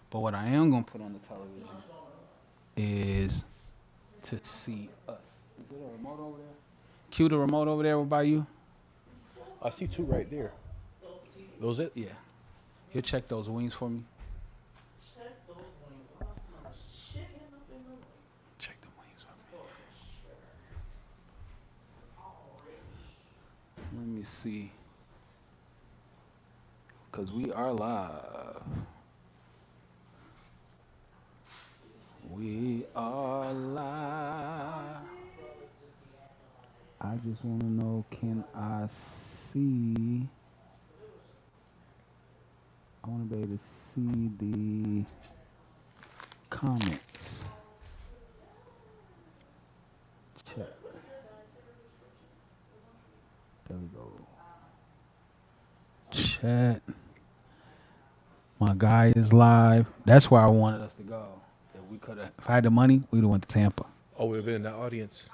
But what I am gonna put on the television is to see us. Is there a remote over there? Cue the remote over there by you. I see two right there. Those it? Yeah. You check those wings for me. Check the wings for me. Let me see. Cause we are live. We are live. I just want to know, can I see? I want to be able to see the comments. Check. There we go. Chat. My guy is live. That's where I wanted us to go. If I had the money, we'd have went to Tampa. Oh, we've been in the audience.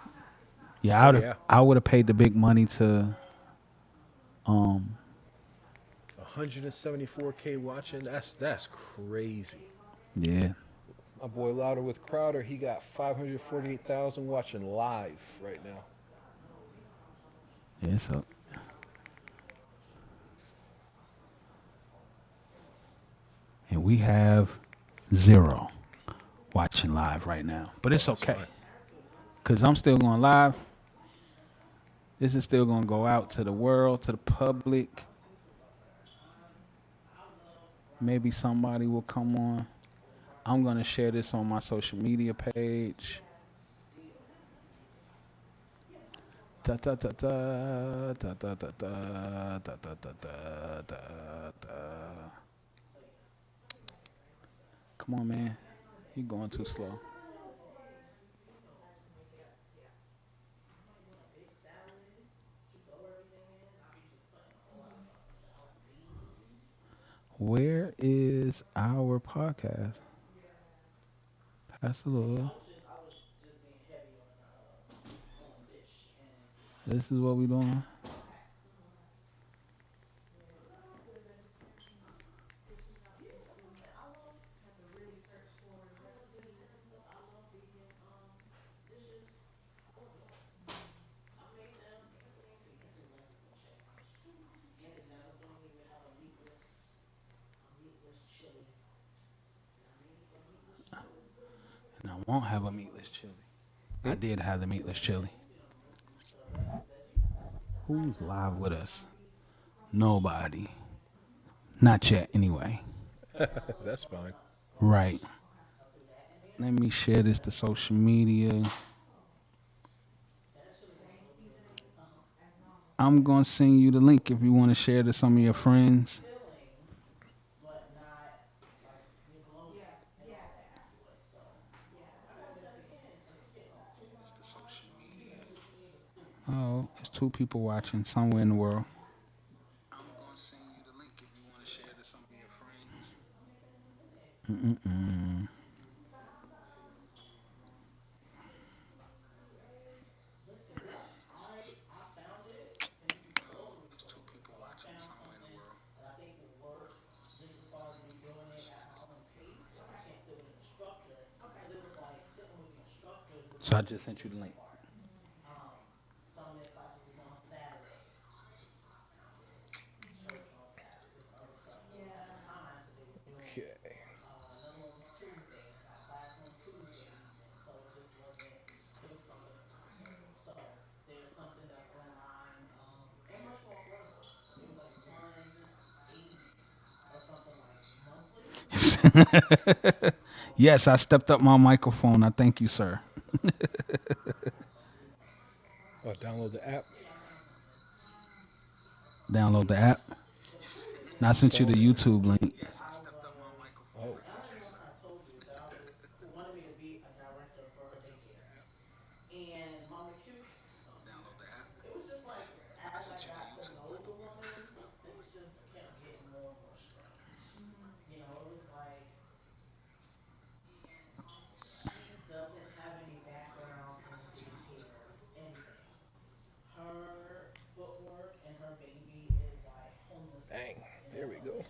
Yeah, Oh yeah, I would have paid the big money to um 174K watching. That's crazy. yeah. My boy Louder with Crowder, he got 548,000 watching live right now. Yeah, so and we have 0 watching live right now. But Oh, it's that's okay. fine. Cause I'm still going live. This is still gonna go out to the world, to the public. Maybe somebody will come on. I'm gonna share this on my social media page. Ta ta ta ta ta ta ta ta ta ta ta ta ta. Come on, man. You're going too slow. Where is our podcast? Pastor Lord. This is what we doing. And I won't have a meatless chili. I did have the meatless chili. Who's live with us? Nobody. Not yet, anyway. That's fine. Right. Let me share this to social media. I'm going to send you the link if you want to share to some of your friends. Oh, there's 2 people watching somewhere in the world. I'm going to send you the link if you want to share to some of your friends. Mm-mm-mm. There's 2 people watching somewhere in the world. So I just sent you the link. Okay. Yes, I stepped up my microphone. I thank you, sir. Oh, download the app. Download the app. And I sent you Install the it. YouTube link. Oh, dang. There we go.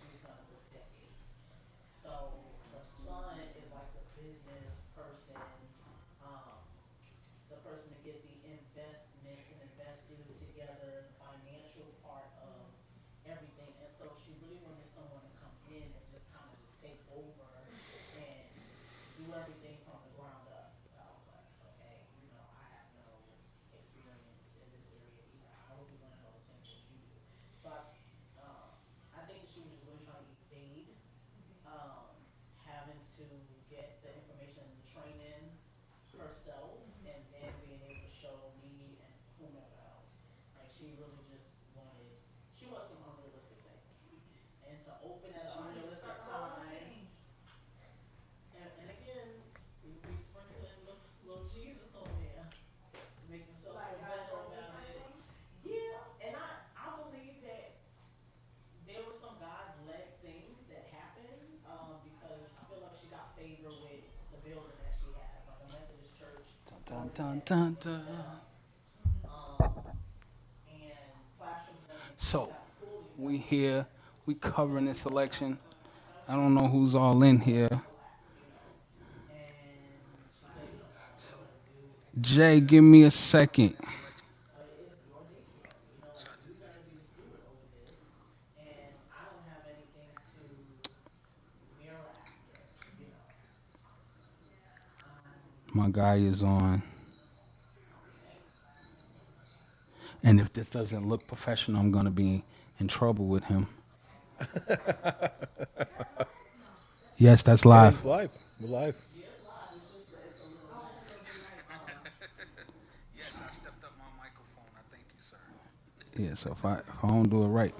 Dun, dun, dun, dun. So we here, we covering this election. I don't know who's all in here. Jay, give me a second. My guy is on. And if this doesn't look professional, I'm gonna be in trouble with him. Yes, that's Yeah, live. it's live. We're live. Yes, I stepped up my microphone. I thank you, sir. Yeah, so if I don't do it right,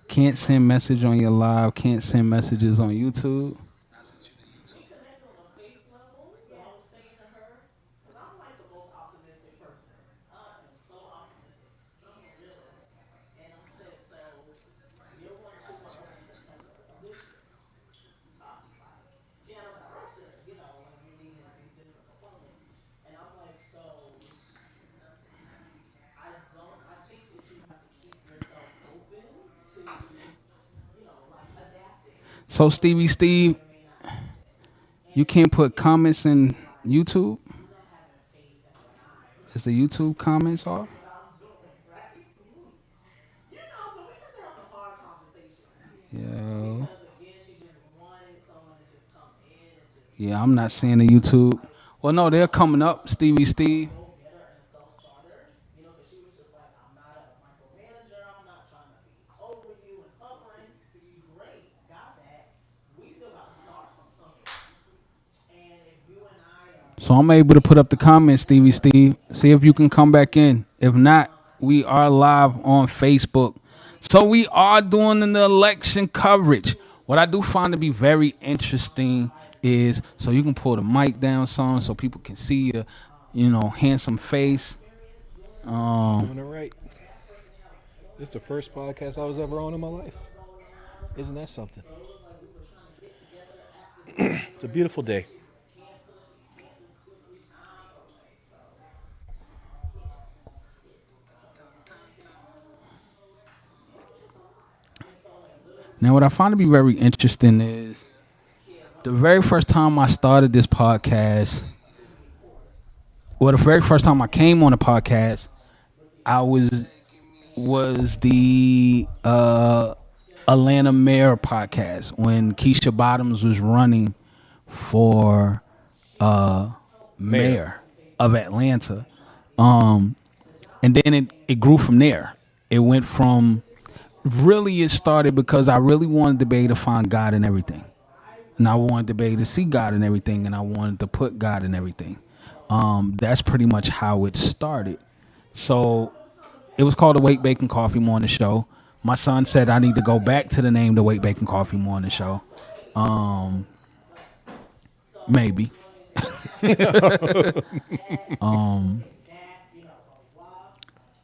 can't send message on your live, can't send messages on YouTube. So Stevie Steve, you can't put comments in YouTube? Is the YouTube comments off? Yeah. Yeah, I'm not seeing the YouTube. Well, no, they're coming up, Stevie Steve. So I'm able to put up the comments, Stevie Steve. See if you can come back in. If not, we are live on Facebook. So we are doing the election coverage. What I do find to be very interesting is so you can pull the mic down some so people can see your, handsome face. Doing it right. This is the first podcast I was ever on in my life. Isn't that something? It's a beautiful day. Now, what I find to be very interesting is the very first time I started this podcast, well, the very first time I came on the podcast, I was the Atlanta Mayor podcast when Keisha Bottoms was running for Mayor. mayor of Atlanta. And then it grew from there. It went from really it started because I really wanted to be able to find God in everything. And I wanted to be able to see God in everything, and I wanted to put God in everything. That's pretty much how it started. So it was called the Wake Bacon Coffee Morning Show. My son said I need to go back to the name the Wake Bacon Coffee Morning Show. Maybe.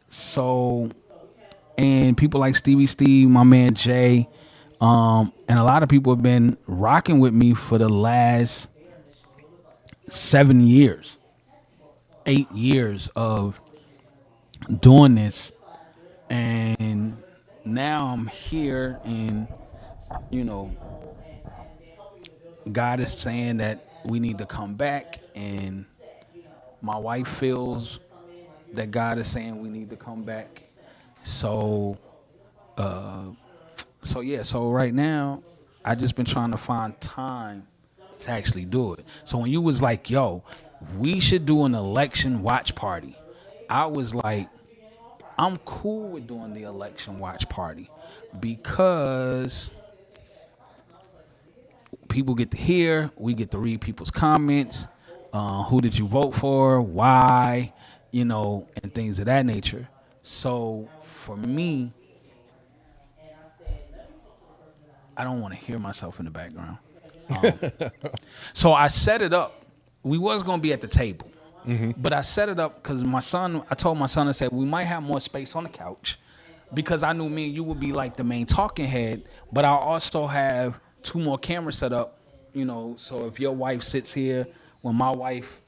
So and people like Stevie Steve, my man Jay, and a lot of people have been rocking with me for the last 7 years, 8 years of doing this, and now I'm here, and you know, God is saying that we need to come back, and my wife feels that God is saying we need to come back. So, so right now, I just been trying to find time to actually do it. So when you was like, "Yo, we should do an election watch party," I was like, "I'm cool with doing the election watch party because people get to hear, we get to read people's comments. Who did you vote for? Why? And things of that nature." So for me, I don't want to hear myself in the background. So I set it up. We was gonna be at the table, but I set it up because I told my son, I said we might have more space on the couch, because I knew me and you would be like the main talking head, but I'll also have two more cameras set up, so if your wife sits here, when my wife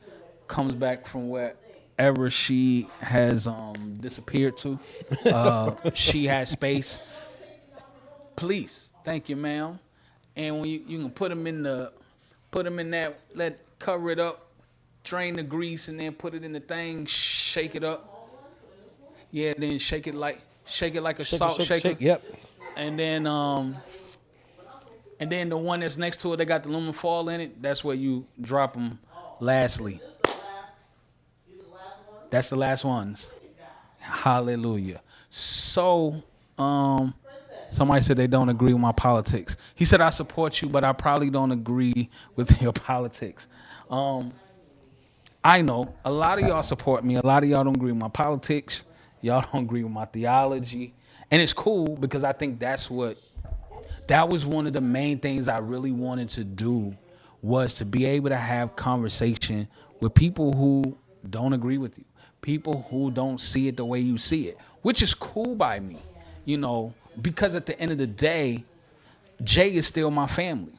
comes back from wherever she has disappeared to, she has space. Please, thank you, ma'am. And when you can put them in that, cover it up, drain the grease, and then put it in the thing, shake it up. Yeah, then shake it like a salt shaker. Yep. And then the one that's next to it, they got the aluminum foil in it. That's where you drop them. Lastly, that's the last ones. Hallelujah. So, somebody said they don't agree with my politics. He said I support you, but I probably don't agree with your politics. I know a lot of y'all support me. A lot of y'all don't agree with my politics. Y'all don't agree with my theology, and it's cool because I think that was one of the main things I really wanted to do, was to be able to have conversation with people who don't agree with you, people who don't see it the way you see it, which is cool by me, because at the end of the day, Jay is still my family.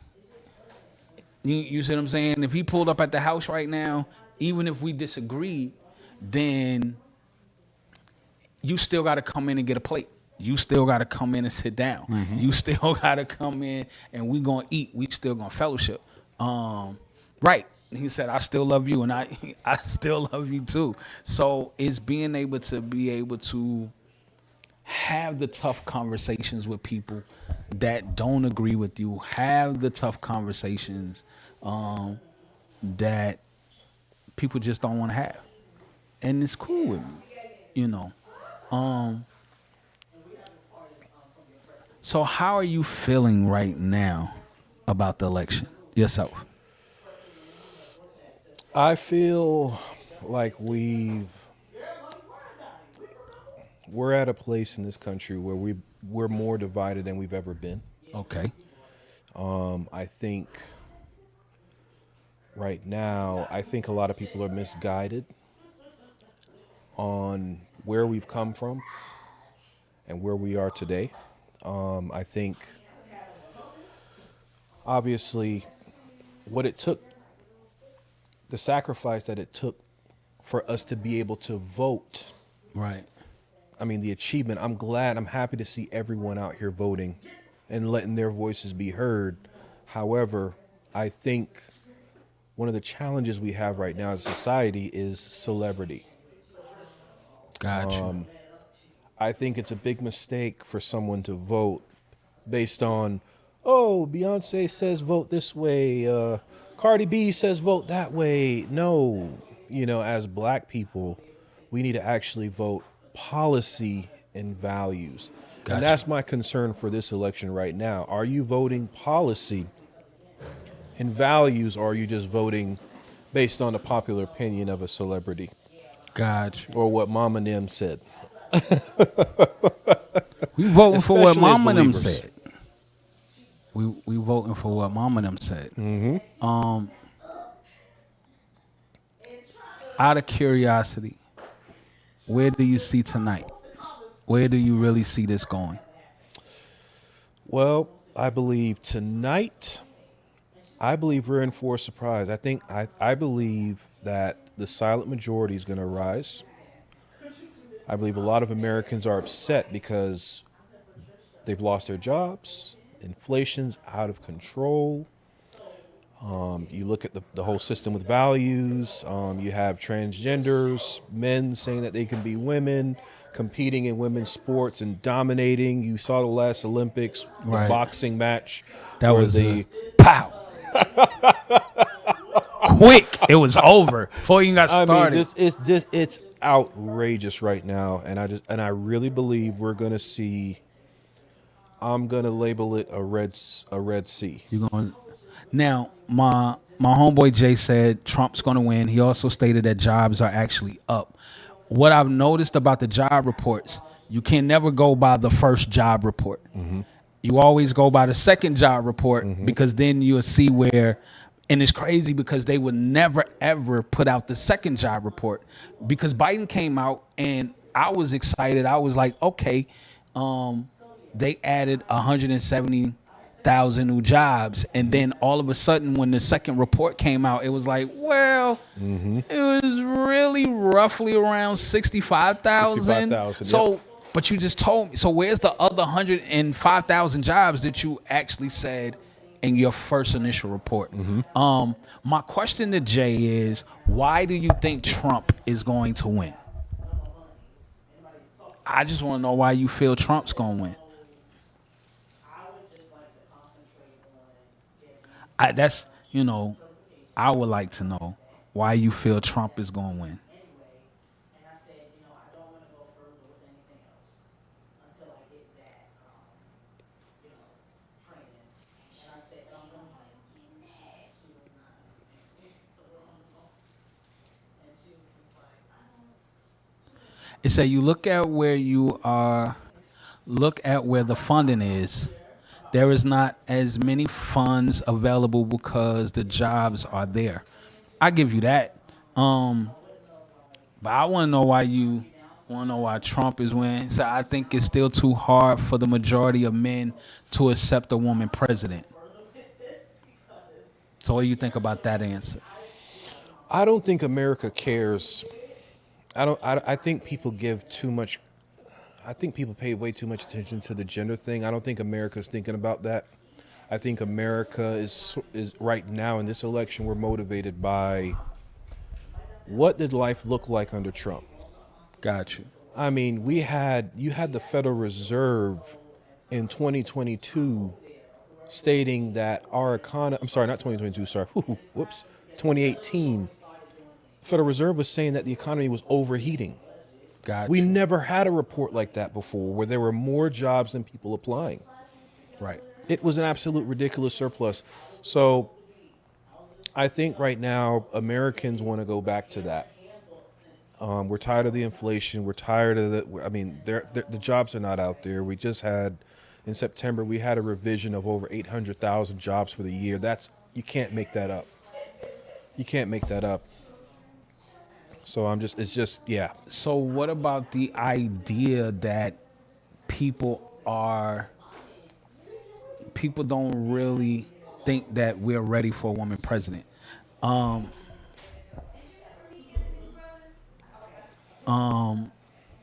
You see what I'm saying? If he pulled up at the house right now, even if we disagree, then you still got to come in and get a plate. You still got to come in and sit down. Mm-hmm. You still got to come in and we going to eat. We still going to fellowship. Right. He said, I still love you, and I still love you too. So it's being able to have the tough conversations with people that don't agree with you. Have the tough conversations that people just don't want to have. And it's cool with me, So how are you feeling right now about the election yourself? I feel like we're at a place in this country where we're more divided than we've ever been. Okay. I think right now, I think a lot of people are misguided on where we've come from and where we are today. I think, obviously, what it took, the sacrifice that it took for us to be able to vote. Right. I mean, the achievement, I'm happy to see everyone out here voting and letting their voices be heard. However, I think one of the challenges we have right now as a society is celebrity. Gotcha. I think it's a big mistake for someone to vote based on, oh, Beyonce says vote this way, Cardi B says vote that way. No, as black people, we need to actually vote policy and values. Gotcha. And that's my concern for this election right now. Are you voting policy and values, or are you just voting based on the popular opinion of a celebrity? Gotcha. Or what Mama and them said. We voting for what Especially as Mama and them believers. said. We voting for what Mama and them said. Mm-hmm. Out of curiosity, where do you see tonight? Where do you really see this going? Well, I believe we're in for a surprise. I believe that the silent majority is going to rise. I believe a lot of Americans are upset because they've lost their jobs. Inflation's out of control. You look at the whole system with values. You have transgenders, men saying that they can be women, competing in women's sports and dominating. You saw the last Olympics, the Right. boxing match, That where was the pow. Quick. It was over before you got I mean, started. it's outrageous right now, and I really believe we're gonna see. I'm gonna label it a red sea. You're going now. My homeboy Jay said Trump's going to win. He also stated that jobs are actually up. What I've noticed about the job reports, you can never go by the first job report. You always go by the second job report because then you'll see where. And it's crazy because they would never ever put out the second job report because Biden came out and I was excited. I was like, okay, they added 170,000 new jobs, and then all of a sudden, when the second report came out, it was like, well, it was really roughly around 65,000. 65,000. So, Yep. but you just told me. So, where's the other 105,000 jobs that you actually said in your first initial report? My question to Jay is, why do you think Trump is going to win? I just want to know why you feel Trump's going to win. That's, I would like to know why you feel Trump is going to win. It said you look at where you are, look at where the funding is. There is not as many funds available because the jobs are there. I give you that. But I want to know why you want to know why Trump is winning. So I think it's still too hard for the majority of men to accept a woman president. So what do you think about that answer? I don't think America cares. I don't. I think people give too much. I think people pay way too much attention to the gender thing. I don't think America's thinking about that. I think America is right now in this election. We're motivated by what did life look like under Trump. Got you. I mean, you had the Federal Reserve in 2022 stating that our economy. I'm sorry, not 2022. Sorry, whoops, 2018. Federal Reserve was saying that the economy was overheating. Got We you. never had a report like that before, where there were more jobs than people applying. Right. It was an absolute ridiculous surplus. So I think right now Americans want to go back to that. We're tired of the inflation. We're tired of the. I mean, the jobs are not out there. We just had in September we had a revision of over 800,000 jobs for the year. That's you can't make that up. You can't make that up. So it's just yeah. So what about the idea that people are people don't really think that we're ready for a woman president?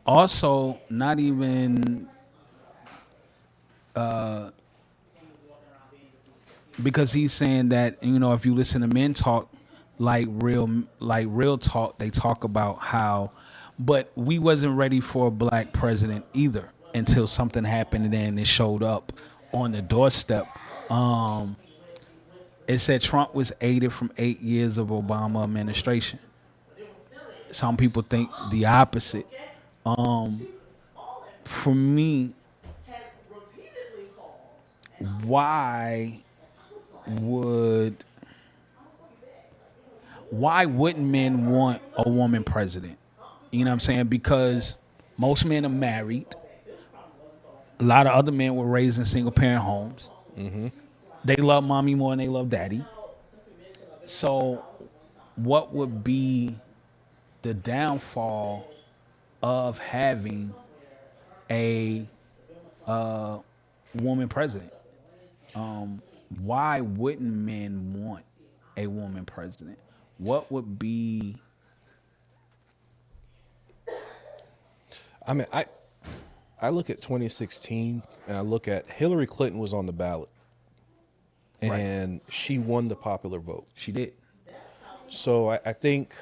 Also, not even because he's saying that if you listen to men talk like real talk, they talk about how, but we wasn't ready for a black president either until something happened and then it showed up on the doorstep. It said Trump was aided from 8 years of Obama administration. Some people think the opposite. For me, why would why wouldn't men want a woman president? You know what I'm saying? Because most men are married. A lot of other men were raised in single parent homes. They love mommy more than they love daddy. So, what would be the downfall of having a woman president? Why wouldn't men want a woman president? What would be? I mean, I look at 2016 and I look at Hillary Clinton was on the ballot. Right. and she won the popular vote. She did. So I think,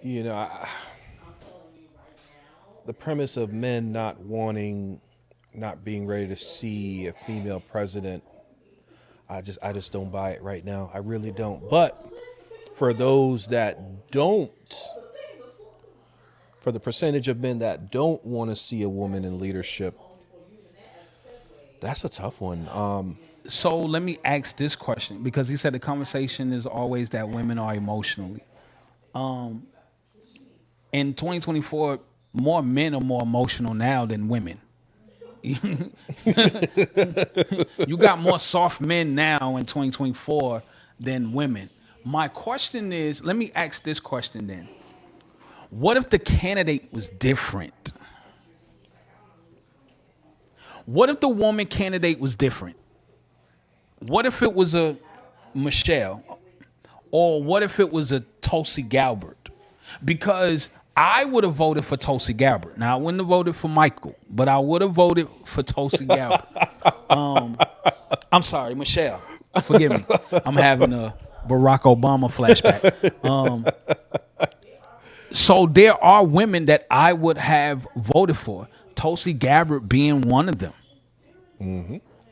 you know, the premise of men not wanting, not being ready to see a female president, I just don't buy it right now. I really don't. But for those that don't, for the percentage of men that don't want to see a woman in leadership, that's a tough one. So let me ask this question because he said the conversation is always that women are emotionally. In 2024, more men are more emotional now than women. You got more soft men now in 2024 than women. My question is, let me ask this question then. What if the candidate was different? What if the woman candidate was different? What if it was a Michelle? Or what if it was a Tulsi Gabbard? Because I would have voted for Tulsi Gabbard. Now, I wouldn't have voted for Michael, but I would have voted for Tulsi Gabbard. I'm sorry, Michelle. Forgive me. I'm having a Barack Obama flashback. So there are women that I would have voted for, Tulsi Gabbard being one of them.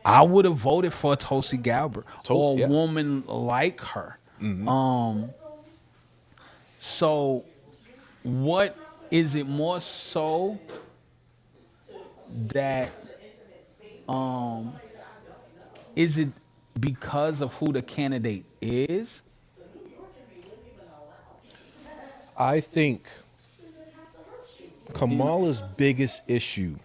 I would have voted for Tulsi Gabbard or a Yeah. woman like her. So what is it more so that is it because of who the candidate is? I think Kamala's biggest issue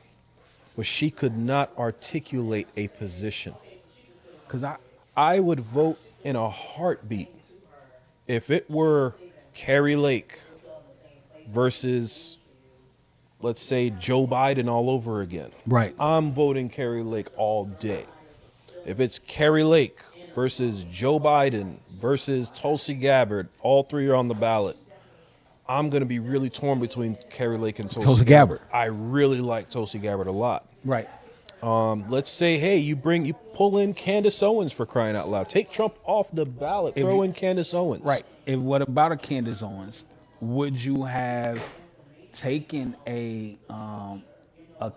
was she could not articulate a position. Because I would vote in a heartbeat if it were Carrie Lake versus, let's say, Joe Biden all over again. Right. I'm voting Carrie Lake all day. If it's Carrie Lake versus Joe Biden versus Tulsi Gabbard, all three are on the ballot, I'm going to be really torn between Carrie Lake and Tulsi Gabbard. I really like Tulsi Gabbard a lot. Right. Let's say, hey, you pull in Candace Owens, for crying out loud. Take Trump off the ballot. Throw in Candace Owens. Right. And what about a Candace Owens? Would you have taken a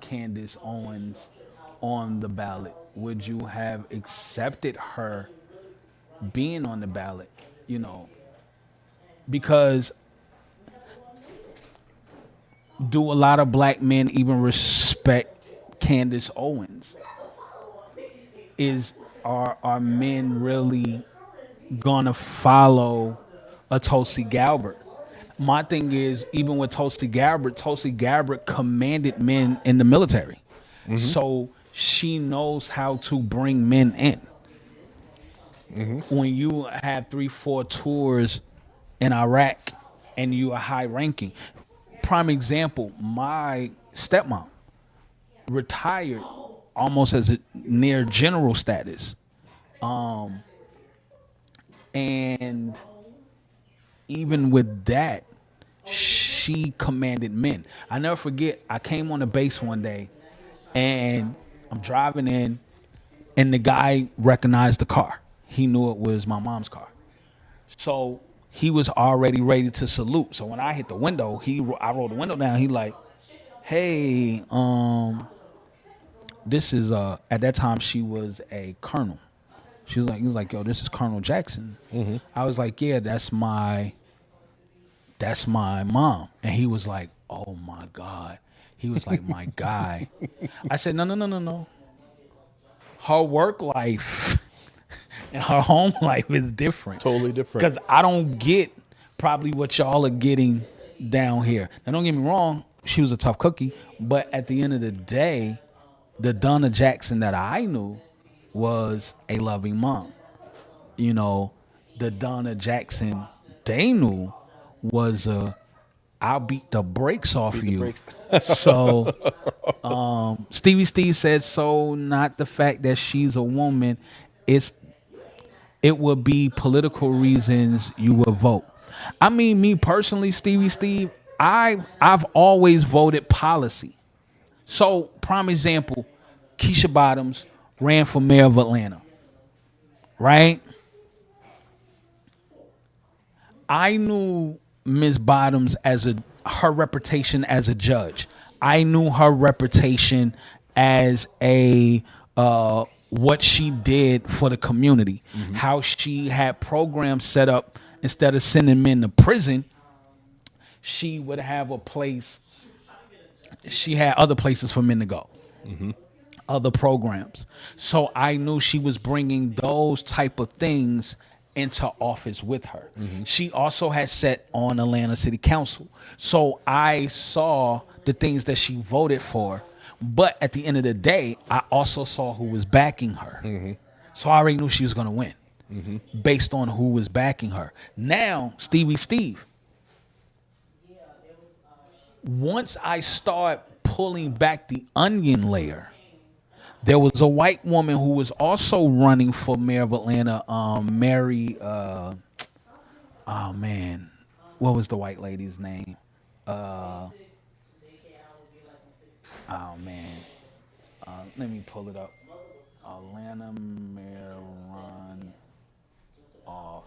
Candace Owens on the ballot? Would you have accepted her being on the ballot? You know, because do a lot of black men even respect Candace Owens? Are men really gonna follow a Tulsi Gabbard? My thing is, even with Tulsi Gabbard commanded men in the military, so she knows how to bring men in. When you have 3-4 tours in Iraq and you are high ranking, prime example, my stepmom retired almost as a near general status. And even with that, she commanded men. I never forget, I came on the base one day and I'm driving in and the guy recognized the car. He knew it was my mom's car. So he was already ready to salute. So when I hit the window, I rolled the window down. He like, hey, this is at that time she was a colonel. He was like, yo, this is Colonel Jackson. I was like, yeah, that's my mom. And he was like, oh my God. He was like, my guy. I said, no. Her work life and her home life is different. Totally different. Because I don't get probably what y'all are getting down here. Now, don't get me wrong. She was a tough cookie. But at the end of the day, the Donna Jackson that I knew was a loving mom. You know, the Donna Jackson they knew was I'll beat the brakes off you. So Stevie Steve said, so not the fact that she's a woman, it would be political reasons you would vote. I mean, me personally, Stevie Steve, I've always voted policy. So, prime example, Keisha Bottoms ran for mayor of Atlanta, right? I knew Ms. Bottoms as her reputation as a judge. I knew her reputation as a what she did for the community, how she had programs set up instead of sending men to prison, she would have a place. She had other places for men to go, other programs. So I knew she was bringing those type of things into office with her. She also had sat on Atlanta City Council. So I saw the things that she voted for. But at the end of the day, I also saw who was backing her. So I already knew she was going to win based on who was backing her. Now, Stevie Steve, once I start pulling back the onion layer, there was a white woman who was also running for mayor of Atlanta. Mary. Oh man, what was the white lady's name? Oh man, let me pull it up. Atlanta mayor run off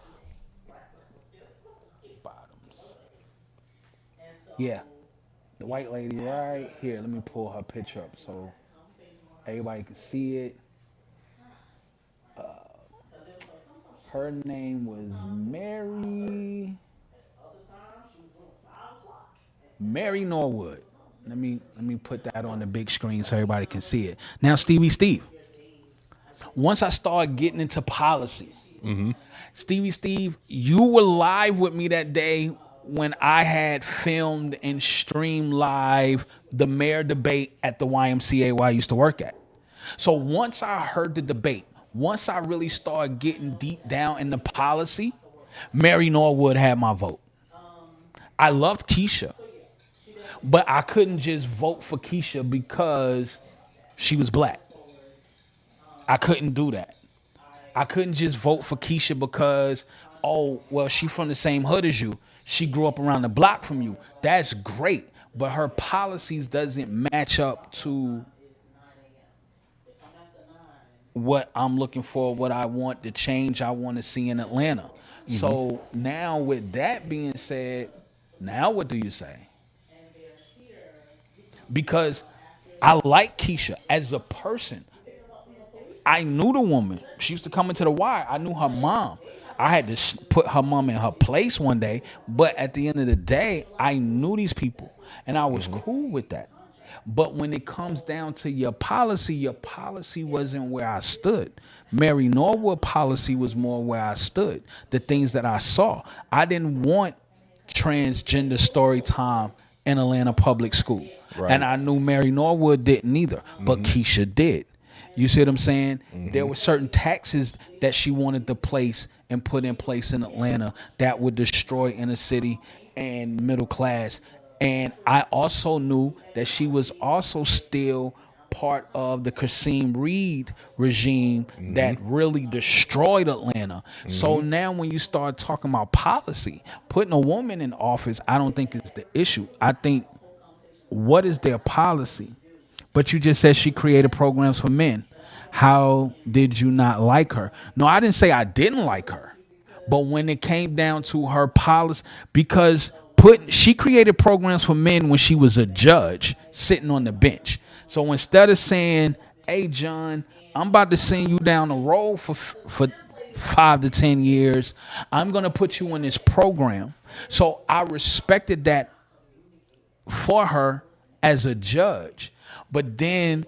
Bottoms. Yeah, the white lady right here. Let me pull her picture up so everybody can see it. Her name was Mary Norwood. Let me put that on the big screen so everybody can see it. Now, Stevie Steve. Once I started getting into policy, Stevie Steve, you were live with me that day when I had filmed and streamed live the mayor debate at the YMCA where I used to work at. So once I heard the debate, once I really started getting deep down in the policy, Mary Norwood had my vote. I loved Keisha, but I couldn't just vote for Keisha because she was black. I couldn't do that. I couldn't just vote for Keisha because, oh, well, she from the same hood as you. She grew up around the block from you. That's great, but her policies doesn't match up to what I'm looking for, what I want, the change I want to see in Atlanta. So now with that being said, now what do you say? Because I like Keisha as a person. I knew the woman. She used to come into the wire. I knew her mom. I had to put her mom in her place one day, but at the end of the day, I knew these people, and I was cool with that. But when it comes down to your policy wasn't where I stood. Mary Norwood policy was more where I stood. The things that I saw. I didn't want transgender story time in Atlanta public school. Right. And I knew Mary Norwood didn't either, but Keisha did. You see what I'm saying? There were certain taxes that she wanted to place and put in place in Atlanta that would destroy inner city and middle class. And I also knew that she was also still part of the Kasim Reed regime that really destroyed Atlanta. So now when you start talking about policy, putting a woman in office, I don't think is the issue. I think, what is their policy? But you just said she created programs for men. How did you not like her? No, I didn't say I didn't like her. But when it came down to her policy, because she created programs for men when she was a judge sitting on the bench. So instead of saying, hey, John, I'm about to send you down the road for 5 to 10 years, I'm going to put you in this program. So I respected that for her as a judge. But then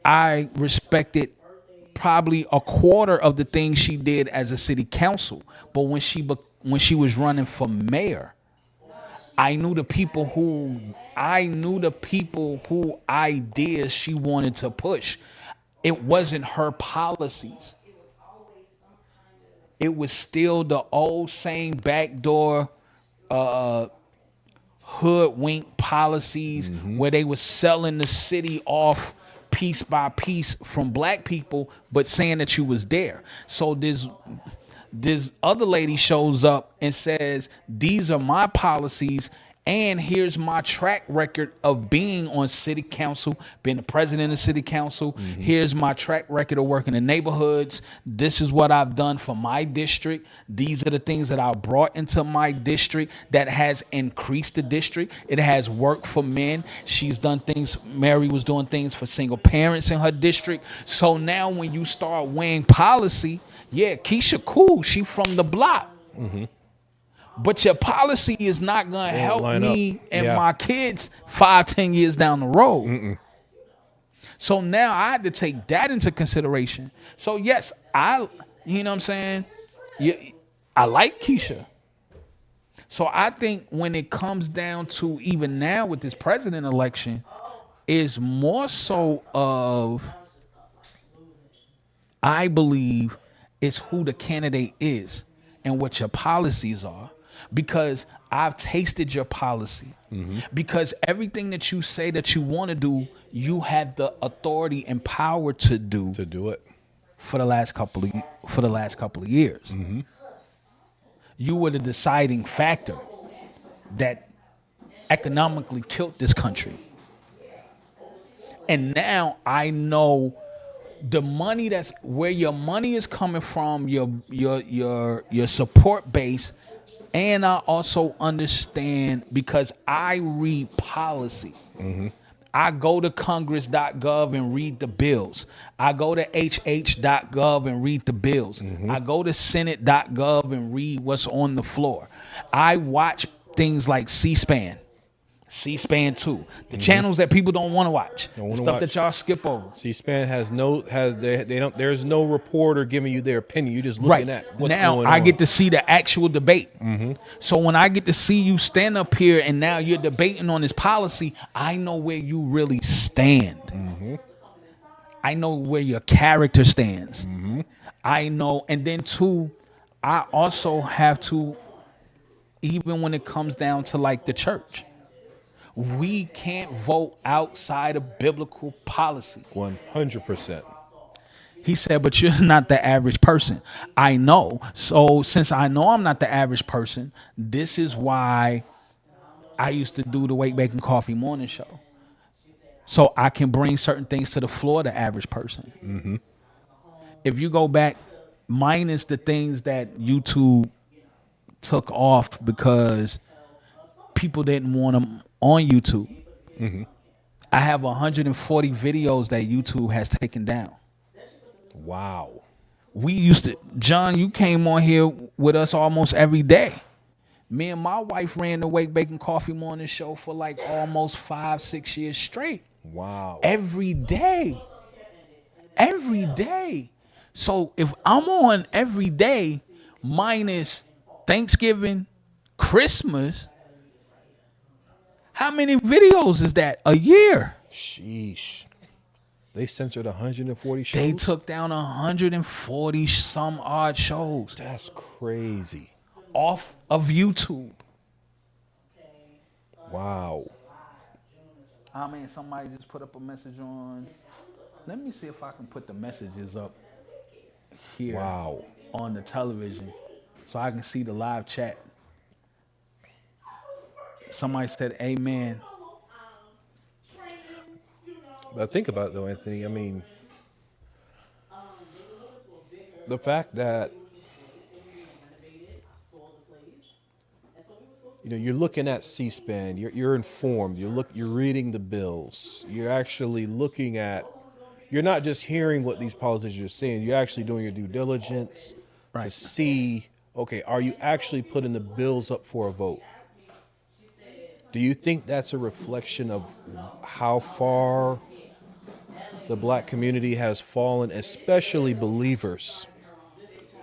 I respected probably a quarter of the things she did as a city council. But when she was running for mayor, I knew the people who ideas she wanted to push. It wasn't her policies. It was still the old same backdoor hoodwink policies where they were selling the city off piece by piece from black people, but saying that you was there. So this other lady shows up and says, these are my policies, And here's my track record of being on city council, being the president of city council. Here's my track record of working in neighborhoods. This is what I've done for my district. These are the things that I brought into my district that has increased the district. It has worked for men. She's done things. Mary was doing things for single parents in her district. So now when you start weighing policy, yeah, Keisha cool. She from the block. But your policy is not going to help me and my kids 5-10 years down the road. So now I had to take that into consideration. So yes, you know what I'm saying? Yeah, I like Keisha. So I think when it comes down to even now with this president election, is more so of, I believe, it's who the candidate is and what your policies are. Because I've tasted your policy. Because everything that you say that you want to do, you have the authority and power to do it for the last couple of years. You were the deciding factor that economically killed this country. And now I know the money that's where your money is coming from, your support base. And I also understand because I read policy. I go to congress.gov and read the bills. I go to hh.gov and read the bills. I go to senate.gov and read what's on the floor. I watch things like C-SPAN. C-SPAN 2, the channels that people don't want to watch, the stuff that y'all skip over. C-SPAN there's no reporter giving you their opinion. You're just looking at what's now going on. I get to see the actual debate. So when I get to see you stand up here and now you're debating on this policy, I know where you really stand. I know where your character stands. I know, and then two, I also have to, even when it comes down to like the church, we can't vote outside of biblical policy. 100%. He said, but you're not the average person. I know. So since I know I'm not the average person, this is why I used to do the Wake Bacon Coffee morning show. So I can bring certain things to the floor, the average person. If you go back, minus the things that YouTube took off because people didn't want them on YouTube. I have 140 videos that YouTube has taken down. Wow. We used to, John, you came on here with us almost every day. Me and my wife ran the Wake Bacon Coffee morning show for like almost 5-6 years straight. Wow. Every day. Every day. So if I'm on every day, minus Thanksgiving, Christmas, how many videos is that a year? Sheesh. They censored 140 shows? They took down 140 some odd shows. That's crazy. Off of YouTube. Wow. I mean, somebody just put up a message on. Let me see if I can put the messages up here. Wow. On the television so I can see the live chat. Somebody said, amen. But think about it, though, Anthony. I mean, the fact that, you're looking at C-SPAN, you're informed, you're reading the bills, you're actually looking at, you're not just hearing what these politicians are saying, you're actually doing your due diligence to see, okay, are you actually putting the bills up for a vote? Do you think that's a reflection of how far the black community has fallen, especially believers,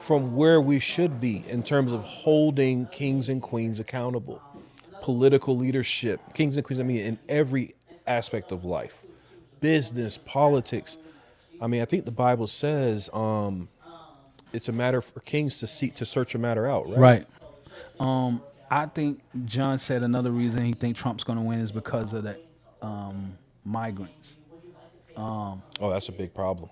from where we should be in terms of holding kings and queens accountable? Political leadership, kings and queens, in every aspect of life, business, politics. I think the Bible says it's a matter for kings to search a matter out, right? Right. I think John said another reason he think Trump's going to win is because of the migrants. That's a big problem.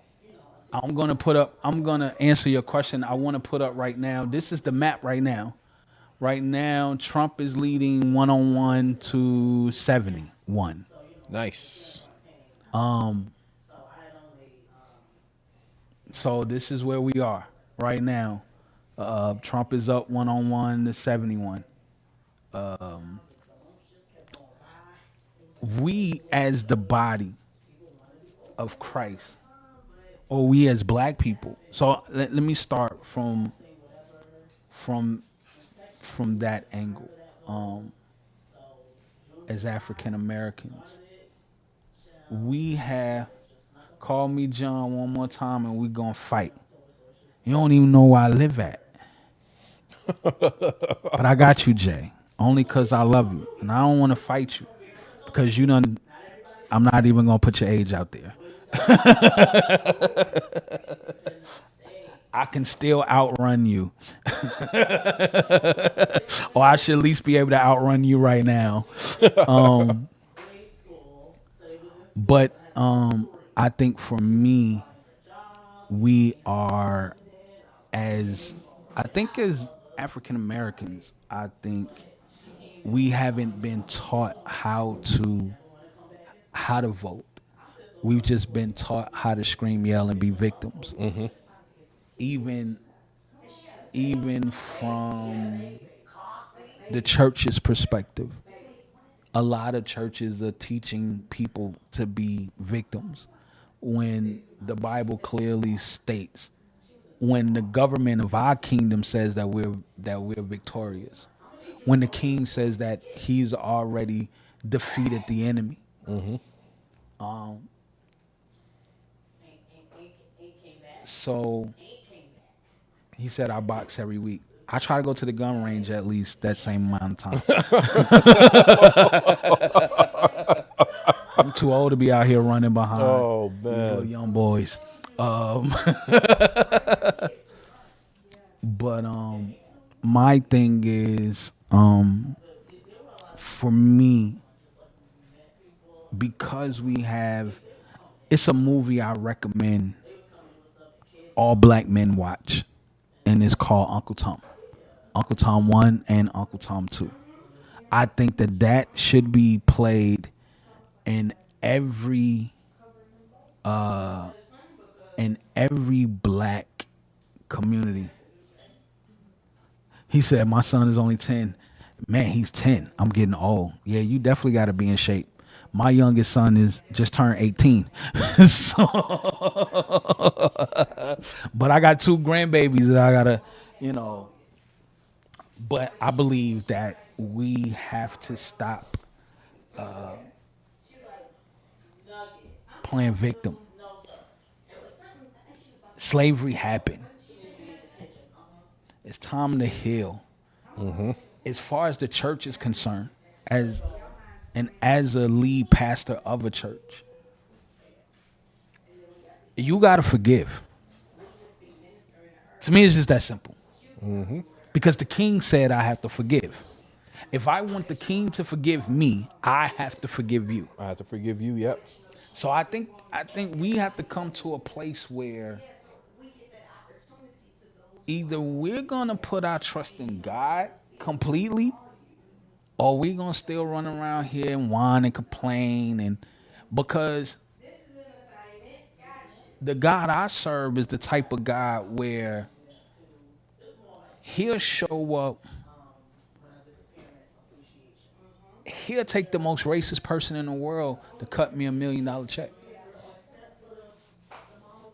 I'm going to answer your question. I want to put up right now. This is the map right now Right now, Trump is leading 101 to 71. Nice. So this is where we are right now. Trump is up 101 to 71. We as the body of Christ, or we as black people. So let me start from from that angle. As African Americans, we have call me John one more time and we gonna fight. You don't even know where I live at. But I got you, Jay. Only cause I love you. And I don't wanna fight you. Because you done I'm not even gonna put your age out there. I can still outrun you. Or I should at least be able to outrun you right now. But I think for me, we are as I think as African Americans, I think we haven't been taught how to vote. We've just been taught how to scream, yell, and be victims. Even even from the church's perspective, a lot of churches are teaching people to be victims when the Bible clearly states when the government of our kingdom says that we're victorious. When the king says that he's already defeated the enemy. So he said I box every week. I try to go to the gun range at least that same amount of time. I'm too old to be out here running behind Oh little man. young boys. Um, but my thing is, for me, because we have, it's a movie I recommend all black men watch, and it's called Uncle Tom. Uncle Tom 1 and Uncle Tom 2. I think that should be played in every black community. He said, "My son is only 10." Man, he's 10. I'm getting old. Yeah, you definitely got to be in shape. My youngest son is just turned 18. So, but I got two grandbabies that I gotta, you know. But I believe that we have to stop playing victim. Slavery happened. It's time to heal. As far as the church is concerned, as a lead pastor of a church, you gotta forgive. To me, it's just that simple. Because the king said I have to forgive. If I want the king to forgive me, I have to forgive you. I have to forgive you. Yep. So I think we have to come to a place where either we're gonna put our trust in God completely, or we're gonna still run around here and whine and complain, and because the God I serve is the type of God where he'll show up, he'll take the most racist person in the world to cut me $1 million check.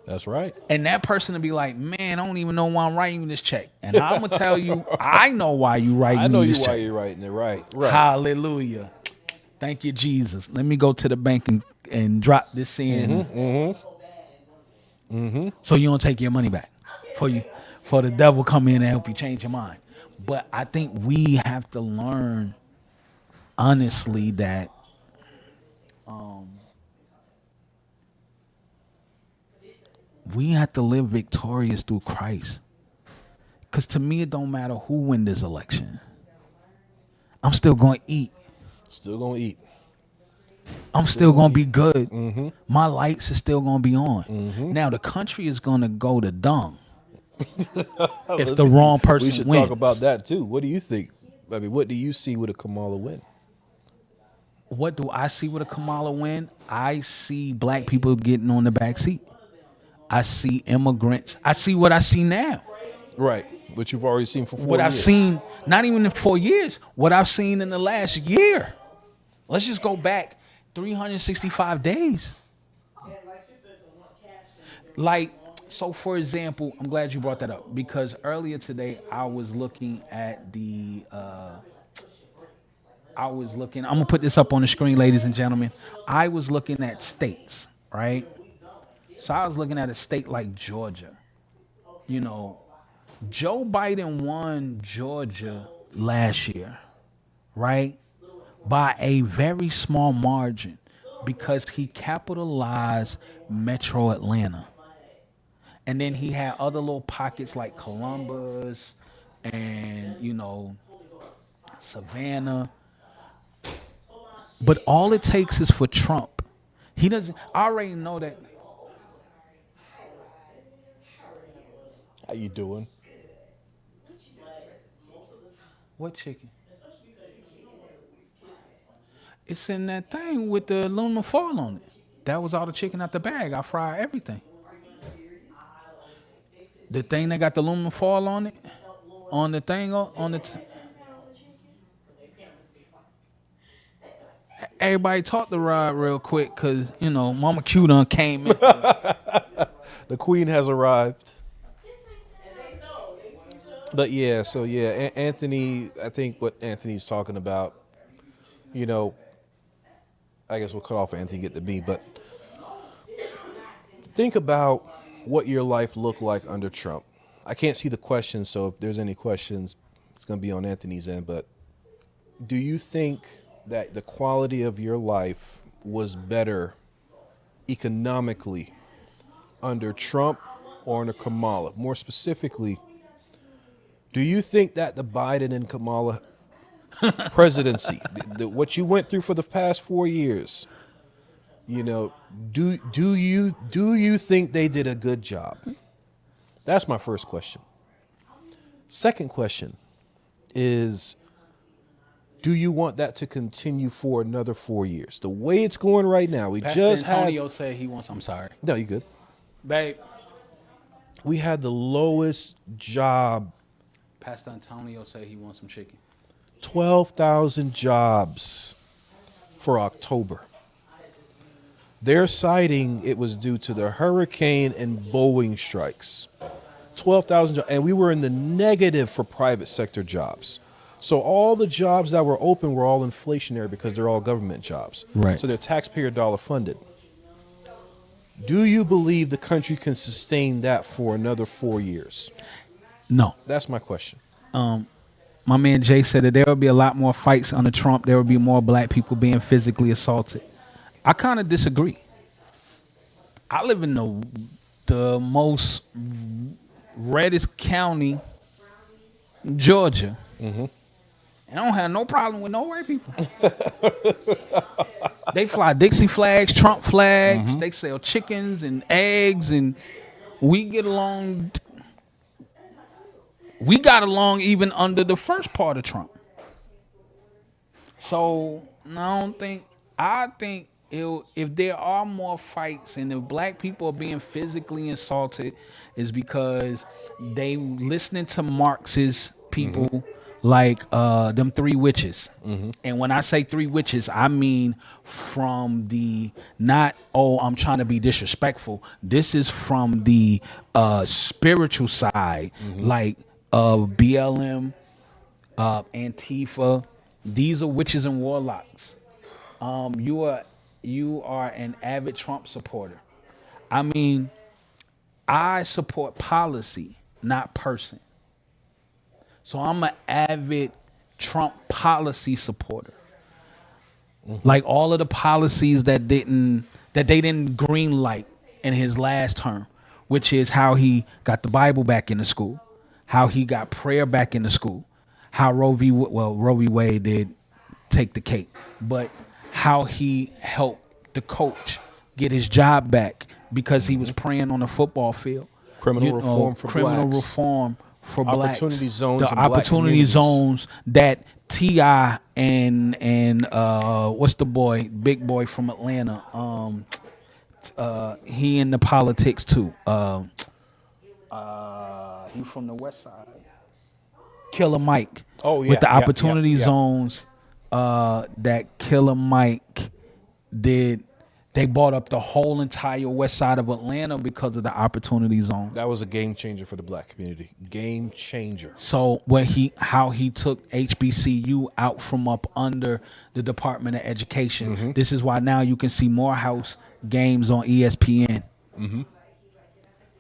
That's right. And that person will be like, man, I don't even know why I'm writing you this check. And I'm going to tell you, I know why you writing I know me you this why check. you're writing it. Right. Right. Hallelujah. Thank you, Jesus. Let me go to the bank and drop this in. So you don't take your money back for the devil come in and help you change your mind. But I think we have to learn honestly that we have to live victorious through Christ. Because to me, it don't matter who win this election. I'm still going to eat. Still gonna eat. I'm still going to be good. My lights are still going to be on. Now, the country is going to go to dung. if the wrong person We should wins. talk about that too. What do you think? I mean, what do you see with a Kamala win? What do I see with a Kamala win? I see black people getting on the back seat. I see immigrants. I see what I see now. Right, which you've already seen for 4 What I've years. seen, not even in 4 years, what I've seen in the last year. Let's just go back 365 days. Like, so for example, I'm glad you brought that up because earlier today I was looking at I'm gonna put this up on the screen, ladies and gentlemen. I was looking at states, right? So I was looking at a state like Georgia. You know, Joe Biden won Georgia last year, right? By a very small margin because he capitalized Metro Atlanta. And then he had other little pockets like Columbus and, Savannah. But all it takes is for Trump. He doesn't, I already know that. How you doing? What chicken? It's in that thing with the aluminum foil on it. That was all the chicken out the bag. I fried everything. The thing that got the aluminum foil on it, on the thing, everybody talk to Rod real quick because, Mama Q done came in. The queen has arrived. But yeah, so yeah, Anthony, I think what Anthony's talking about, I guess we'll cut off Anthony, get to me, but think about what your life looked like under Trump. I can't see the questions, so if there's any questions, it's going to be on Anthony's end, but do you think that the quality of your life was better economically under Trump or under Kamala? More specifically, do you think that the Biden and Kamala presidency, what you went through for the past 4 years, do you think they did a good job? That's my first question. Second question is, do you want that to continue for another 4 years? The way it's going right now, Pastor Antonio said he wants, I'm sorry. No, you good. Babe. We had the lowest job. Pastor Antonio said he wants some chicken. 12,000 jobs for October. They're citing it was due to the hurricane and Boeing strikes. 12,000 jobs. And we were in the negative for private sector jobs. So all the jobs that were open were all inflationary because they're all government jobs. Right. So they're taxpayer dollar funded. Do you believe the country can sustain that for another 4 years? No. That's my question. My man Jay said that there will be a lot more fights under Trump. There will be more black people being physically assaulted. I kind of disagree. I live in the most reddest county, Georgia. Mm-hmm. And I don't have no problem with no white people. They fly Dixie flags, Trump flags. Mm-hmm. They sell chickens and eggs, and we get along. We got along even under the first part of Trump. So I think if there are more fights and if black people are being physically assaulted, is because they listening to Marxist people. Mm-hmm. Like them three witches. Mm-hmm. And when I say three witches, I mean from the I'm trying to be disrespectful. This is from the spiritual side, mm-hmm. like BLM, Antifa. These are witches and warlocks. You are an avid Trump supporter. I mean, I support policy, not person. So I'm an avid Trump policy supporter. Mm-hmm. Like all of the policies that they didn't green light in his last term, which is how he got the Bible back into school, how he got prayer back into school, how Roe v. Wade did take the cake, but how he helped the coach get his job back because he was praying on the football field. Criminal reform for criminal blacks. reform for blacks, Opportunity zones the in black opportunity communities. zones that T.I. and what's the boy, big boy from Atlanta, he in the politics too. He from the West Side. Killer Mike. Oh, With the yeah, yeah, opportunity yeah. zones that Killer Mike did, they bought up the whole entire west side of Atlanta because of the opportunity zones. That was a game changer for the black community. Game changer. So how he took HBCU out from up under the Department of Education. This is why now you can see Morehouse games on ESPN.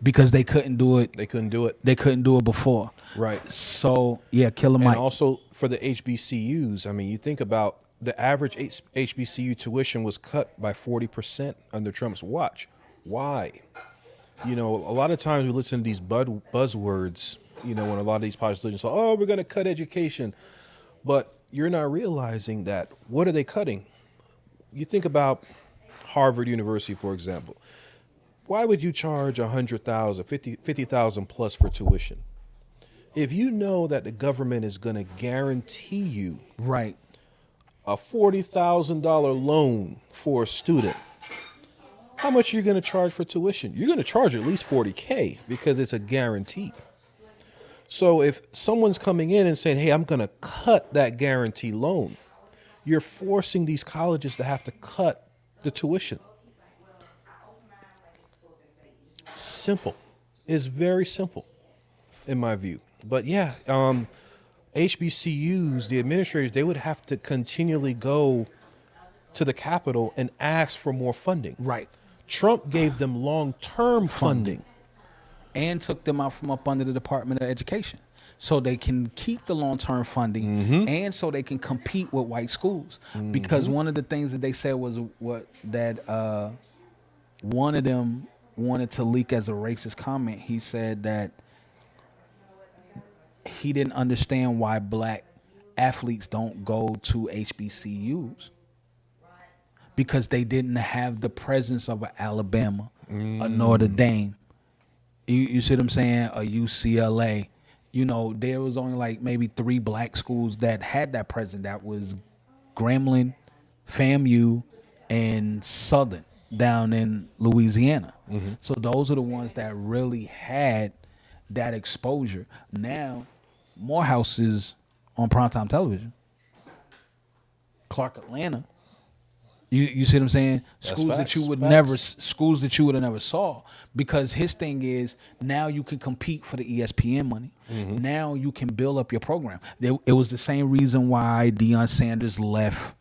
Because they couldn't do it. They couldn't do it. They couldn't do it before. Right. So yeah, Killer Mike. And also for the HBCUs, I mean, you think about the average HBCU tuition was cut by 40% under Trump's watch. Why? You know, a lot of times we listen to these buzzwords, you know, when a lot of these politicians say, oh, we're going to cut education. But you're not realizing that what are they cutting? You think about Harvard University, for example. Why would you charge $100,000, $50,000 plus for tuition? If you know that the government is going to guarantee you Right. a $40,000 loan for a student, how much are you going to charge for tuition? You're going to charge at least $40K because it's a guarantee. So if someone's coming in and saying, hey, I'm going to cut that guarantee loan, you're forcing these colleges to have to cut the tuition. Simple. It's very simple in my view. But yeah, HBCUs, the administrators, they would have to continually go to the Capitol and ask for more funding. Right. Trump gave them long-term funding. And took them out from up under the Department of Education. So they can keep the long-term funding and so they can compete with white schools. Because one of the things that they said was one of them wanted to leak as a racist comment. He said that he didn't understand why black athletes don't go to HBCUs because they didn't have the presence of an Alabama, a Notre Dame. You see what I'm saying? A UCLA. You know, there was only like maybe 3 black schools that had that presence. That was Grambling, FAMU, and Southern down in Louisiana. So those are the ones that really had that exposure. Now, Morehouse is on primetime television. Clark Atlanta. You see what I'm saying? Schools facts, that you would facts. never, schools that you would have never saw, because his thing is now you can compete for the ESPN money. Now you can build up your program. It was the same reason why Deion Sanders left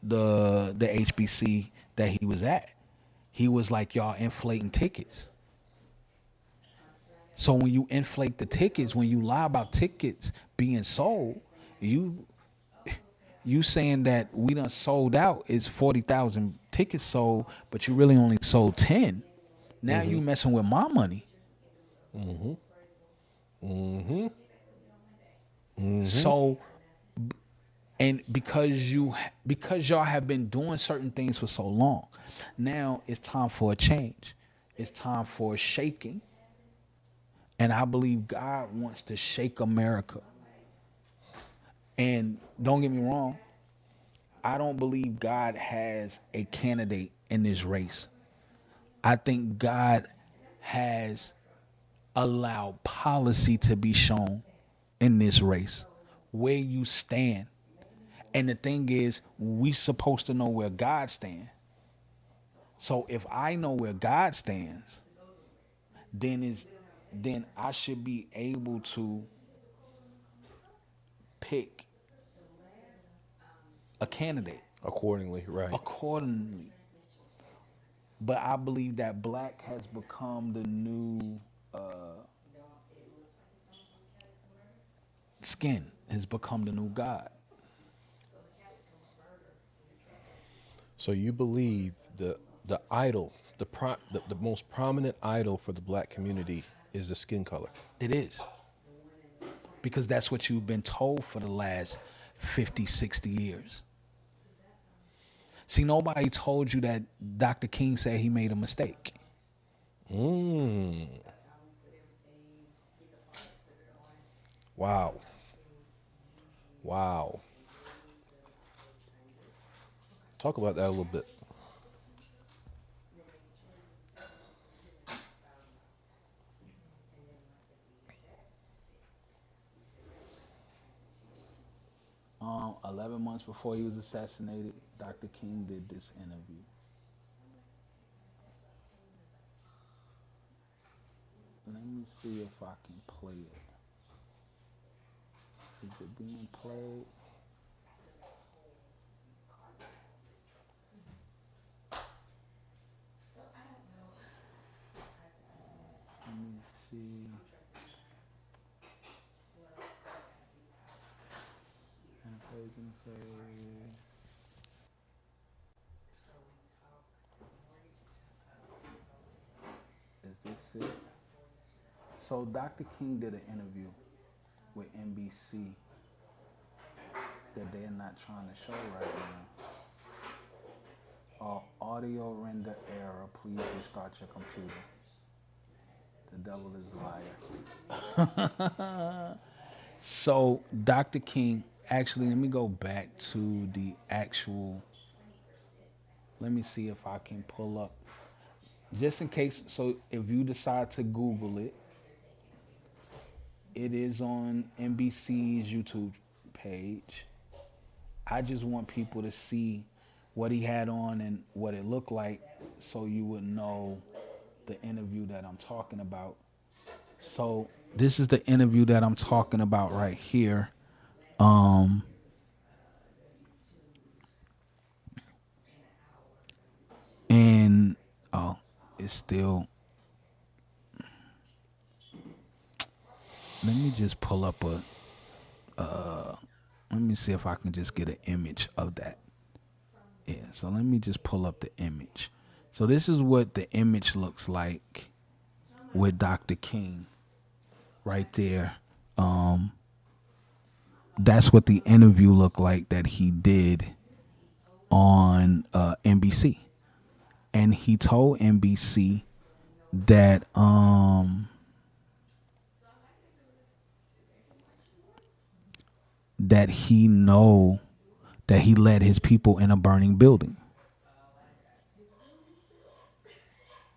the HBC that he was at. He was like, y'all inflating tickets. So when you inflate the tickets, when you lie about tickets being sold, you saying that we done sold out is 40,000 tickets sold, but you really only sold 10. Now you messing with my money. So, and because y'all have been doing certain things for so long, now it's time for a change. It's time for a shaking. And I believe God wants to shake America. And don't get me wrong, I don't believe God has a candidate in this race. I think God has allowed policy to be shown in this race, where you stand. And the thing is, we supposed to know where God stands. So if I know where God stands, then I should be able to pick a candidate Accordingly, right. accordingly. But I believe that black has become the new skin, has become the new God. So you believe the idol, the most prominent idol for the black community is the skin color? It is. Because that's what you've been told for the last 50, 60 years. See, nobody told you that Dr. King said he made a mistake. Wow. Wow. Talk about that a little bit. 11 months before he was assassinated, Dr. King did this interview. Let me see if I can play it. Is it being played? Let me see. Is this it? So Dr. King did an interview with NBC that they're not trying to show right now. Audio render error. Please restart your computer. The devil is a liar. So Dr. King, actually, let me go back to the actual. Let me see if I can pull up, just in case. So if you decide to Google it, it is on NBC's YouTube page. I just want people to see what he had on and what it looked like so you would know the interview that I'm talking about. So this is the interview that I'm talking about right here. And it's still. Let me just pull up a. Let me see if I can just get an image of that. Yeah. So let me just pull up the image. So this is what the image looks like with Dr. King right there. That's what the interview looked like that he did on NBC, and he told NBC that that he know that he led his people in a burning building,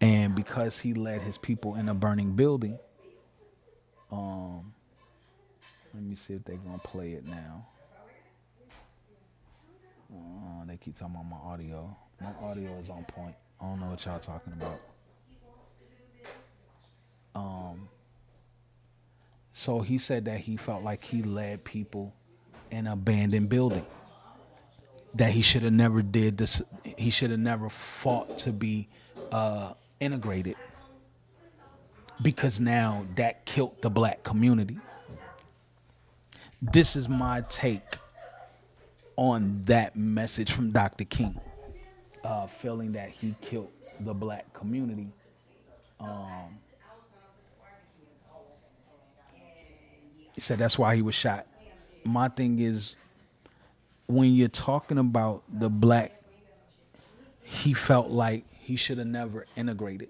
and because he led his people in a burning building, let me see if they're gonna play it now. They keep talking about my audio. My audio is on point. I don't know what y'all talking about. So he said that he felt like he led people in an abandoned building. That he should have never did this. He should have never fought to be integrated, because now that killed the black community. This is my take on that message from Dr. King, feeling that he killed the black community. He said that's why he was shot. My thing is, when you're talking about the black, he felt like he should have never integrated.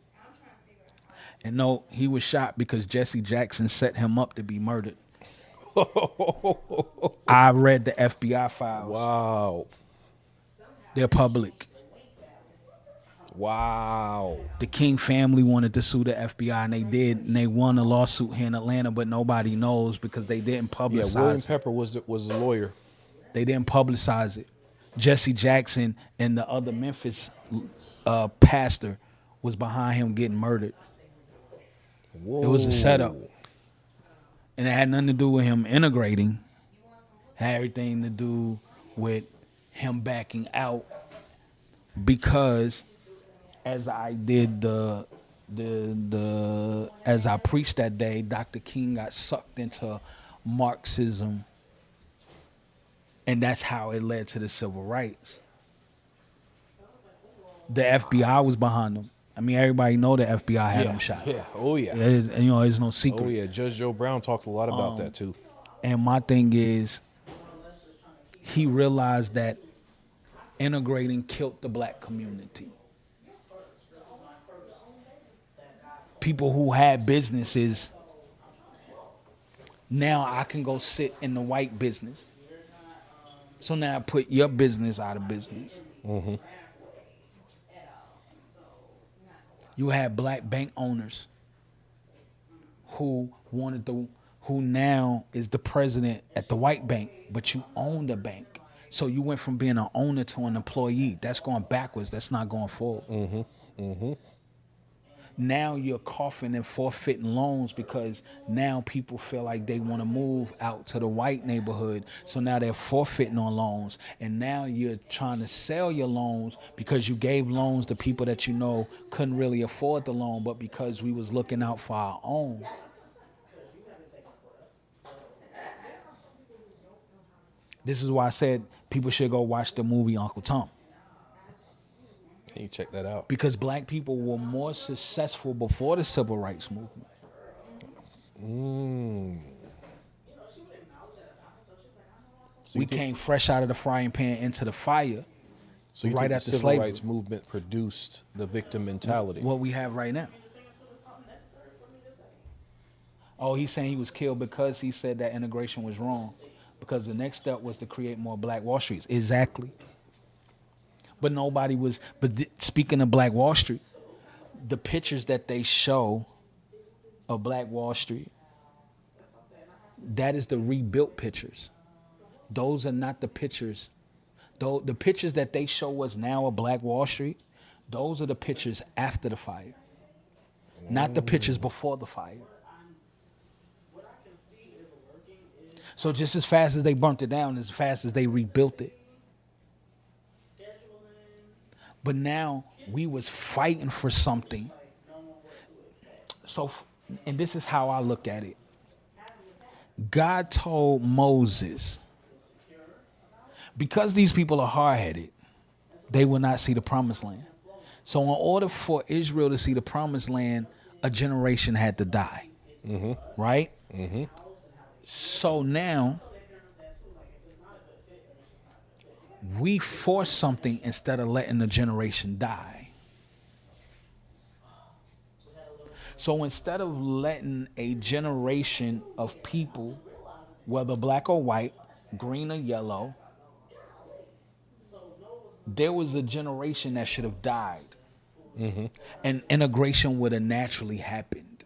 And no, he was shot because Jesse Jackson set him up to be murdered. I read the FBI files. Wow. They're public. Wow. The King family wanted to sue the FBI, and they did, and they won a lawsuit here in Atlanta, but nobody knows because they didn't Yeah, publicize William it. Pepper was the lawyer. They didn't publicize it. Jesse Jackson and the other Memphis pastor was behind him getting murdered. Whoa. It was a setup. And it had nothing to do with him integrating. It had everything to do with him backing out, because as I did as I preached that day, Dr. King got sucked into Marxism, and that's how it led to the civil rights. The FBI was behind him. I mean, everybody know the FBI had him shot. Yeah. Oh yeah. It's no secret. Oh yeah. Judge Joe Brown talked a lot about that too. And my thing is, he realized that integrating killed the black community. People who had businesses Now I can go sit in the white business. So now I put your business out of business. You had black bank owners who who now is the president at the white bank, but you own the bank. So you went from being an owner to an employee. That's going backwards. That's not going forward. Now you're coughing and forfeiting loans because now people feel like they want to move out to the white neighborhood. So now they're forfeiting on loans. And now you're trying to sell your loans because you gave loans to people that you know couldn't really afford the loan, but because we was looking out for our own. This is why I said people should go watch the movie Uncle Tom. Can you check that out? Because black people were more successful before the civil rights movement. So We came fresh out of the frying pan into the fire. So you right think after the civil slavery. rights movement produced the victim mentality? What we have right now. Oh, he's saying he was killed because he said that integration was wrong. Because the next step was to create more Black Wall Streets. Exactly. But nobody was. Speaking of Black Wall Street, the pictures that they show of Black Wall Street, that is the rebuilt pictures. Those are not the pictures. Though the pictures that they show us now of Black Wall Street, those are the pictures after the fire, not the pictures before the fire. So just as fast as they burnt it down, as fast as they rebuilt it. But now we was fighting for something. So, and this is how I look at it. God told Moses, because these people are hard-headed, they will not see the promised land. So in order for Israel to see the promised land, a generation had to die. Right? So now, we force something instead of letting the generation die. So instead of letting a generation of people, whether black or white, green or yellow, there was a generation that should have died. And integration would have naturally happened.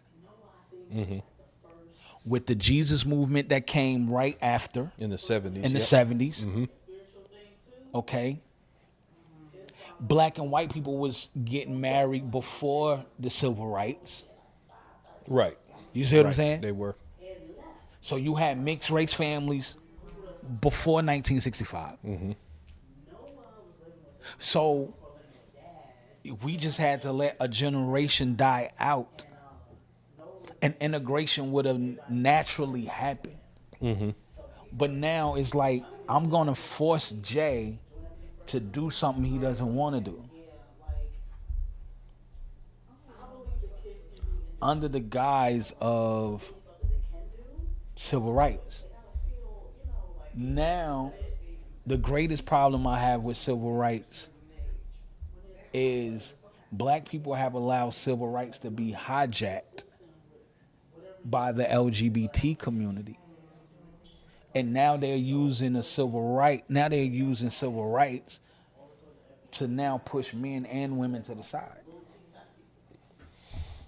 With the Jesus movement that came right after. In the 70s. In the 70s. Okay. Black and white people was getting married before the civil rights. Right. You see what I'm saying? They were. So you had mixed race families before 1965. So we just had to let a generation die out, and integration would have naturally happened. But now it's like, I'm going to force Jay to do something he doesn't want to do, under the guise of civil rights. Now, the greatest problem I have with civil rights is black people have allowed civil rights to be hijacked by the LGBT community. And now they're using civil rights to now push men and women to the side.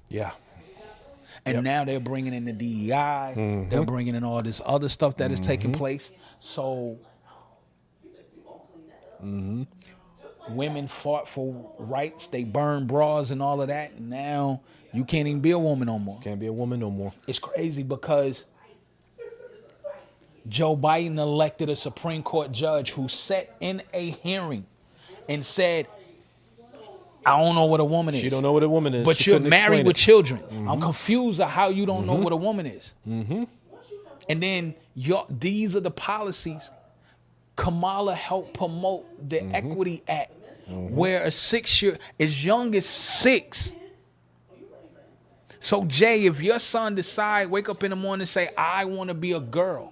Yeah. And now they're bringing in the DEI. They're bringing in all this other stuff that is taking place. So women fought for rights. They burned bras and all of that. And now you can't even be a woman no more. Can't be a woman no more. It's crazy because Joe Biden elected a Supreme Court judge who sat in a hearing and said, I don't know what a woman is. She don't know what a woman is. But she you're married with children. I'm confused of how you don't know what a woman is. And then these are the policies. Kamala helped promote the Equity Act, where a 6-year, as young as 6. So Jay, if your son decide, wake up in the morning and say, I want to be a girl,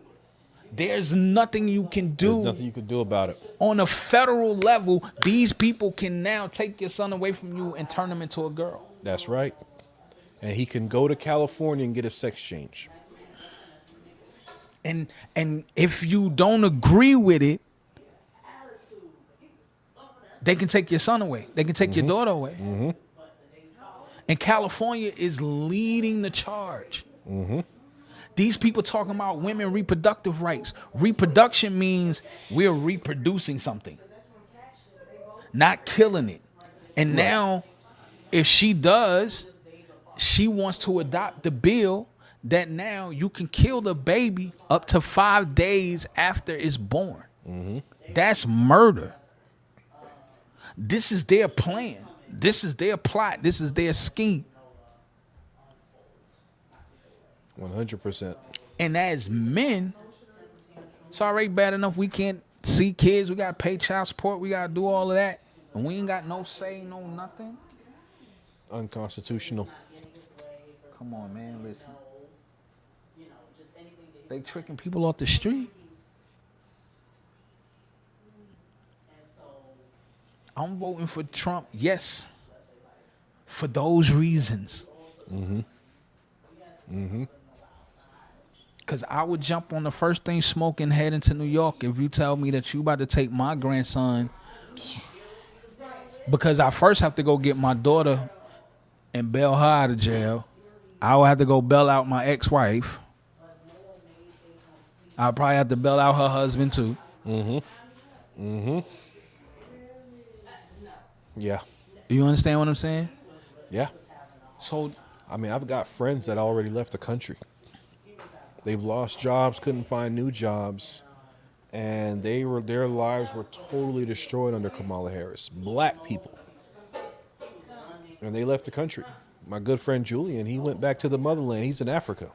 there's nothing you can do. There's nothing you can do about it. On a federal level, these people can now take your son away from you and turn him into a girl. That's right. And he can go to California and get a sex change. And if you don't agree with it, they can take your son away. They can take your daughter away. And California is leading the charge. These people talking about women reproductive rights. Reproduction means we're reproducing something, not killing it. And now, if she does, she wants to adopt the bill that now you can kill the baby up to 5 days after it's born. That's murder. This is their plan. This is their plot. This is their scheme. 100%. And as men, it's already bad enough we can't see kids. We got to pay child support. We got to do all of that. And we ain't got no say, no nothing. Unconstitutional. Come on, man. Listen. They tricking people off the street. I'm voting for Trump, yes, for those reasons. Because I would jump on the first thing smoking head into New York if you tell me that you about to take my grandson. Because I first have to go get my daughter and bail her out of jail. I will have to go bail out my ex-wife. I'll probably have to bail out her husband too. Yeah. You understand what I'm saying? Yeah. So, I mean, I've got friends that already left the country. They've lost jobs, couldn't find new jobs, and their lives were totally destroyed under Kamala Harris. Black people. And they left the country. My good friend Julian, he went back to the motherland. He's in Africa.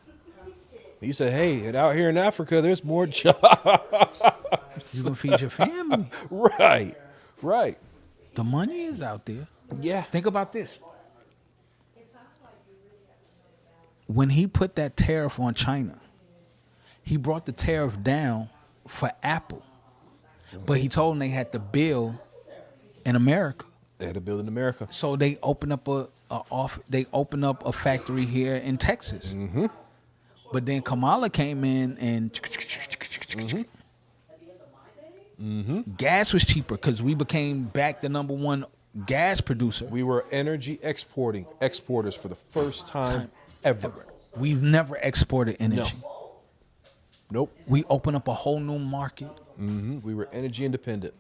He said, hey, out here in Africa, there's more jobs. you can feed your family. Right. The money is out there. Yeah. Think about this. When he put that tariff on China, he brought the tariff down for Apple. But he told them they had to build in America. They had to build in America. So they opened up a factory here in Texas. But then Kamala came in and gas was cheaper because we became back the #1 gas producer. We were energy exporters for the first time ever. We've never exported energy. No. Nope. We opened up a whole new market. We were energy independent.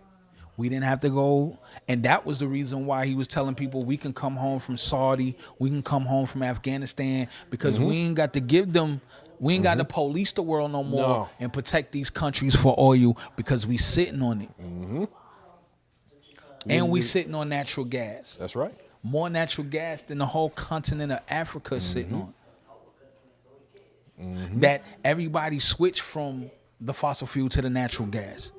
We didn't have to go, and that was the reason why he was telling people we can come home from Saudi, we can come home from Afghanistan, because we ain't got to give them, we ain't got to police the world no more and protect these countries for oil because we sitting on it. And we sitting on natural gas. That's right. More natural gas than the whole continent of Africa is sitting on. That everybody switched from the fossil fuel to the natural gas.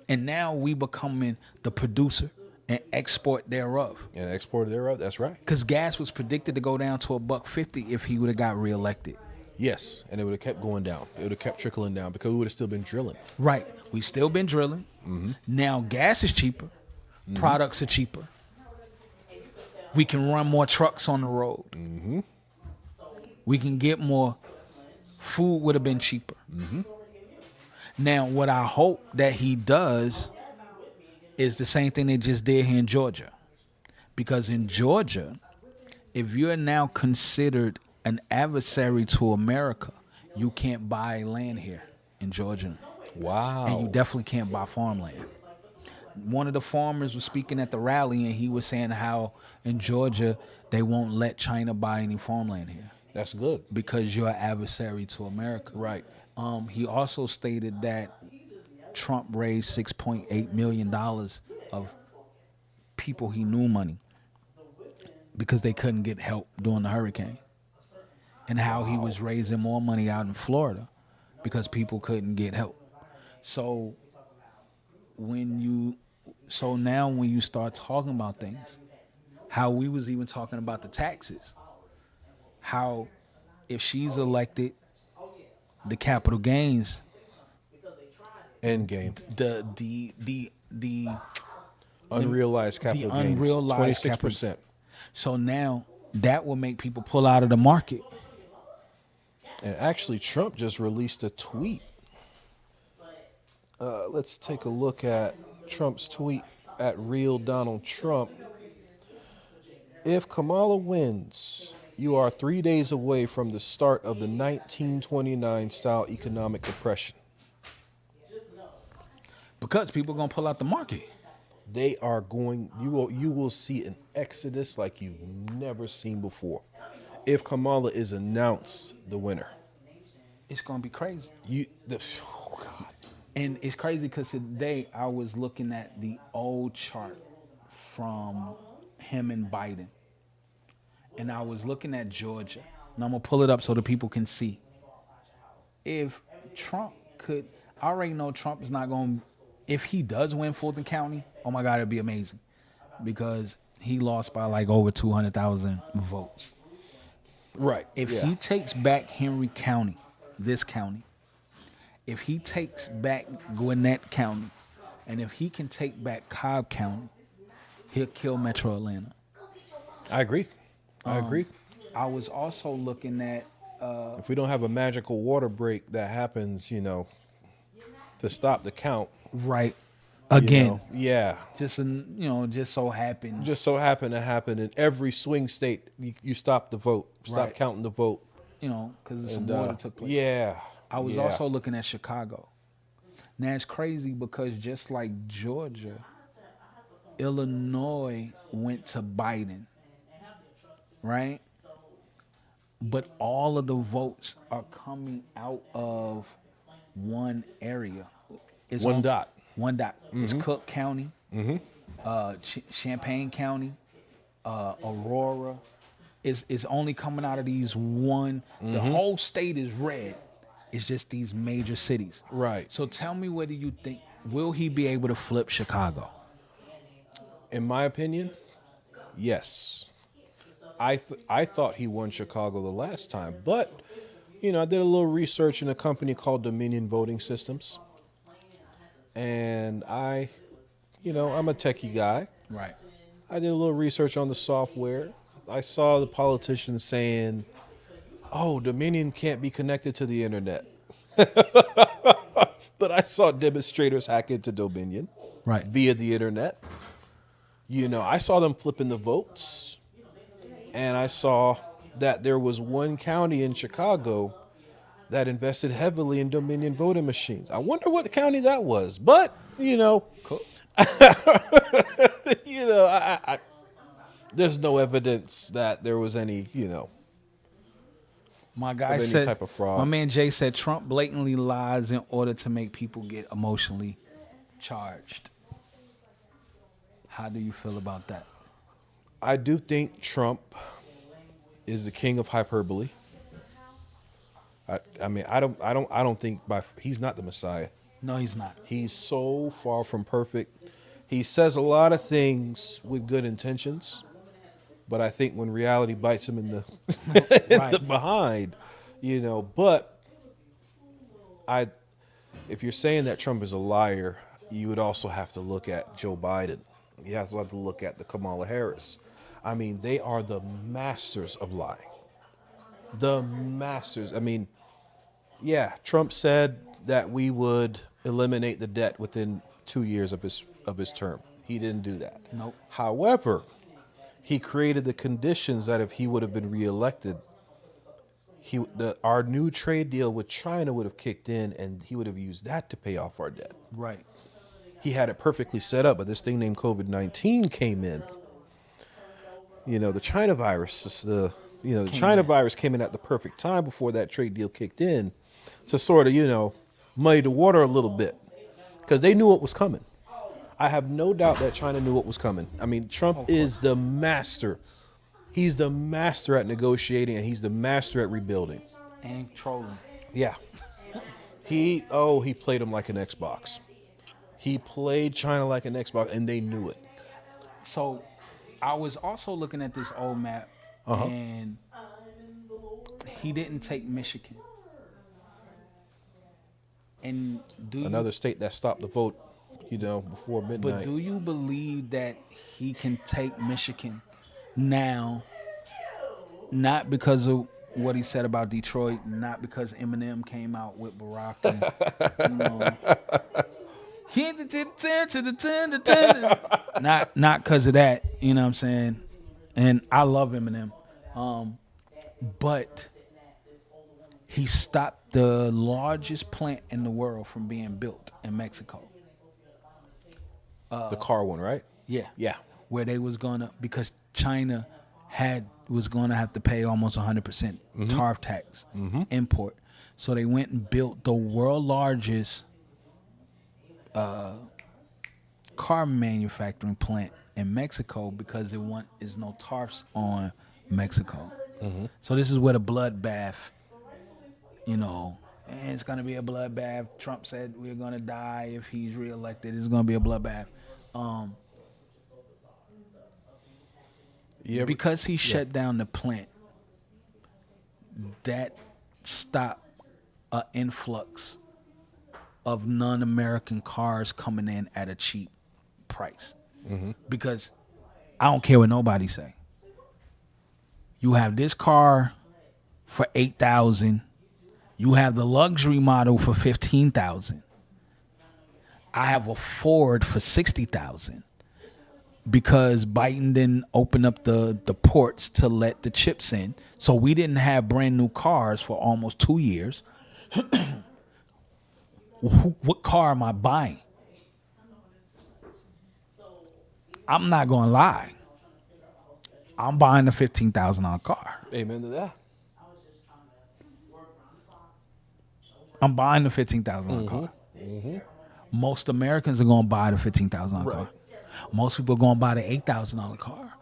And now we becoming the producer and export thereof. That's right. Because gas was predicted to go down to $1.50 if he would have got reelected. Yes, and it would have kept going down. It would have kept trickling down because we would have still been drilling. Right. We still been drilling. Now gas is cheaper. Products are cheaper. We can run more trucks on the road. We can get more. Food would have been cheaper. Now, what I hope that he does is the same thing they just did here in Georgia. Because in Georgia, if you're now considered an adversary to America, you can't buy land here in Georgia. Wow. And you definitely can't buy farmland. One of the farmers was speaking at the rally, and he was saying how in Georgia they won't let China buy any farmland here. That's good. Because you're an adversary to America. Right. He also stated that Trump raised $6.8 million of people he knew money because they couldn't get help during the hurricane. And how he was raising more money out in Florida because people couldn't get help. So now when you start talking about things, how we was even talking about the taxes, how if she's elected, the capital gains end game, the unrealized capital gains, unrealized 26%. So now that will make people pull out of the market. And actually, Trump just released a tweet. Let's take a look at Trump's tweet at Real Donald Trump. If Kamala wins, you are 3 days away from the start of the 1929 style economic depression. Because people are gonna pull out the market. They are going. You will see an exodus like you've never seen before. If Kamala is announced the winner, It's gonna be crazy. Oh God. And it's crazy because today I was looking at the old chart from him and Biden. And I was looking at Georgia. And I'm going to pull it up so the people can see. If Trump could, I already know Trump is not going to, if he does win Fulton County, oh my God, it'd be amazing. Because he lost by like over 200,000 votes. Right. If he takes back Henry County, this county, if he takes back Gwinnett County, and if he can take back Cobb County, he'll kill Metro Atlanta. I agree. I agree. I was also looking at If we don't have a magical water break that happens, to stop the count. right again. Yeah. Just so happened. Just so happened to happen in every swing state. You stop the vote. Stop Right. counting the vote. Because some And, water took place. Yeah. I was yeah. also looking at Chicago. Now it's crazy because just like Georgia, Illinois went to Biden, right? But all of the votes are coming out of one area. It's One on- dot. One dot. It's Cook County, Champaign County, Aurora. It's only coming out of these one. The whole state is red. It's just these major cities. Right. So tell me whether you think, will he be able to flip Chicago? In my opinion, yes. I thought he won Chicago the last time, but I did a little research in a company called Dominion Voting Systems, and I'm a techie guy. Right. I did a little research on the software. I saw the politicians saying, "Oh, Dominion can't be connected to the internet," but I saw demonstrators hack into Dominion Right. via the internet. I saw them flipping the votes. And I saw that there was one county in Chicago that invested heavily in Dominion voting machines. I wonder what county that was. But, Cool. there's no evidence that there was any, My guy of any said, type of fraud. my man Jay said Trump blatantly lies in order to make people get emotionally charged. How do you feel about that? I do think Trump is the king of hyperbole. I don't think he's not the Messiah. No, he's not. He's so far from perfect. He says a lot of things with good intentions, but I think when reality bites him in the Right. the behind, But if you're saying that Trump is a liar, you would also have to look at Joe Biden. You also have to look at the Kamala Harris. I mean, they are the masters of lying. The masters. I mean, yeah, Trump said that we would eliminate the debt within 2 years of his term. He didn't do that. Nope. However, he created the conditions that if he would have been reelected, our new trade deal with China would have kicked in, and he would have used that to pay off our debt. Right. He had it perfectly set up, but this thing named COVID-19 came in. The China virus, the China virus came in at the perfect time before that trade deal kicked in to sort of, muddy the water a little bit because they knew what was coming. I have no doubt that China knew what was coming. I mean, Trump is the master. He's the master at negotiating, and he's the master at rebuilding. And trolling. Yeah. He played him like an Xbox. He played China like an Xbox, and they knew it. So I was also looking at this old map, and he didn't take Michigan. And Another state that stopped the vote, before midnight. But do you believe that he can take Michigan now? Not because of what he said about Detroit, not because Eminem came out with Barack and you know, not because of that. You know what I'm saying? And I love Eminem, but he stopped the largest plant in the world from being built in Mexico. The car one, right? Yeah, Yeah. where they was gonna because China was gonna have to pay almost 100% tariff tax import, so they went and built the world largest car manufacturing plant in Mexico because is no tariffs on Mexico. So this is where the bloodbath, you know, and it's gonna be a bloodbath. Trump said we're gonna die if he's reelected. It's gonna be a bloodbath. Because he shut down the plant, that stopped an influx of non-American cars coming in at a cheap price. Because I don't care what nobody say. You have this car for $8,000. You have the luxury model for $15,000. I have a Ford for $60,000. Because Biden didn't open up the ports to let the chips in. So we didn't have brand new cars for almost 2 years. What car am I buying? I'm not going to lie. I'm buying a $15,000 car. Amen to that. I'm buying the $15,000 car. Most Americans are going to buy the $15,000 car. Most people are going to buy the $8,000 car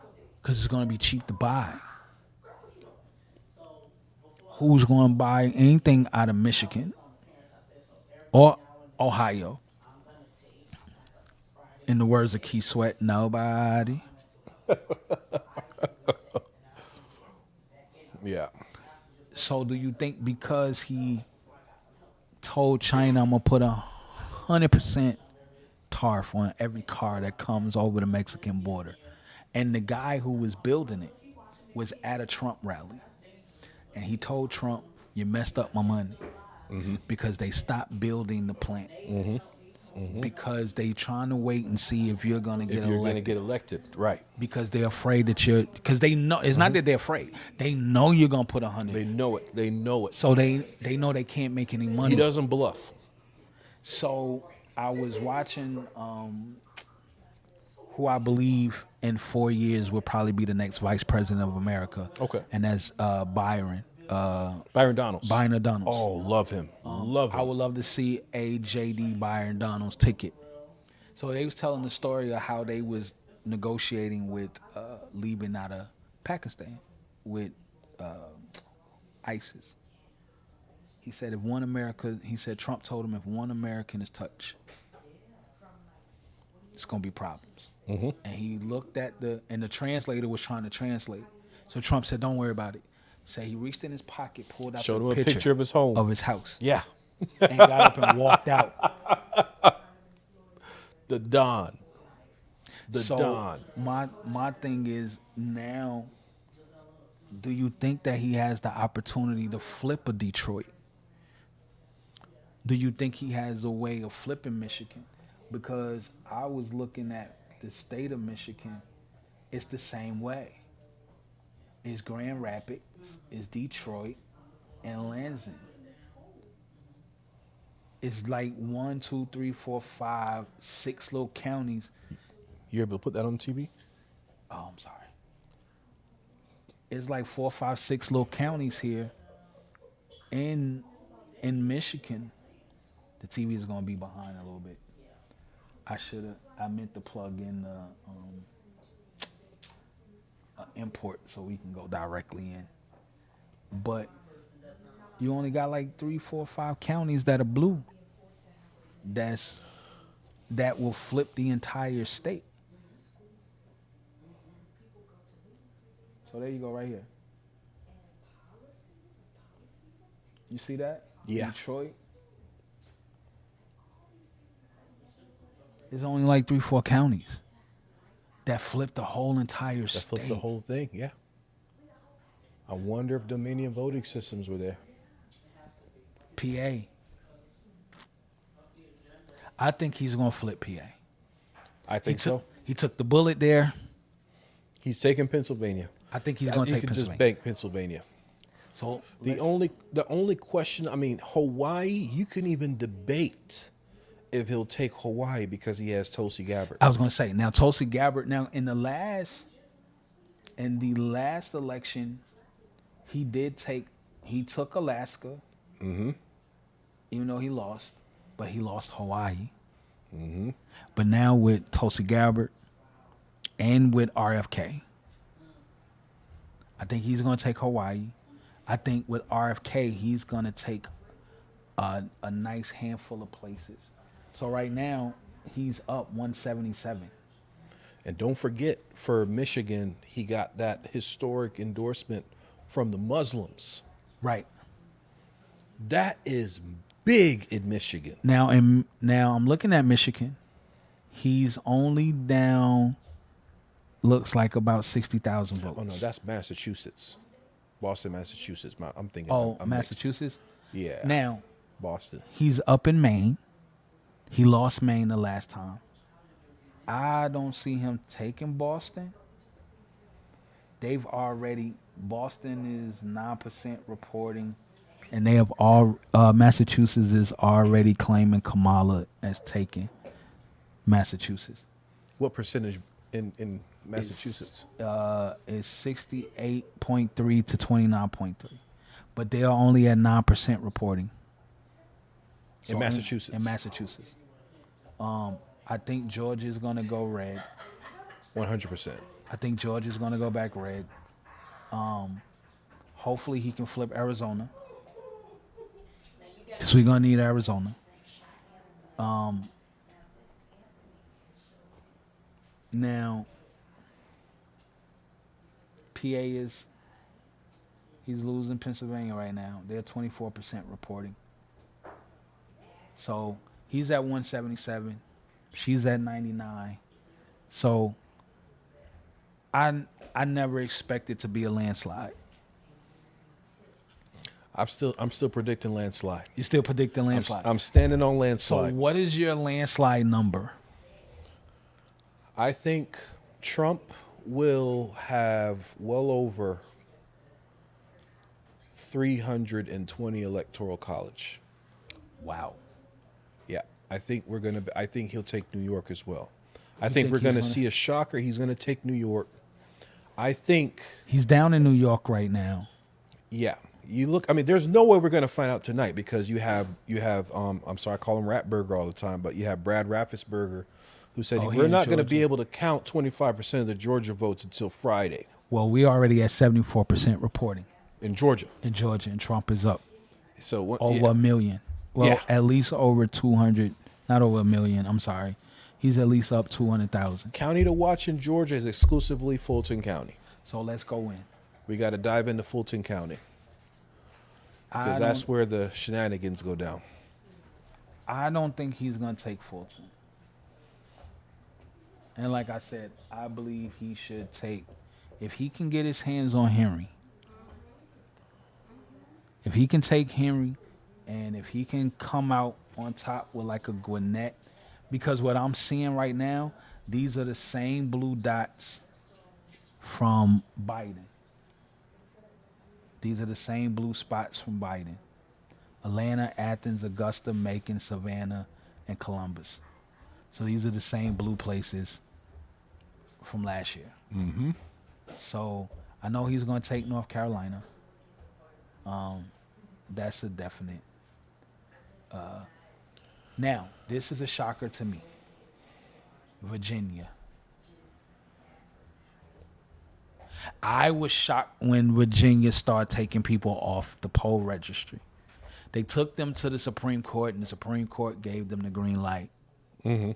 because it's going to be cheap to buy. Who's going to buy anything out of Michigan or Ohio? In the words of Keith Sweat, nobody. Yeah. So do you think because he told China I'm going to put 100% tariff on every car that comes over the Mexican border, and the guy who was building it was at a Trump rally, and he told Trump, you messed up my money, because they stopped building the plant, because they trying to wait and see if you're going to get If you're going to elected, get elected, right? because they're afraid that because they know, it's not that they're afraid, they know you're going to put 100. They know it. They know it. So they know they can't make any money. He doesn't bluff. So I was watching who I believe in 4 years will probably be the next vice president of America. Okay. And that's Byron. Byron Donalds. Byron Donalds. Oh, love him. Love him. I would love to see a JD Byron Donalds ticket. So they was telling the story of how they was negotiating with leaving out of Pakistan with ISIS. He said Trump told him if one American is touched, it's gonna be problems. And he looked at and the translator was trying to translate. So Trump said, "Don't worry about it." So he reached in his pocket, pulled out Showed the him a picture of his home. of his house, Yeah. and got up and walked out. The Don. The So Don. my thing is now, do you think that he has the opportunity to flip a Detroit? Do you think he has a way of flipping Michigan? Because I was looking at the state of Michigan, it's the same way. It's Grand Rapids, it's Detroit, and Lansing. It's like 1, 2, 3, 4, 5, 6 little counties. You able to put that on TV? Oh, I'm sorry. It's like 4, 5, 6 little counties here in Michigan. The TV is gonna be behind a little bit. I meant to plug in the import so we can go directly in. But you only got like 3, 4, 5 counties that are blue. That will flip the entire state. So there you go, right here. You see that? Yeah. Detroit. There's only like 3, 4 counties that flipped the whole entire That state. flipped the whole thing. Yeah. I wonder if Dominion voting systems were there. PA. I think he's gonna flip PA. I think so. He took the bullet there. He's taking Pennsylvania. I think he's gonna You take can Pennsylvania. just bank Pennsylvania. So The only question, I mean, Hawaii, you can even debate if he'll take Hawaii because he has Tulsi Gabbard. I was gonna say now Tulsi Gabbard. Now in the last election, he took Alaska, even though he lost, but he lost Hawaii. But now with Tulsi Gabbard and with RFK, I think he's going to take Hawaii. I think with RFK, he's going to take a nice handful of places. So right now, he's up 177. And don't forget, for Michigan, he got that historic endorsement from the Muslims. Right. That is big in Michigan. Now I'm looking at Michigan. He's only down, looks like about 60,000 votes. Oh no, that's Massachusetts, Boston, Massachusetts. I'm thinking. Oh, I'm mixed. Massachusetts? Yeah. Now, Boston. he's up in Maine. He lost Maine the last time. I don't see him taking Boston. Boston is 9% reporting, and they have Massachusetts is already claiming Kamala as taking Massachusetts. What percentage in Massachusetts? Is 68.3 to 29.3, but they are only at 9% reporting. In Massachusetts. In Massachusetts. I think Georgia is going to go red. 100%. I think Georgia's going to go back red. Hopefully he can flip Arizona, because we're going to need Arizona. Now, he's losing Pennsylvania right now. They're 24% reporting. So he's at 177. She's at 99. So I never expected to be a landslide. I'm still predicting landslide. You're still predicting landslide. I'm standing on So landslide. what is your landslide number? I think Trump will have well over 320 electoral college. Wow. Yeah, I think he'll take New York as well. I think we're going to see a shocker. He's going to take New York. I think He's down in New York right now. yeah. You look. I mean, there's no way we're going to find out tonight because you have. I'm sorry, I call him Ratburger all the time, but you have Brad Raffensperger, who said we're not going to be able to count 25% of the Georgia votes until Friday Well, we already at 74% reporting in Georgia. and Trump is up So over a million. Well, Yeah. at least over 200, not over a million. I'm sorry. He's at least up 200,000. county to watch in Georgia is exclusively Fulton County. So let's go in. We got to dive into Fulton County because that's where the shenanigans go down. I don't think he's going to take Fulton. And like I said, I believe he should take, if he can get his hands on Henry, if he can take Henry, and if he can come out on top with like a Gwinnett, because what I'm seeing right now, these are the same blue dots from Biden. These are the same blue spots from Biden. Atlanta, Athens, Augusta, Macon, Savannah, and Columbus. So these are the same blue places from last year. Mm-hmm. So I know he's going to take North Carolina. That's a definite. Now, this is a shocker to me. Virginia. I was shocked when Virginia started taking people off the poll registry. They took them to the Supreme Court, and the Supreme Court gave them the green light. Mm-hmm.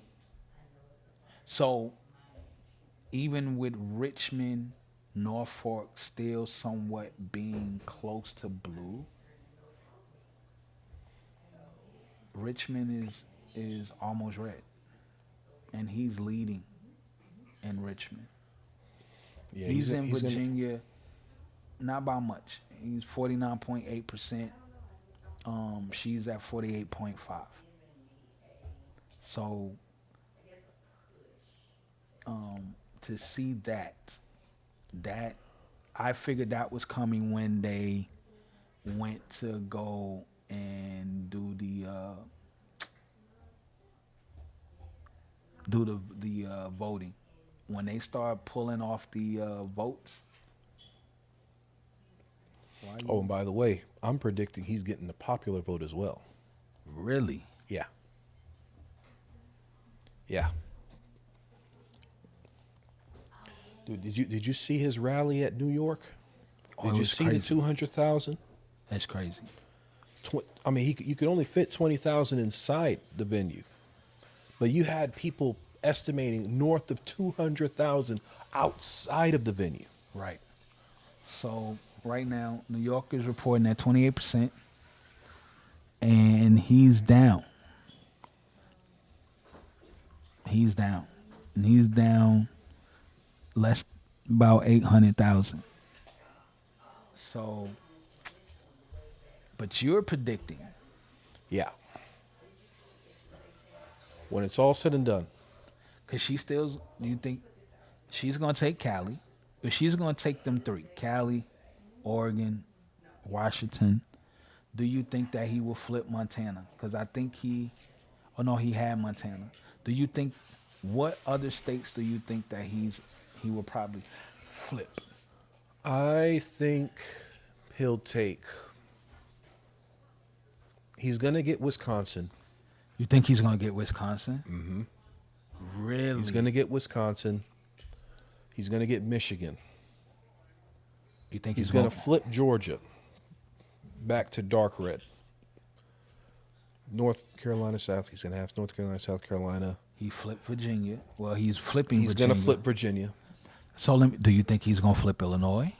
So even with Richmond, Norfolk still somewhat being close to blue, Richmond is almost red, and he's leading in Richmond. Yeah, he's in Virginia. not by much. He's 49.8%. She's at 48.5. So to see that I figured that was coming when they went to go and do the voting. When they start pulling off the votes. Oh, and by the way, I'm predicting he's getting the popular vote as well. Really? Yeah. Yeah. Dude, did you see his rally at New York? Oh, Did it you was see crazy. the 200,000? That's crazy. I mean, you could only fit 20,000 inside the venue, but you had people estimating north of 200,000 outside of the venue. Right. So right now, New York is reporting at 28%, and he's down. He's down, and he's down less about 800,000. So, but you're predicting Yeah. When it's all said and done, because she still. Do you think she's gonna take Cali? If she's gonna take them three, Cali, Oregon, Washington, do you think that he will flip Montana? Because I think he, oh no, he had Montana. Do you think what other states do you think that he will probably flip? I think he'll take. He's gonna get Wisconsin. You think he's gonna get Wisconsin? Mm-hmm. Really? He's gonna get Wisconsin. He's gonna get Michigan. You think He's gonna flip Georgia back to dark red. North Carolina South. He's gonna have North Carolina, South Carolina. He flipped Virginia. Well, he's flipping. He's Virginia. gonna flip Virginia. So do you think he's gonna flip Illinois?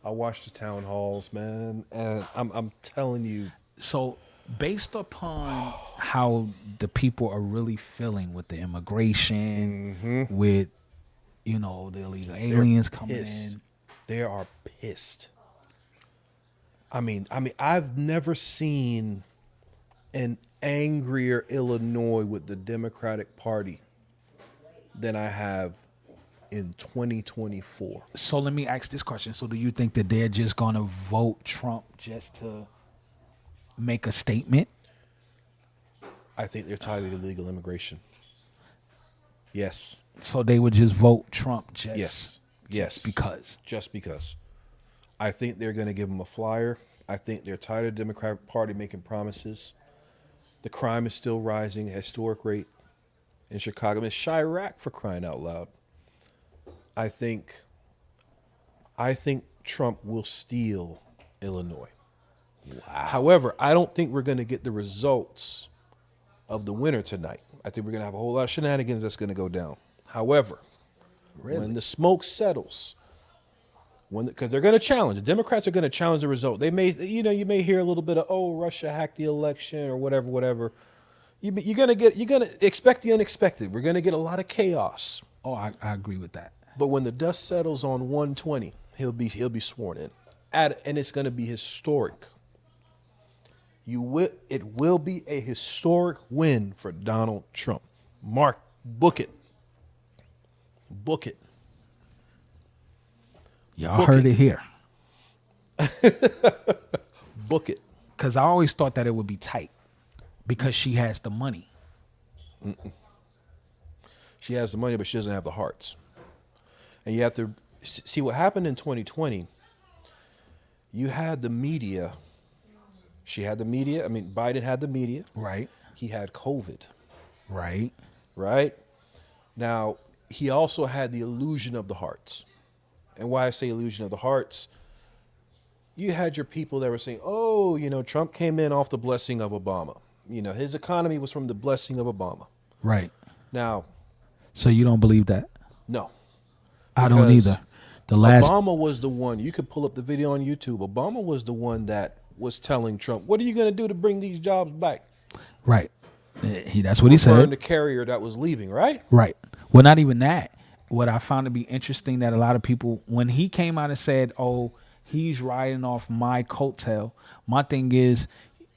I watched the town halls, man, and I'm telling you. So, based upon how the people are really feeling with the immigration, with the illegal aliens coming pissed. in, They are pissed. I mean, I've never seen an angrier Illinois with the Democratic Party than I have in 2024. so let me ask this question: so, do you think that they're just gonna vote Trump just to make a statement? I think they're tired of illegal immigration. Yes. So they would just vote Trump just Yes. because. Just because. I think they're going to give him a flyer. I think they're tired of the Democratic Party making promises. The crime is still rising at a historic rate in Chicago. I mean, Chirac, for crying out loud. I think Trump will steal Illinois. Wow. However, I don't think we're going to get the results of the winner tonight. I think we're going to have a whole lot of shenanigans that's going to go down. However, when the smoke settles, because they're going to challenge, the Democrats are going to challenge the result. They may, you may hear a little bit of, oh, Russia hacked the election or whatever. You're going to expect the unexpected. We're going to get a lot of chaos. Oh, I agree with that. But when the dust settles on 120, he'll be sworn in, and it's going to be historic. It will be a historic win for Donald Trump. Book it. Y'all heard it here. Book it. Because I always thought that it would be tight because she has the money. She has the money, but she doesn't have the hearts. And you have to see what happened in 2020. You had the media. She had the media. I mean, Biden had the media. Right. He had COVID. Right. Right. Now, he also had the illusion of the hearts. And why I say illusion of the hearts, you had your people that were saying, oh, Trump came in off the blessing of Obama. His economy was from the blessing of Obama. Right. Now. So you don't believe that? No. I don't either. Obama was the one, you could pull up the video on YouTube. Obama was the one that was telling Trump, what are you going to do to bring these jobs back? Right. That's what he said. The carrier that was leaving, right? Right. Well, not even that. what I found to be interesting that a lot of people, when he came out and said, "Oh, he's riding off my coattail," my thing is,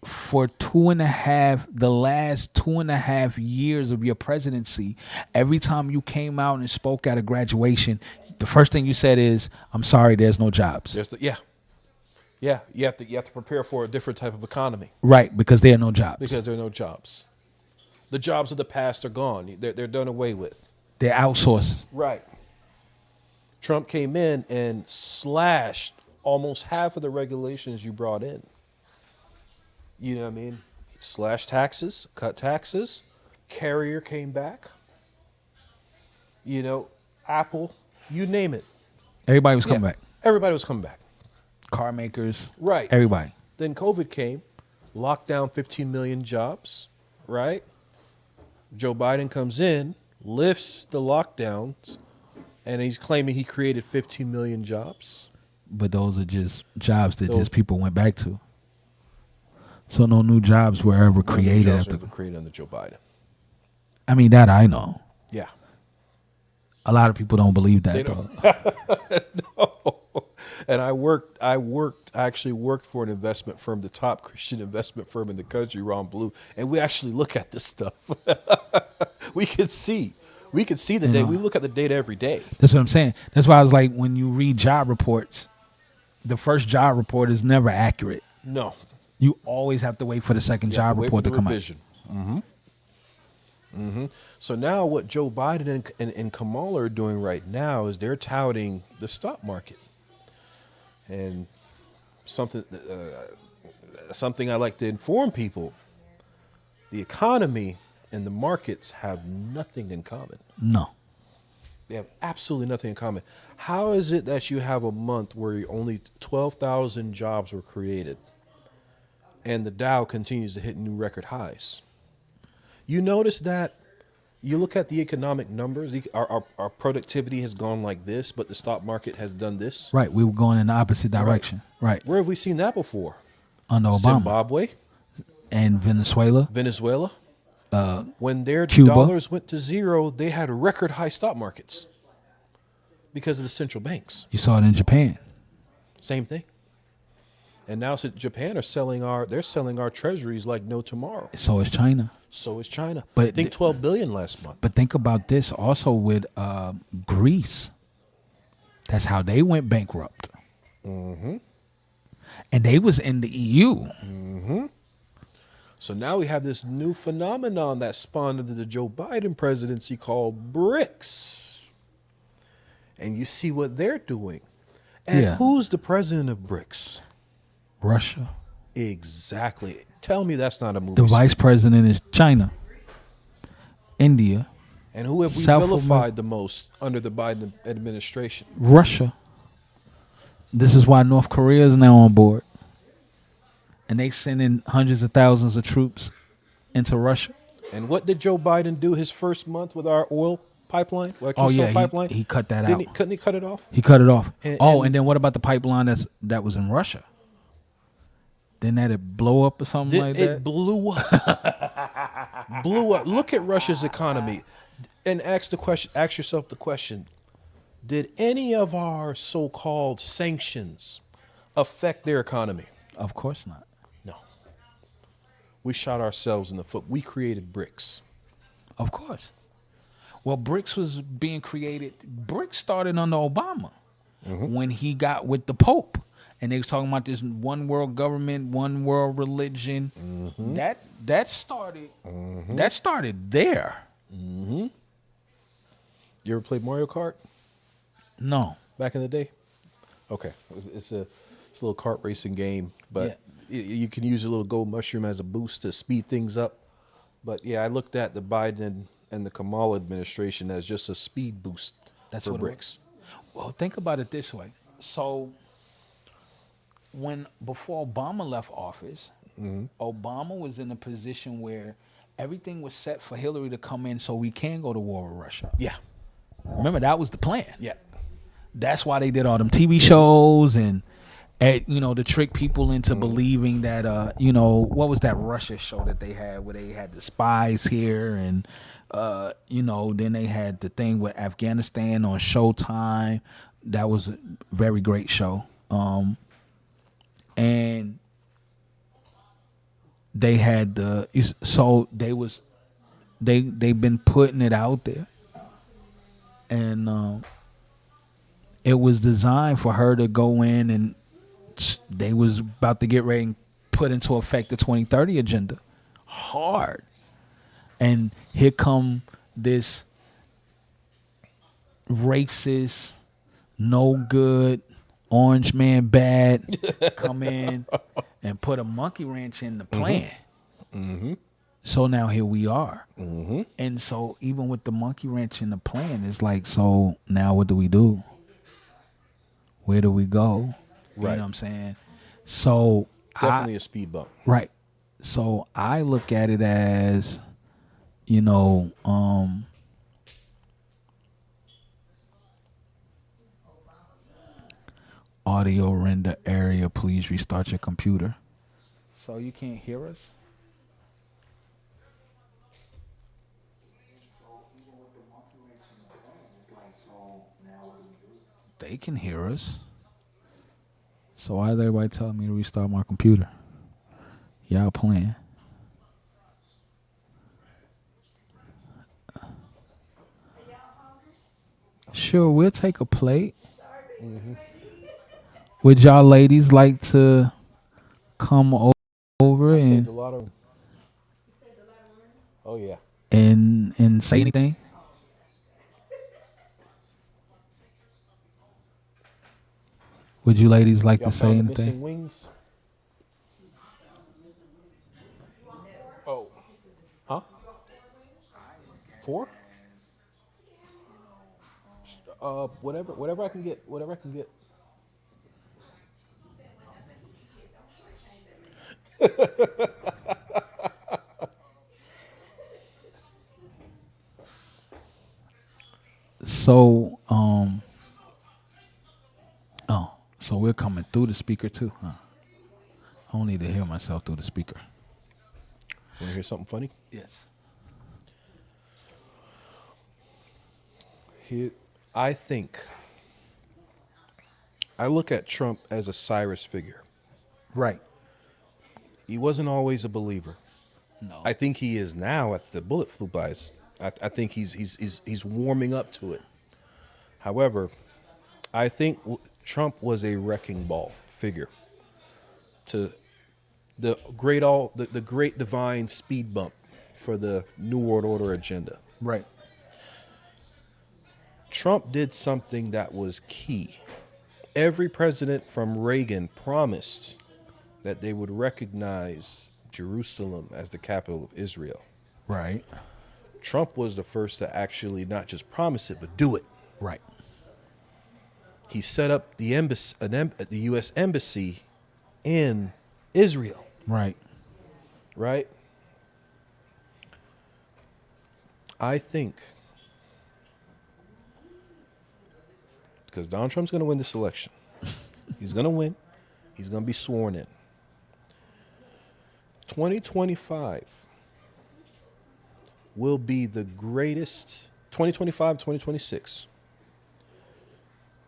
for the last 2.5 years of your presidency, every time you came out and spoke at a graduation, the first thing you said is, "I'm sorry, there's no jobs." Yeah. You have to prepare for a different type of economy Right, because there are no jobs. because there are no jobs. The jobs of the past are gone. They're done away with. They're outsourced. Right. Trump came in and slashed almost half of the regulations you brought in. You know what I mean? Slash taxes, cut taxes. Carrier came back. You know, Apple, you name it. Everybody was coming Yeah, back. Everybody was coming back. Car makers. Right. Everybody. Then COVID came, locked down 15 million jobs, right? Joe Biden comes in, lifts the lockdowns, and he's claiming he created 15 million jobs. But those are just jobs that Those- just people went back to. So no new jobs were ever created Jobs after. were created under Joe Biden. I mean, that I know. Yeah. A lot of people don't believe that They though. don't. And I actually worked for an investment firm, the top Christian investment firm in the country, Ron Blue, and we actually look at this stuff. We could see the data. We look at the data every day. That's what I'm saying. That's why I was like, when you read job reports, the first job report is never accurate. No. You always have to wait for the second job report to come out. So now what Joe Biden and Kamala are doing right now is they're touting the stock market. And something I like to inform people, the economy and the markets have nothing in common. No. They have absolutely nothing in common. How is it that you have a month where only 12,000 jobs were created and the Dow continues to hit new record highs? You notice that you look at the economic numbers, our productivity has gone like this, but the stock market has done this. Right. We were going in the opposite direction. Right. Where have we seen that before? Under Obama. Zimbabwe, And Venezuela. When their Cuba. dollars went to zero, they had record high stock markets because of the central banks. You saw it in Japan. Same thing. And now Japan are selling our treasuries like no tomorrow. So is China. So is China. But I think 12 billion last month. But think about this also with Greece. That's how they went bankrupt. Mm-hmm. And they was in the EU. Mm-hmm. So now we have this new phenomenon that spawned under the Joe Biden presidency called BRICS. And you see what they're doing. And Yeah. who's the president of BRICS? Russia. Exactly. Tell me that's not a movie. The vice president is China. India. And who have we South vilified the most under the Biden administration? Russia. This is why North Korea is now on board. And they sending hundreds of thousands of troops into Russia. And what did Joe Biden do his first month with our oil pipeline? Pipeline? He cut that Didn't out. Couldn't he cut it off? He cut it off. And And then what about the pipeline that was in Russia? Didn't that it blow up or something like that? It blew up. Blew up. Look at Russia's economy and ask yourself the question, did any of our so-called sanctions affect their economy? Of course not. No. We shot ourselves in the foot. We created BRICS. Of course. Well, BRICS was being created. BRICS started under Obama when he got with the Pope. And they was talking about this one world government, one world religion. That started there. You ever played Mario Kart No. back in the day? Okay. It's a little kart racing game, but you can use a little gold mushroom as a boost to speed things up. But yeah, I looked at the Biden and the Kamala administration as just a speed boost for what it BRICS. Well, think about it this way. So before Obama left office, Obama was in a position where everything was set for Hillary to come in so we can go to war with Russia. Yeah. Remember, that was the plan. Yeah. That's why they did all them TV shows and to trick people into believing that what was that Russia show that they had where they had the spies here, and then they had the thing with Afghanistan on Showtime. That was a very great show. And they had they've been putting it out there, and it was designed for her to go in, and they was about to get ready and put into effect the 2030 agenda hard. And here come this racist, no good, orange man bad come in and put a monkey wrench in the plan. Mm-hmm. So now here we are. Mm-hmm. And so even with the monkey wrench in the plan, it's like, so now what do we do? Where do we go? Right. You know what I'm saying? So Definitely a speed bump. Right. So I look at it as, audio render area, please restart your computer. So you can't hear us? They can hear us. So why is everybody telling me to restart my computer? Y'all playing. Sure, we'll take a plate. Mm-hmm. Would y'all ladies like to come over and Oh yeah. and say anything? Would you ladies like Y'all to say found the anything? missing wings? Oh. Huh? 4? Whatever I can get. Whatever I can get. So, so we're coming through the speaker too, huh? I don't need to hear myself through the speaker. Want to hear something funny? Yes. I look at Trump as a Cyrus figure. Right. He wasn't always a believer. No. I think he is now at the bullet flew by. I think he's warming up to it. However, I think Trump was a wrecking ball figure to the great divine speed bump for the New World Order agenda. Right. Trump did something that was key. Every president from Reagan promised that they would recognize Jerusalem as the capital of Israel. Right. Trump was the first to actually not just promise it, but do it. Right. He set up the embassy, the U.S. embassy in Israel. Right. Right? I think because Donald Trump's going to win this election. He's going to win. He's going to be sworn in. 2025 will be the greatest. 2025, 2026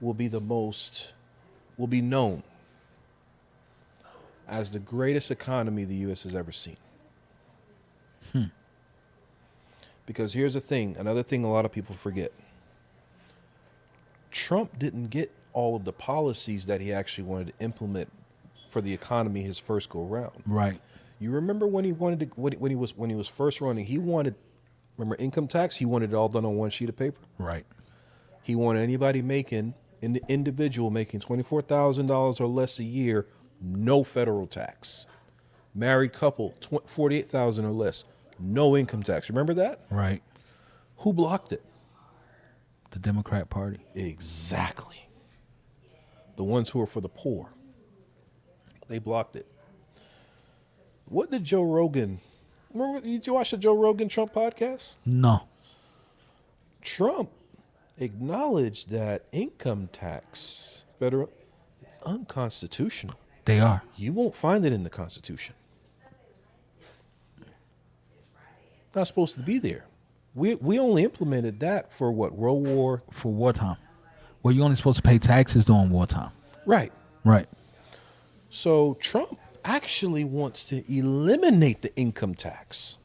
will be will be known as the greatest economy the U.S. has ever seen. Because here's the thing, another thing a lot of people forget. Trump didn't get all of the policies that he actually wanted to implement for the economy his first go round. Right. You remember when he wanted to, when he was first running, remember income tax? He wanted it all done on one sheet of paper. Right. He wanted anybody an individual making $24,000 or less a year, no federal tax. Married couple, $48,000 or less, no income tax. Remember that? Right. Who blocked it? The Democrat Party. Exactly. The ones who are for the poor. They blocked it. What did Joe Rogan... Did you watch the Joe Rogan Trump podcast? No. Trump acknowledged that income tax, federal, unconstitutional. They are. You won't find it in the Constitution. Not supposed to be there. We only implemented that for what, World War? For wartime. Well, you're only supposed to pay taxes during wartime. Right. Right. So Trump actually wants to eliminate the income tax.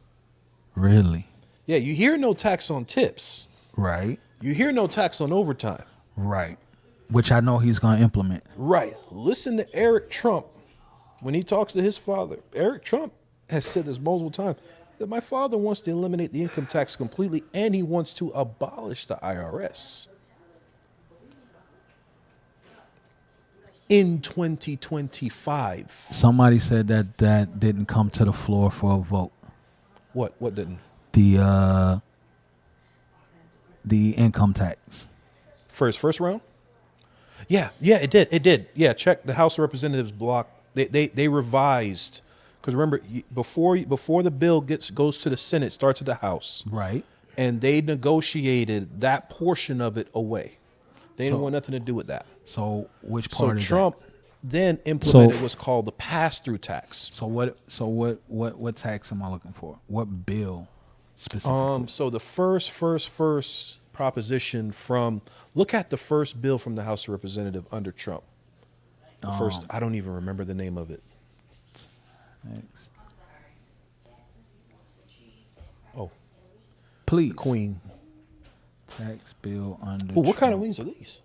Really? Yeah, you hear no tax on tips. Right. You hear no tax on overtime. Right. Which I know he's going to implement. Right. Listen to Eric Trump when he talks to his father. Eric Trump has said this multiple times, that my father wants to eliminate the income tax completely, and he wants to abolish the IRS. In 2025. Somebody said that didn't come to the floor for a vote. What didn't? The income tax. First round? Yeah, it did. Yeah, check the House of Representatives block. They revised, because remember, before the bill goes to the Senate, starts at the House. Right. And they negotiated that portion of it away. They didn't want nothing to do with that. So which part is Trump that? then implemented what's called the pass-through tax. So what tax am I looking for? What bill specifically? So the first proposition from, look at the first bill from the House of Representatives under Trump. The first, I don't even remember the name of it. Thanks. Oh, Please. Queen. Tax bill under Ooh, what kind of Trump. wings are these?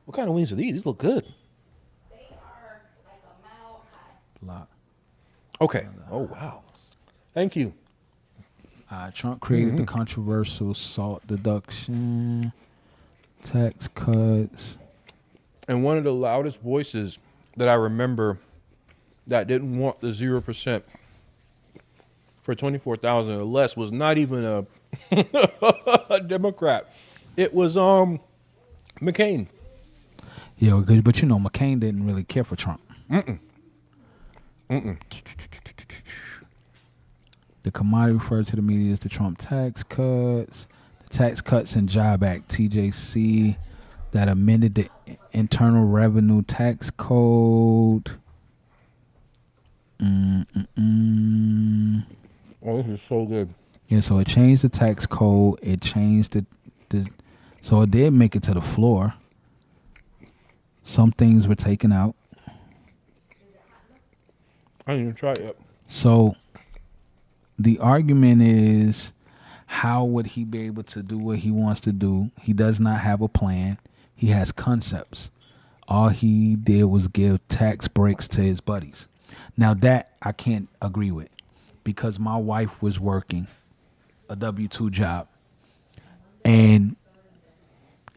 What kind of wings are these? These look good. They are like a mile high. Block. Okay. Oh, wow. Thank you. Trump created the controversial SALT deduction, tax cuts. And one of the loudest voices that I remember that didn't want the 0% for 24,000 or less was not even a Democrat. It was McCain. Yeah, but you know, McCain didn't really care for Trump. The commodity referred to the media as the Trump tax cuts. The Tax Cuts and Job Act, TJC, that amended the Internal Revenue Tax Code. Oh, this is so good. Yeah, so it changed the tax code. It changed so it did make it to the floor. Some things were taken out. I didn't even try it yet. So the argument is, how would he be able to do what he wants to do? He does not have a plan. He has concepts. All he did was give tax breaks to his buddies. Now that I can't agree with, because my wife was working a W-2 job. And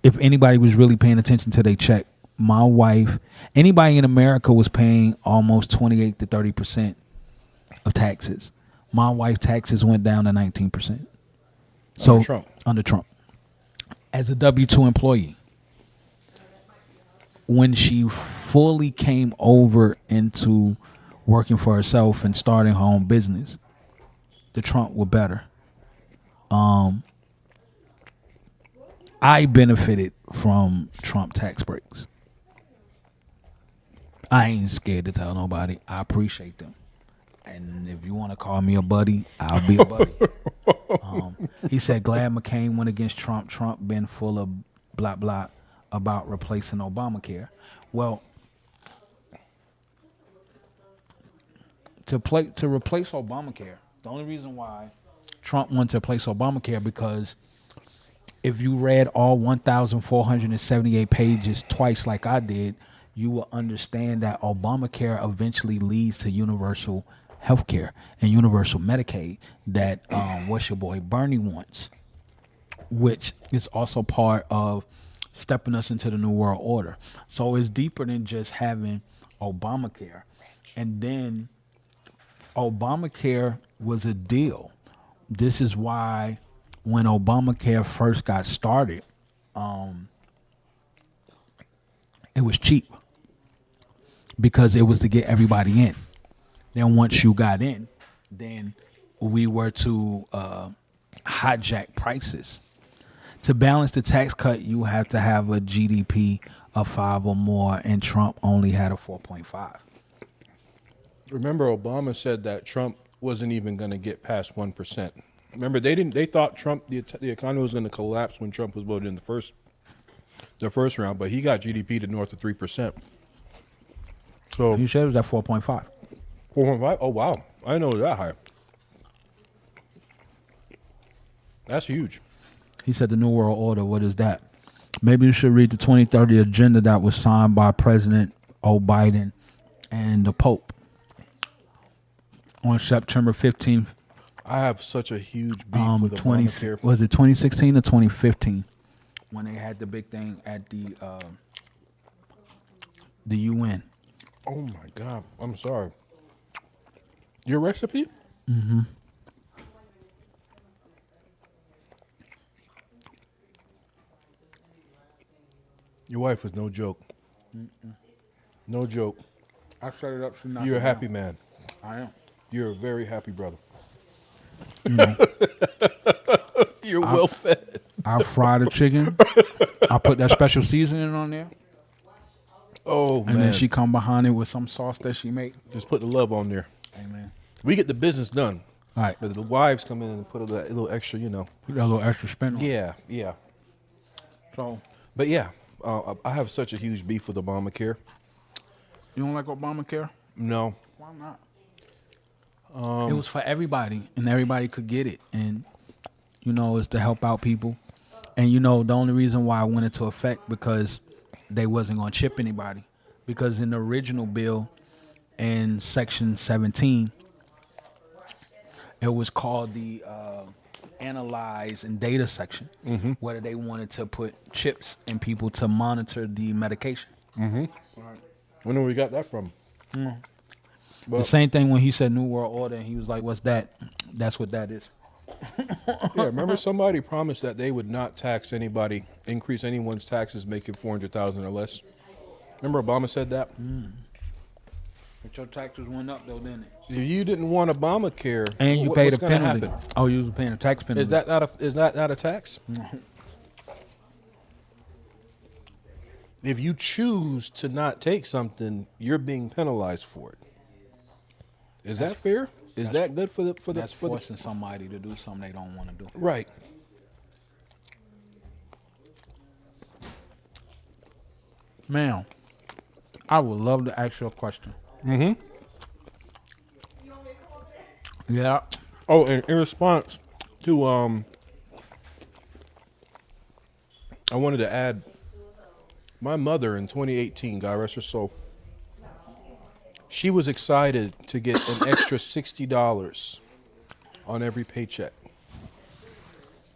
if anybody was really paying attention to their check, my wife, anybody in America was paying almost 28 to 30% of taxes. My wife's taxes went down to 19%. So under Trump. As a W-2 employee, when she fully came over into working for herself and starting her own business, the Trump were better. I benefited from Trump tax breaks. I ain't scared to tell nobody. I appreciate them. And if you want to call me a buddy, I'll be a buddy. He said, glad McCain went against Trump. Trump been full of blah, blah about replacing Obamacare. Well, to replace Obamacare, the only reason why Trump wanted to replace Obamacare, because if you read all 1,478 pages twice like I did, you will understand that Obamacare eventually leads to universal health care and universal Medicaid that what's your boy Bernie wants, which is also part of stepping us into the new world order. So it's deeper than just having Obamacare. And then Obamacare was a deal. This is why when Obamacare first got started, it was cheap because it was to get everybody in. Then once you got in, then we were to hijack prices. To balance the tax cut, you have to have a GDP a 5 or more, and Trump only had a 4.5. Remember, Obama said that Trump wasn't even going to get past 1%. Remember, they thought the economy was going to collapse when Trump was voted in the first round, but he got GDP to north of 3%. So He said it was at 4.5. 4.5. Oh wow, I didn't know it was that high. That's huge. He said the New World Order. What is that? Maybe you should read the 2030 agenda that was signed by President Biden and the Pope on September 15th. I have such a huge beef with 20 Obamacare. was it 2016 or 2015 when they had the big thing at the UN. Oh my God, I'm sorry. Your recipe? Mm-hmm. Your wife was no joke. No joke. I set it up. You're a happy man. I am. You're a very happy brother. Mm. You're well fed. I fry the chicken. I put that special seasoning on there, Oh and man. then she come behind it with some sauce that she make. Just put the love on there. Amen. We get the business done. All right, But the wives come in and put a little extra, put that little extra spin on. Yeah, yeah. So But yeah, I have such a huge beef with Obamacare. you don't like Obamacare? No. Why not? It was for everybody, and everybody could get it, and it's to help out people. And the only reason why I went into effect because they wasn't going to chip anybody, because in the original bill, in Section 17, it was called the analyze and data section, whether they wanted to put chips in people to monitor the medication. When do we got that from? The same thing when he said New World Order, and he was like, "What's that?" That's what that is. Yeah, remember somebody promised that they would not tax anybody, increase anyone's taxes making $400,000 or less. Remember Obama said that? But your taxes went up though, didn't it? If you didn't want Obamacare, And you paid a what's gonna penalty. happen? Oh, you was paying a tax penalty. Is that not a tax? If you choose to not take something, you're being penalized for it. Is that fair? Is that good for the That's forcing somebody to do something they don't want to do. Right. Ma'am, I would love to ask you a question. Yeah. Oh, and in response to I wanted to add my mother in 2018, God rest her soul. She was excited to get an extra $60 on every paycheck.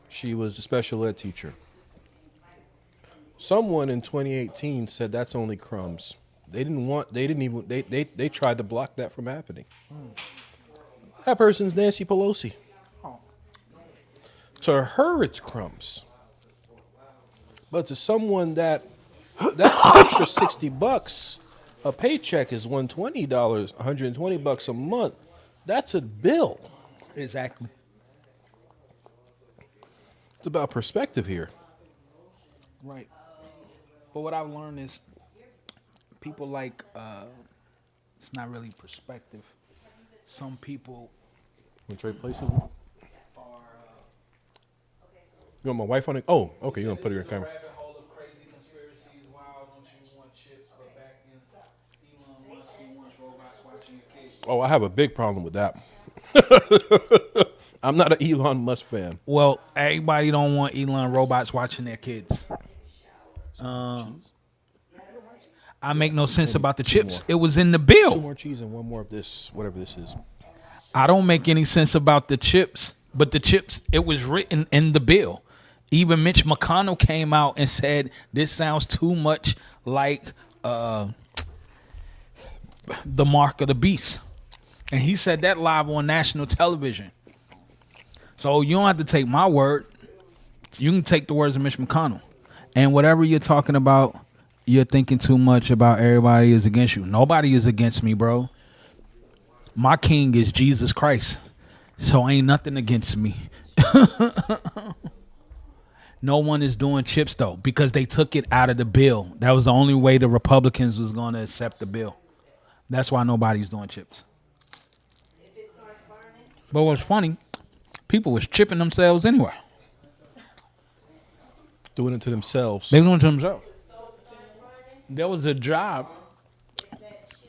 She was a special ed teacher. Someone in 2018 said that's only crumbs. They tried to block that from happening. That person's Nancy Pelosi. To her, it's crumbs. But to someone that extra $60 a paycheck is $120, $120 a month. That's a bill. Exactly. It's about perspective here. Right. But what I've learned is people like it's not really perspective. Some people Want to trade places? are You want my wife on it? Oh, okay. You're going to put her in camera. rabbit hole of crazy conspiracies. Why don't you want chips? But back in Elon Musk, he wants robots watching your kids. Oh, I have a big problem with that. I'm not an Elon Musk fan. Well, everybody don't want Elon robots watching their kids. I make no sense about the chips. It was in the Two bill. more cheese and one more of this, whatever this is. I don't make any sense about the chips, but the chips, it was written in the bill. Even Mitch McConnell came out and said, this sounds too much like the mark of the beast. And he said that live on national television. So you don't have to take my word. You can take the words of Mitch McConnell. And whatever you're talking about, you're thinking too much about everybody is against you. Nobody is against me, bro. My king is Jesus Christ. So ain't nothing against me. No one is doing chips though because they took it out of the bill. That was the only way the Republicans was going to accept the bill. That's why nobody's doing chips. But what's funny, people was chipping themselves anyway. Doing it to themselves. They doing it to themselves. There was a job.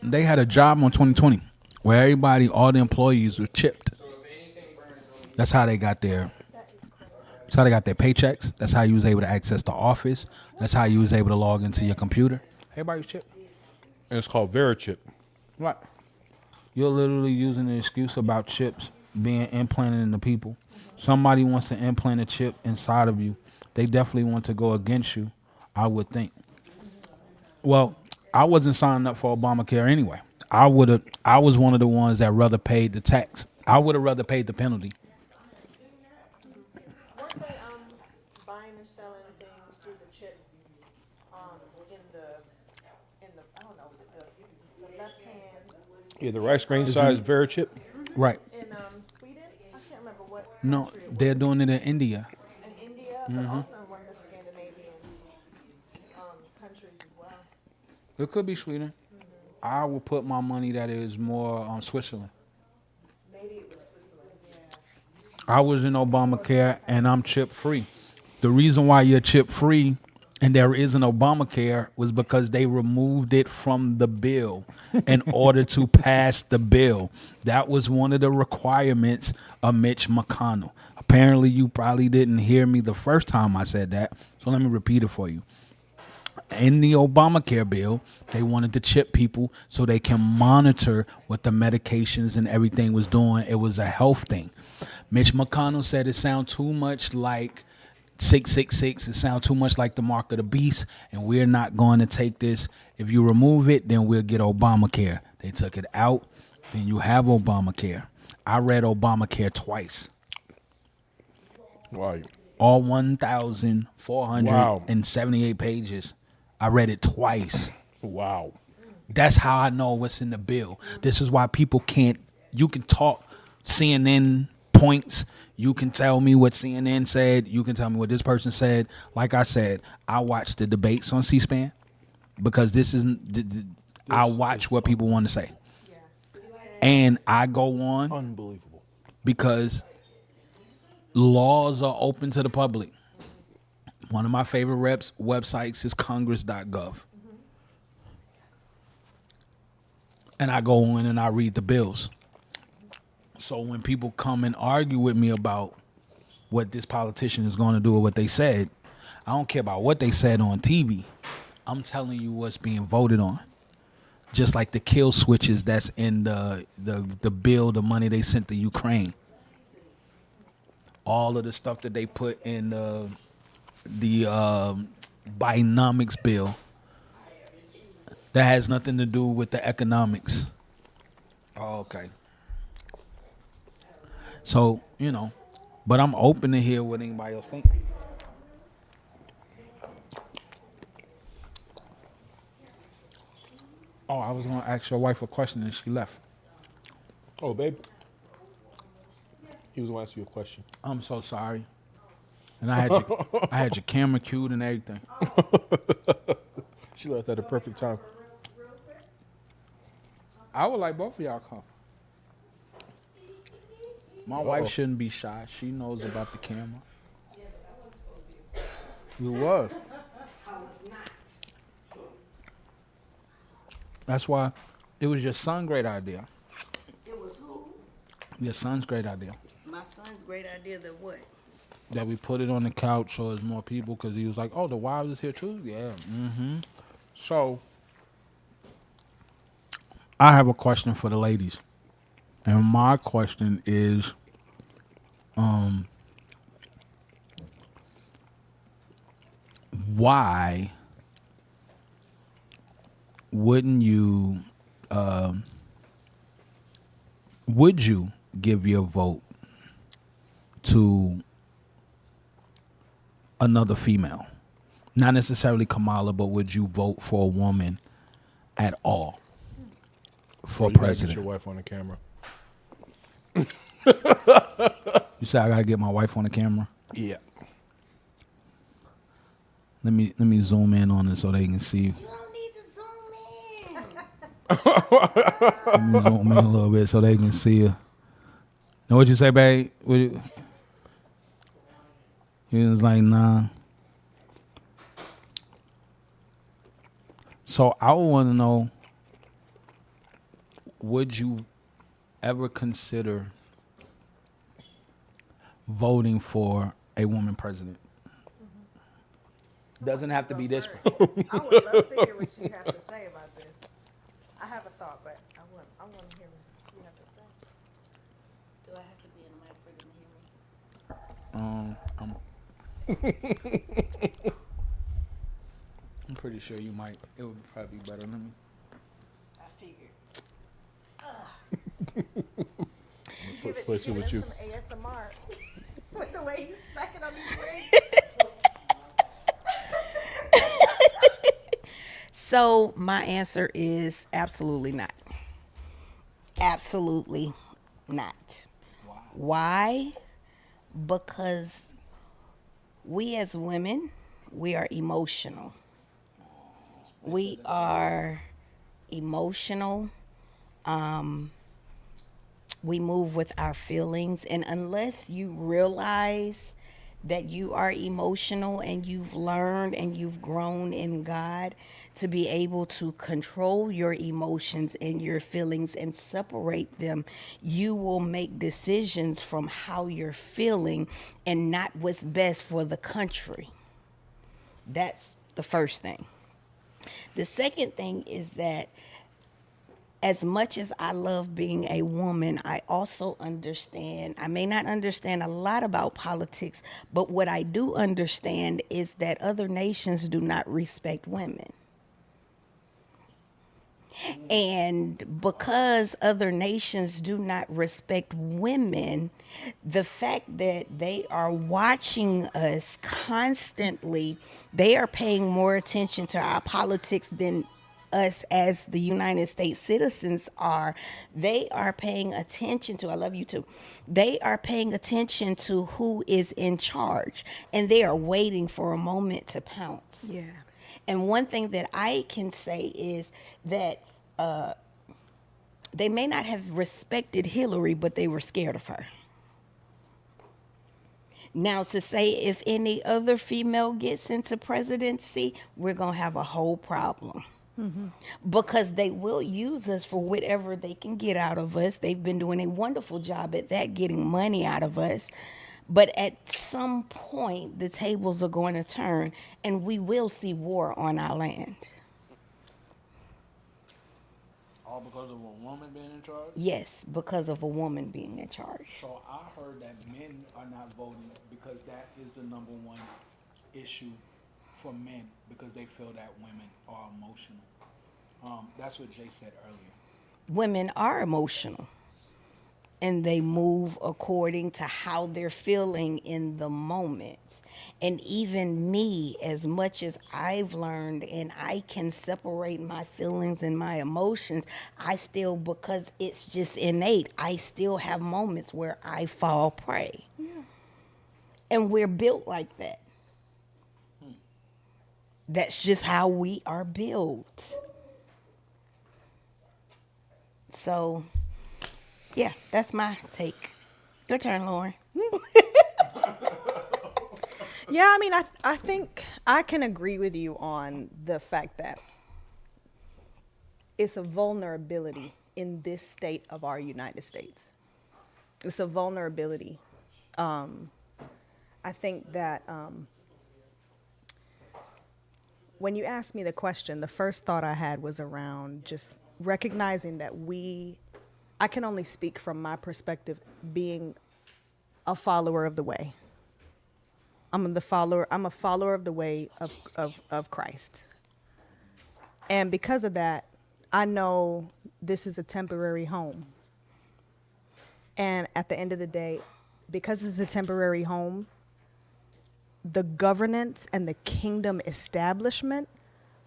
They had a job on 2020 where everybody, all the employees were chipped. That's how they got their. That's how they got their paychecks. That's how you was able to access the office. That's how you was able to log into your computer. Everybody was chipped. And it's called VeriChip. Right. You're literally using the excuse about chips being implanted into people. Somebody wants to implant a chip inside of you. They definitely want to go against you, I would think. Well, I wasn't signing up for Obamacare anyway. I was one of the ones that rather paid the tax. I would have rather paid the penalty. Weren't they buying and selling things through the chip in the I don't know the left hand Yeah, the rice grain size VeriChip. Right. in Sweden? I can't remember what No, country it was. they're doing it in India. In India, but also in one of the Scandinavian countries as well. It could be Sweden. I will put my money that it is more on Switzerland. Maybe it was Switzerland. Yeah. I was in Obamacare and I'm chip free. The reason why you're chip free and there is an Obamacare was because they removed it from the bill in order to pass the bill. That was one of the requirements of Mitch McConnell. Apparently, you probably didn't hear me the first time I said that, so let me repeat it for you. In the Obamacare bill, they wanted to chip people so they can monitor what the medications and everything was doing. It was a health thing. Mitch McConnell said it sounds too much like 666. It sounds too much like the mark of the beast, and we're not going to take this. If you remove it, then we'll get Obamacare. They took it out, then you have Obamacare. I read Obamacare twice. Wow. All 1,478 pages. I read it twice. Wow. That's how I know what's in the bill. This is why people can't. You can talk CNN points. You can tell me what CNN said. You can tell me what this person said. Like I said, I watch the debates on C-SPAN because this isn't. I watch what people want to say, and I go on Unbelievable. because laws are open to the public. One of my favorite websites is congress.gov. And I go in and I read the bills. So when people come and argue with me about what this politician is going to do or what they said, I don't care about what they said on TV. I'm telling you what's being voted on. Just like the kill switches that's in the bill, the money they sent to Ukraine. All of the stuff that they put in the Bidenomics bill that has nothing to do with the economics. Oh, okay. So, but I'm open to hear what anybody else think. Oh, I was going to ask your wife a question and she left. Oh, babe. He was going to ask you a question. I'm so sorry. And I had your camera cued and everything. She left at a perfect time. I would like both of y'all to come. My wife shouldn't be shy. She knows about the camera. You was. That's why it was your son's great idea. It was who? Your son's great idea. My son's great idea that what? That we put it on the couch so there's more people because he was like, oh, the wives is here too? Yeah. Mm-hmm. So, I have a question for the ladies. And my question is, why wouldn't you, would you give your vote to another female? Not necessarily Kamala, but would you vote for a woman at all for You gotta get president? your wife on the camera. You say I gotta get my wife on the camera? Yeah. Let me zoom in on it so they can see. You don't need to zoom in. Let me zoom in a little bit so they can see it. Know what you say, babe? He was like, nah. So I would want to know, would you ever consider voting for a woman president? Doesn't have to be this one. I would love to hear what you have to say about this. I have a thought, but I want to hear what you have to say. Do I have to be in the mic for them to hear me? I'm pretty sure you might. It would probably be better than me. I figured. Give it Push it give with us you. some ASMR with the way he's smacking on these rings. So my answer is absolutely not. Absolutely not. Why? Because we as women, we are emotional. We are emotional. We move with our feelings. And unless you realize that you are emotional and you've learned and you've grown in God to be able to control your emotions and your feelings and separate them, you will make decisions from how you're feeling and not what's best for the country. That's the first thing. The second thing is that as much as I love being a woman, I also understand, I may not understand a lot about politics, but what I do understand is that other nations do not respect women. And because other nations do not respect women, the fact that they are watching us constantly, they are paying more attention to our politics than us as the United States citizens are. They are paying attention to, I love you too, they are paying attention to who is in charge, and they are waiting for a moment to pounce. Yeah. And one thing that I can say is that they may not have respected Hillary, but they were scared of her. Now, to say if any other female gets into presidency, we're going to have a whole problem. Because they will use us for whatever they can get out of us. They've been doing a wonderful job at that, getting money out of us. But at some point, the tables are going to turn, and we will see war on our land. All because of a woman being in charge? Yes, because of a woman being in charge. So I heard that men are not voting because that is the number one issue for men, because they feel that women are emotional. That's what Jay said earlier. Women are emotional, and they move according to how they're feeling in the moment. And even me, as much as I've learned and I can separate my feelings and my emotions, I still, because it's just innate, I still have moments where I fall prey. Yeah. And we're built like that. That's just how we are built. So, yeah, that's my take. Your turn, Lauren. Yeah, I mean, I think I can agree with you on the fact that it's a vulnerability in this state of our United States. It's a vulnerability. I think that when you asked me the question, the first thought I had was around just recognizing that I can only speak from my perspective, being a follower of the way. I'm a follower of the way of Christ. And because of that, I know this is a temporary home. And at the end of the day, because it's a temporary home, the governance and the kingdom establishment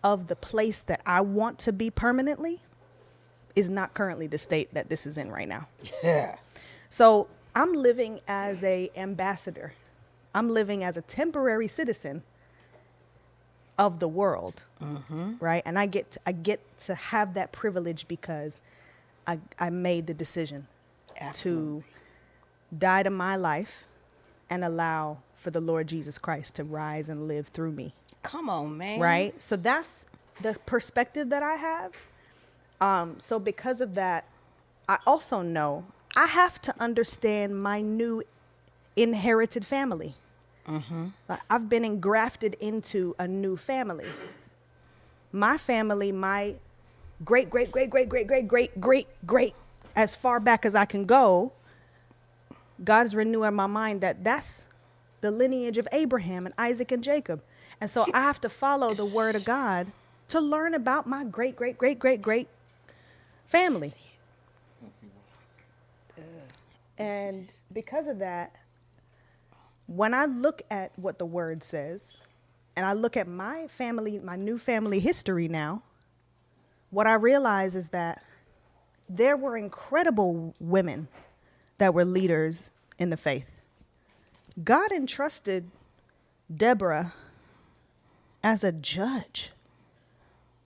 of the place that I want to be permanently is not currently the state that this is in right now. Yeah. So I'm living as a ambassador. I'm living as a temporary citizen of the world, right? And I get to have that privilege because I made the decision Absolutely. to die to my life and allow for the Lord Jesus Christ to rise and live through me, Come on, man. right? So that's the perspective that I have. So because of that, I also know I have to understand my new inherited family. Like, I've been engrafted into a new family. My family, my great, great, great, great, great, great, great, great, great, as far back as I can go, God is renewing my mind that that's the lineage of Abraham and Isaac and Jacob. And so I have to follow the word of God to learn about my great, great, great, great, great family. And because of that, when I look at what the word says, and I look at my family, my new family history now, what I realize is that there were incredible women that were leaders in the faith. God entrusted Deborah as a judge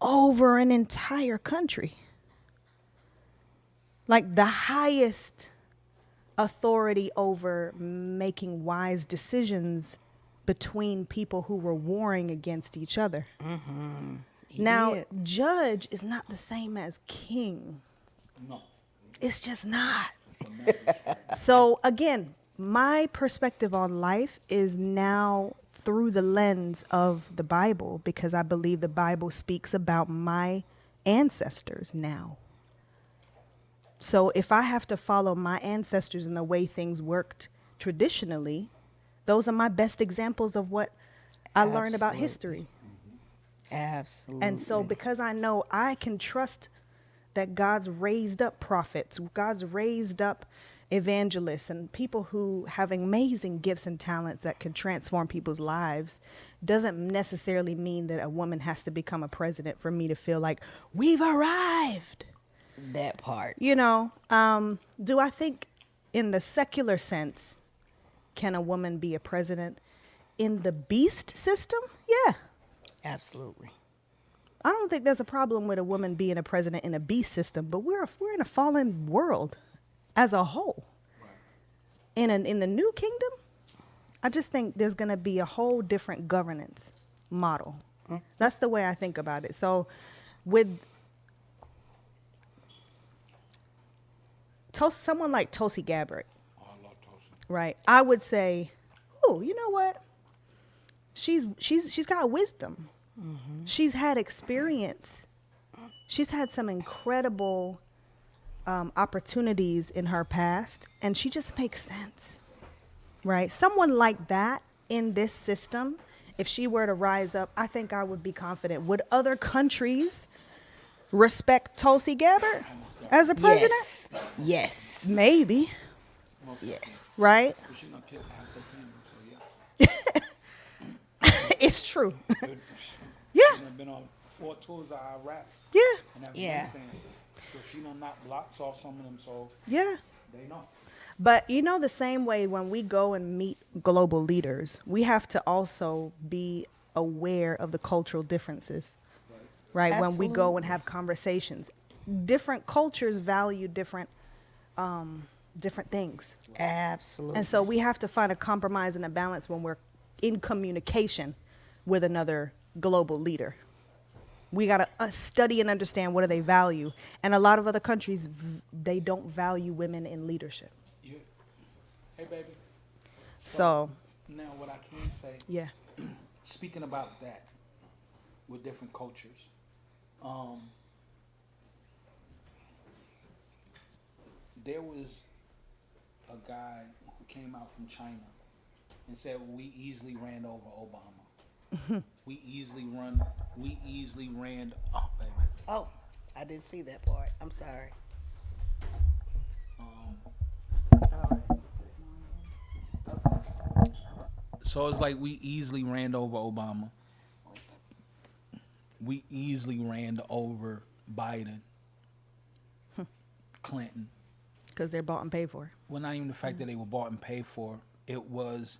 over an entire country. Like the highest authority over making wise decisions between people who were warring against each other. Now, did. judge is not the same as king. No. It's just not. So again, my perspective on life is now through the lens of the Bible, because I believe the Bible speaks about my ancestors now. So if I have to follow my ancestors and the way things worked traditionally, those are my best examples of what I learned about history. Absolutely. And so because I know I can trust that God's raised up prophets, God's raised up evangelists and people who have amazing gifts and talents that can transform people's lives, doesn't necessarily mean that a woman has to become a president for me to feel like we've arrived. That part. You know, do I think in the secular sense, can a woman be a president? In the beast system? Yeah. Absolutely. I don't think there's a problem with a woman being a president in a beast system, but we're in a fallen world as a whole. In the new kingdom, I just think there's going to be a whole different governance model. That's the way I think about it. So with someone like Tulsi Gabbard, Oh, I love Tulsi. right? I would say, oh, you know what? She's got wisdom. She's had experience. She's had some incredible opportunities in her past, and she just makes sense, right? Someone like that in this system, if she were to rise up, I think I would be confident. Would other countries respect Tulsi Gabbard as a president? Yes. Maybe, Yes. right? But she not kill half the family, so yeah. It's true. She Yeah, done been on 4 tours of Iraq yeah, and Yeah. Afghanistan. So she done knocked blocks off some of them, so yeah. they know. But you know, the same way when we go and meet global leaders, we have to also be aware of the cultural differences, right? When we go and have conversations, different cultures value different things. Absolutely. And so we have to find a compromise and a balance when we're in communication with another global leader. We got to study and understand what do they value. And a lot of other countries, they don't value women in leadership. Yeah. Hey, baby. So, Now, what I can say, yeah. speaking about that with different cultures, there was a guy who came out from China and said we easily ran over Obama. we easily ran. Oh, baby. Oh, I didn't see that part. I'm sorry. So it's like we easily ran over Obama. We easily ran over Biden, Clinton. Because they're bought and paid for. Well, not even the fact that they were bought and paid for. It was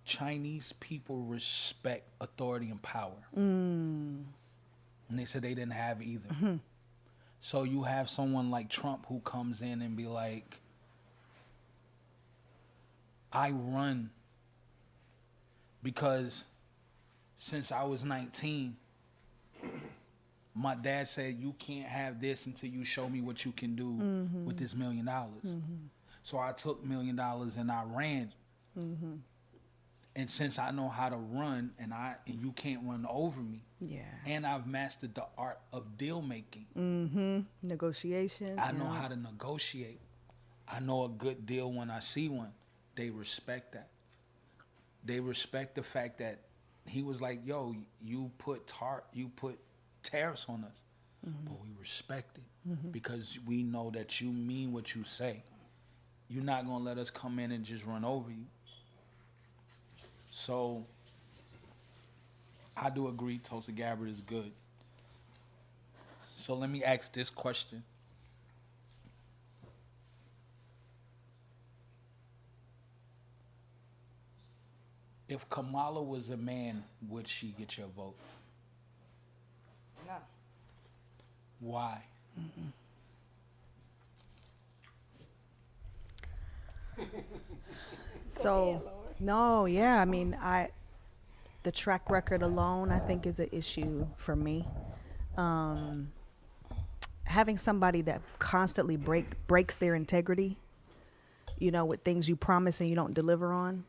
Chinese people respect authority and power. And they said they didn't have either. So you have someone like Trump who comes in and be like, I run because since I was 19, my dad said you can't have this until you show me what you can do with this $1 million. So I took $1 million and I ran. And since I know how to run and you can't run over me, and I've mastered the art of deal making. Negotiation. I know how to negotiate. I know a good deal when I see one. They respect that. They respect the fact that he was like, yo, you put tariffs on us, but we respect it because we know that you mean what you say. You're not going to let us come in and just run over you. So I do agree Tulsi Gabbard is good. So let me ask this question. If Kamala was a man, would she get your vote? No. Why? So, no, yeah, I mean, the track record alone, I think, is an issue for me. Having somebody that constantly breaks their integrity, with things you promise and you don't deliver on,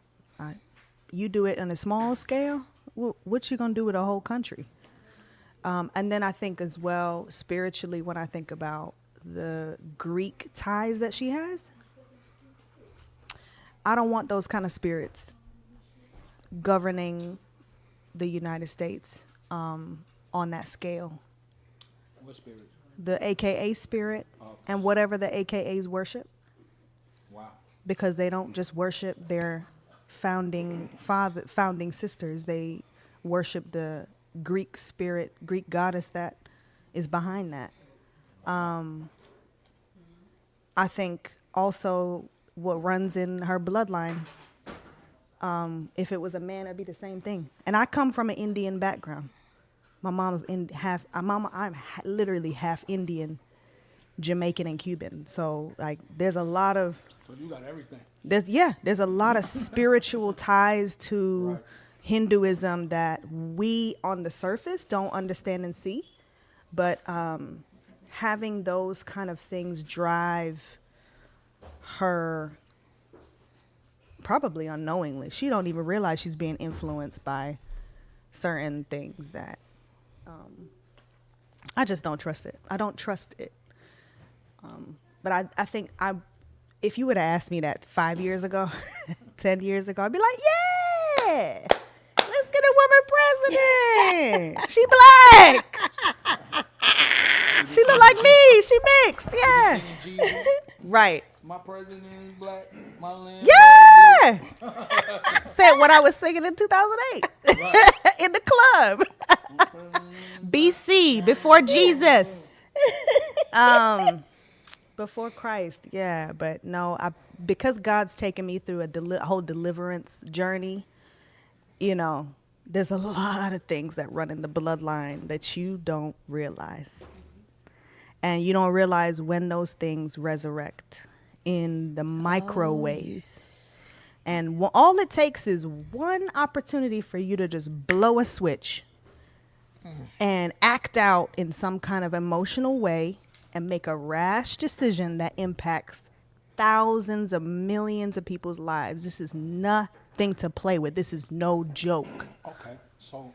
you do it on a small scale, what you gonna do with a whole country? And then I think as well, spiritually, when I think about the Greek ties that she has, I don't want those kind of spirits governing the United States on that scale. What spirit? The AKA spirit and whatever the AKAs worship. Wow. Because they don't just worship their founding sisters. They worship the Greek spirit, Greek goddess that is behind that. I think also what runs in her bloodline, if it was a man, it'd be the same thing. And I come from an Indian background. My mom's literally half Indian, Jamaican, and Cuban. So like, there's a lot of. So you got everything. There's a lot of spiritual ties to Hinduism that we on the surface don't understand and see, but having those kind of things drive her, probably unknowingly. She don't even realize she's being influenced by certain things that I just don't trust it. I don't trust it. But I think if you would have asked me that 5 years ago, 10 years ago, I'd be like, yeah, let's get a woman president. She black. She look like me. She mixed. Yeah. Right. My president is black. My land. Yeah. Said what I was singing in 2008 in the club. BC, before Jesus. Before Christ, yeah. But no, because God's taken me through a whole deliverance journey, there's a lot of things that run in the bloodline that you don't realize. And you don't realize when those things resurrect in the micro ways. And all it takes is one opportunity for you to just blow a switch and act out in some kind of emotional way and make a rash decision that impacts thousands of millions of people's lives. This is nothing to play with. This is no joke. Okay, so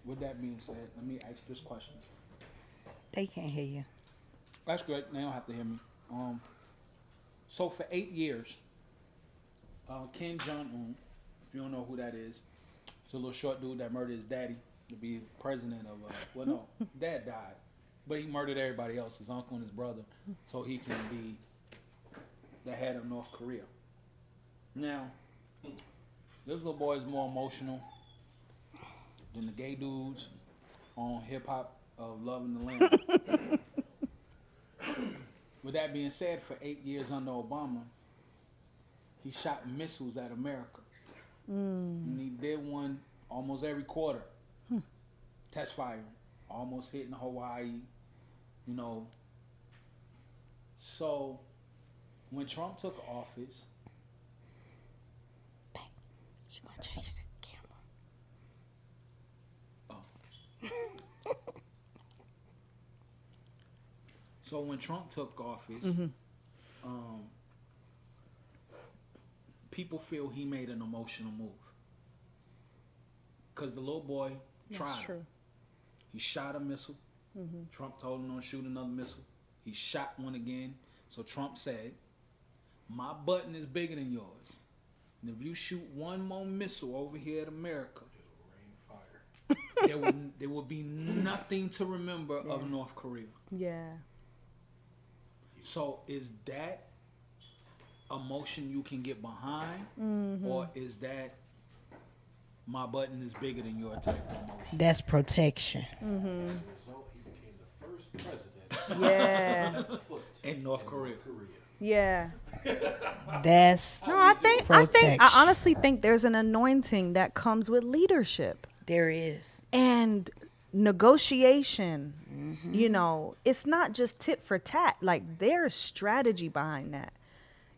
with that being said, let me ask this question. They can't hear you. That's good. They don't have to hear me. So for 8 years, Kim Jong-un, if you don't know who that is, it's a little short dude that murdered his daddy to be president of, dad died. But he murdered everybody else, his uncle and his brother, so he can be the head of North Korea. Now, this little boy is more emotional than the gay dudes on hip-hop of Love in the Land. With that being said, for 8 years under Obama, he shot missiles at America. And he did one almost every quarter. Test firing, almost hitting Hawaii, you know. So when Trump took office, You're gonna change the so when Trump took office, um, people feel he made an emotional move because the little boy tried. That's true. He shot a missile. Trump told him don't shoot another missile. He shot one again. So Trump said, "My button is bigger than yours, and if you shoot one more missile over here at America, there will be nothing to remember of North Korea." Yeah. So is that emotion you can get behind, or is that my button is bigger than your type of emotion? That's protection. As a result, he became the first president Yeah. foot In North Korea. Yeah. That's No, I protection. honestly think there's an anointing that comes with leadership There is. and negotiation. You know, it's not just tit for tat. Like there's strategy behind that.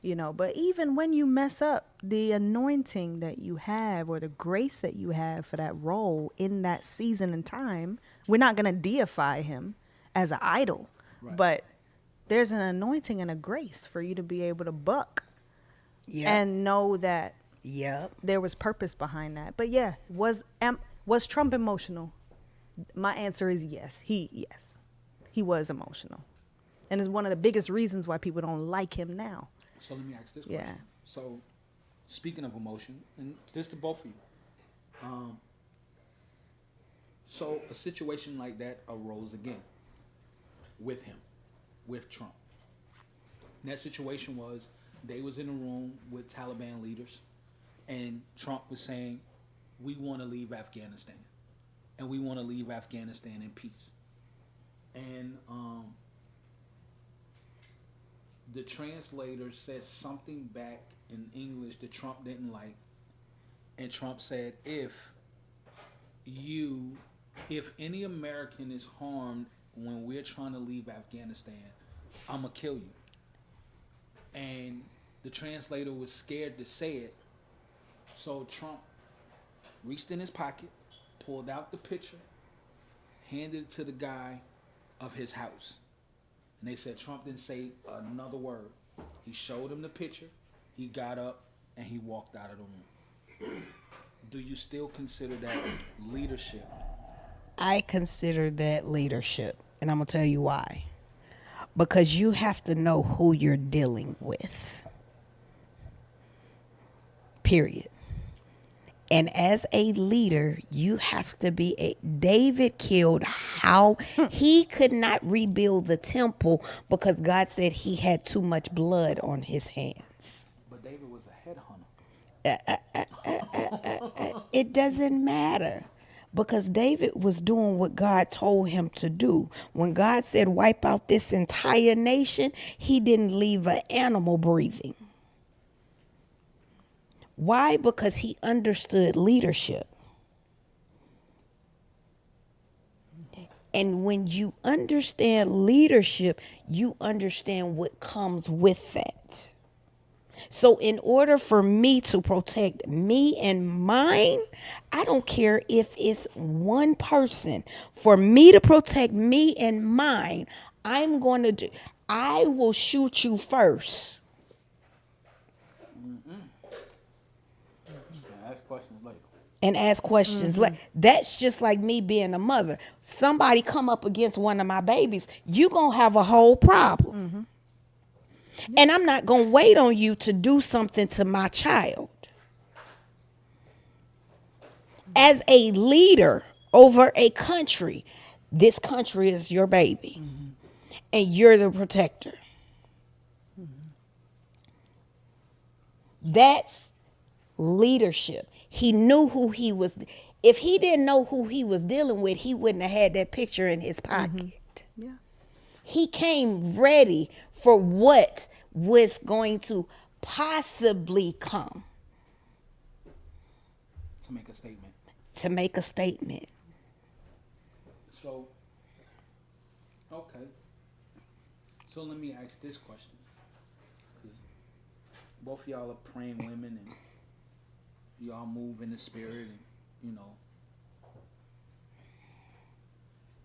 You know, but even when you mess up, the anointing that you have or the grace that you have for that role in that season and time, we're not going to deify him as an idol, Right. but there's an anointing and a grace for you to be able to buck Yep. and know that Yep. there was purpose behind that. But yeah, was Trump emotional? My answer is yes. Yes, he was emotional, and it's one of the biggest reasons why people don't like him now. So let me ask this Yeah. question. So, speaking of emotion, and this to both of you, so a situation like that arose again with him, with Trump. And that situation was they was in a room with Taliban leaders, and Trump was saying, "We want to leave Afghanistan, and we want to leave Afghanistan in peace." And the translator said something back in English that Trump didn't like, and Trump said, if any American is harmed when we're trying to leave Afghanistan, I'm gonna kill you." And the translator was scared to say it, so Trump reached in his pocket, pulled out the picture, handed it to the guy of his house. And they said Trump didn't say another word. He showed him the picture, he got up, and he walked out of the room. Do you still consider that leadership? I consider that leadership, and I'm going to tell you why. Because you have to know who you're dealing with. Period. And as a leader, you have to be David killed how he could not rebuild the temple because God said he had too much blood on his hands. But David was a headhunter. It doesn't matter because David was doing what God told him to do. When God said wipe out this entire nation, he didn't leave an animal breathing. Why? Because he understood leadership. And when you understand leadership, you understand what comes with that. So in order for me to protect me and mine, I don't care if it's one person. For me to protect me and mine, I will shoot you first. Ask questions later. And ask questions. Like that's just like me being a mother. Somebody come up against one of my babies, you gonna have a whole problem. And I'm not gonna wait on you to do something to my child. As a leader over a country, this country is your baby, and you're the protector. That's leadership. He knew who he was. If he didn't know who he was dealing with, he wouldn't have had that picture in his pocket. Yeah. He came ready for what was going to possibly come. To make a statement. to make a statement. So, okay. So let me ask this question. Because both of y'all are praying women and y'all move in the spirit and, you know,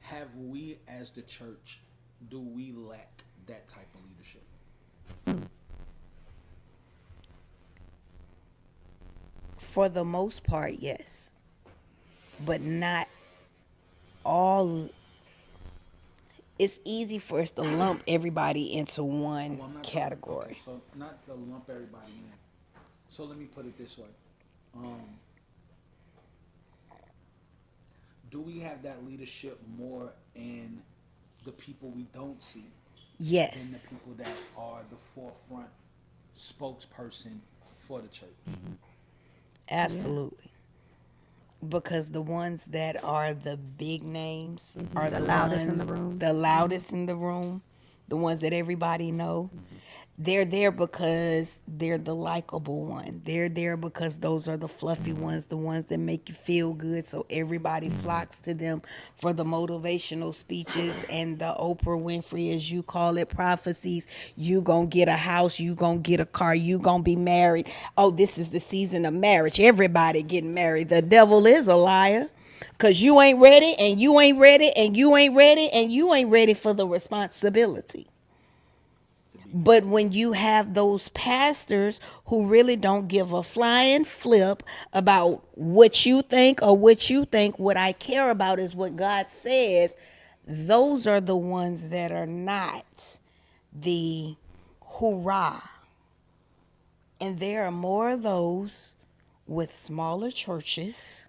have we as the church, do we lack that type of leadership? For the most part, yes. But not all. It's easy for us to lump everybody into one Well, I'm not category. Okay, so not to lump everybody in. So let me put it this way. Um, do we have that leadership more in the people we don't see than the Yes, people that are the forefront spokesperson for the church? absolutely. Because the ones that are the big names are The the loudest in ones, the room. the loudest in the room, the ones that everybody know. They're there because they're the likable one. They're there because those are the fluffy ones, the ones that make you feel good. So everybody flocks to them for the motivational speeches and the Oprah Winfrey, as you call it, prophecies. You gonna get a house, you gonna get a car, you gonna be married. Oh, this is the season of marriage. Everybody getting married. The devil is a liar. Cause you ain't ready and you ain't ready and you ain't ready and you ain't ready for the responsibility. But when you have those pastors who really don't give a flying flip about what you think or what you think, what I care about is what God says, those are the ones that are not the hoorah. And there are more of those with smaller churches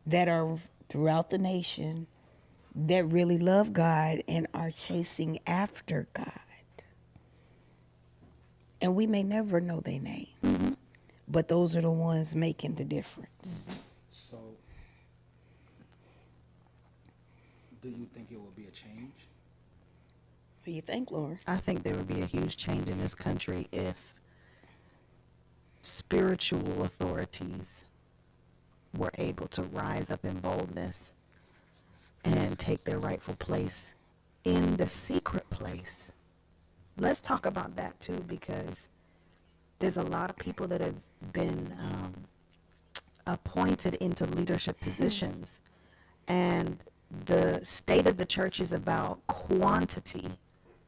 that are throughout the nation that really love God and are chasing after God. And we may never know their names, but those are the ones making the difference. So, do you think it will be a change? What do you think, Lauren? I think there would be a huge change in this country if spiritual authorities were able to rise up in boldness and take their rightful place in the secret place. Let's talk about that too, because there's a lot of people that have been appointed into leadership positions, and the state of the church is about quantity.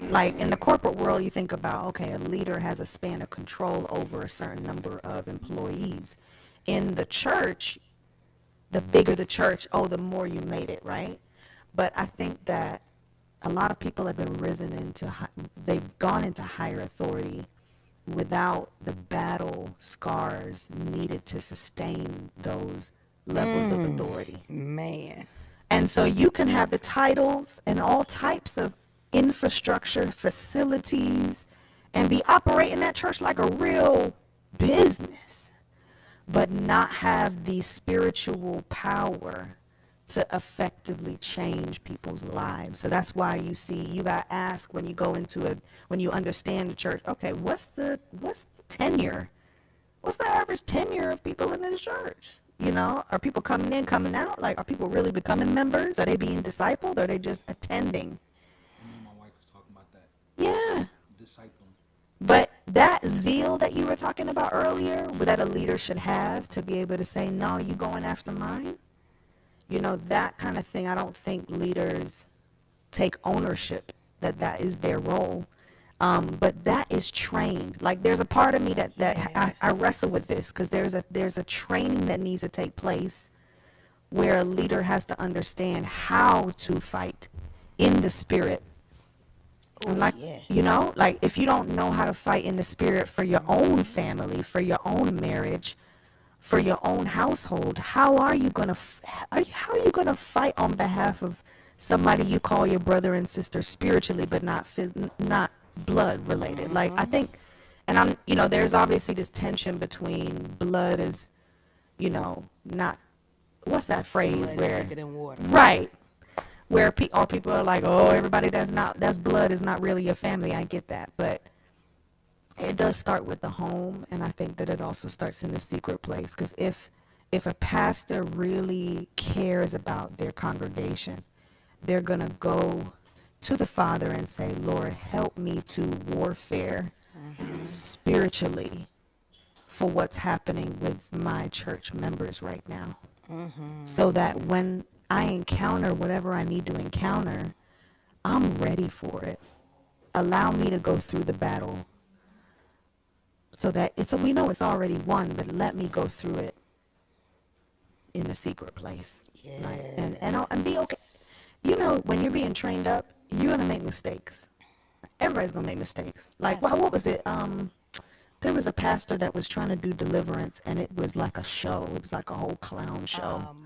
Like in the corporate world, you think about, okay, a leader has a span of control over a certain number of employees. In the church, the bigger the church, oh, the more you made it, right? But I think that a lot of people have been risen into, they've gone into higher authority without the battle scars needed to sustain those levels of authority. Man. And so you can have the titles and all types of infrastructure, facilities, and be operating that church like a real business, but not have the spiritual power to effectively change people's lives. So that's why you see, you got asked when you go into it, when you understand the church, okay, what's the tenure? What's the average tenure of people in this church? You know, are people coming in, coming out? Like, are people really becoming members? Are they being discipled? Or are they just attending? I know my wife was talking about that. Yeah. Discipling. But that zeal that you were talking about earlier, that a leader should have to be able to say, no, you going after mine? You know, that kind of thing. I don't think leaders take ownership that that is their role. But that is trained. Like there's a part of me that I wrestle with this, because there's a training that needs to take place where a leader has to understand how to fight in the spirit. And like, yes. you know, like if you don't know how to fight in the spirit for your own family, for your own marriage, for your own household, how are you gonna how are you gonna fight on behalf of somebody you call your brother and sister spiritually, but not blood related? Like I think, and I'm, you know, there's obviously this tension between blood is, you know, not, what's that phrase Blood is where, thicker than water. right, where all people are like, oh, everybody that's blood is not really your family. I get that, but it does start with the home, and I think that it also starts in the secret place. Because if if a pastor really cares about their congregation, they're going to go to the Father and say, Lord, help me to warfare spiritually for what's happening with my church members right now. So that when I encounter whatever I need to encounter, I'm ready for it. Allow me to go through the battle so that we know it's already won, but let me go through it in the secret place. Yes. Right? And be okay. You know, when you're being trained up, you're gonna make mistakes. Everybody's gonna make mistakes. Like, well, what was it? There was a pastor that was trying to do deliverance, and it was like a show. It was like a whole clown show.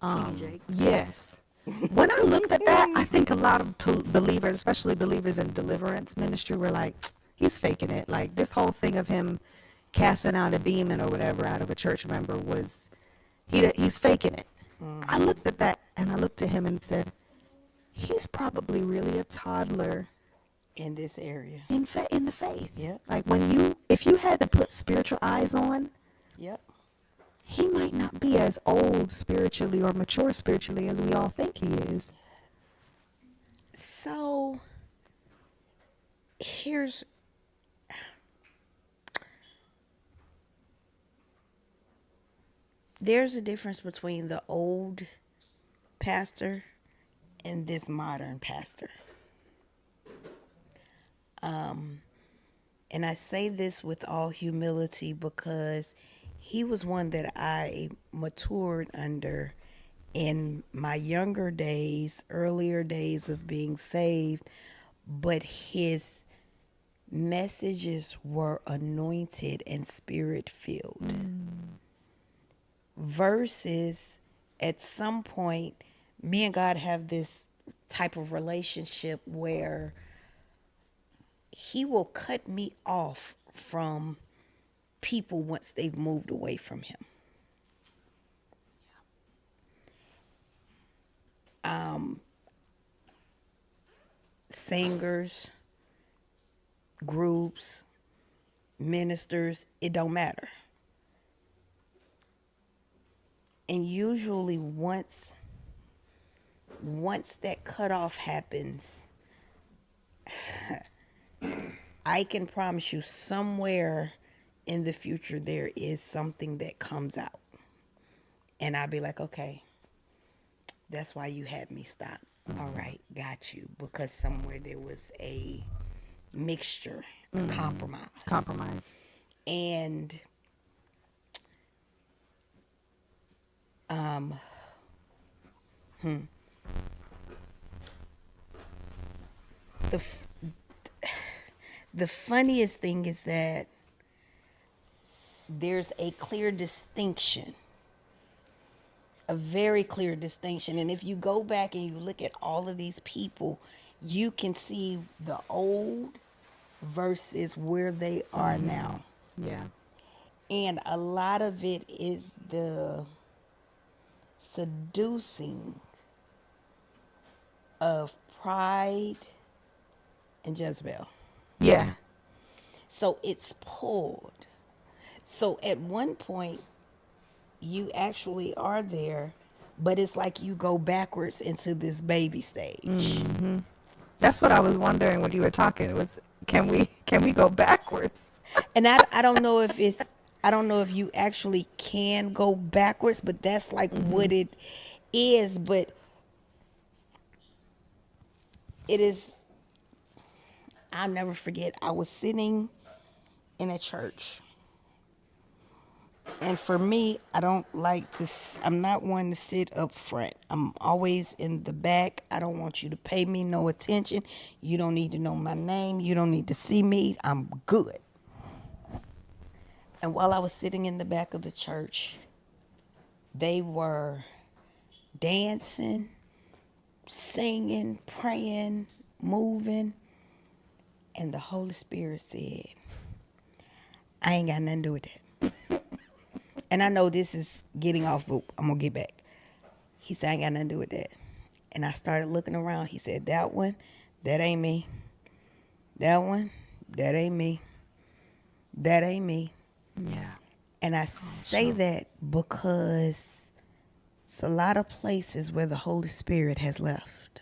TD Yes. When I looked at that, I think a lot of believers, especially believers in deliverance ministry, were like, he's faking it. Like, this whole thing of him casting out a demon or whatever out of a church member was, he's faking it. I looked at that, and I looked at him and said, he's probably really a toddler in this area. in the faith. Yep. Like, if you had to put spiritual eyes on, Yep. he might not be as old spiritually or mature spiritually as we all think he is. So there's a difference between the old pastor and this modern pastor. And I say this with all humility because he was one that I matured under in my younger days, earlier days of being saved, but his messages were anointed and spirit filled. Versus at some point, me and God have this type of relationship where he will cut me off from people once they've moved away from him. Singers, groups, ministers, it don't matter. And usually once that cutoff happens, I can promise you somewhere in the future there is something that comes out. And I'll be like, okay, that's why you had me stop. All right, got you. Because somewhere there was a mixture, compromise. And the funniest thing is that there's a clear distinction, a very clear distinction. And if you go back and you look at all of these people, you can see the old versus where they are now. Yeah. And a lot of it is the seducing of pride and Jezebel. Yeah. So it's pulled. So at one point, you actually are there, but it's like you go backwards into this baby stage. That's what I was wondering when you were talking. It was, can we go backwards? And I don't know if you actually can go backwards, but that's like what it is. But it is, I'll never forget, I was sitting in a church. And for me, I'm not one to sit up front. I'm always in the back. I don't want you to pay me no attention. You don't need to know my name. You don't need to see me. I'm good. And while I was sitting in the back of the church, they were dancing, singing, praying, moving. And the Holy Spirit said, I ain't got nothing to do with that. And I know this is getting off, but I'm going to get back. He said, I ain't got nothing to do with that. And I started looking around. He said, that one, that ain't me. That one, that ain't me. That ain't me. Yeah. And I say that because it's a lot of places where the Holy Spirit has left.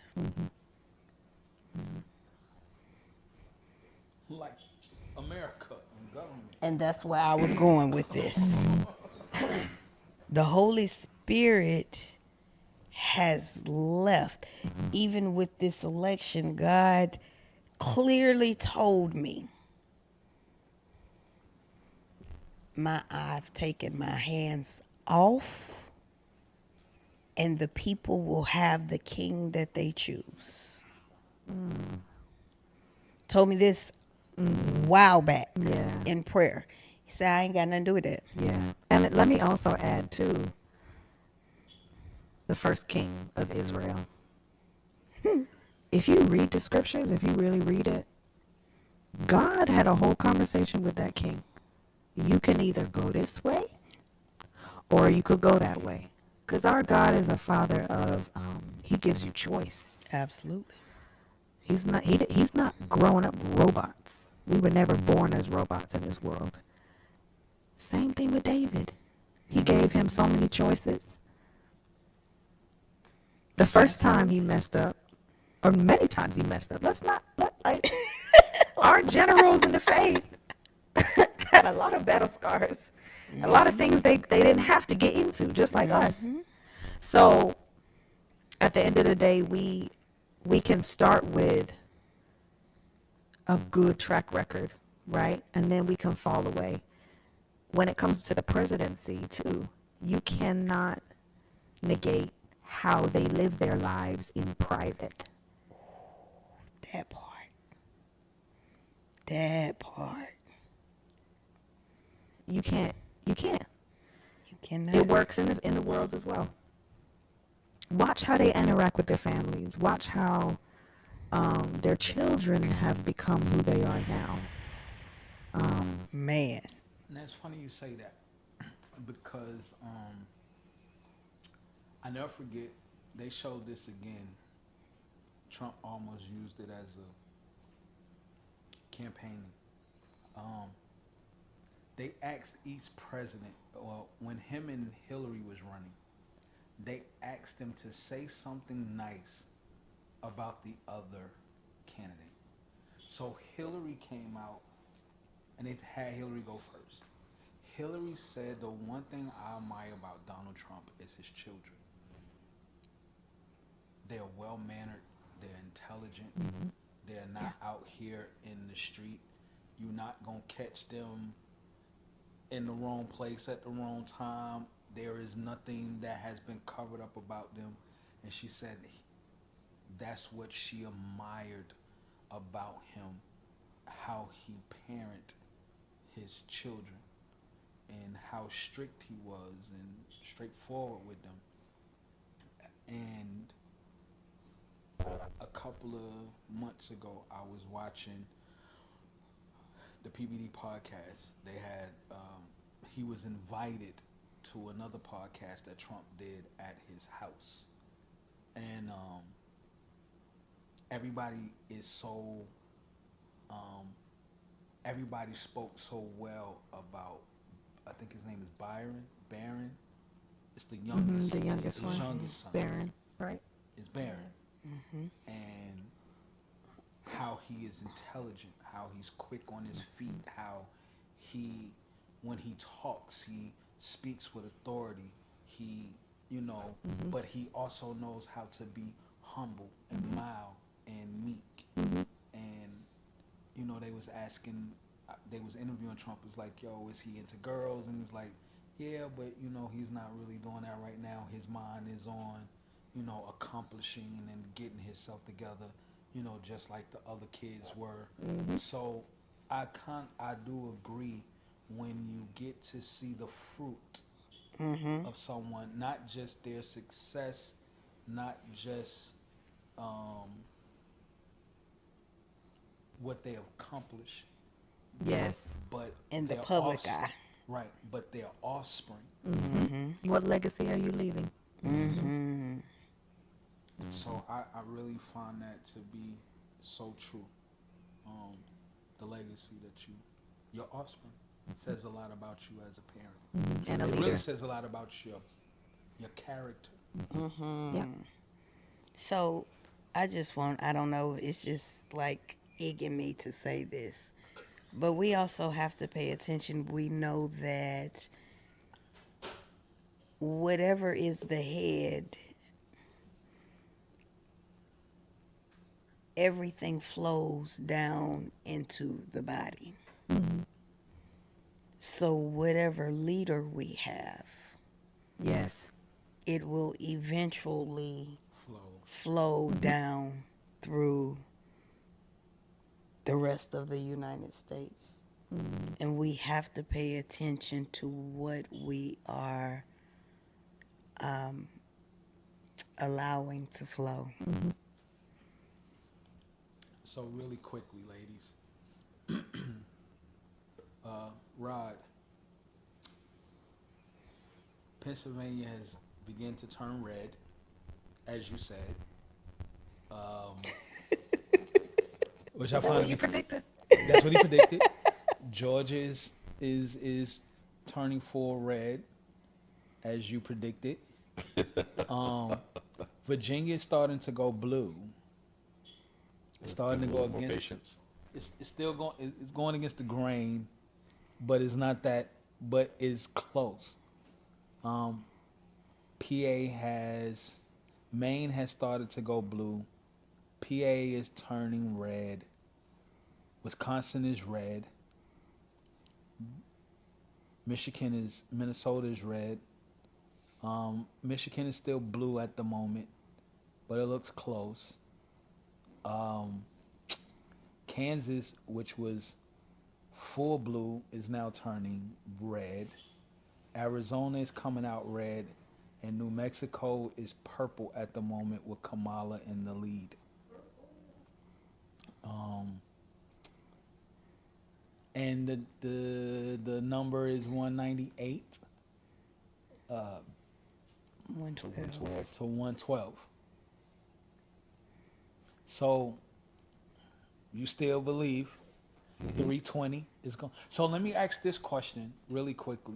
Like America and government. And that's where I was going with this. The Holy Spirit has left. Even with this election, God clearly told me, I've taken my hands off, and the people will have the king that they choose. Told me this a while back Yeah. in prayer. He said, I ain't got nothing to do with that. Yeah. And let me also add, too, the first king of Israel. If you read the scriptures, if you really read it, God had a whole conversation with that king. You can either go this way or you could go that way. Because our God is a father of, he gives you choice. Absolutely. He's not growing up robots. We were never born as robots in this world. Same thing with David. He gave him so many choices. The first time he messed up, or many times he messed up. Like our generals in the faith had a lot of battle scars, a lot of things they didn't have to get into, just like us. So at the end of the day, we can start with a good track record, right? And then we can fall away. When it comes to the presidency, too, you cannot negate how they live their lives in private. That part. That part. You can't. You cannot. It works in the world as well. Watch how they interact with their families. Watch how their children have become who they are now. Man. And that's funny you say that because I never forget they showed this again. Trump almost used it as a campaigning. They asked each president, well, when him and Hillary was running, they asked him to say something nice about the other candidate. So Hillary came out and they had Hillary go first. Hillary said the one thing I admire about Donald Trump is his children. They're well mannered, they're intelligent, they're not out here in the street. You're not gonna catch them in the wrong place at the wrong time. There is nothing that has been covered up about them. And she said that's what she admired about him, how he parented his children and how strict he was and straightforward with them. And a couple of months ago, I was watching the PBD podcast. They had he was invited to another podcast that Trump did at his house, and everybody is so everybody spoke so well about. I think his name is Barron. It's the youngest. The youngest his one. youngest son. Barron, right? Is Barron. And how he is intelligent, how he's quick on his feet, how he, when he talks, he speaks with authority. He, but he also knows how to be humble and mild and meek. And, they was asking, they was interviewing Trump. It's like, yo, is he into girls? And it's like, yeah, but, he's not really doing that right now. His mind is on, accomplishing and getting himself together, just like the other kids were. So I do agree when you get to see the fruit of someone, not just their success, not just what they accomplish. Yes. But in the public eye. Right, but their offspring. What legacy are you leaving? So I really find that to be so true. The legacy that your offspring. says a lot about you as a parent. And a It leader. really says a lot about your character. Yeah. So I don't know, it's just like egging me to say this. But we also have to pay attention. We know that whatever is the head, everything flows down into the body. So whatever leader we have, Yes. it will eventually Flow. flow down through the rest of the United States. And we have to pay attention to what we are allowing to flow. So really quickly, ladies, Rod, Pennsylvania has begun to turn red, as you said. Which I find you predicted. That's what he predicted. Georgia is turning full red, as you predicted. Virginia is starting to go blue. It's starting to go against. Patience. It's still going. It's going against the grain, but it's not that. But it's close. Maine has started to go blue. PA is turning red. Wisconsin is red. Minnesota is red. Michigan is still blue at the moment, but it looks close. Kansas, which was full blue, is now turning red. Arizona is coming out red, and New Mexico is purple at the moment with Kamala in the lead. And the number is 198 112. to 112. So you still believe 320 is going. So let me ask this question really quickly.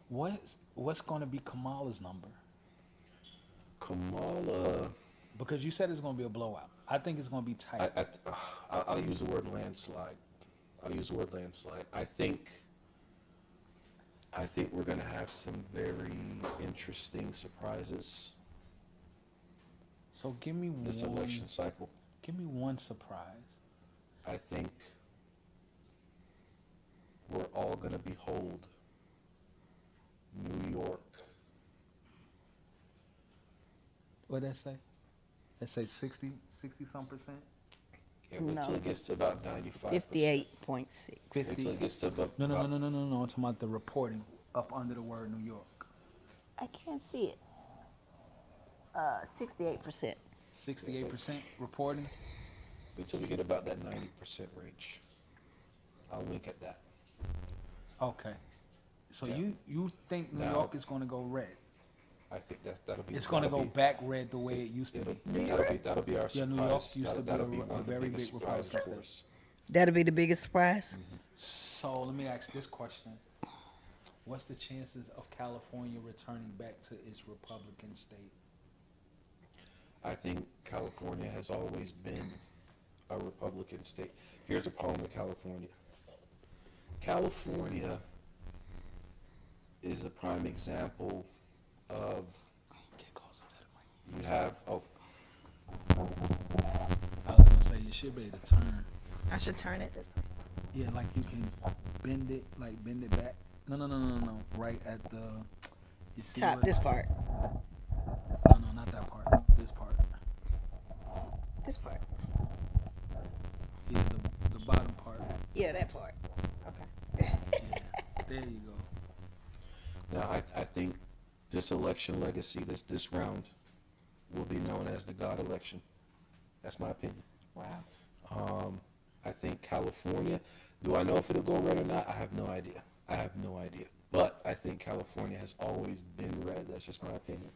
What's going to be Kamala's number? Kamala, Because you said it's going to be a blowout. I think it's going to be tight. I'll use the word landslide. I think we're going to have some very interesting surprises So give me this one. election cycle. Give me one surprise. I think we're all going to behold New York. What did that say? That say 60 some percent? Yeah, until it gets to about 95%. 58.6. 50. Until it gets to about, No. I'm talking about the reporting up under the word New York. I can't see it. 68%. 68% reporting. until we get about that 90% range. I'll wink at that. Okay. So Yeah. you think New Now- York is going to go red? I think that'll be. It's going to that'll go be- back red the way it used to be. That'll be our surprise. Yeah, New York used to be That'll a one of the very biggest big Republican surprises for state. us. That'll be the biggest surprise. So let me ask this question. What's the chances of California returning back to its Republican state? I think California has always been a Republican state. Here's the problem with California. California is a prime example of Get closer to the mic. you have I was gonna say you should be able to turn. I should turn it this way. Yeah, like you can bend it back. No. Right at the. You see Top, where- this part. No, not that part. This part. This part. Yeah, the bottom part. Yeah, that part. Okay. Yeah, there you go. now. I think this election legacy, this round, will be known as the God election. That's my opinion. Wow. I think California, do I know if it'll go red or not? I have no idea. But I think California has always been red. That's just my opinion.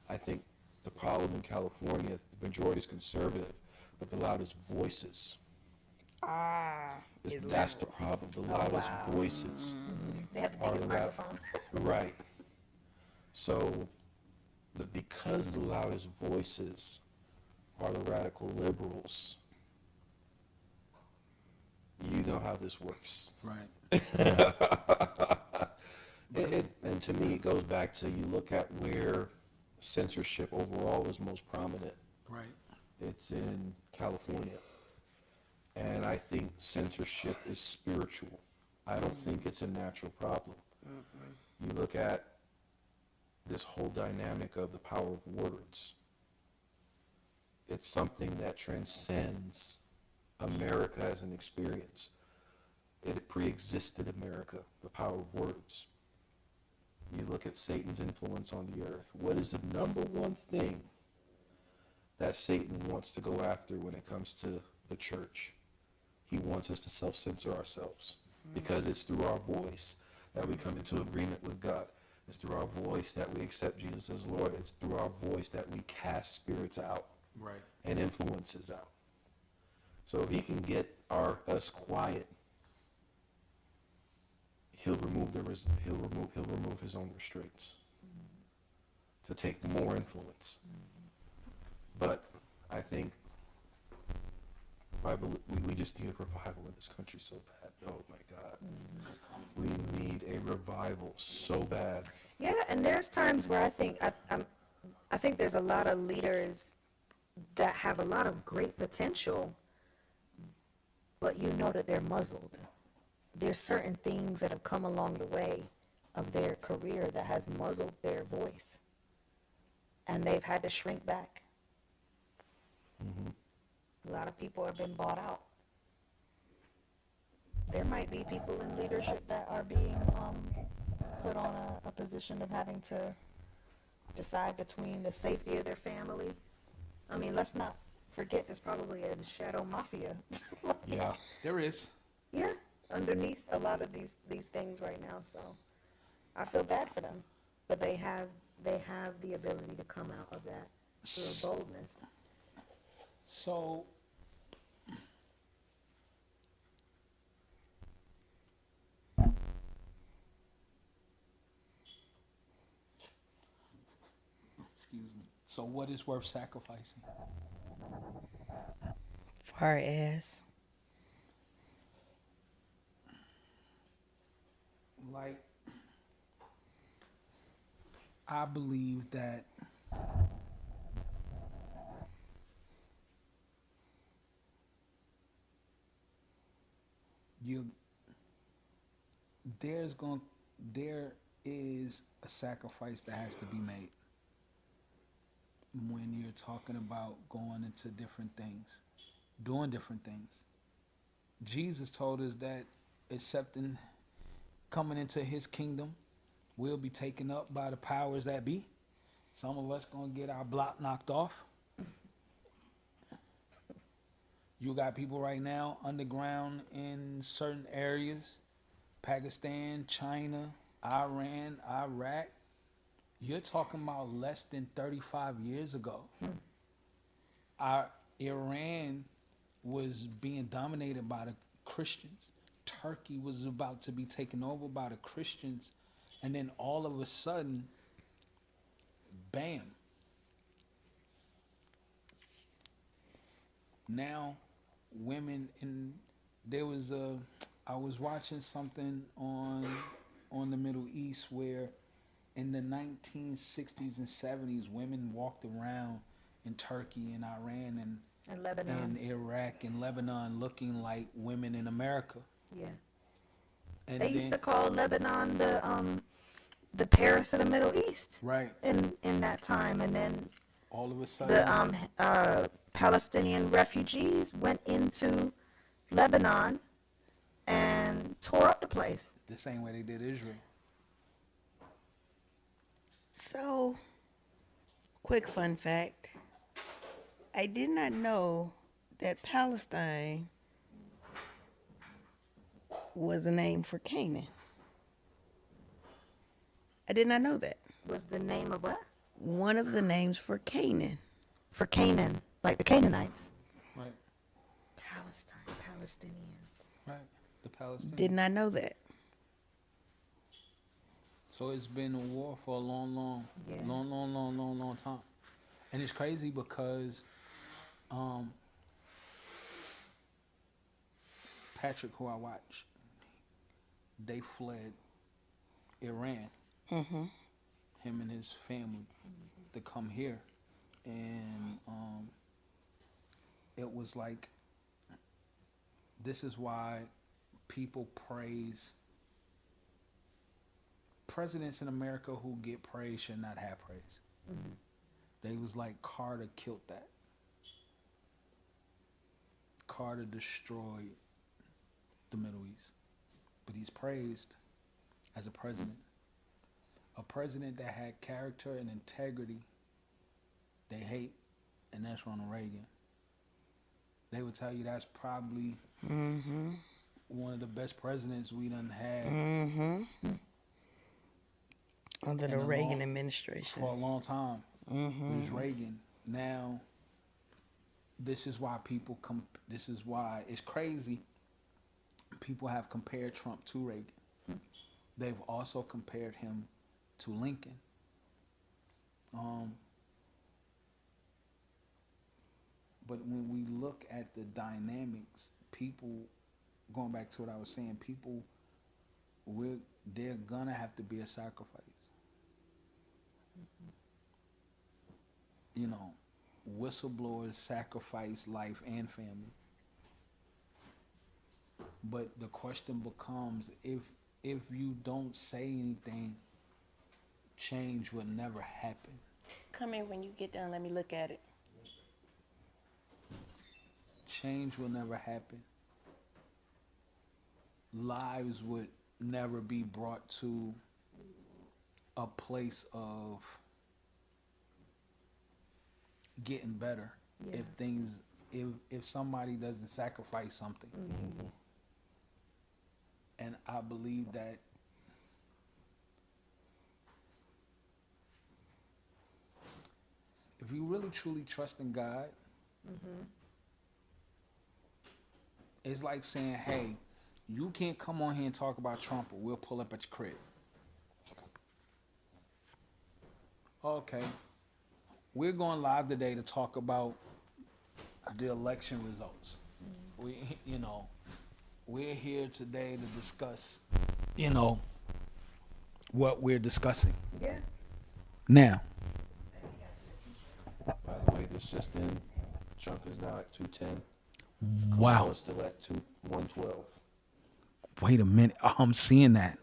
I think the problem in California is the majority is conservative, but the loudest voices That's the problem. The loudest voices They have the are biggest the microphone. right. So, because the loudest voices are the radical liberals, you know how this works. Right. And to me, it goes back to you look at where censorship overall is most prominent. Right. It's in California. And I think censorship is spiritual. I don't think it's a natural problem. You look at this whole dynamic of the power of words. It's something that transcends America as an experience. It pre-existed America, the power of words. You look at Satan's influence on the earth. What is the number one thing that Satan wants to go after when it comes to the church? He wants us to self-censor ourselves because it's through our voice that we come into agreement with God. It's through our voice that we accept Jesus as Lord. It's through our voice that we cast spirits out Right. and influences out. So if he can get us quiet, he'll remove his own restraints to take more influence. But I think we just need a revival in this country so bad. Oh my God, we need a revival so bad. Yeah, and there's times where I think there's a lot of leaders that have a lot of great potential, but you know that they're muzzled. There's certain things that have come along the way of their career that has muzzled their voice, and they've had to shrink back. A lot of people have been bought out. There might be people in leadership that are being put on a position of having to decide between the safety of their family. I mean, let's not forget there's probably a shadow mafia. Yeah, There is. Yeah, underneath a lot of these things right now. So I feel bad for them, but they have the ability to come out of that through boldness. So excuse me. So what is worth sacrificing? Far as Like, I believe that you there is a sacrifice that has to be made when you're talking about going into different things, doing different things. Jesus told us that accepting coming into his kingdom will be taken up by the powers that be. Some of us gonna get our block knocked off. You got people right now underground in certain areas, Pakistan, China, Iran, Iraq. You're talking about less than 35 years ago. Iran was being dominated by the Christians. Turkey was about to be taken over by the Christians. And then all of a sudden, bam. Now, women I was watching something on the Middle East where in the 1960s and 70s, women walked around in Turkey and Iran And Lebanon. and Iraq and Lebanon looking like women in America. Yeah. And They then, used to call Lebanon the Paris of the Middle East. right, In that time, and then all of a sudden, the Palestinian refugees went into Lebanon and tore up the place. the same way they did Israel. so. Quick fun fact: I did not know that Palestine was a name for Canaan. I did not know that. Was the name of what? One of the names for Canaan. For Canaan, like the Canaanites. Right. Palestine. Palestinians. Right. The Palestinians. Did not know that. So it's been a war for a Yeah. long time. And it's crazy because um, Patrick, who I watch, they fled Iran, him and his family, to come here. And it was like, this is why people praise presidents in America who get praise should not have praise. They was like, Carter killed that. Carter destroyed the Middle East. But he's praised as a president. A president that had character and integrity, they hate, and that's Ronald Reagan. They would tell you that's probably one of the best presidents we done had Under in the a Reagan long- administration. for a long time. It was Reagan. Now, this is why people this is why it's crazy. People have compared Trump to Reagan. They've also compared him to Lincoln. But when we look at the dynamics, people, going back to what I was saying, people, they're gonna have to be a sacrifice. You know, whistleblowers sacrifice life and family. But the question becomes, if you don't say anything, change will never happen. Come here when you get done. Let me look at it. Change will never happen. Lives would never be brought to a place of getting better if things if somebody doesn't sacrifice something. And I believe that if you really truly trust in God, it's like saying, hey, you can't come on here and talk about Trump, or we'll pull up at your crib. Okay. We're going live today to talk about the election results. We're here today to discuss, what we're discussing. Yeah. Now, By the way, this just in. Trump is now at 210. wow. Kamala still at 112. Wait a minute. Oh, I'm seeing that.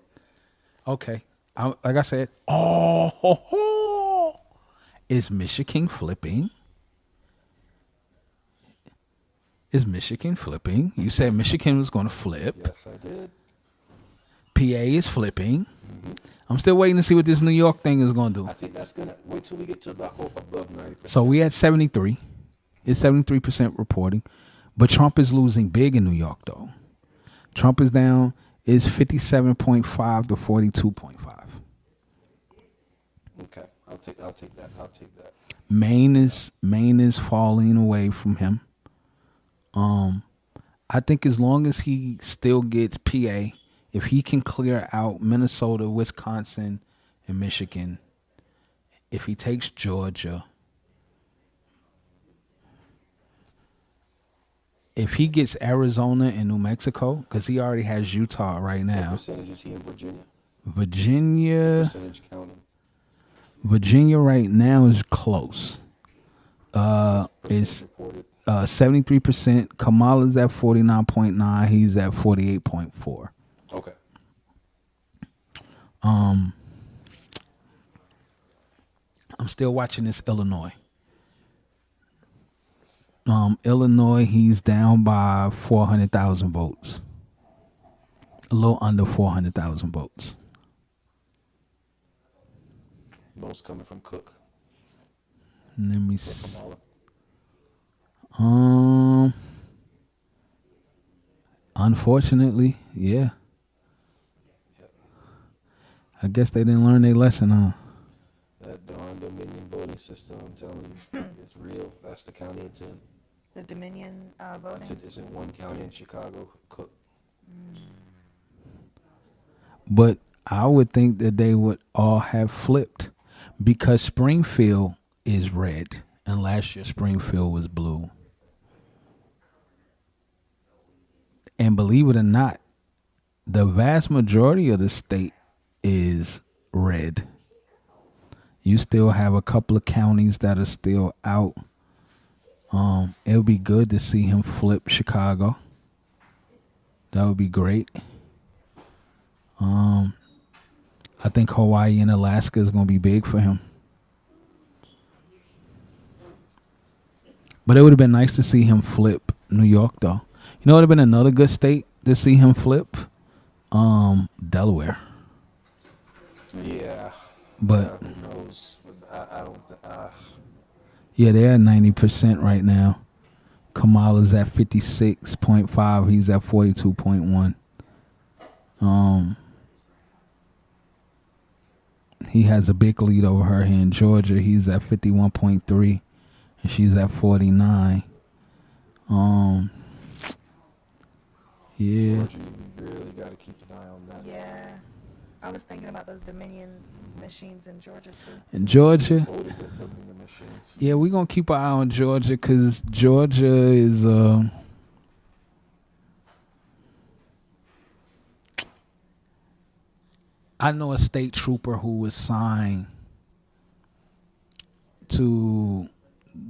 Okay. Like I said, oh, is Michigan flipping? Is Michigan flipping? You said Michigan was going to flip. Yes, I did. PA is flipping. I'm still waiting to see what this New York thing is going to do. I think that's gonna wait till we get to about above 90%. So we at 73. It's 73% reporting. But Trump is losing big in New York, though. Trump is down. Is 57.5 to 42.5. Okay, I'll take that. I'll take that. Maine is falling away from him. I think as long as he still gets PA, if he can clear out Minnesota, Wisconsin, and Michigan, if he takes Georgia, if he gets Arizona and New Mexico, because he already has Utah right What now. percentage is he in Virginia? Virginia Percentage counting. right now is close. Is Reported. 73%. Kamala's at 49.9. He's at 48.4. Okay. I'm still watching this Illinois. Illinois, he's down by 400,000 votes. A little under 400,000 votes. Most coming from Cook. Let me Or see. Kamala. Unfortunately, yeah. Yep. I guess they didn't learn their lesson, huh? That darn Dominion voting system, I'm telling you, it's real. That's the county it's in. The Dominion It's, voting. it's in one county in Chicago, Cook. But I would think that they would all have flipped because Springfield is red and last year Springfield was blue. And believe it or not, the vast majority of the state is red. You still have a couple of counties that are still out. It would be good to see him flip Chicago. That would be great. I think Hawaii and Alaska is going to be big for him. But it would have been nice to see him flip New York, though. You know, it would have been another good state to see him flip Delaware. Yeah. But Who knows? I don't. yeah, they're at 90% right now. Kamala's at 56.5. He's at 42.1. He has a big lead over her here in Georgia. He's at 51.3, and she's at 49. Yeah. Georgia, you really got to keep an eye on that. Yeah. I was thinking about those Dominion machines in Georgia too. In Georgia, Voted with them in the machines. yeah, we're going to keep our eye on Georgia because Georgia is... I know a state trooper who was signed to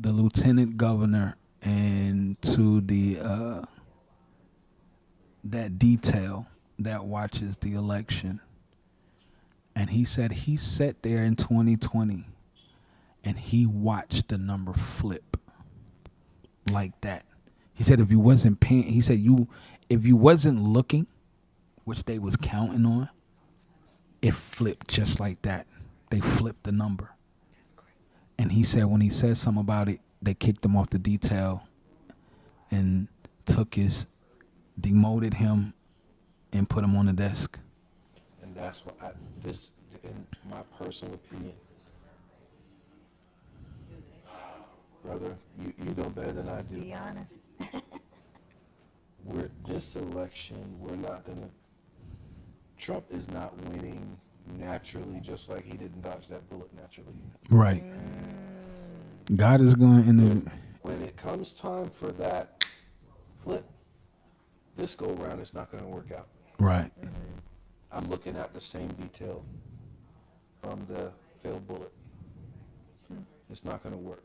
the lieutenant governor and to the that detail that watches the election. And he said he sat there in 2020 and he watched the number flip like that. He said if you wasn't paying, he said if you wasn't looking, which they was counting on, it flipped just like that. They flipped the number. And he said when he said something about it, they kicked him off the detail and demoted him and put him on the desk. And that's what this, in my personal opinion, brother, you know better than I do. Be honest. This election, we're not gonna. Trump is not winning naturally, just like he didn't dodge that bullet naturally. Right. God is going in the... When it comes time for that flip, this go around, it's not going to work out. Right. I'm looking at the same detail from the failed bullet. It's not going to work.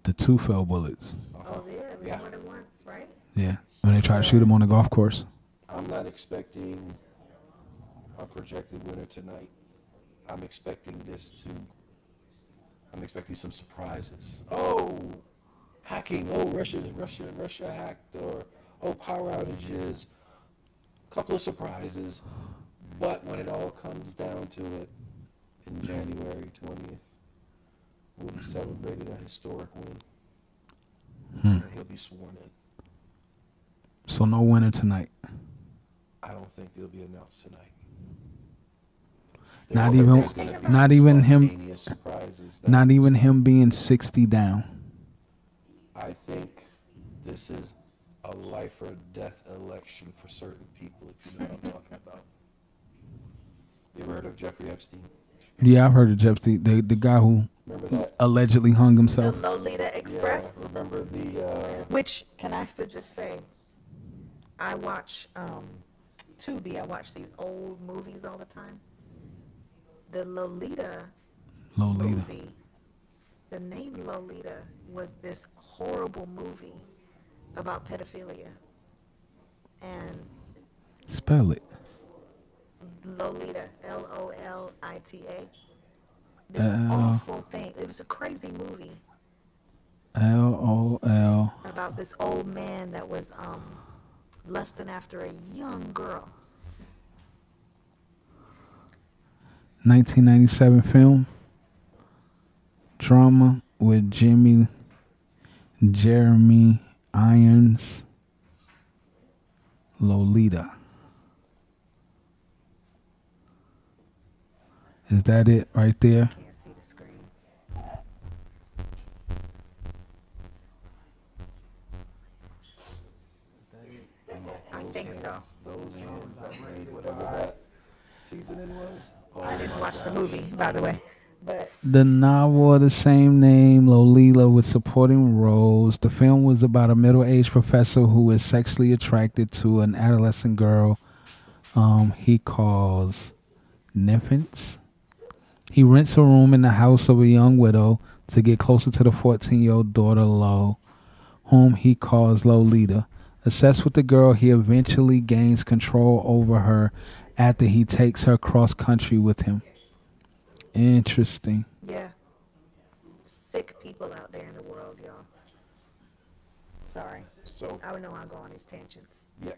The two fell bullets. Oh yeah, it was Yeah. more than once, right? Yeah. When they tried to shoot him on the golf course. I'm not expecting a projected winner tonight. I'm expecting some surprises. Oh, hacking. Oh, Russia hacked. Or, oh, power outages. A couple of surprises. But when it all comes down to it, in January 20th, we'll be celebrating a historic win. And he'll be sworn in. So no winner tonight. I don't think it'll be announced tonight. Not There's even gonna be not some even him spontaneous surprises that- not even him being 60 down. I think this is a life or death election for certain people, if you know what I'm talking about. You ever heard of Jeffrey Epstein? Yeah, I've heard of Jeff the guy who Remember that? allegedly hung The himself. Lolita Express. Yeah, remember the Which, can I just say, I watch Tubi. I watch these old movies all the time. The Lolita movie, the name Lolita was this horrible movie about pedophilia. And Spell it. Lolita, Lolita. This awful thing. It was a crazy movie LOL. about this old man that was lusting after a young girl. 1997 film. Drama with Jeremy Irons. Lolita. Is that it right there? Can't see the screen. hands, those hands that made whatever that seasoning was. Oh I didn't my watch the gosh. movie, by the way. But The novel of the same name, Lolita, with supporting roles. The film was about a middle-aged professor who is sexually attracted to an adolescent girl he calls Nymphants. He rents a room in the house of a young widow to get closer to the 14-year-old daughter, Lo, whom he calls Lolita. Obsessed with the girl, he eventually gains control over her after he takes her cross-country with him. Interesting. yeah, sick people out there in the world, y'all. Sorry. So I would know I'll go on these tangents. yeah.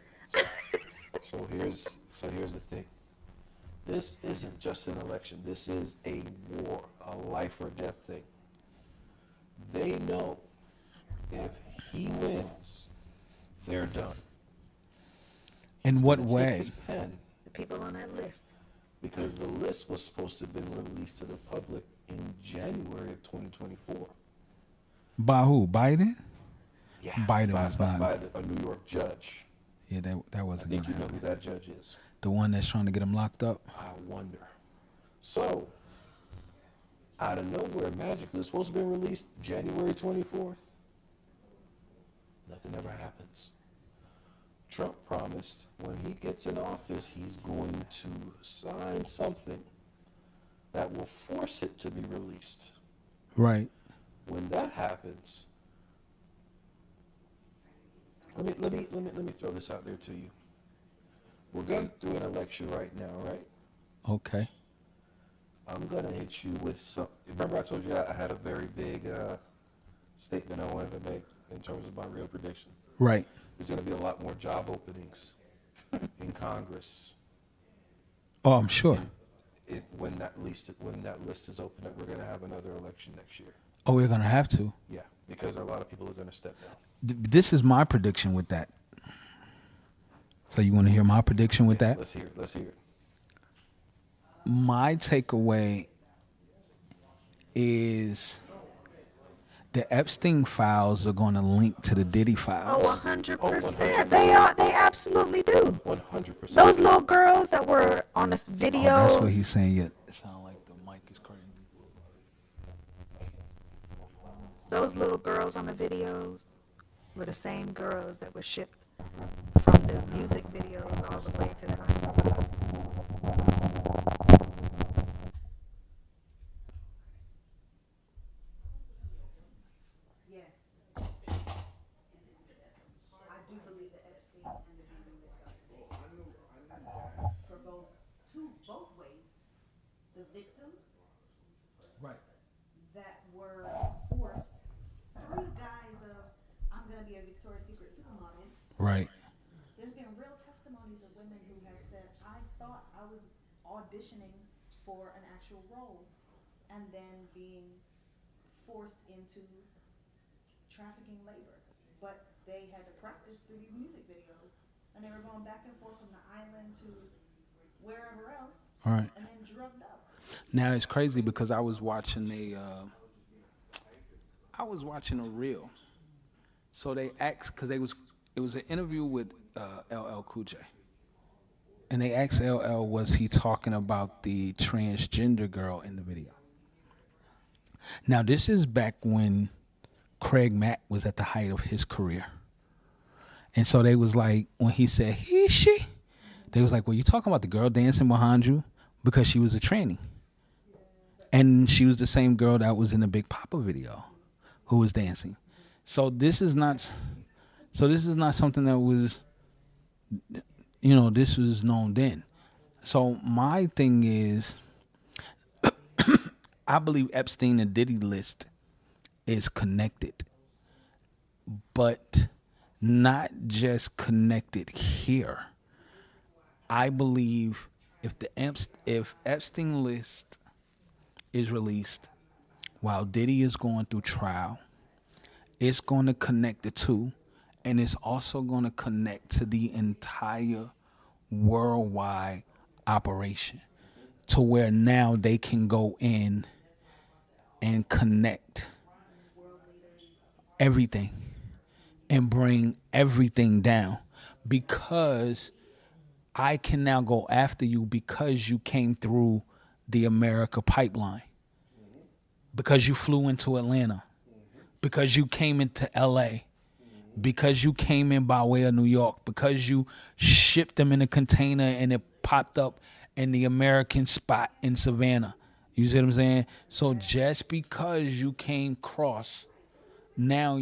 So here's the thing. This isn't just an election. This is a war, a life or death thing. They know if he wins, they're done. In He's what gonna take way? his pen, The people on that list. because the list was supposed to have been released to the public in January of 2024. By who? Biden? Yeah, Biden by, was by, not. by a New York judge. Yeah, that I wasn't think gonna you know who happen. that judge is. The one that's trying to get him locked up. I wonder. So, out of nowhere, magically, it's supposed to be released January 24th. Nothing ever happens. Trump promised when he gets in office, he's going to sign something that will force it to be released. Right. When that happens, let me throw this out there to you. We're going through an election right now, right? Okay. I'm gonna hit you with some. Remember, I told you I had a very big statement I wanted to make in terms of my real prediction. Right. There's gonna be a lot more job openings in Congress. Oh, I'm sure. When that list is open up, we're gonna have another election next year. Oh, we're gonna have to. Yeah, because a lot of people are gonna step down. This is my prediction with that. So you want to hear my prediction with that? Let's hear it. Let's hear it. My takeaway is the Epstein files are going to link to the Diddy Oh, files. 100%. They are. They absolutely do. 100%. Those little girls that were on this video. Oh, that's what he's saying. Yeah, it sounds like the mic is crazy. Those little girls on the videos were the same girls that were shipped from the music videos all the way to the island. Yes. I do believe the Epstein and the Diddy lists are fake. For both ways. The victims Right. that were forced through the guise of, I'm gonna be a Victoria's Secret supermodel. Right. There's been real testimonies of women who have said, I thought I was auditioning for an actual role and then being forced into trafficking labor. But they had to practice through these music videos and they were going back and forth from the island to wherever else All right. and then drugged up. Now it's crazy because I was watching a reel. So they asked because it was an interview with LL Cool J, and they asked LL, was he talking about the transgender girl in the video? Now this is back when Craig Mack was at the height of his career, and so they was like, when he said he she, they was like, well, you talking about the girl dancing behind you because she was a tranny. And she was the same girl that was in the Big Papa video who was dancing. So this is not something that was, this was known then. So my thing is, I believe Epstein and Diddy list is connected, but not just connected here. I believe if Epstein list is released while Diddy is going through trial, it's going to connect the two, and it's also going to connect to the entire worldwide operation, to where now they can go in and connect everything and bring everything down. because I can now go after you because you came through the America pipeline, because you flew into Atlanta, because you came into LA, because you came in by way of New York, because you shipped them in a container and it popped up in the American spot in Savannah. You see what I'm saying? So just because you came cross, now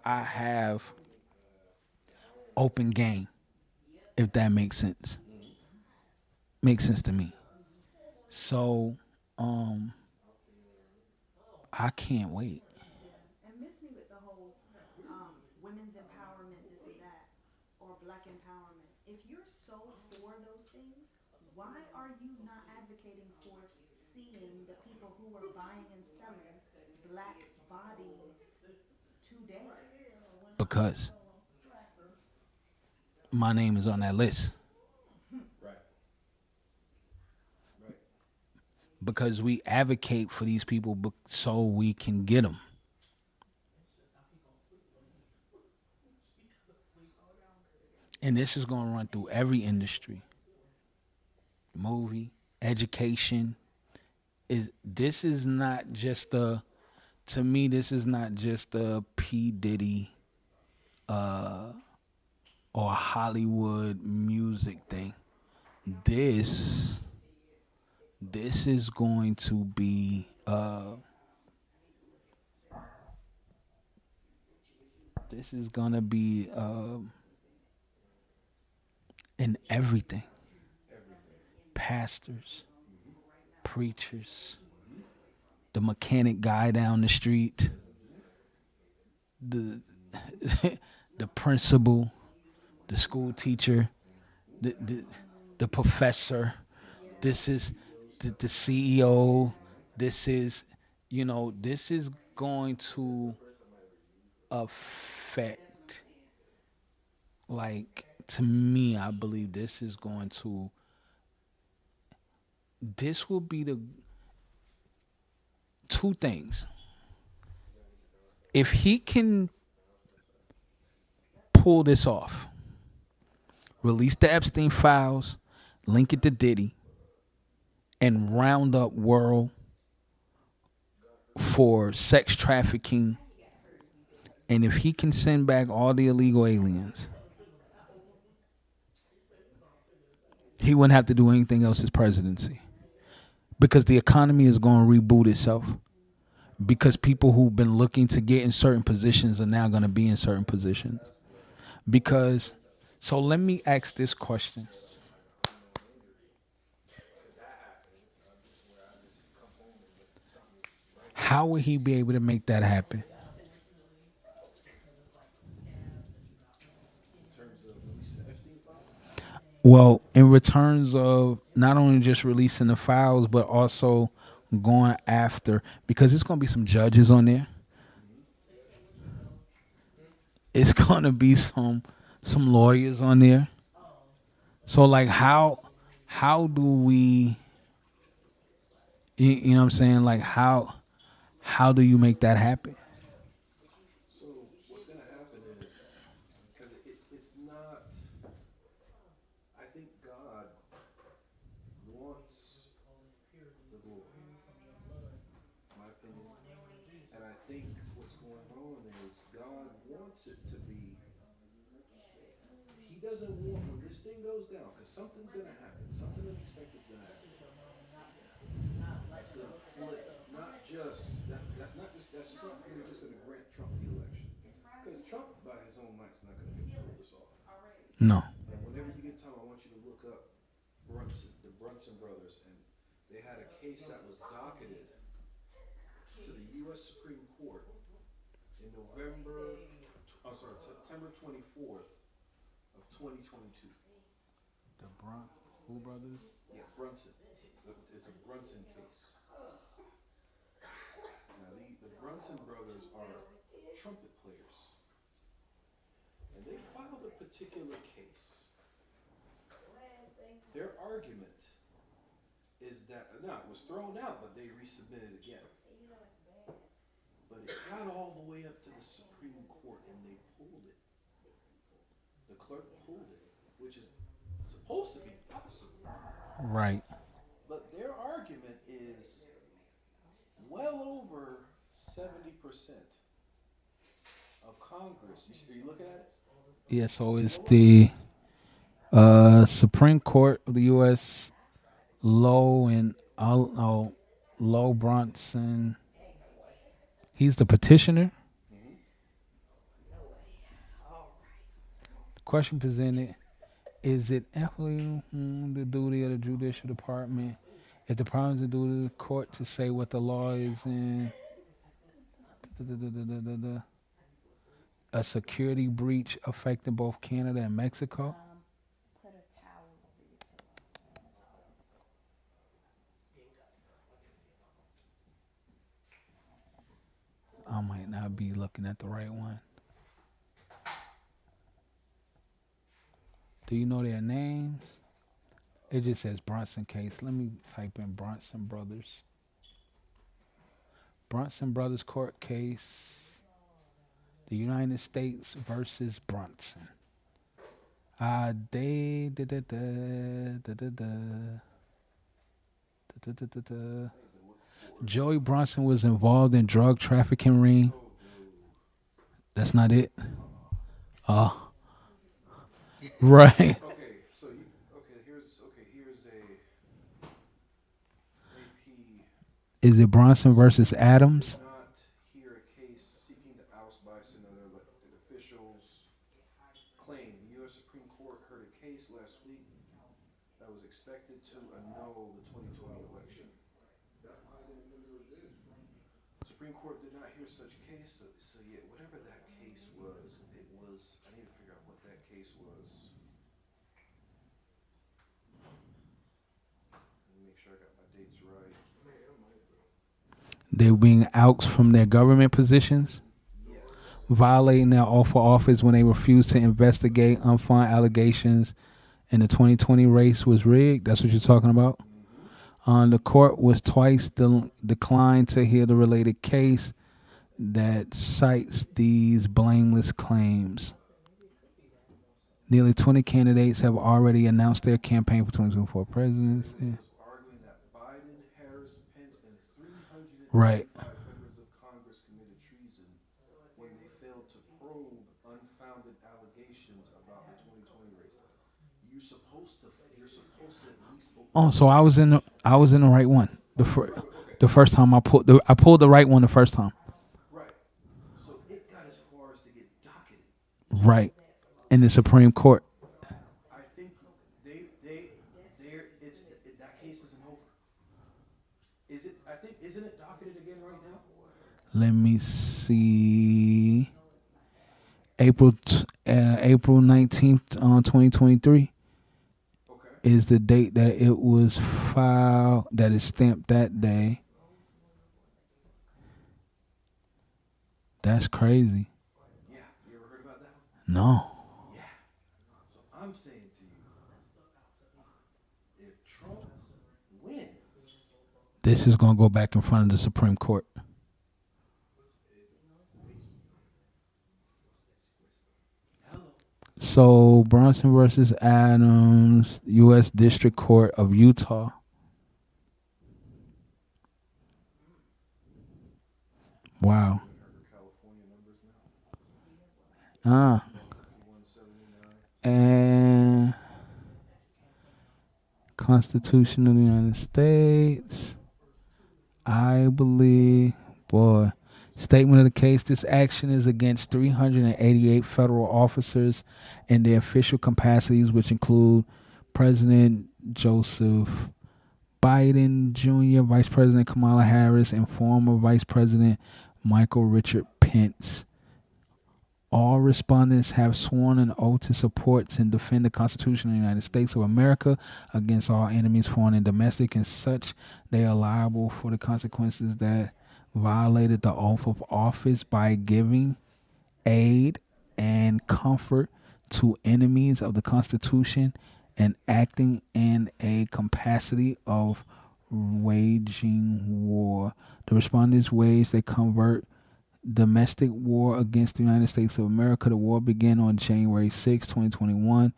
I have open game, if that makes sense. Makes sense to me. So I can't wait. And miss me with the whole women's empowerment, this and that, or black empowerment. If you're so for those things, why are you not advocating for seeing the people who are buying and selling black bodies today? Because my name is on that list. Right. Right. Because we advocate for these people so we can get them. And this is going to run through every industry, movie, education. This is not just a, to me, this is not just a P. Diddy or Hollywood music thing. This this is going to be this is gonna be in everything. Pastors, preachers, the mechanic guy down the street, the the principal, the school teacher, the the, the professor. This is the CEO. This is, this is going to affect, like, to me, I believe this will be the two things. If he can pull this off, release the Epstein files, link it to Diddy, and round up world for sex trafficking, and if he can send back all the illegal aliens, he wouldn't have to do anything else his presidency. Because the economy is going to reboot itself. Because people who've been looking to get in certain positions are now going to be in certain positions. Because, so let me ask this question. How would he be able to make that happen? In terms of releasing the Epstein file, Well, in returns of not only just releasing the files, but also going after, because there's going to be some judges on there. It's going to be some lawyers on there. So like how do we, you know what I'm saying? Like how do you make that happen? so what's going to happen is, because it's not, I think God wants the glory, my opinion. And I think what's going on is God wants it to be, he doesn't want, when this thing goes down, because something's going to happen, something unexpected is going to happen. That's going to flip, not just, that's just not really just going to grant Trump the election. Because Trump, by his own might, is not going to be able to pull this off. No. And whenever you get time, I want you to look up the Brunson brothers, and they had a case that was docketed to the U.S. Supreme Court in September 24th of 2022. The who brothers? Yeah, Brunson. It's a Brunson case. Now, the Brunson brothers are trumpet players, and they filed a particular case. Their argument is that, now, it was thrown out, but they resubmitted again. But it got all the way up to the Supreme Court, and they pulled it. The clerk pulled it, which is supposed to be possible. Right. But their argument is well over 70% of Congress. Are you looking at it? Yeah, so it's the Supreme Court of the U.S. Low and Low Bronson. He's the petitioner. Mm-hmm. The question presented: is it ethically the duty of the judicial department, if the problem is the duty of the court to say what the law is in a security breach affecting both Canada and Mexico? Put a towel over your I might not be looking at the right one. Do you know their names? It just says Bronson case. Let me type in Bronson Brothers. Bronson Brothers court case. The United States versus Bronson. They da da da da da da da da da da. Joey Bronson was involved in drug trafficking ring. That's not it. Oh, right. Okay, so you here's a AP Is it Bronson versus Adams? did not hear a case seeking to oust by Senator elected officials. Claim the U.S. Supreme Court heard a case last week that was expected to annul the 2020 election. Supreme Court did not hear such case, so yeah, whatever that case was, it was. I need to figure out what that case was. Let me make sure I got my dates right. They were being outs from their government positions, Yes. violating their oath of office when they refused to investigate unfounded allegations in the 2020 race was rigged. That's what you're talking about. The court was twice declined to hear the related case that cites these blameless claims. Nearly 20 candidates have already announced their campaign for 2024 presidency. Was arguing that Biden, Harris, Pence, and Right. 395 members of Congress committed treason when they failed to probe unfounded allegations about the 2020 race. You're supposed to at least. Oh, so I was in the right one. The first time I pulled the right one the first time. Right. So it got as far as to get docketed. Right. In the Supreme Court. I think that case isn't over. Is it? I think isn't it docketed again right now? Let me see. April 19th, 2023 Okay. is the date that it was filed, that is stamped that day. That's crazy. Yeah. You ever heard about that one? No. Yeah. So I'm saying to you, if Trump wins, This is going to go back in front of the Supreme Court. hello. So, Bronson versus Adams, U.S. District Court of Utah. Wow. California numbers now. Ah. 179. And Constitution of the United States. I believe, boy, statement of the case. This action is against 388 federal officers in their official capacities, which include President Joseph Biden Jr., Vice President Kamala Harris, and former Vice President Michael Richard Pence. All respondents have sworn an oath to support and defend the Constitution of the United States of America against all enemies, foreign and domestic, and such they are liable for the consequences that violated the oath of office by giving aid and comfort to enemies of the Constitution and acting in a capacity of waging war. The respondents wage they convert domestic war against the United States of America. The war began on January 6, 2021.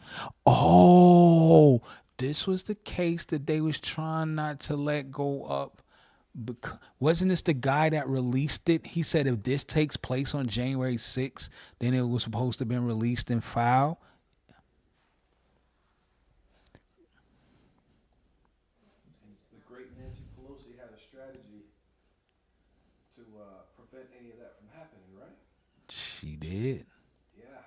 Oh, this was the case that they was trying not to let go up. Wasn't this the guy that released it? He said if this takes place on January 6th, then it was supposed to have been released and filed. And the great Nancy Pelosi had a strategy to prevent any of that from happening, right? She did. Yeah.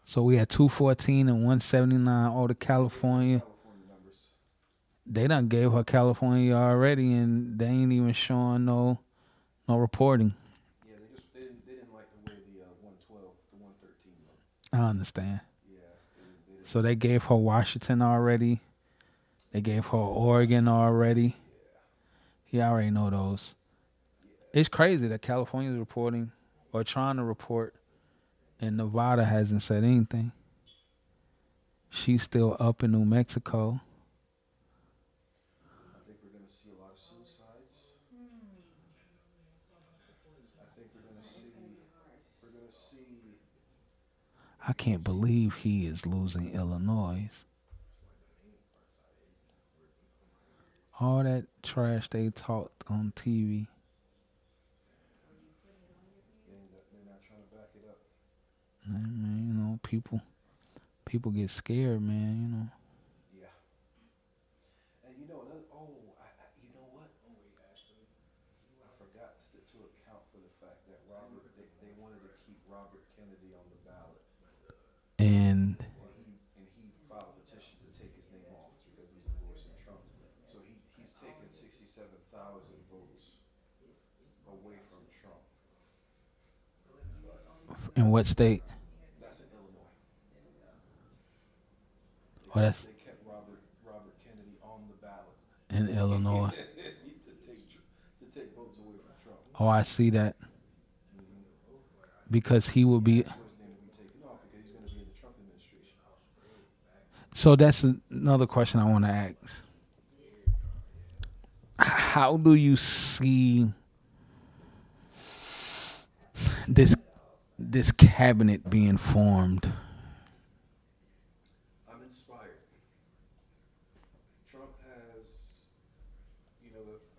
So we had 214 and 179 all the California. California numbers. They done gave her California already, and they ain't even showing no reporting. Yeah, they didn't like the way the 112 to 113 looked. I understand. Yeah, they didn't. So they gave her Washington already. They gave her Oregon already. He already know those. It's crazy that California is reporting or trying to report, and Nevada hasn't said anything. She's still up in New Mexico. I think we're going to see a lot of suicides. I think we're going to see. I can't believe he is losing Illinois. All that trash they talked on TV. They're not trying to back it up. Man, you know, people get scared, man. You know. Yeah. And you know another. You know what? I forgot to account for the fact that they wanted to keep Robert Kennedy on the ballot, And and he filed a petition to take his name off because he's endorsing Trump. So he's taken 67,000 votes away from Trump. in what state? That's in Illinois. Oh, that's They kept Robert Kennedy on the ballot in Illinois. to take votes away from Trump. Oh, I see that. Because he will be. That's why his name will be taken off because he's going to be in the Trump administration. So that's another question I want to ask. How do you see this cabinet being formed? I'm inspired. Trump has, the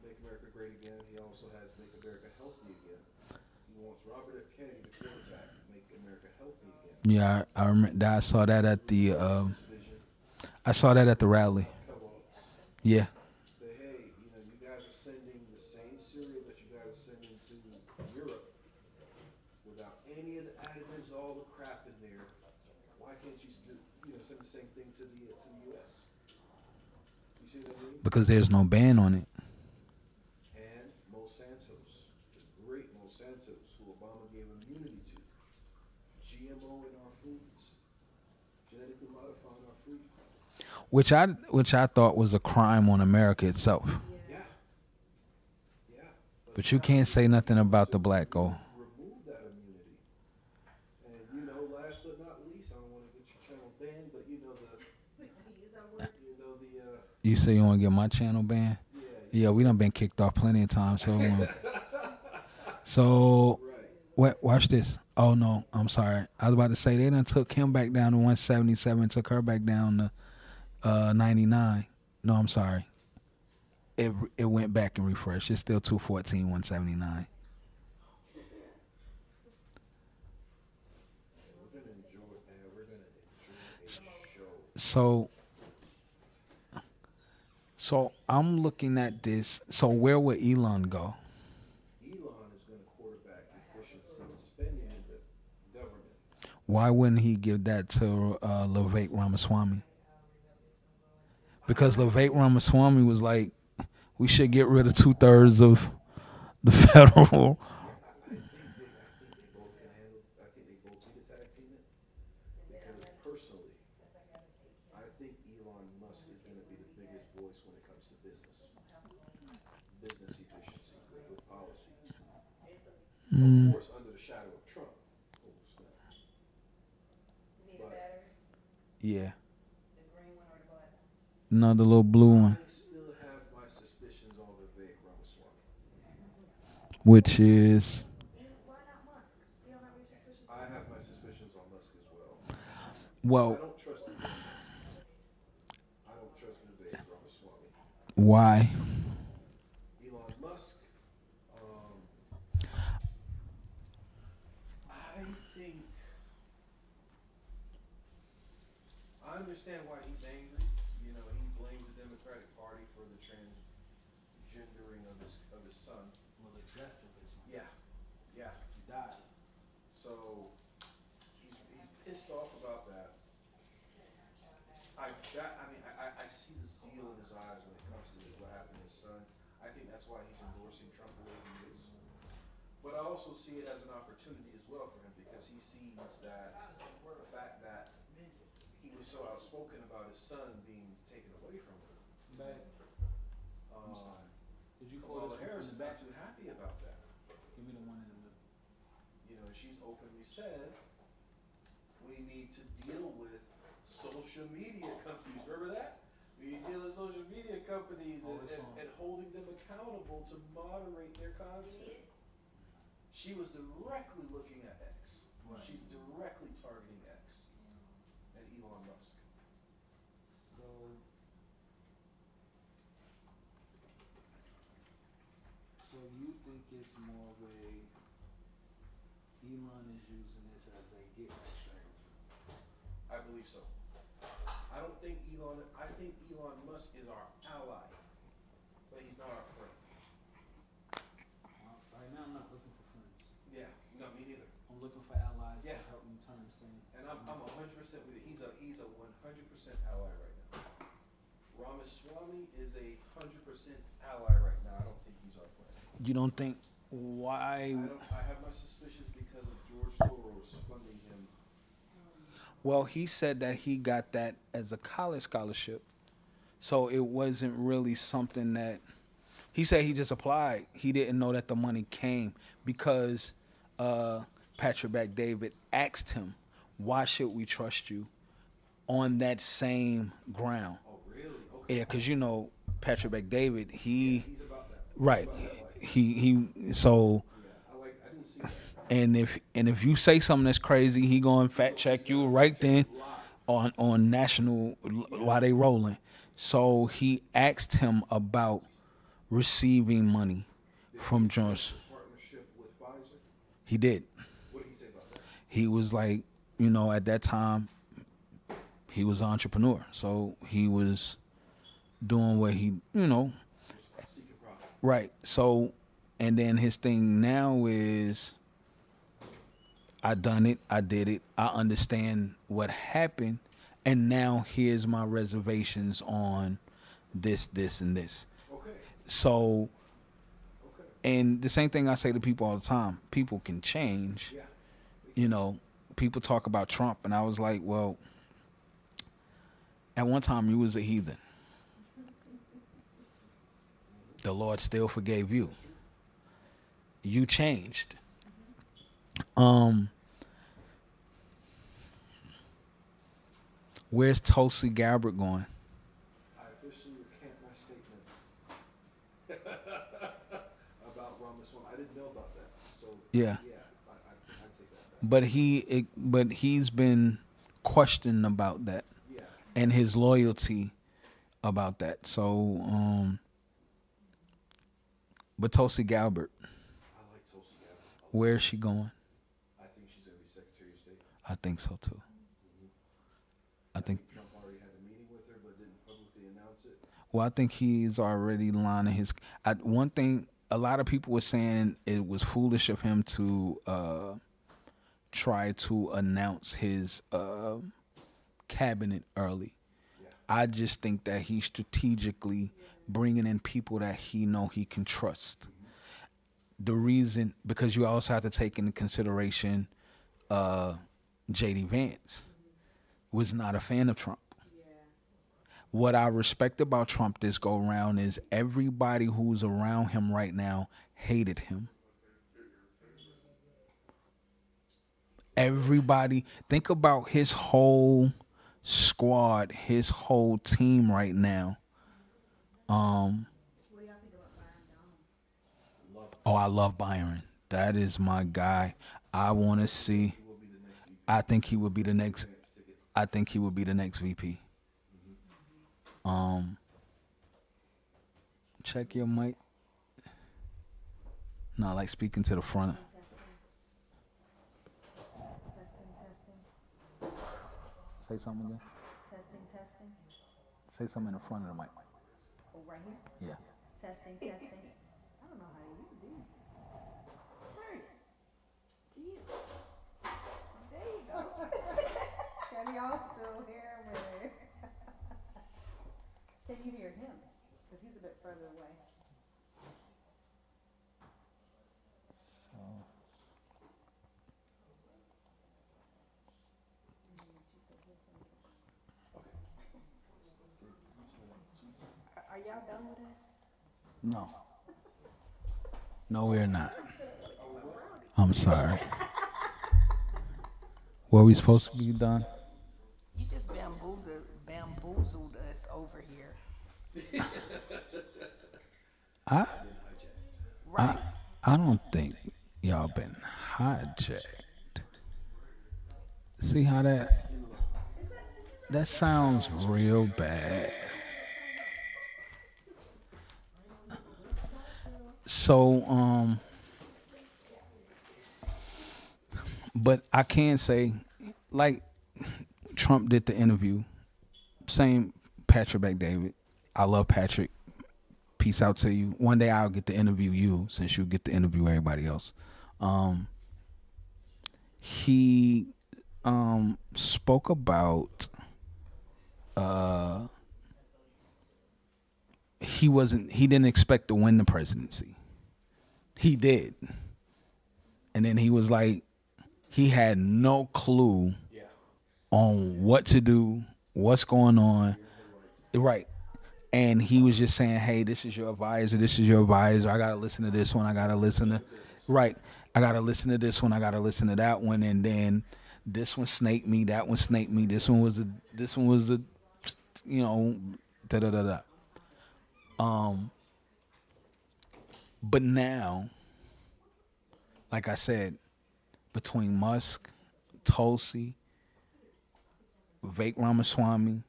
Make America Great Again. He also has Make America Healthy Again. He wants Robert F. Kennedy to quarterback Make America Healthy Again. Yeah, I remember that. I saw that at the. His vision, I saw that at the rally. co-ops. Yeah. Say, hey, you guys are sending the same cereal that you guys are sending to Europe without any of the additives, all the crap in there. Why can't you send the same thing to the U.S.? You see what I mean? Because there's no ban on it. And Monsanto's, the great Monsanto's, who Obama gave immunity to. GMO in our foods, genetically modifying our food. Which I thought was a crime on America itself. Yeah. Yeah. But you can't say nothing about the black gold. Remove that immunity. And last but not least, I don't want to get your channel banned, but You say you want to get my channel banned? Yeah, we done been kicked off plenty of times. So watch this. Oh no, I'm sorry. I was about to say they done took him back down to 177, took her back down to 99. No, I'm sorry. It went back and refreshed. It's still 214, 179. we're gonna enjoy a show. So I'm looking at this. So where would Elon go? Elon is going to quarterback efficiency and spending in the government. Why wouldn't he give that to Vivek Ramaswamy? Because Vivek Ramaswamy was like, we should get rid of 2/3 of the federal. I think they both can handle. I think they both need to tag team it because personally, I think Elon Musk is going to be the biggest voice when it comes to business efficiency with policy. Of course, under the shadow of Trump. Oh, snap. But Yeah. No, the little blue one. I still have my suspicions on which is I have my suspicions on Musk as well. I well, don't trust Elon Musk. I don't trust Vivek Ramaswamy. why? Elon Musk, um, I think I understand why he's angry. You know, he blames the Democratic Party for the transgendering of his son. Well, the death of his son. Yeah, yeah. He died. So he's pissed off about that. I see the zeal in his eyes when it comes to what happened to his son. I think that's why he's endorsing Trump the way he is. But I also see it as an opportunity as well for him because he sees that the fact that he was so outspoken about his son being taken away from him. Did you Kamala Harris is not too happy about that. Give me the one in the middle. You know, she's openly said we need to deal with social media companies. Remember that? We need to deal with social media companies and holding them accountable to moderate their content. She was directly looking at X. Right. She's directly targeting X and Elon Musk. So, you think it's more of a Elon is using this as a get back strategy? I believe so. I think Elon Musk is our ally, but he's not our friend. Right now, I'm not looking for friends. Yeah, no, me neither. I'm looking for allies Yeah. to help me turn this thing. And I'm 100% with it. He's a 100% ally right now. Ramaswamy is a 100% ally right now. I don't think he's our friend. You don't think why? I have my suspicions because of George Soros funding him. Well, he said that he got that as a college scholarship, so it wasn't really something that he said he just applied. He didn't know that the money came because Patrick Bet-David asked him, "Why should we trust you?" On that same ground. Oh, really? Okay. Yeah, because you know Patrick Bet-David, He's about that. right. He's about that life. He so. Yeah, I didn't see that. And if you say something that's crazy, he gonna fact check you right then on national while they rolling. So he asked him about receiving money from Jones. Partnership with Pfizer. He did. What did he say about that? He was like, at that time, he was an entrepreneur, so he was doing what he, Seeking profit. right. So, and then his thing now is, I done it, I did it, I understand what happened, and now here's my reservations on this, and this. Okay. So, Okay. and the same thing I say to people all the time, people can change. Yeah. People talk about Trump, and I was like, well, at one time you was a heathen. The Lord still forgave you. You changed. Where's Tulsi Gabbard going? I officially recant my statement about Ramaswamy. I didn't know about that. So Yeah. I take that back. But he's been questioned about that Yeah. and his loyalty about that. So, but Tulsi Gabbard, I like Tulsi Gabbard. where is she going? I think she's gonna be Secretary of State. I think so too. I think. Trump already had a meeting with her, but didn't publicly announce it. Well, I think he's already lining his. One thing, a lot of people were saying it was foolish of him to try to announce his cabinet early. Yeah. I just think that he's strategically bringing in people that he know he can trust. The reason, because you also have to take into consideration J.D. Vance was not a fan of Trump. What I respect about Trump this go around is everybody who's around him right now hated him. Everybody, think about his whole squad, his whole team right now. Love Oh, I love Byron. That is my guy. I want to see. I think he would be the next. I think he would be the next VP. Um, check your mic. Not like speaking to the front. Say something again. Testing, testing. Say something in the front of the mic. Oh, right here. Yeah. Testing, testing. I don't know how to use these. Turn it to you. There you go. Can y'all still hear me? Can you hear him? Because he's a bit further away. Are y'all done with us? No. No, we're not. I'm sorry. Were we supposed to be done? You just bamboozled us over here. I Right. I don't think y'all been hijacked. See how that sounds real bad. So but I can say like Trump did the interview. Same Patrick McDavid. I love Patrick. Peace out to you. One day I'll get to interview you since you get to interview everybody else. He spoke about he didn't expect to win the presidency. He did. And then he was like he had no clue on what to do, what's going on. Right. And he was just saying, "Hey, this is your advisor. This is your advisor. I gotta listen to this one. I gotta listen to, right? I gotta listen to this one. I gotta listen to that one. And then this one snaked me. That one snaked me. This one was a. This one was a. You know, da da da da. But now, like I said, between Musk, Tulsi, Vivek Ramaswamy,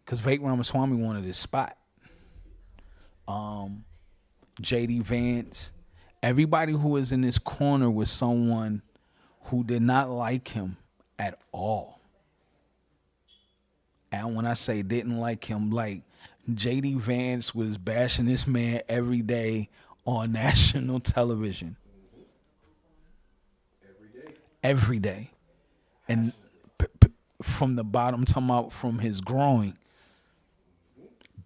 because Vivek Ramaswamy wanted his spot. JD Vance, everybody who was in this corner was someone who did not like him at all. And when I say didn't like him, like JD Vance was bashing this man every day on national television. Every day. And from the bottom, talking about from his growing,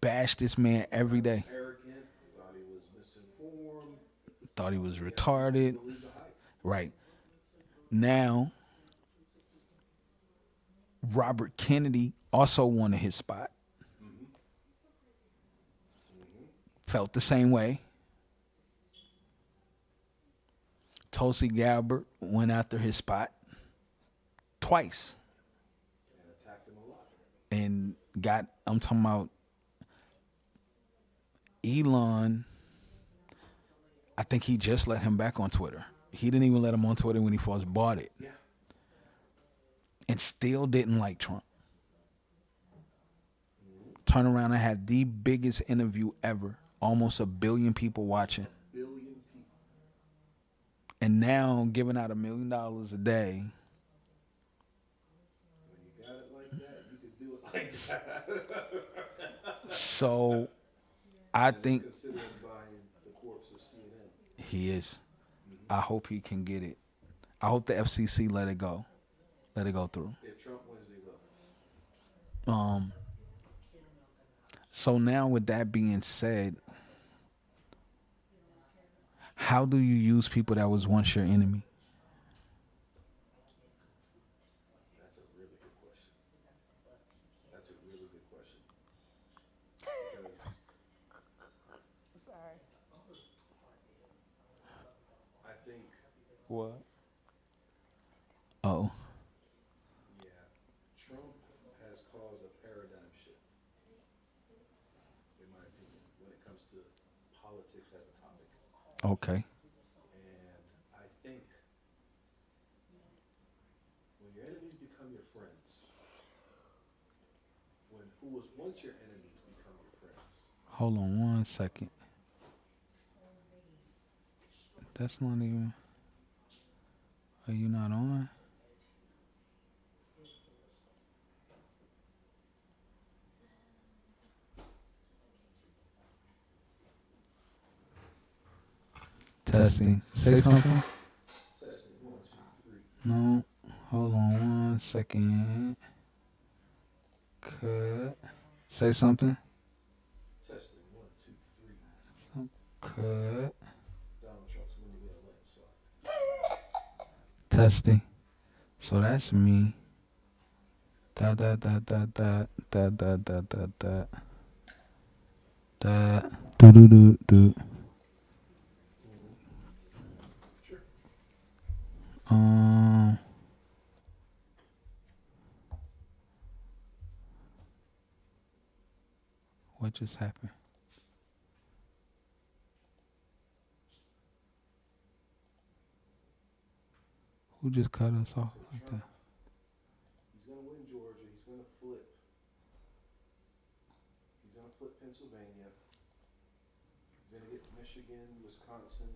bashed this man every day. Arrogant, thought he was misinformed, Thought he was retarded. Right. Now, Robert Kennedy also wanted his spot. Felt the same way. Tulsi Gabbard went after his spot twice. and attacked him a lot. And I'm talking about Elon. I think he just let him back on Twitter. He didn't even let him on Twitter when he first bought it. Yeah. And still didn't like Trump. Turn around and had the biggest interview ever. Almost 1 billion people watching. Billion people. And now giving out $1 million a day. When you got it like that, you could do it like that. So I think Considering buying the corpse of CNN. he is. I hope he can get it. I hope the FCC let it go. Let it go through. If Trump wins, they will. So now with that being said, how do you use people that was once your enemy? That's a really good question. That's a really good question. Because I'm sorry. I think, What? Oh. yeah, Trump has caused a paradigm shift, in my opinion, when it comes to politics as a topic. Okay. And I think when your enemies become your friends, when who was once your enemies become your friends. Hold on 1 second. That's not even. Are you not on? Testing. Say something. Testing, 1, 2, 3. No. Hold on 1 second. Cut. Say something. Testing, 1, 2, 3. Cut. Donald Trump's winning the landslide. Testing. So that's me. Da da da da da da da da da da da do do do do. Sure. Um. What just happened? Who just cut us off like that? He's going to win Georgia. He's going to flip. He's going to flip Pennsylvania. He's going to get Michigan, Wisconsin.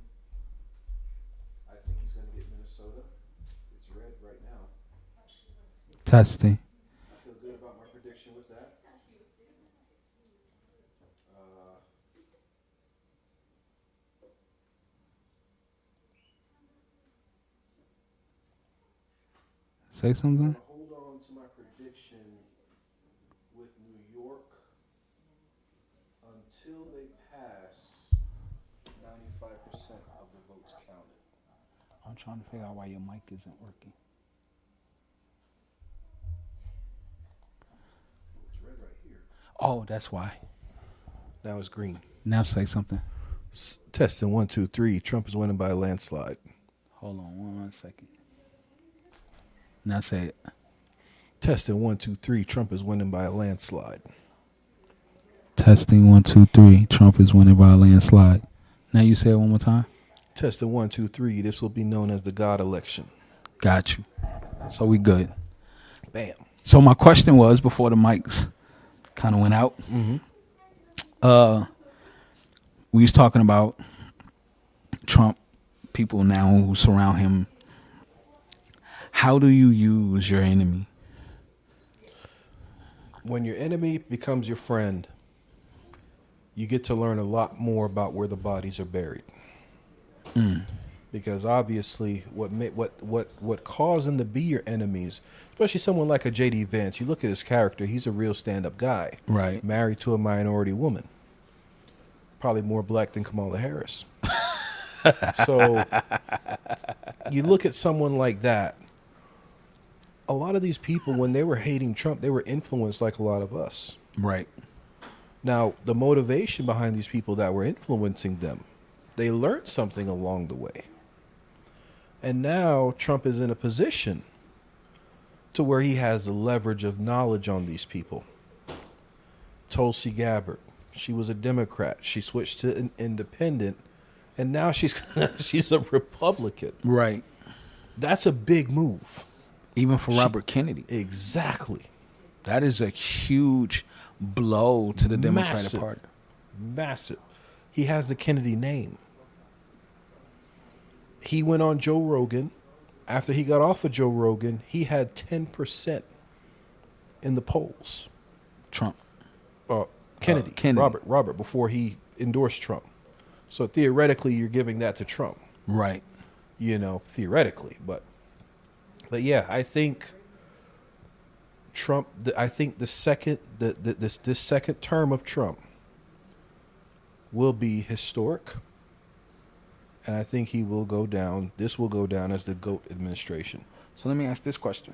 I think he's going to get Minnesota. It's red right now. Testing. I feel good about my prediction with that. Say I'm something. going to hold on to my prediction with New York until they pass 95% of the votes counted. I'm trying to figure out why your mic isn't working. It's red right here. Oh, that's why. Now it's green. Now say something. Testing 1, 2, 3. Trump is winning by a landslide. Hold on 1 second. Now say it. Testing 1, 2, 3. Trump is winning by a landslide. Testing 1, 2, 3. Trump is winning by a landslide. Now you say it one more time. Testing 1, 2, 3. This will be known as the God election. Got you. So we good. Bam. So my question was before the mics kind of went out. We was talking about Trump, people now who surround him. How do you use your enemy? When your enemy becomes your friend, you get to learn a lot more about where the bodies are buried. Because obviously, what caused them to be your enemies, especially someone like a J.D. Vance, you look at his character; he's a real stand-up guy, Right. married to a minority woman, probably more black than Kamala Harris. So you look at someone like that. A lot of these people, when they were hating Trump, they were influenced like a lot of us. Right. Now, the motivation behind these people that were influencing them, they learned something along the way. And now Trump is in a position to where he has the leverage of knowledge on these people. Tulsi Gabbard, she was a Democrat. She switched to an independent, and now she's she's a Republican. Right. That's a big move. Even for Robert Kennedy. Exactly. That is a huge blow to the Democratic Massive. Party. Massive. He has the Kennedy name. He went on Joe Rogan. After he got off of Joe Rogan, he had 10% in the polls. Trump. Kennedy. Kennedy. Robert, before he endorsed Trump. So theoretically, you're giving that to Trump. Right. You know, theoretically. But yeah, I think Trump, I think this second term of Trump will be historic. And I think he will go down, this will go down as the GOAT administration. So let me ask this question.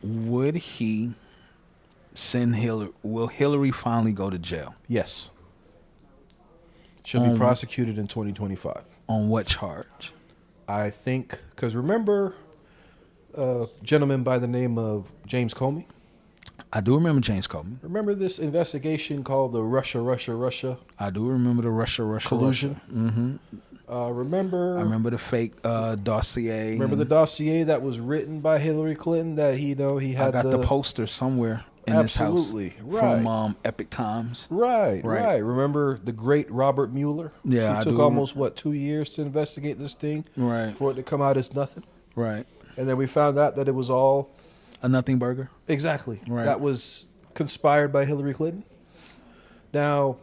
Would he send Hillary? Will Hillary finally go to jail? Yes. She'll be prosecuted in 2025. On what charge? I think, because remember a gentleman by the name of James Comey? I do remember James Coleman. Remember this investigation called the Russia I do remember the Russia collusion? Mm-hmm. I Remember remember the fake dossier. remember the and dossier that was written by Hillary Clinton that he I had got the poster somewhere in Absolutely, this house right. from Epic Times. Right, Right. right. Remember the great Robert Mueller? Yeah, Who I took do. almost 2 years to investigate this thing, Right. for it to come out as nothing. Right. And then we found out that it was all A nothing burger. exactly Right. that was conspired by Hillary Clinton. Now,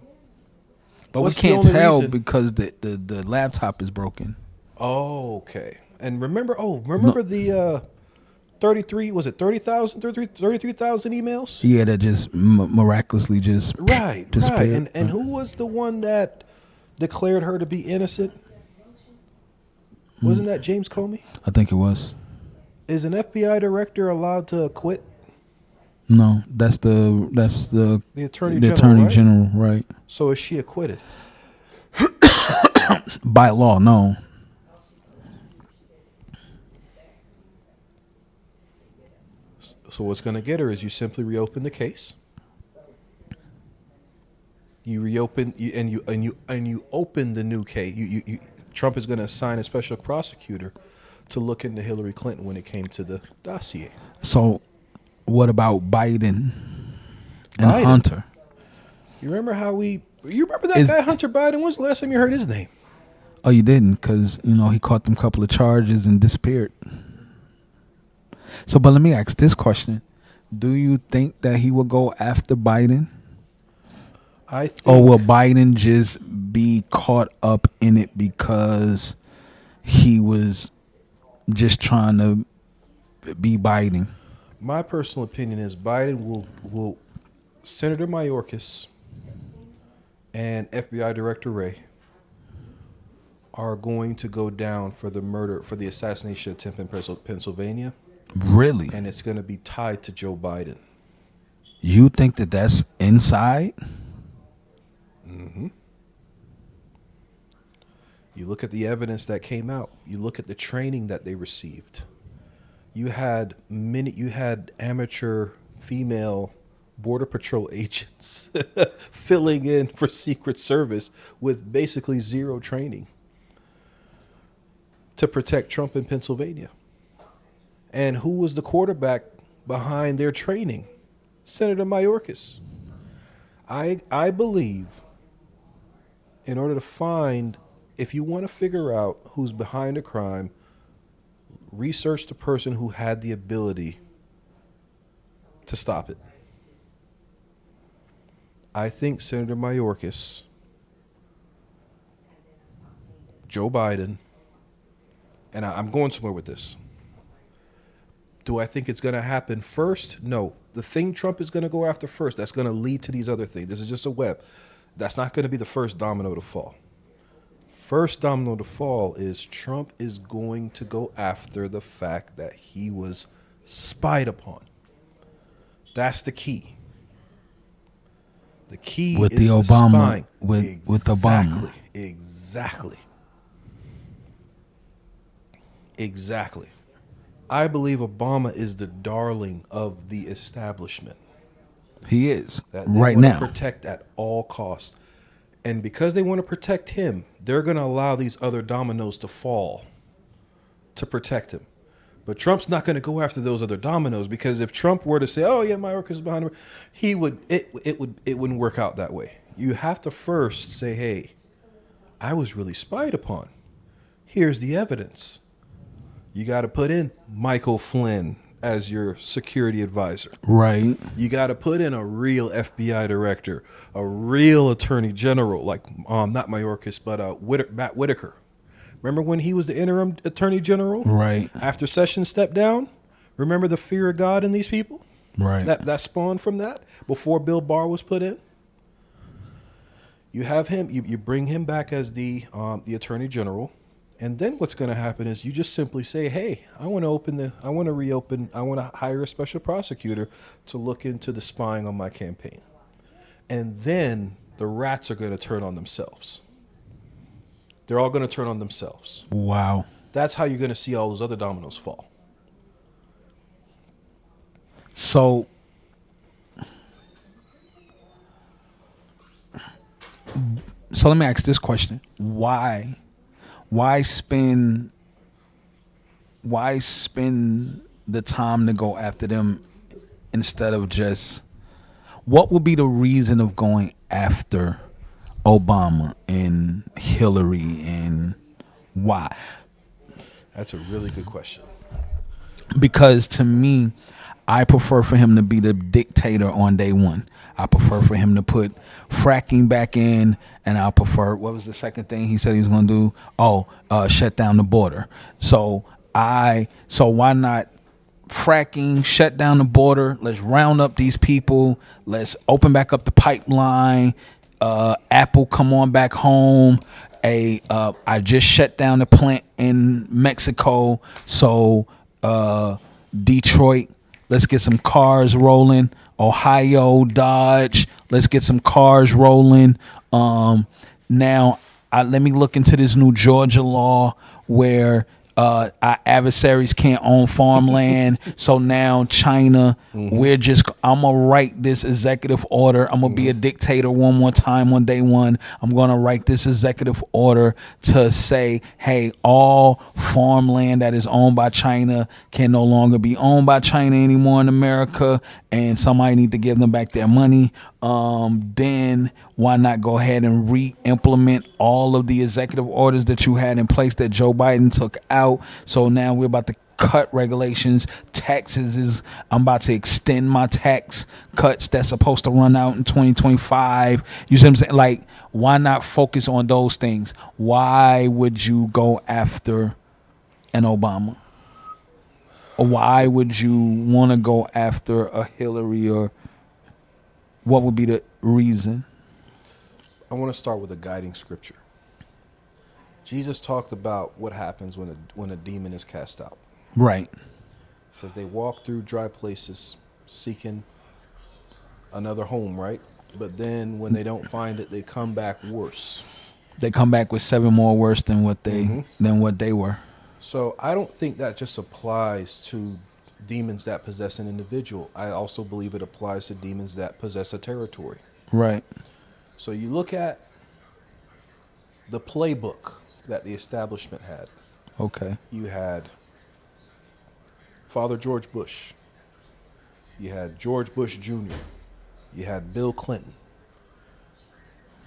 But what's we the can't only tell reason? because the laptop is broken. Oh, okay. And remember the 33 was it 30,000 33,000 emails? Yeah, that just miraculously just Right, right. disappeared. And who was the one that declared her to be innocent? Wasn't that James Comey? I think it was. Is an FBI director allowed to quit? No, that's the The attorney the general, attorney right? general, right? So is she acquitted? By law, no. So what's going to get her is you simply reopen the case. You reopen and you open the new case. Trump is going to assign a special prosecutor to look into Hillary Clinton when it came to the dossier. So, what about Biden and Biden? Hunter? You remember you remember that Is- guy Hunter Biden? When's the last time you heard his name? Oh, you didn't, because he caught them couple of charges and disappeared. So, but let me ask this question: do you think that he will go after Biden, I think or will Biden just be caught up in it because he was just trying to be Biden? my personal opinion is Biden will Senator Mayorkas and FBI Director Wray are going to go down for the assassination attempt in Pennsylvania, Really? and it's going to be tied to Joe Biden. You think that that's inside? You look at the evidence that came out. You look at the training that they received. You had amateur female Border Patrol agents filling in for Secret Service with basically zero training to protect Trump in Pennsylvania. And who was the quarterback behind their training? Senator Mayorkas. I believe in order to find, if you want to figure out who's behind a crime, research the person who had the ability to stop it. I think Senator Mayorkas, Joe Biden, and I'm going somewhere with this. Do I think it's going to happen first? No. The thing Trump is going to go after first, that's going to lead to these other things. This is just a web. That's not going to be the first domino to fall. First domino to fall is Trump is going to go after the fact that he was spied upon. That's the key. The key With is the Obama- spying. with Obama. Exactly. I believe Obama is the darling of the establishment He is that they right want now. to protect at all costs. And because they want to protect him, they're going to allow these other dominoes to fall to protect him. But Trump's not going to go after those other dominoes, because if Trump were to say, "Oh yeah, Mayorkas is behind him," it wouldn't work out that way. You have to first say, "Hey, I was really spied upon. Here's the evidence." You got to put in Michael Flynn as your security advisor. Right. You got to put in a real FBI director, a real attorney general, like not Mayorkas, but Matt Whitaker. Remember when he was the interim attorney general? Right. After Sessions stepped down? Remember the fear of God in these people? Right. That spawned from that before Bill Barr was put in. You have him. You bring him back as the attorney general. And then what's going to happen is you just simply say, "Hey, I want to hire a special prosecutor to look into the spying on my campaign." And then the rats are going to turn on themselves. They're all going to turn on themselves. Wow. That's how you're going to see all those other dominoes fall. So So let me ask this question: Why spend? Why spend the time to go after them instead of just? What would be the reason of going after Obama and Hillary, and why? That's a really good question. Because to me, I prefer for him to be the dictator on day one. I prefer for him to put fracking back in, and I prefer, what was the second thing he said he was going to do? Oh, shut down the border. So why not fracking, shut down the border? Let's round up these people. Let's open back up the pipeline. Apple, come on back home. I just shut down the plant in Mexico, so Detroit, let's get some cars rolling. Ohio, Dodge, let's get some cars rolling. Now, let me look into this new Georgia law where our adversaries can't own farmland. So now China, I'm gonna write this executive order. I'm gonna be a dictator one more time on day one. I'm gonna write this executive order to say, hey, all farmland that is owned by China can no longer be owned by China anymore in America, and somebody need to give them back their money. Then why not go ahead and re-implement all of the executive orders that you had in place that Joe Biden took out? So now we're about to cut regulations. I'm about to extend my tax cuts that's supposed to run out in 2025. You see what I'm saying? Like, why not focus on those things? Why would you go after an Obama? Or why would you want to go after a Hillary, or what would be the reason? I want to start with a guiding scripture. Jesus talked about what happens when a demon is cast out. Right. So they walk through dry places seeking another home, right? But then when they don't find it, they come back worse. They come back with 7 more worse than what they were. So I don't think that just applies to demons that possess an individual. I also believe it applies to demons that possess a territory. Right. So you look at the playbook that the establishment had. Okay. You had Father George Bush. You had George Bush Jr. You had Bill Clinton.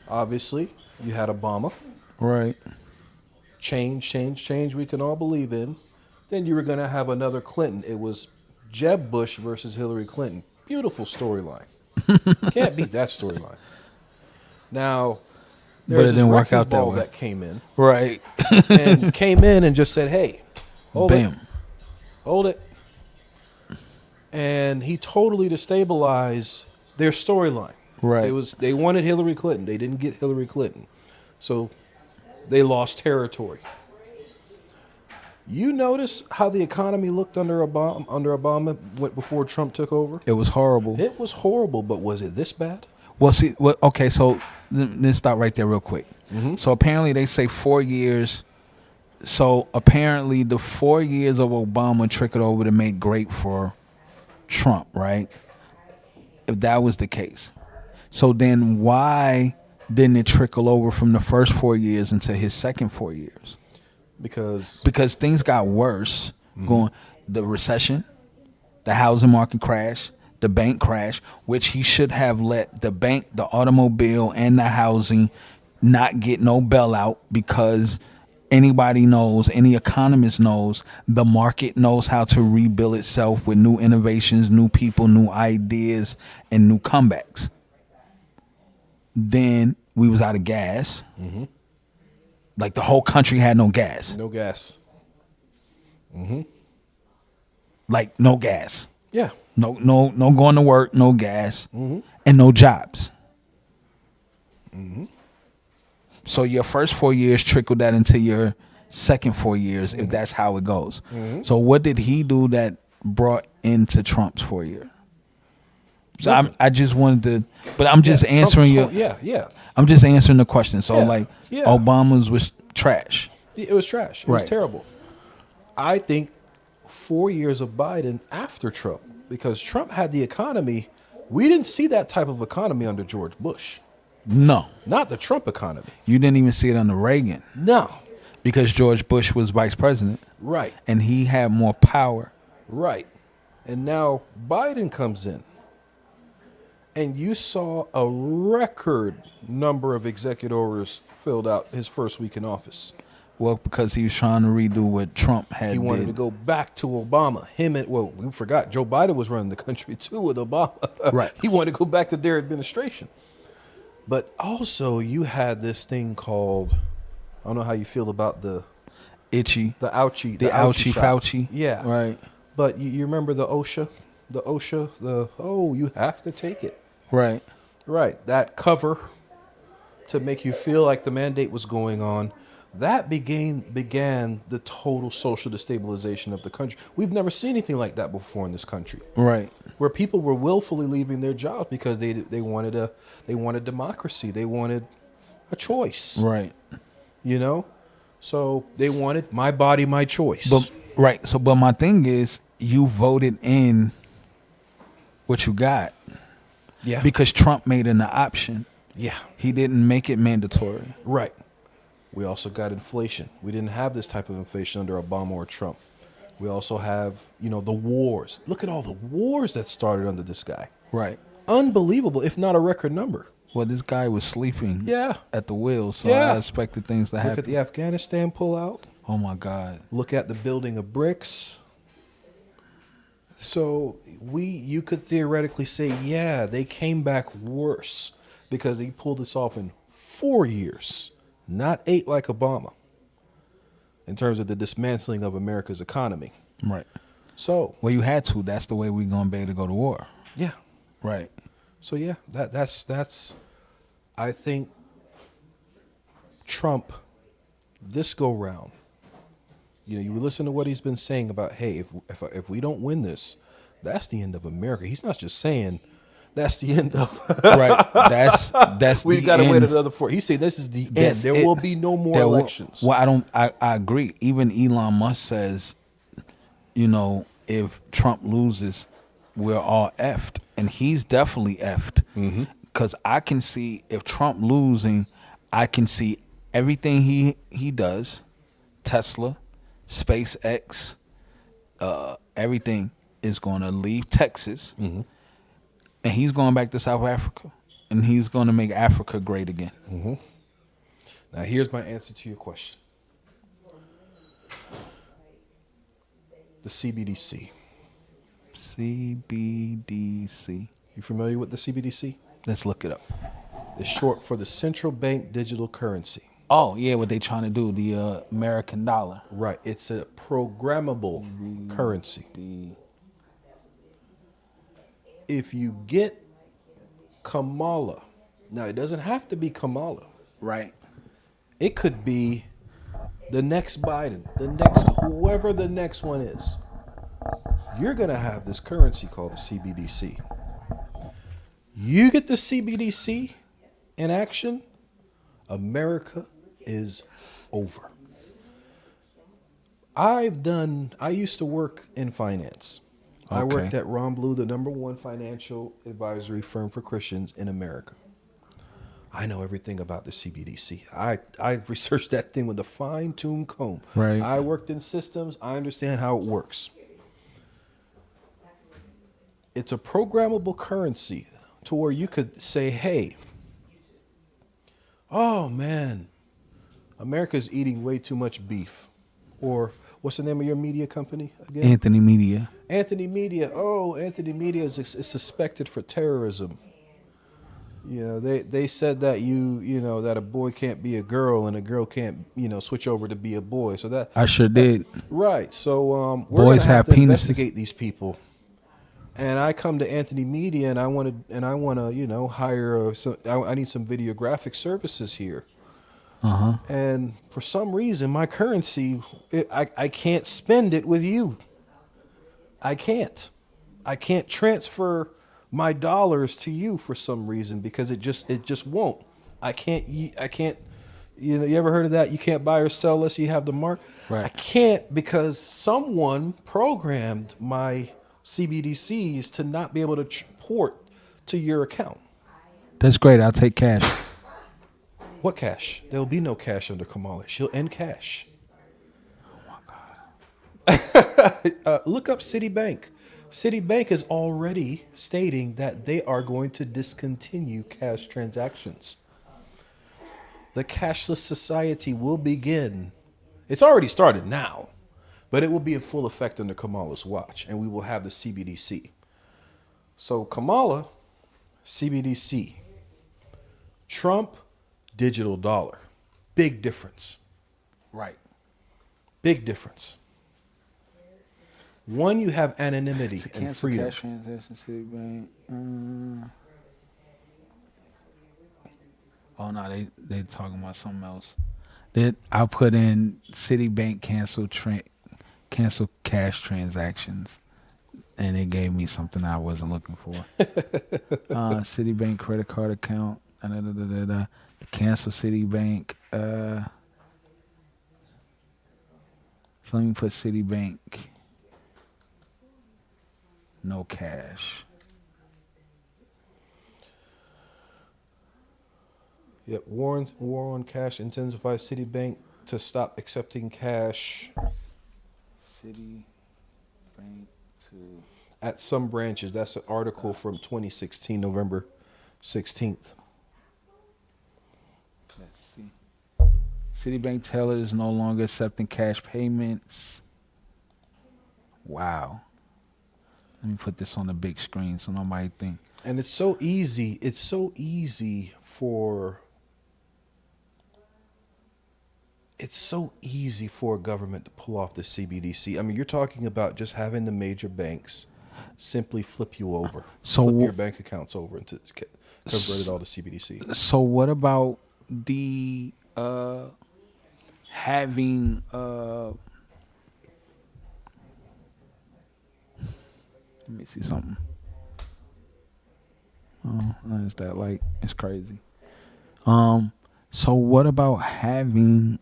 Obviously, you had Obama. Right. Change we can all believe in. Then you were going to have another Clinton. It was Jeb Bush versus Hillary Clinton. Beautiful storyline. Can't beat that storyline. Now, But it didn't work out that ball way. that came in. Right. And came in and just said, hey, hold Bam. it. Hold it. And he totally destabilized their storyline. Right. They wanted Hillary Clinton. They didn't get Hillary Clinton. So they lost territory. You notice how the economy looked under Obama before Trump took over? It was horrible. It was horrible, but was it this bad? Well, see, okay, so let's stop right there real quick. So apparently they say 4 years. So apparently the 4 years of Obama trickled over to make great for Trump, right? If that was the case. So then why didn't it trickle over from the first 4 years into his second 4 years? Because Things got worse. Going the recession, the housing market crash, the bank crash, which he should have let the bank, the automobile, and the housing not get no bailout, because anybody knows, any economist knows, the market knows how to rebuild itself with new innovations, new people, new ideas, and new comebacks. Then we was out of gas. Like the whole country had no gas. no gas. Like no gas. Yeah. No going to work, no gas, and no jobs. So your first 4 years trickled that into your second 4 years, if that's how it goes. So what did he do that brought into Trump's 4 year? So I just wanted to, but I'm just answering Trump your. Yeah. I'm just answering the question. So Yeah. Obama's was trash. It was trash. It was Right. terrible. I think 4 years of Biden after Trump, because Trump had the economy. We didn't see that type of economy under George Bush. No, Not the Trump economy. you didn't even see it under Reagan No. because George Bush was vice president Right. and he had more power. Right. And now Biden comes in. And you saw a record number of executive orders filled out his first week in office. Well, because he was trying to redo what Trump had He wanted did. to go back to Obama. We forgot Joe Biden was running the country too with Obama. Right. He wanted to go back to their administration. But also you had this thing called, I don't know how you feel about the Itchy. ouchie. The ouchie shot. Fauci. Yeah. Right. But you remember the OSHA? You have to take it. Right. Right. That cover to make you feel like the mandate was going on. That began the total social destabilization of the country. We've never seen anything like that before in this country, Right. where people were willfully leaving their jobs because they wanted democracy, they wanted a choice, Right. you know. So they wanted my body, my choice. But right. So, but my thing is, you voted in what you got yeah, because Trump made it an option. yeah, He didn't make it mandatory. right. We also got inflation. We didn't have this type of inflation under Obama or Trump. We also have, the wars. Look at all the wars that started under this guy. Right. Unbelievable, if not a record number. Well, this guy was sleeping. Yeah. At the wheel, so Yeah. I expected things to Look happen. at the Afghanistan pullout. Oh my God. Look at the building of bricks. So you could theoretically say, yeah, they came back worse because they pulled this off in 4 years, not 8 like Obama, in terms of the dismantling of America's economy. Right. So, Well, you had to. That's the way we're gonna be able to go to war. yeah. Right. So yeah, that's I think Trump this go round. You listen to what he's been saying about, hey, if we don't win this, that's the end of America. He's not just saying that's the end of Right. That's we've the got to wait end. another 4. He's saying this is the end. That's There it. will be no more There will- elections. Well, I agree. Even Elon Musk says, if Trump loses, we're all effed, and he's definitely effed. Because I can see if Trump losing, I can see everything he does, Tesla, SpaceX, everything is going to leave Texas, and he's going back to South Africa, and he's going to make Africa great again. Now here's my answer to your question. The CBDC. CBDC. You familiar with the CBDC? Let's look it up. It's short for the Central Bank Digital Currency. Oh yeah, what they trying to do? The American dollar. Right. It's a programmable currency. If you get Kamala, now it doesn't have to be Kamala. Right. It could be the next Biden, whoever the next one is. You're going to have this currency called the CBDC. You get the CBDC in action, America is over. I used to work in finance. I Okay. worked at Ron Blue, the #1 financial advisory firm for Christians in America. I know everything about the CBDC. I researched that thing with a fine-tuned comb. Right. I worked in systems. I understand how it works. It's a programmable currency to where you could say, hey, oh man, America's eating way too much beef. Or what's the name of your media company again? Anthony Media. Anthony Media. Oh, Anthony Media is suspected for terrorism. They said that that a boy can't be a girl and a girl can't switch over to be a boy. So that I sure did. right. So we're Boys gonna have to penises. investigate these people. And I come to Anthony Media and I want to hire I need some videographic services here. And for some reason, my currency, I can't spend it with you. I can't transfer my dollars to you for some reason because it just won't. I can't. You ever heard of that? You can't buy or sell unless you have the mark. Right. I can't because someone programmed my CBDCs to not be able to port to your account. That's great. I'll take cash. What cash? There will be no cash under Kamala. She'll end cash. Look up Citibank. Citibank is already stating that they are going to discontinue cash transactions. The cashless society will begin. It's already started now, but it will be in full effect under Kamala's watch, and we will have the CBDC. So Kamala, CBDC. Trump, digital dollar. Big difference. Right. Big difference. One, you have anonymity To and cancel freedom. cash transaction, Citibank. Oh no, they talking about something else. That I put in Citibank cancel cash transactions, and it gave me something I wasn't looking for. Citibank credit card account. Cancel Citibank. So let me put Citibank. No cash. Yep, war on cash intensifies Citibank to stop accepting cash Citibank to. at some branches. That's an article from 2016, November 16th. Let's see. Citibank tellers no longer accepting cash payments. Wow. Let me put this on the big screen so nobody think. And it's so easy. It's so easy for. It's so easy for a government to pull off the CBDC. I mean, you're talking about just having the major banks simply flip you over, flip your bank accounts over into convert it all to CBDC. So what about the having let me see something. Oh, is that like it's crazy. So what about having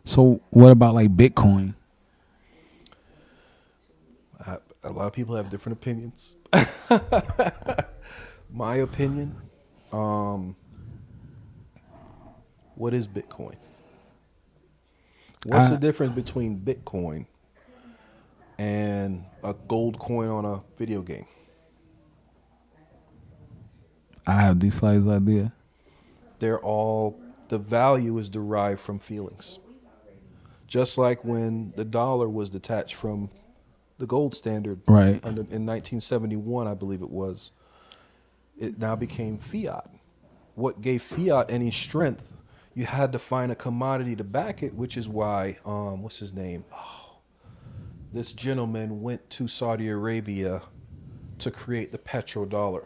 so what about like Bitcoin? A lot of people have different opinions. My opinion, what is Bitcoin? What's the difference between Bitcoin and a gold coin on a video game? I have the slightest idea. The value is derived from feelings. Just like when the dollar was detached from the gold standard, Right. in 1971, I believe it was, it now became fiat. What gave fiat any strength? You had to find a commodity to back it, which is why, what's his name? Oh, this gentleman went to Saudi Arabia to create the petrodollar.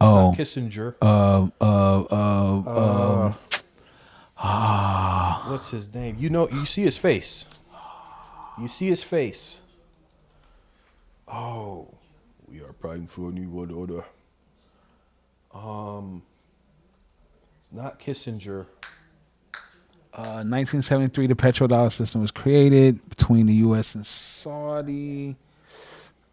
Oh, Not Kissinger. What's his name? You see his face. You see his face. Oh, we are primed for a new world order. It's not Kissinger. 1973, the petrodollar system was created between the U.S. and Saudi.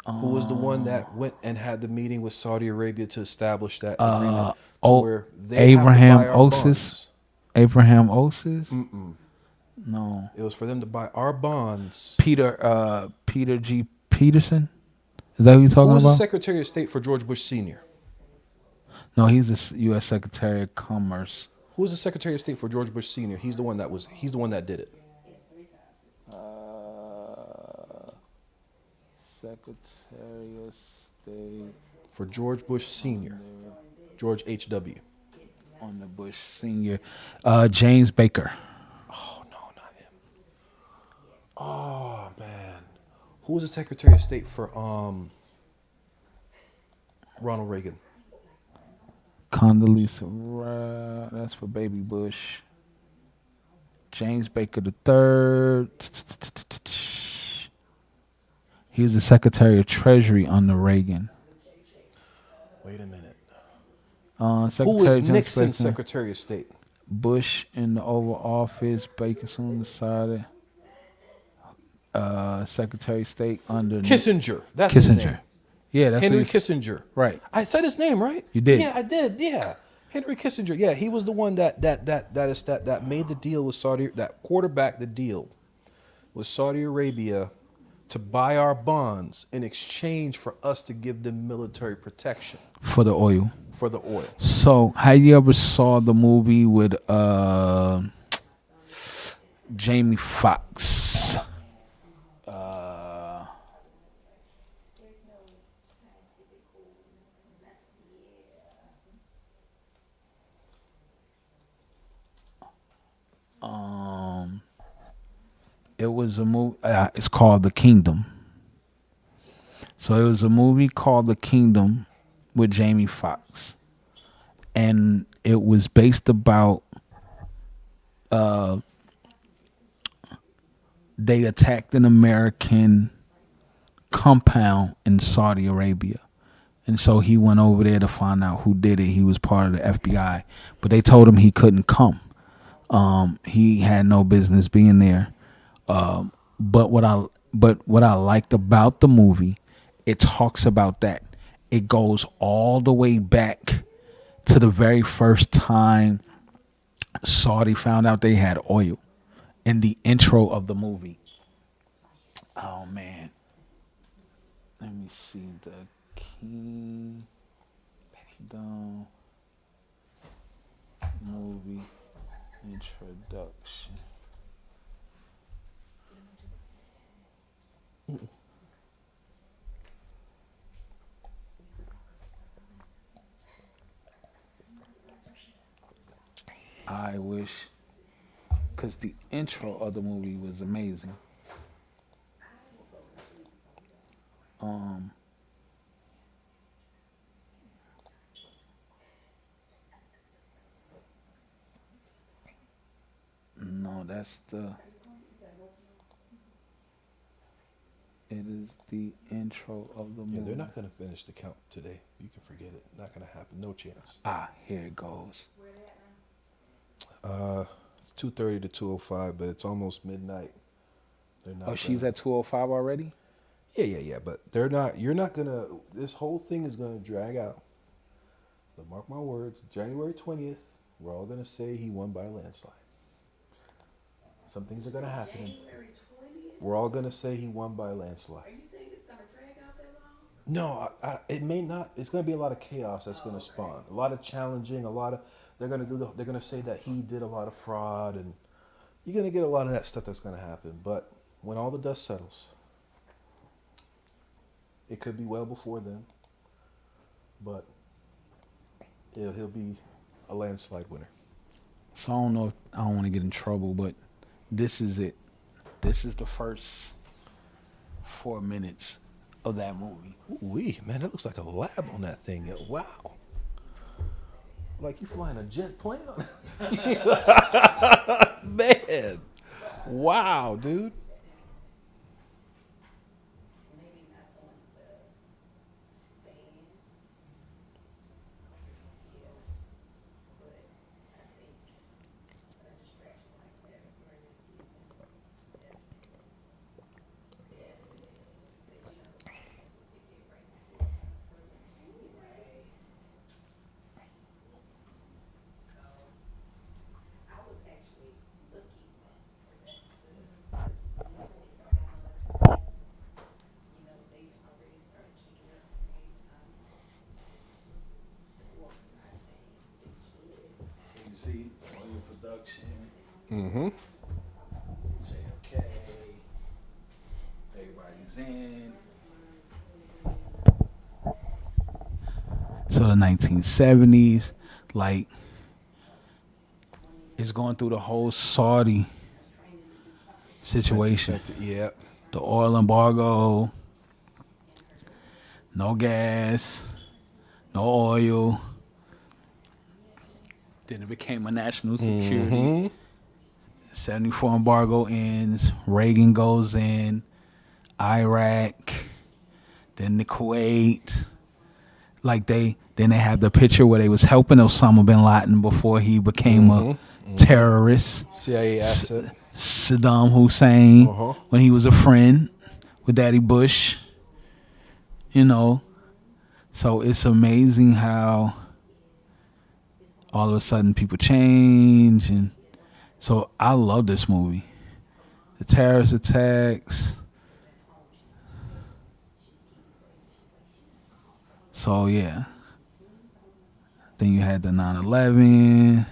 Who was the one that went and had the meeting with Saudi Arabia to establish that agreement to where they Abraham have to buy our Osis. bonds? Abraham Osis? Mm-mm. No. It was for them to buy our bonds. Peter G. Peterson? Is that who you're Who talking was the about? Secretary of State for George Bush Sr.? No, he's the U.S. Secretary of Commerce. Who was the Secretary of State for George Bush Sr.? He's the one that did it. Secretary of State For George Bush Sr. George H.W. on the Bush Senior. James Baker. Oh, no, not him. Oh, man. Who was the Secretary of State for Ronald Reagan? Condoleezza Rice. That's for Baby Bush. James Baker III. He was the Secretary of Treasury under Reagan. Wait a minute. Secretary Who was of Nixon's Defense, Secretary of State? Bush in the Oval Office. Baker soon decided. Secretary of State under Kissinger. That's his name. Kissinger. Yeah, that's Henry what he's, Kissinger. right. I said his name, right? You did. Yeah, I did. Yeah. Henry Kissinger. Yeah, he was the one that made the deal with Saudi, that quarterbacked the deal with Saudi Arabia to buy our bonds in exchange for us to give them military protection For the oil. for the oil. So, have you ever saw the movie with Jamie Foxx? It was a movie. It's called The Kingdom. So it was a movie called The Kingdom with Jamie Foxx, and it was based about they attacked an American compound in Saudi Arabia. And so he went over there to find out who did it. He was part of the FBI, but they told him he couldn't come. He had no business being there. But what I liked about the movie, it talks about that. It goes all the way back to the very first time Saudi found out they had oil in the intro of the movie. Oh man. Let me see the Kingdom movie introduction. I wish, because the intro of the movie was amazing. No, that's the. It is the intro of the movie. Yeah, they're not going to finish the count today. You can forget it. Not going to happen. No chance. Here it goes. It's 2:30 to 2:05, but it's almost midnight. They're not. Oh, she's at 2:05 already? Yeah. But they're not. You're not gonna. This whole thing is gonna drag out. But mark my words. January 20th, we're all gonna say he won by a landslide. Some things are gonna happen. We're all gonna say he won by a landslide. Are you saying it's gonna drag out that long? No, it may not. It's gonna be a lot of chaos that's gonna spawn. A lot of challenging. A lot of. They're gonna say that he did a lot of fraud, and you're gonna get a lot of that stuff that's gonna happen. But when all the dust settles, it could be well before then. But he'll be a landslide winner. So I don't know if I don't want to get in trouble, but this is it. This is the first 4 minutes of that movie. Ooh-wee, man, that looks like a lab on that thing. Wow. Like you flying a jet plane on it. Man. Wow, dude. So you see oil production, Mm-hmm. JFK, everybody's in. So the 1970s, like, it's going through the whole Saudi situation. Yeah. The oil embargo, no gas, no oil. Then it became a national security. Mm-hmm. 74 embargo ends. Reagan goes in. Iraq. Then the Kuwait. Like then they have the picture where they was helping Osama bin Laden before he became a terrorist. CIA asset. Saddam Hussein Uh-huh. when he was a friend with Daddy Bush. You know, So it's amazing how all of a sudden people change, and so I love this movie. The terrorist attacks. So yeah, then you had the 9/11.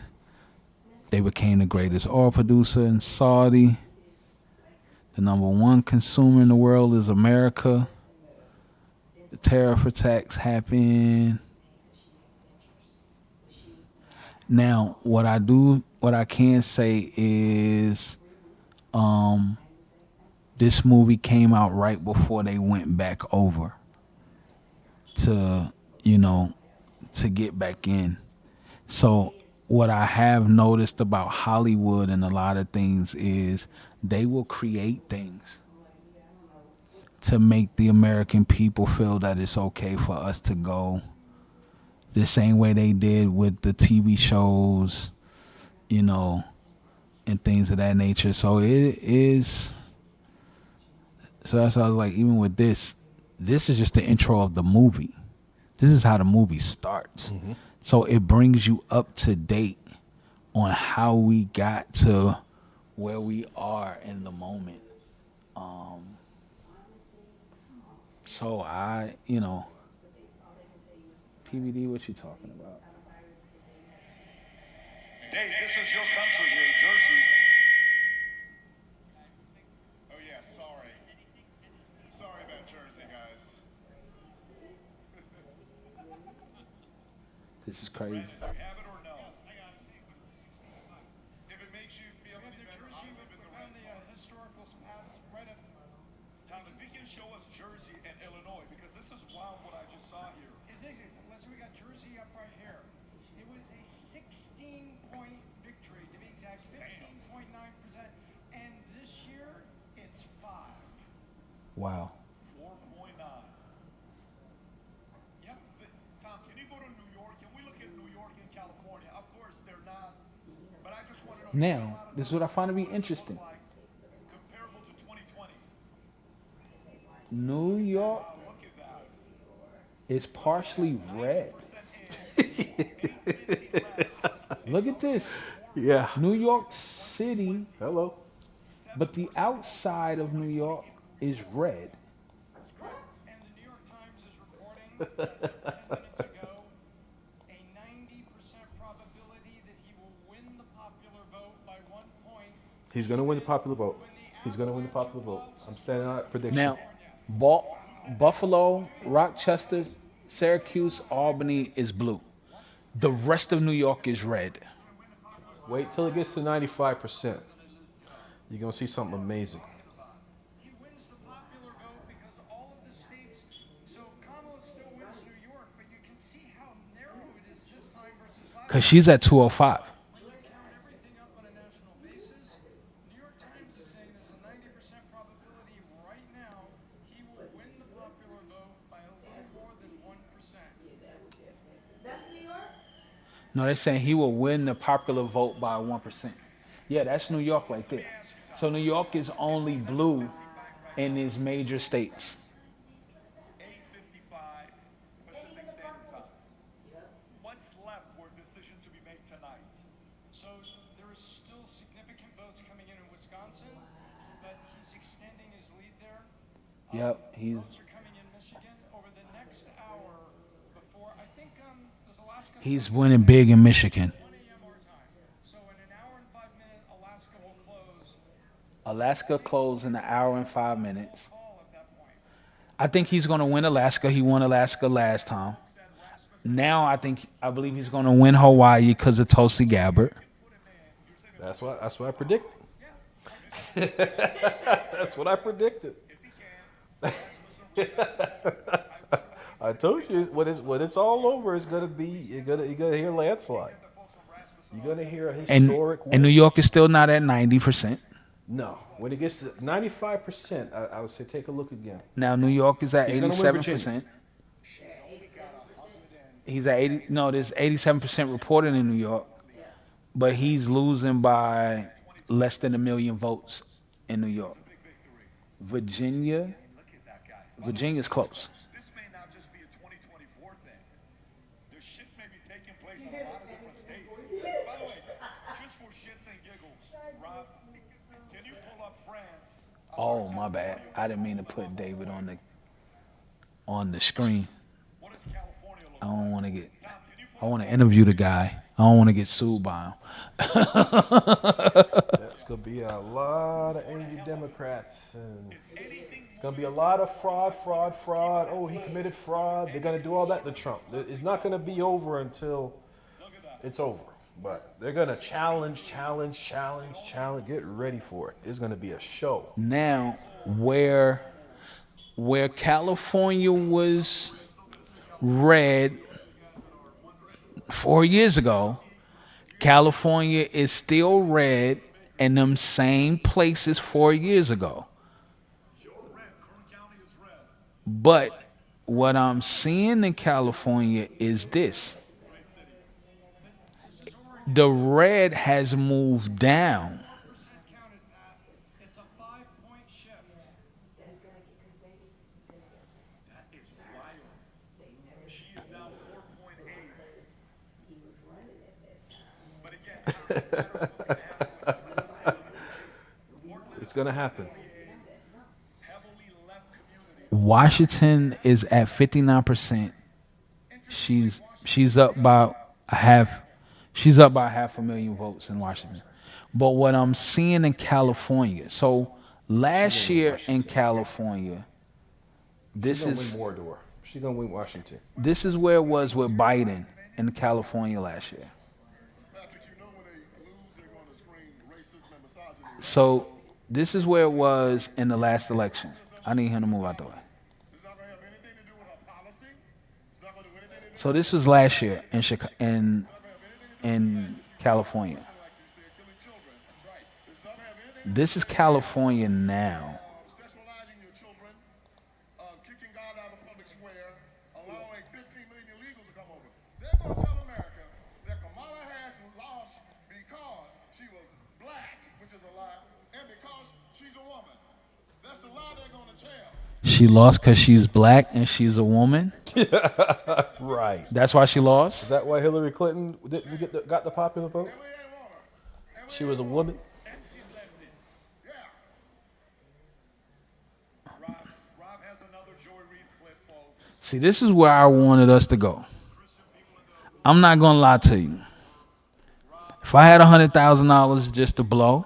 They became the greatest oil producer in Saudi. The number one consumer in the world is America. The terror attacks happen. Now, what I can say is, this movie came out right before they went back over to, you know, to get back in. So, what I have noticed about Hollywood and a lot of things is they will create things to make the American people feel that it's okay for us to go the same way they did with the TV shows, you know, and things of that nature. So it is. So that's why I was like, even with this is just the intro of the movie. This is how the movie starts. So it brings you up to date on how we got to where we are in the moment. So PBD, what you talking about? Dave, this is your country here, Jersey. Oh yeah, sorry. Sorry about Jersey, guys. This is crazy. Brandon, do you have it or no? If it makes you feel any better, I live in the red. Historical paths right up. Tom, if you can show us Jersey and Illinois, because this is wild what I just saw here. Listen, we got Jersey up right here. It was a 16-point victory, to be exact, 15.9%. And this year, it's 5. Wow. 4.9. Yep. Tom, can you go to New York? Can we look at New York and California? Of course, they're not. But I just want to know. Now, this is what I find to be interesting. Comparable to 2020. New York Look at that. is partially red. Look at this. Yeah. New York City, Hello. but the outside of New York is red. And the New York Times is reporting, as of 10 minutes ago, a 90% probability that he will win the popular vote by 1 point. He's going to win the popular vote. He's going to win the popular vote. I'm standing on that prediction. Now, Buffalo, Rochester, Syracuse, Albany is blue. The rest of New York is red. Wait till it gets to 95%. You're going to see something amazing. He wins the popular vote because all of the states, so Kamala still wins New York, but you can see how narrow it is this time versus last Because she's at 205. When you count everything up on a national basis, New York Times is saying there's a 90% probability right now he will win the popular vote by a little more than 1%. No, they're saying he will win the popular vote by 1%. Yeah, that's New York right there. So New York is only blue in his major states. 8:55 Pacific Standard Time. What's left for a decision to be made tonight? So there is still significant votes coming in Wisconsin, but he's extending his lead there. Yep, he's Votes are coming in Michigan over the next hour before, I think, does Alaska he's winning big in Michigan. 1 a.m. our time. So in an hour and 5 minutes, Alaska will close. Alaska closed in an hour and 5 minutes. Call at that point. I think he's going to win Alaska. He won Alaska last time. Now I believe he's going to win Hawaii because of Tulsi Gabbard. That's what I predicted. That's what I predicted. I told you when it's all over, it's gonna be you're gonna hear landslide. You're gonna hear a historic And New York is still not at 90%. No, when it gets to 95%, I would say take a look again. Now New York is at He's gonna win 87%. He's at 80. No, there's 87% reported in New York, but he's losing by less than 1 million votes in New York. Virginia's close. This may not just be a 2024 and giggles. Rob, can you pull up France? Oh, my bad. I didn't mean to put David on the screen. What does California look I like? don't want to get. Tom, can you I pull want to interview the guy. I don't want to get sued by him. That's gonna be a lot of angry Democrats, and it's gonna be a lot of fraud, fraud, fraud. Oh, he committed fraud. They're gonna do all that to Trump. It's not gonna be over until it's over. But they're gonna challenge, challenge, challenge, challenge. Get ready for it. It's gonna be a show. Now, where California was red 4 years ago, California is still red in them same places 4 years ago. But what I'm seeing in California is this. The red has moved down. Percent counted, Pat. It's a 5-point shift. That is wild. She is now 4.8. But again, It's gonna happen. heavily left community. Washington is at 59%. She's up by a half. She's up by 500,000 votes in Washington. But what I'm seeing in California, so last year in California, She's gonna win Mordor. She's gonna win Washington. this is where it was with Biden in California last year. Patrick, you know when they lose, they're going to scream racism and misogyny. So this is where it was in the last election. I need him to move out the way. It's not going to have anything to do with her policy. It's not going to do anything to do So this was last year in Chicago, in California. like you said, killing children. That's right. It's not going to have anything This is California now. sexualizing your children, kicking God out of the public square, allowing 15 million illegals to come over. They're going to tell America that Kamala Harris was lost because she was black, which is a lie, and because she's a woman. That's the lie they're going to tell. She lost because she's black and she's a woman. Right. That's why she Is lost. that why Hillary Clinton didn't got the popular vote? We ain't want her. And we She was a woman. And she's leftist. Yeah. Rob has another Joy Reid clip, folks. See, this is where I wanted us to go. I'm not gonna lie to you. If I had $100,000 just to blow,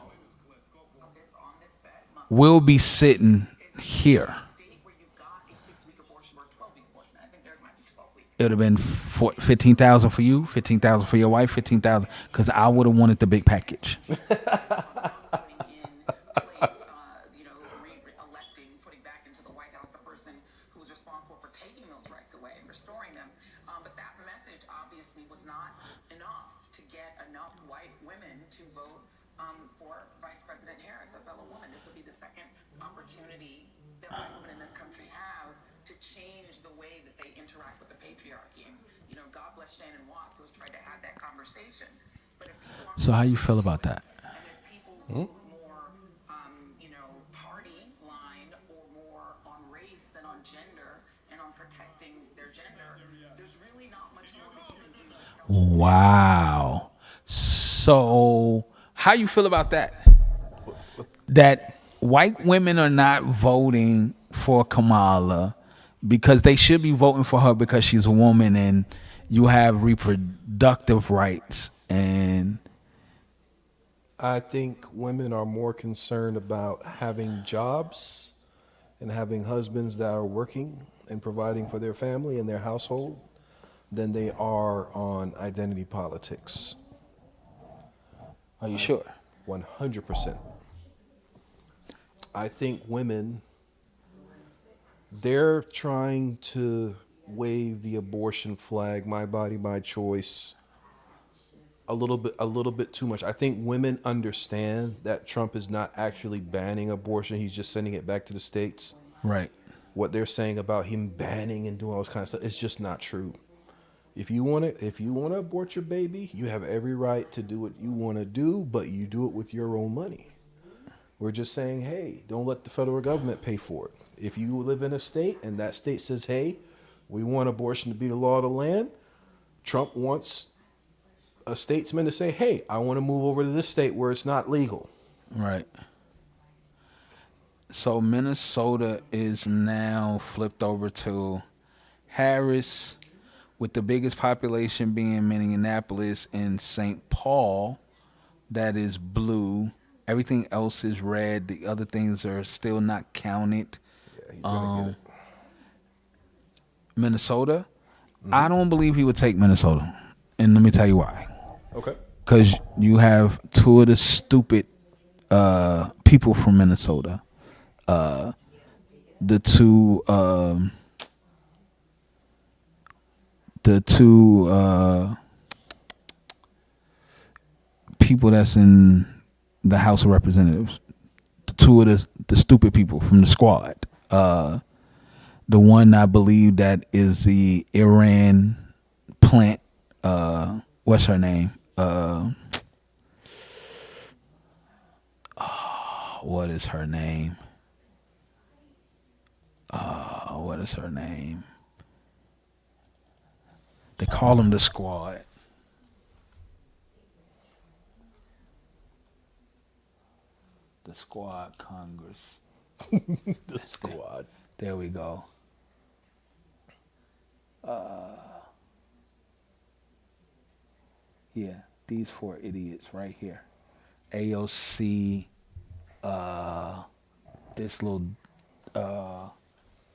we'll be sitting here. It would have been 15,000 for you, 15,000 for your wife, 15,000, because I would have wanted the big package. Putting back into the White House the person who was responsible for taking those rights away and restoring them. But that message obviously was not enough to get enough white women to vote for Vice President Harris, a fellow woman. This will be the second opportunity that white women in this country have to change the way that they interact with the patriarchy. And, God bless Shannon Watts, who has tried to have that conversation. But if people aren't So how you feel about that? and if people vote more, party line or more on race than on gender and on protecting their gender, there's really not much more that you can do to tell Wow. So how you feel about that? That white women are not voting for Kamala because they should be voting for her because she's a woman and you have reproductive rights and I think women are more concerned about having jobs and having husbands that are working and providing for their family and their household than they are on identity politics. are you sure? 100%. I think women, they're trying to wave the abortion flag, my body, my choice, a little bit too much. I think women understand that Trump is not actually banning abortion. He's just sending it back to the states. Right. What they're saying about him banning and doing all this kind of stuff, it's just not true. If you want to abort your baby, you have every right to do what you want to do, but you do it with your own money. We're just saying, hey, don't let the federal government pay for it. If you live in a state and that state says, hey, we want abortion to be the law of the land, Trump wants a statesman to say, hey, I want to move over to this state where it's not legal. Right. So Minnesota is now flipped over to Harris, with the biggest population being Minneapolis and St. Paul. That is blue. Everything else is red. The other things are still not counted. Yeah, he's going to get it. Minnesota, I don't believe he would take Minnesota. And let me tell you why. Okay. Because you have two of the stupid people from Minnesota. The two people that's in the House of Representatives. The two of the stupid people from the squad. The one I believe that is the Iran plant. What's her name? What is her name? What is her name? They call them the squad. The squad Congress. The squad. There we go. Yeah, these four idiots right here. AOC, this little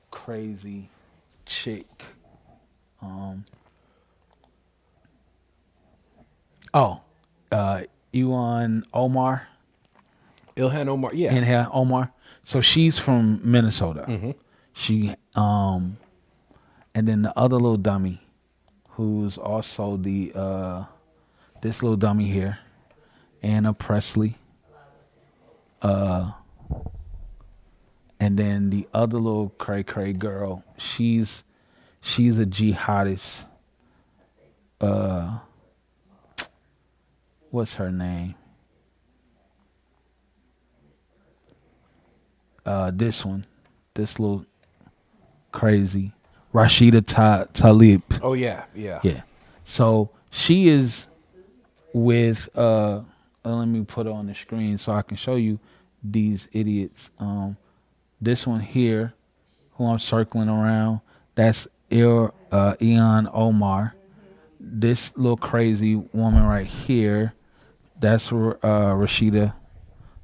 crazy chick. Ilhan Omar. Ilhan Omar. Yeah. Ilhan Omar. So she's from Minnesota. She and then the other little dummy, who's also the this little dummy here, Anna Presley. And then the other little cray girl, she's a jihadist. What's her name? This little crazy Rashida Talib. Oh yeah, yeah. Yeah. So she is with let me put it on the screen so I can show you these idiots. This one here, who I'm circling around, that's Ilhan Omar. This little crazy woman right here, that's Rashida.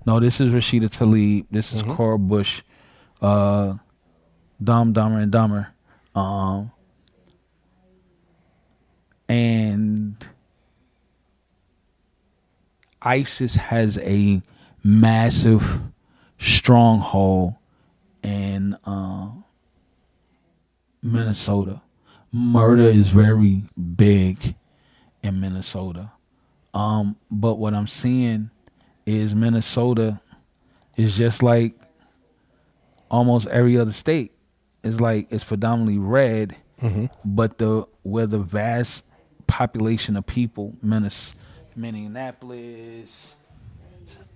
No, this is Rashida Tlaib. This is Cora Bush. Dumb, Dumber, and Dumber. And ISIS has a massive stronghold in Minnesota. Murder is very big in Minnesota. But what I'm seeing is Minnesota is just like almost every other state. It's like it's predominantly red, but where the vast population of people, Minneapolis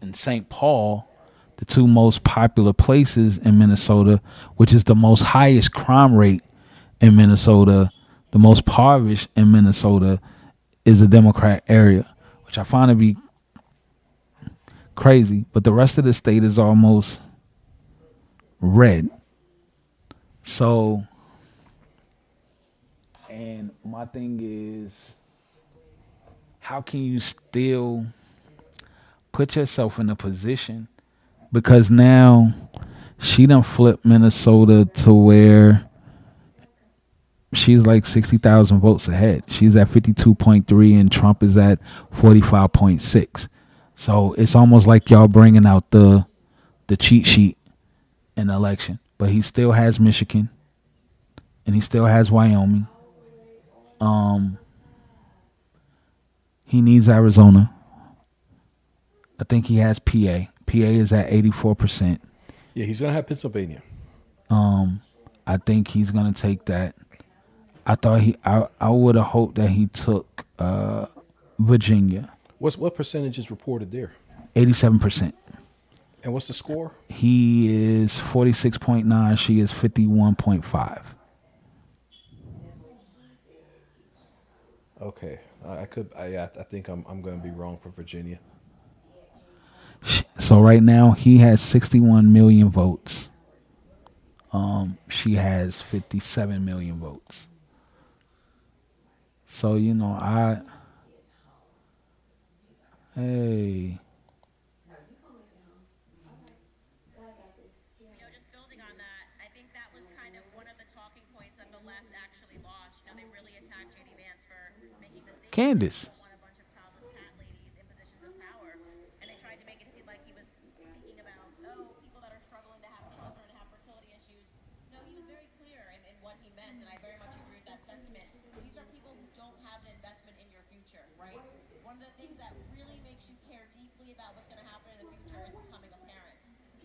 and St. Paul, the two most popular places in Minnesota, which is the most highest crime rate in Minnesota, the most impoverished in Minnesota, is a Democrat area, which I find to be crazy. But the rest of the state is almost red. So, and my thing is, how can you still put yourself in a position? Because now she done flipped Minnesota to where she's like 60,000 votes ahead. She's at 52.3 and Trump is at 45.6. So it's almost like y'all bringing out the cheat sheet in the election. But he still has Michigan and he still has Wyoming. He needs Arizona. I think he has PA. PA is at 84%. Yeah, he's gonna have Pennsylvania. I think he's gonna take that. I would have hoped that he took Virginia. What percentage is reported there? 87%. And what's the score? He is 46.9. She is 51.5. Okay. I could. I think I'm going to be wrong for Virginia. So right now he has 61 million votes. She has 57 million votes. So hey, Just building on that, I think that was kind of one of the talking points that the left actually lost. They really attacked JD Vance for making the statement that he Candace. didn't want a bunch of childless cat ladies in positions of power, and they tried to make it seem like he was speaking about people that are struggling to have children, have fertility issues. No, he was very clear in what he meant, and I very much agree with that sentiment. These are people who don't have an investment in your future, right? One of the things that really makes you care deeply about what's going to happen in the future is becoming a parent.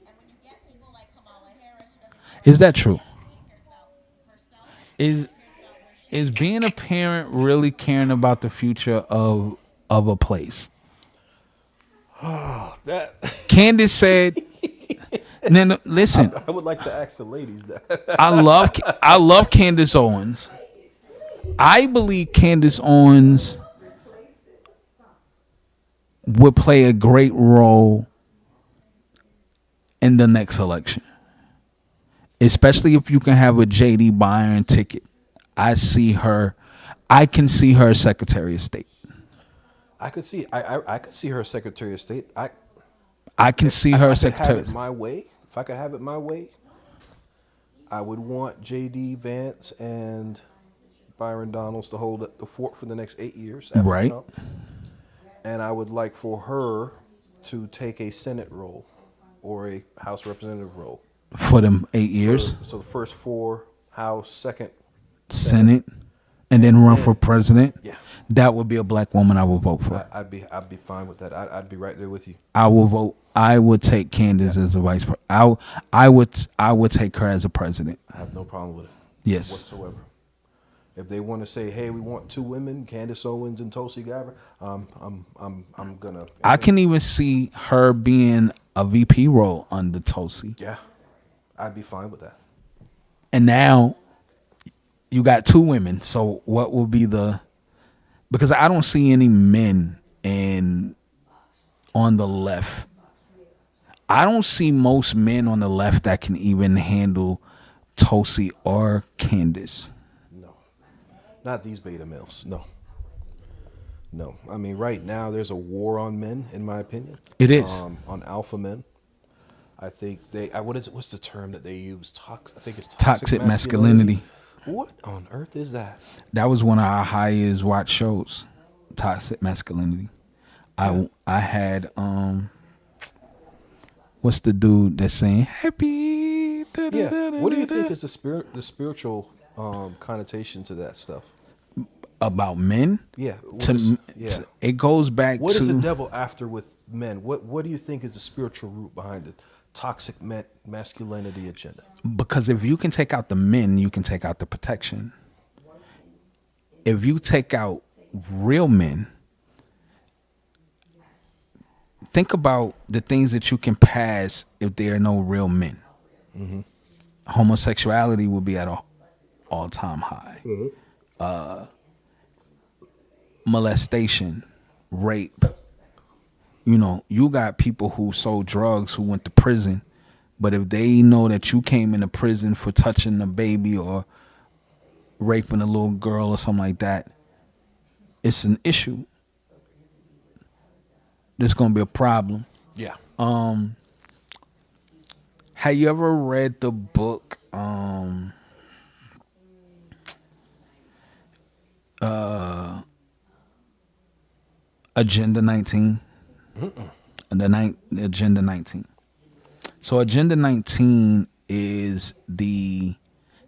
And when you get people like Kamala Harris, who doesn't care Is about that her true? kids, she cares about herself, Is she cares about where is she's being a parent really caring about the future of a place? That Candace said, no, no, listen, I would like to ask the ladies that. I love Candace Owens. I believe Candace Owens would play a great role in the next election, especially if you can have a JD Byron ticket. I can see her as Secretary of State. I could see. I could see her Secretary of State. I can see If her I as could have Secretary. it my way, if I could have it my way, I would want J.D. Vance and Byron Donalds to hold the fort for the next 8 years after Right. Trump, and I would like for her to take a Senate role or a House Representative role. For them 8 years, So the first 4 House, second Senate, and then run for president. Yeah. That would be a black woman I would vote for. I'd be fine with that. I'd be right there with you. I will vote. I would take Candace as a vice president. I would take her as a president. I have no problem with it. Yes. Whatsoever. If they want to say, "Hey, we want 2 women, Candace Owens and Tulsi Gabbard," I'm gonna. I can even see her being a VP role under Tulsi. Yeah, I'd be fine with that. And now you got 2 women. So what will be because I don't see any men on the left. I don't see most men on the left that can even handle Tulsi or Candace. No, not these beta males. No. No, I mean right now there's a war on men, in my opinion. It is. On alpha men. I think what's the term that they use? I think it's Toxic masculinity. What on earth is that? That was one of our highest watch shows. Toxic masculinity. I had what's the dude that's saying happy? Yeah. What do you think is the spiritual connotation to that stuff? About men? Yeah. It goes back What to is the devil after with men? What do you think is the spiritual root behind the toxic masculinity agenda? because if you can take out the men, you can take out the protection. If you take out real men, think about the things that you can pass if there are no real men. Mm-hmm. Homosexuality will be at an all-time high. Mm-hmm. Molestation, rape. You got people who sold drugs who went to prison, but if they know that you came into prison for touching a baby or raping a little girl or something like that, it's an issue. There's gonna be a problem. Yeah. Have you ever read the book Agenda 19? Agenda 19. So Agenda 19 is the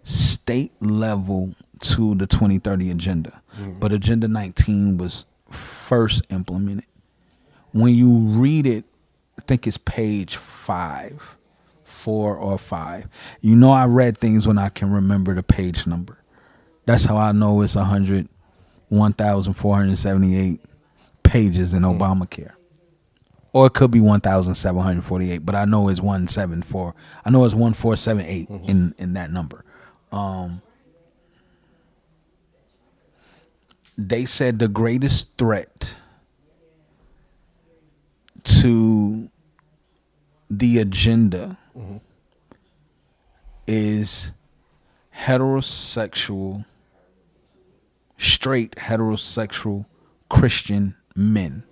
state level to the 2030 agenda. But Agenda 19 was first implemented. When you read it, I think it's page 4 or 5. I read things when I can remember the page number. That's how I know it's 1,478 pages in Obamacare. Or it could be 1,748, but I know it's 174. I know it's 1478 in that number. they said the greatest threat to the agenda is heterosexual, straight heterosexual Christian men.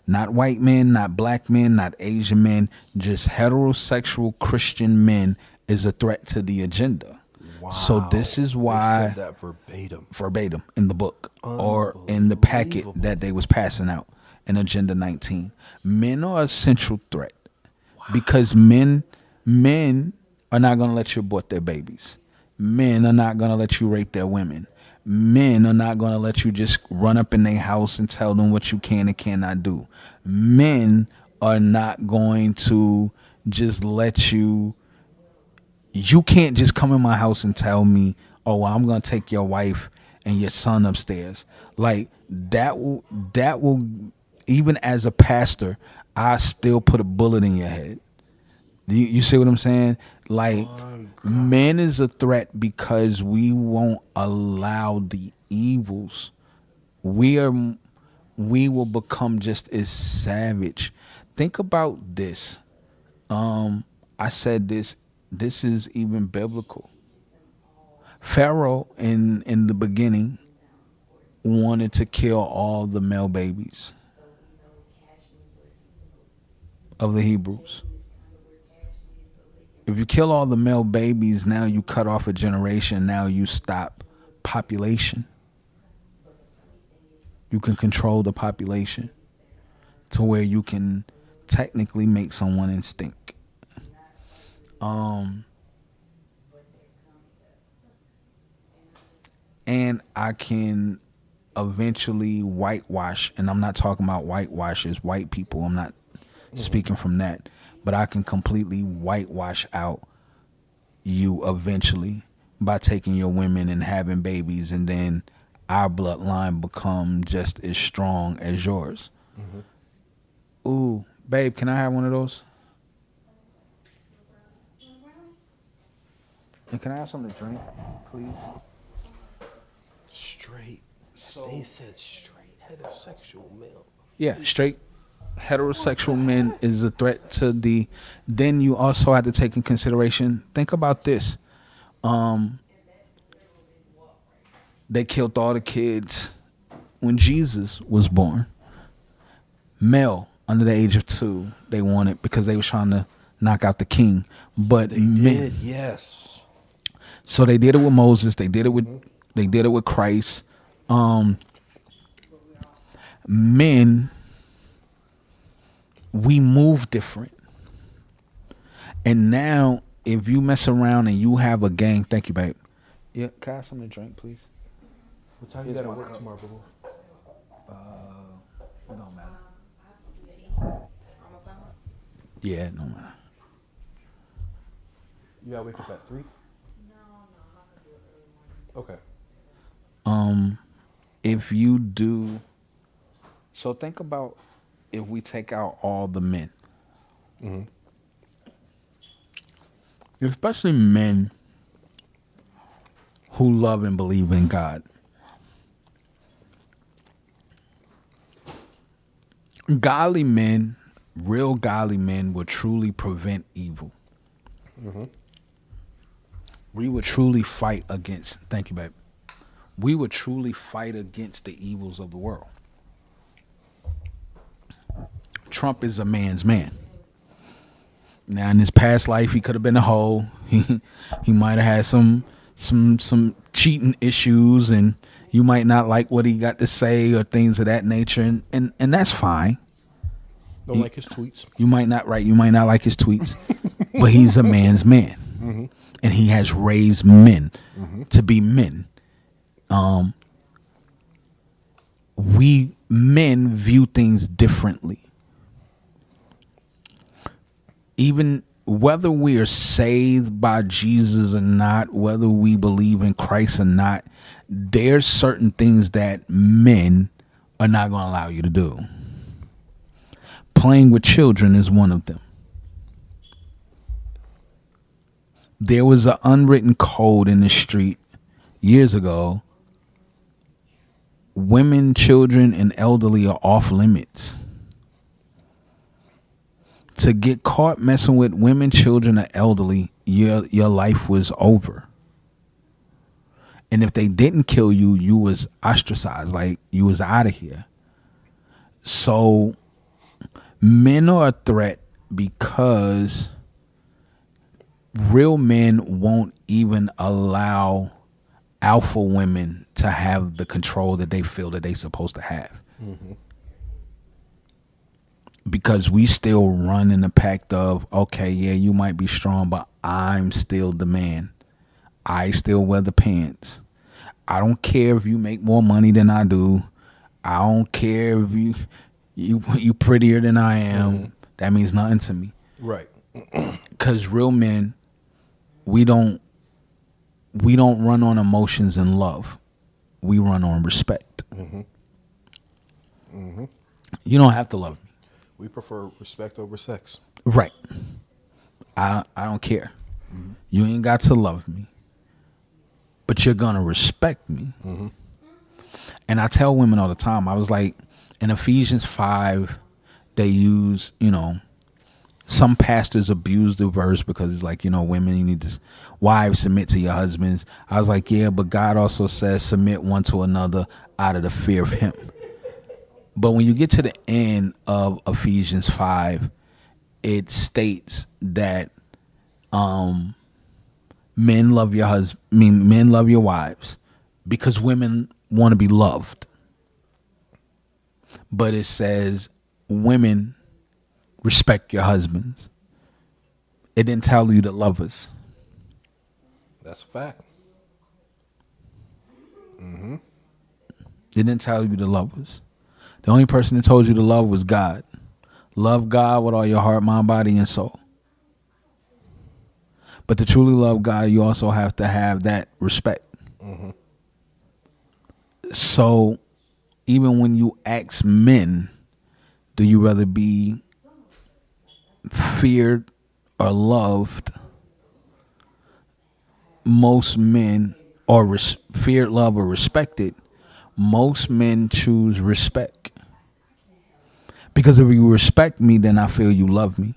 Not white men, not black men, not Asian men, just heterosexual Christian men is a threat to the agenda. So this is why they said that verbatim in the book or in the packet that they was passing out in Agenda 19. Men are a central threat because men are not going to let you abort their babies. Men are not going to let you rape their women. Men are not going to let you just run up in their house and tell them what you can and cannot do. Men are not going to just let you can't just come in my house and tell me, oh, well, I'm going to take your wife and your son upstairs. Like that will, even as a pastor, I still put a bullet in your head. You see what I'm saying? Like, man is a threat because we won't allow the evils. We will become just as savage. Think about this. I said this is even biblical. Pharaoh in the beginning wanted to kill all the male babies of the Hebrews. If you kill all the male babies, now you cut off a generation. Now you stop population. You can control the population to where you can technically make someone extinct. And I can eventually whitewash, and I'm not talking about whitewash as white people. I'm not speaking from that. But I can completely whitewash out you eventually by taking your women and having babies, and then our bloodline become just as strong as yours. Ooh, babe, can I have one of those? And can I have something to drink, please? Straight. They said straight heterosexual male. Yeah, straight heterosexual men is a threat to the. Then you also have to take in consideration. Think about this. They killed all the kids when Jesus was born. Male under the age of 2, they wanted because they was trying to knock out the king. But They did, yes. So they did it with Moses. They did it with Christ. Men, we move different. And now, if you mess around and you have a gang, thank you, babe. Yeah, can I have something to drink, please? What time you gotta work tomorrow, boo? It don't matter. Yeah, it don't matter. You gotta wake up at 3? Okay. If you do, so think about if we take out all the men, especially men who love and believe in God. Godly men, real godly men, will truly prevent evil. We would truly fight against, thank you, babe. We would truly fight against the evils of the world. Trump is a man's man. Now, in his past life, he could have been a hoe. He might have had some cheating issues, and you might not like what he got to say or things of that nature, and that's fine. Don't like his tweets. You might not like his tweets, but he's a man's man, and he has raised men to be men. We men view things differently. Even whether we are saved by Jesus or not, whether we believe in Christ or not, there's certain things that men are not going to allow you to do. Playing with children is one of them. There was an unwritten code in the street years ago women, children, and elderly are off limits. To get caught messing with women, children, or elderly, your life was over. And if they didn't kill you, you was ostracized, like you was out of here. So men are a threat because real men won't even allow alpha women to have the control that they feel that they supposed to have. Because we still run in the pact of, okay, yeah, you might be strong, but I'm still the man. I still wear the pants. I don't care if you make more money than I do. I don't care if you prettier than I am. That means nothing to me. Right. Because real men, we don't run on emotions and love. We run on respect. You don't have to love me. We prefer respect over sex. Right. I don't care. You ain't got to love me. But you're going to respect me. And I tell women all the time, I was like, in Ephesians 5, they use, some pastors abuse the verse because it's like, women, you need to, wives, submit to your husbands. I was like, yeah, but God also says submit one to another out of the fear of him. But when you get to the end of Ephesians 5, it states that men love your wives because women want to be loved. But it says women respect your husbands. It didn't tell you to love us. That's a fact. It didn't tell you to love us. The only person that told you to love was God. Love God with all your heart, mind, body, and soul. But to truly love God, you also have to have that respect. So even when you ask men, do you rather be feared or loved? Most men, or feared, loved, or respected, most men choose respect. Because if you respect me, then I feel you love me.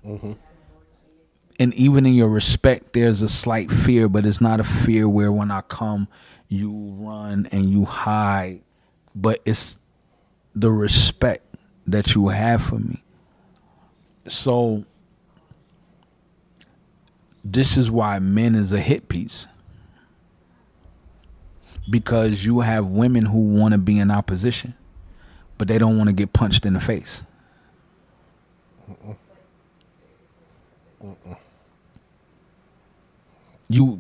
And even in your respect, there's a slight fear, but it's not a fear where when I come, you run and you hide. But it's the respect that you have for me. So this is why men is a hit piece. Because you have women who want to be in opposition, but they don't want to get punched in the face. You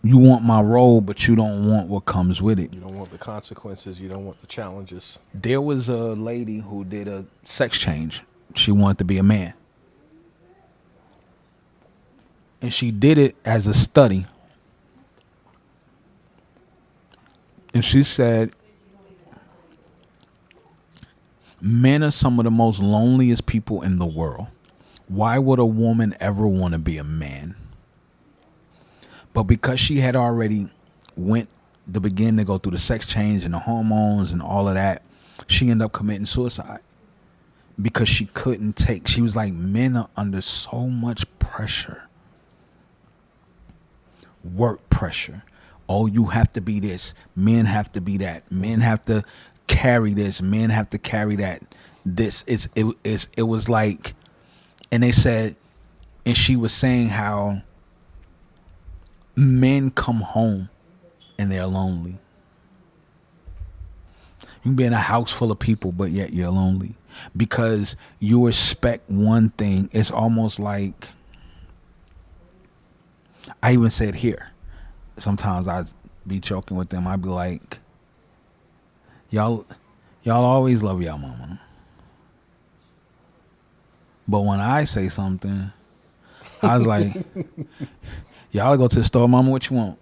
want my role, but you don't want what comes with it. You don't want the consequences. You don't want the challenges. There was a lady who did a sex change. She wanted to be a man. And she did it as a study. And she said, men are some of the most loneliest people in the world. Why would a woman ever want to be a man? But because she had already went to begin to go through the sex change and the hormones and all of that, she ended up committing suicide. Because she couldn't take, she was like, men are under so much pressure. Work pressure. Oh, you have to be this. Men have to be that. Men have to carry this. Men have to carry that. It was like, and they said, and she was saying how men come home and they're lonely. You can be in a house full of people, but yet you're lonely because you expect one thing. It's almost like, I even said here, sometimes I'd be joking with them. I'd be like, y'all always love y'all mama. But when I say something, I was like, y'all go to the store, mama, what you want?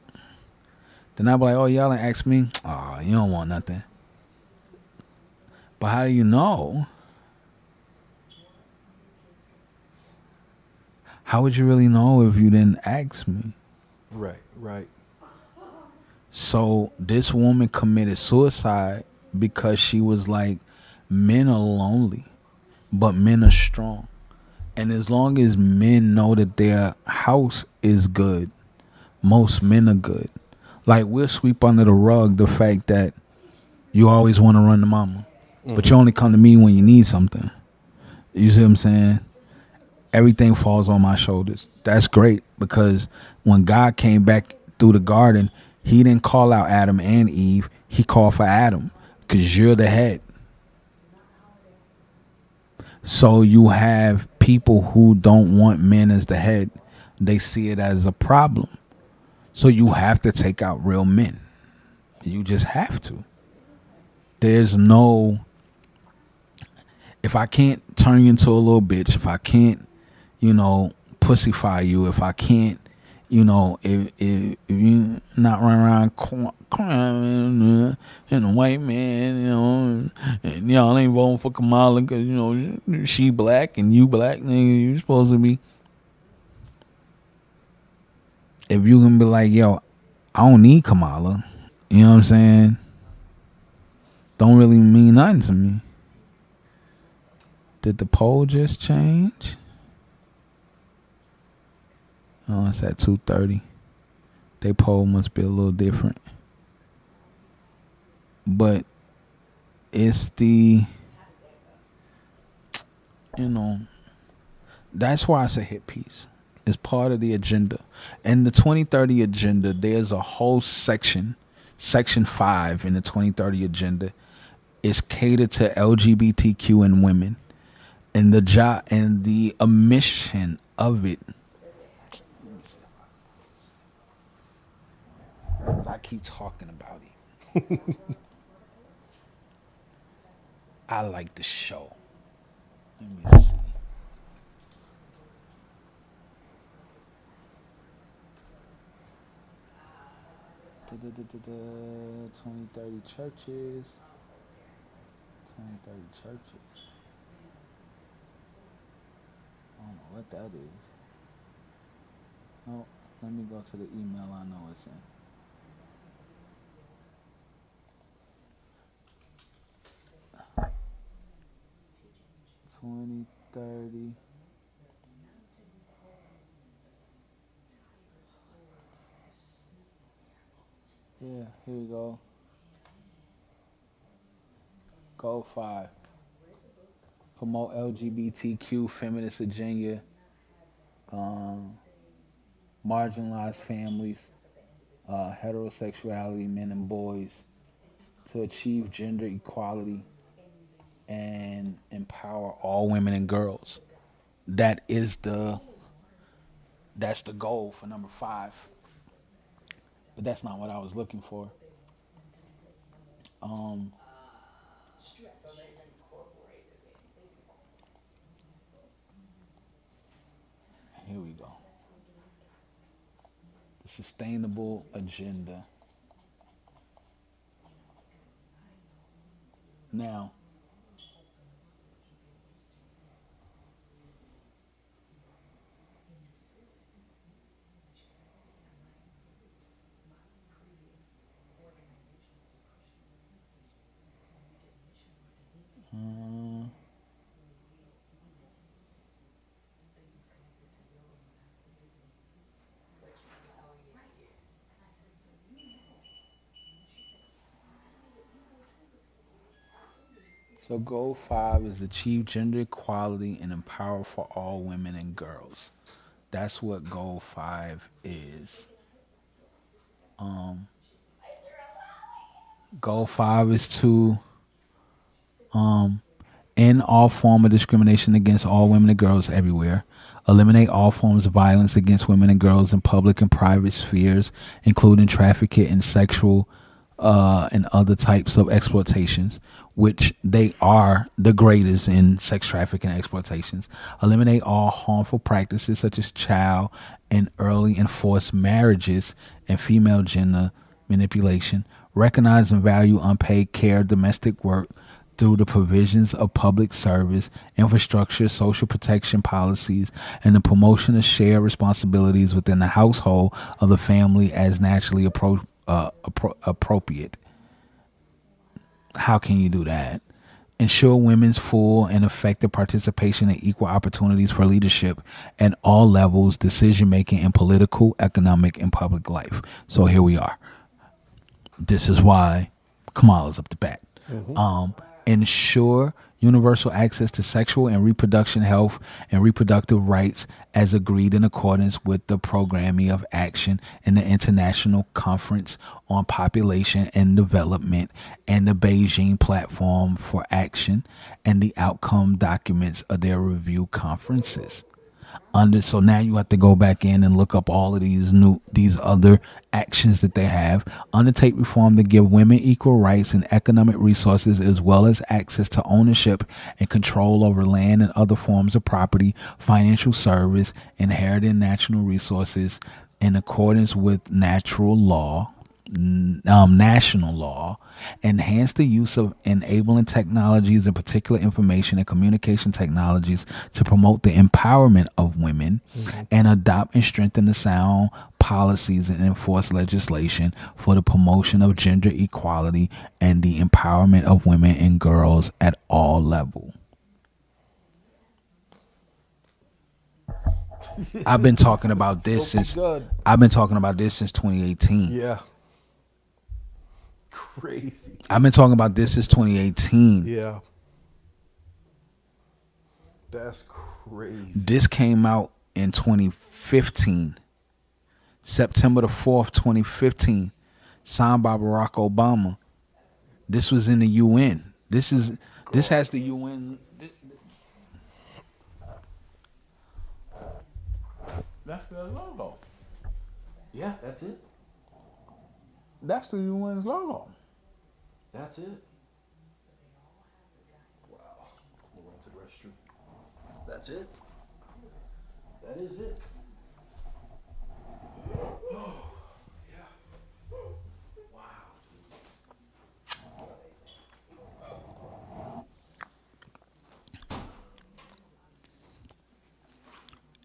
Then I'd be like, oh, y'all ain't ask me. Oh, you don't want nothing. But how do you know? How would you really know if you didn't ask me? Right. So this woman committed suicide because she was like, men are lonely, but men are strong. And as long as men know that their house is good, most men are good. Like, we'll sweep under the rug the fact that you always want to run to mama, but you only come to me when you need something. You see what I'm saying? Everything falls on my shoulders. That's great, because when God came back through the garden, he didn't call out Adam and Eve. He called for Adam, because you're the head. So you have people who don't want men as the head. They see it as a problem. So you have to take out real men. You just have to. There's no, if I can't turn you into a little bitch, if I can't, pussyfy you, if I can't, if you not run around crying and a white man, and y'all ain't voting for Kamala because, she black and you black, nigga, you supposed to be. If you can be like, yo, I don't need Kamala, you know what I'm saying? Don't really mean nothing to me. Did the poll just change? Oh, it's at 2:30. They poll must be a little different. But it's that's why it's a hit piece. It's part of the agenda. In the 2030 agenda, there's a whole section 5 in the 2030 agenda. It's catered to LGBTQ and women. And the job and the omission of it. I keep talking about it. I like the show. Let me see. Da-da-da-da-da. 2030 churches. 2030 churches. I don't know what that is. Oh, let me go to the email I know it's in. 2030. Yeah, here we go. Goal 5. Promote LGBTQ feminist agenda, marginalized families, heterosexuality, men and boys, to achieve gender equality and empower all women and girls. That's the goal for number 5. But that's not what I was looking for. Here we go. The sustainable agenda. Now, so goal 5 is achieve gender equality and empower for all women and girls. That's what goal 5 is. Goal 5 is to end all form of discrimination against all women and girls everywhere. Eliminate all forms of violence against women and girls in public and private spheres, including trafficking and sexual and other types of exploitations, which they are the greatest in sex trafficking and exploitations. Eliminate all harmful practices such as child and early enforced marriages and female gender manipulation. Recognize and value unpaid care, domestic work, through the provisions of public service, infrastructure, social protection policies, and the promotion of shared responsibilities within the household of the family as naturally appropriate. How can you do that? Ensure women's full and effective participation in equal opportunities for leadership at all levels, decision making in political, economic, and public life. So here we are. This is why Kamala's up the bat. Ensure universal access to sexual and reproduction health and reproductive rights as agreed in accordance with the programming of action in the International Conference on Population and Development and the Beijing Platform for Action and the outcome documents of their review conferences. So now you have to go back in and look up all of these other actions that they have. Undertake reform to give women equal rights and economic resources as well as access to ownership and control over land and other forms of property, financial service, inherited natural resources in accordance with national law. Enhance the use of enabling technologies, in particular information and communication technologies, to promote the empowerment of women, and adopt and strengthen the sound policies and enforce legislation for the promotion of gender equality and the empowerment of women and girls at all levels. I've been talking about this since 2018. Yeah. Crazy. I've been talking about this since 2018. Yeah. That's crazy. This came out in 2015. September the 4th, 2015. Signed by Barack Obama. This was in the UN. This has the UN. That's the logo. Yeah, that's it. That's the UN's logo. That's it. Wow. We'll run to the restroom. That's it. That is it.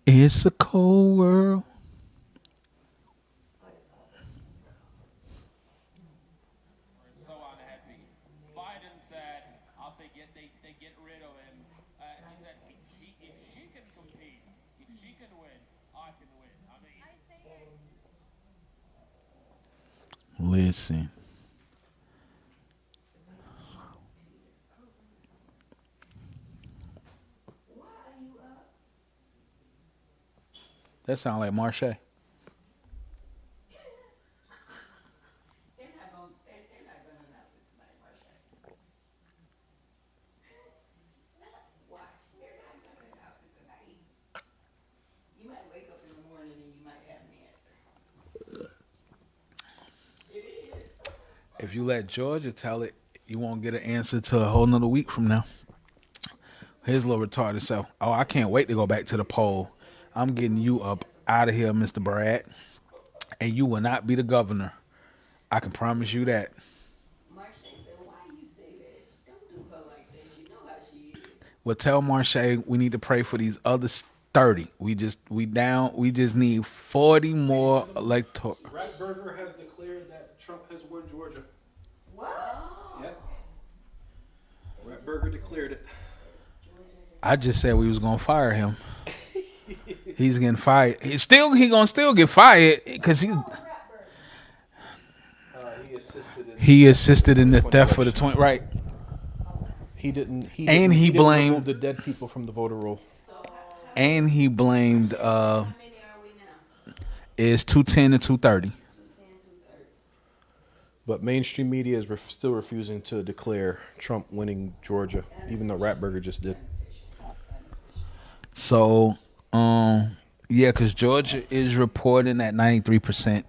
It's a cold world. So unhappy. Biden said after they get rid of him, he said if she can compete, if she can win, I can win. I mean, Listen. That sound like Marche. If you let Georgia tell it, you won't get an answer till a whole nother week from now. His little retarded self. Oh, I can't wait to go back to the poll. I'm getting you up out of here, Mr. Brad. And you will not be the governor. I can promise you that. Marche said, why you say that? Don't do her like that. You know how she is. Well, tell Marche we need to pray for these other 30. We just need 40 more electoral. Ratburger has declared that Trump has won Georgia. What? Yep. Ratburger declared it. I just said we was gonna fire him. He's getting fired. He gonna still get fired because he assisted in the theft for the 20. Right. He didn't blamed remove the dead people from the voter roll. And he blamed. How many are we now? Is 210 and 230. But mainstream media is still refusing to declare Trump winning Georgia, even though Ratburger just did. So, yeah, because Georgia is reporting at 93%.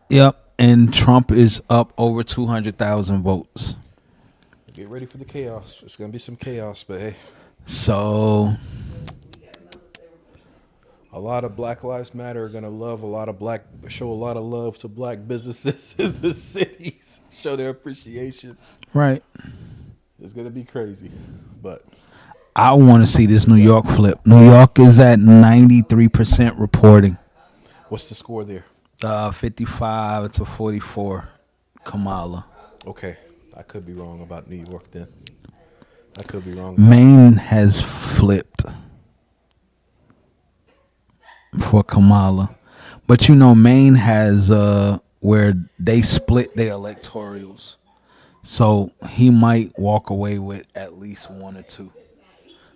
Yep, and Trump is up over 200,000 votes. Get ready for the chaos. It's gonna be some chaos, but hey. So, a lot of Black Lives Matter are gonna show a lot of love to black businesses in the cities. Show their appreciation. right. It's gonna be crazy, but I want to see this New York flip. New York is at 93% reporting. what's the score there? 55 to 44. Kamala. Okay, I could be wrong about New York then. I could be wrong. Maine has flipped for Kamala. But you know, Maine has where they split their electorals. So he might walk away with at least one or two.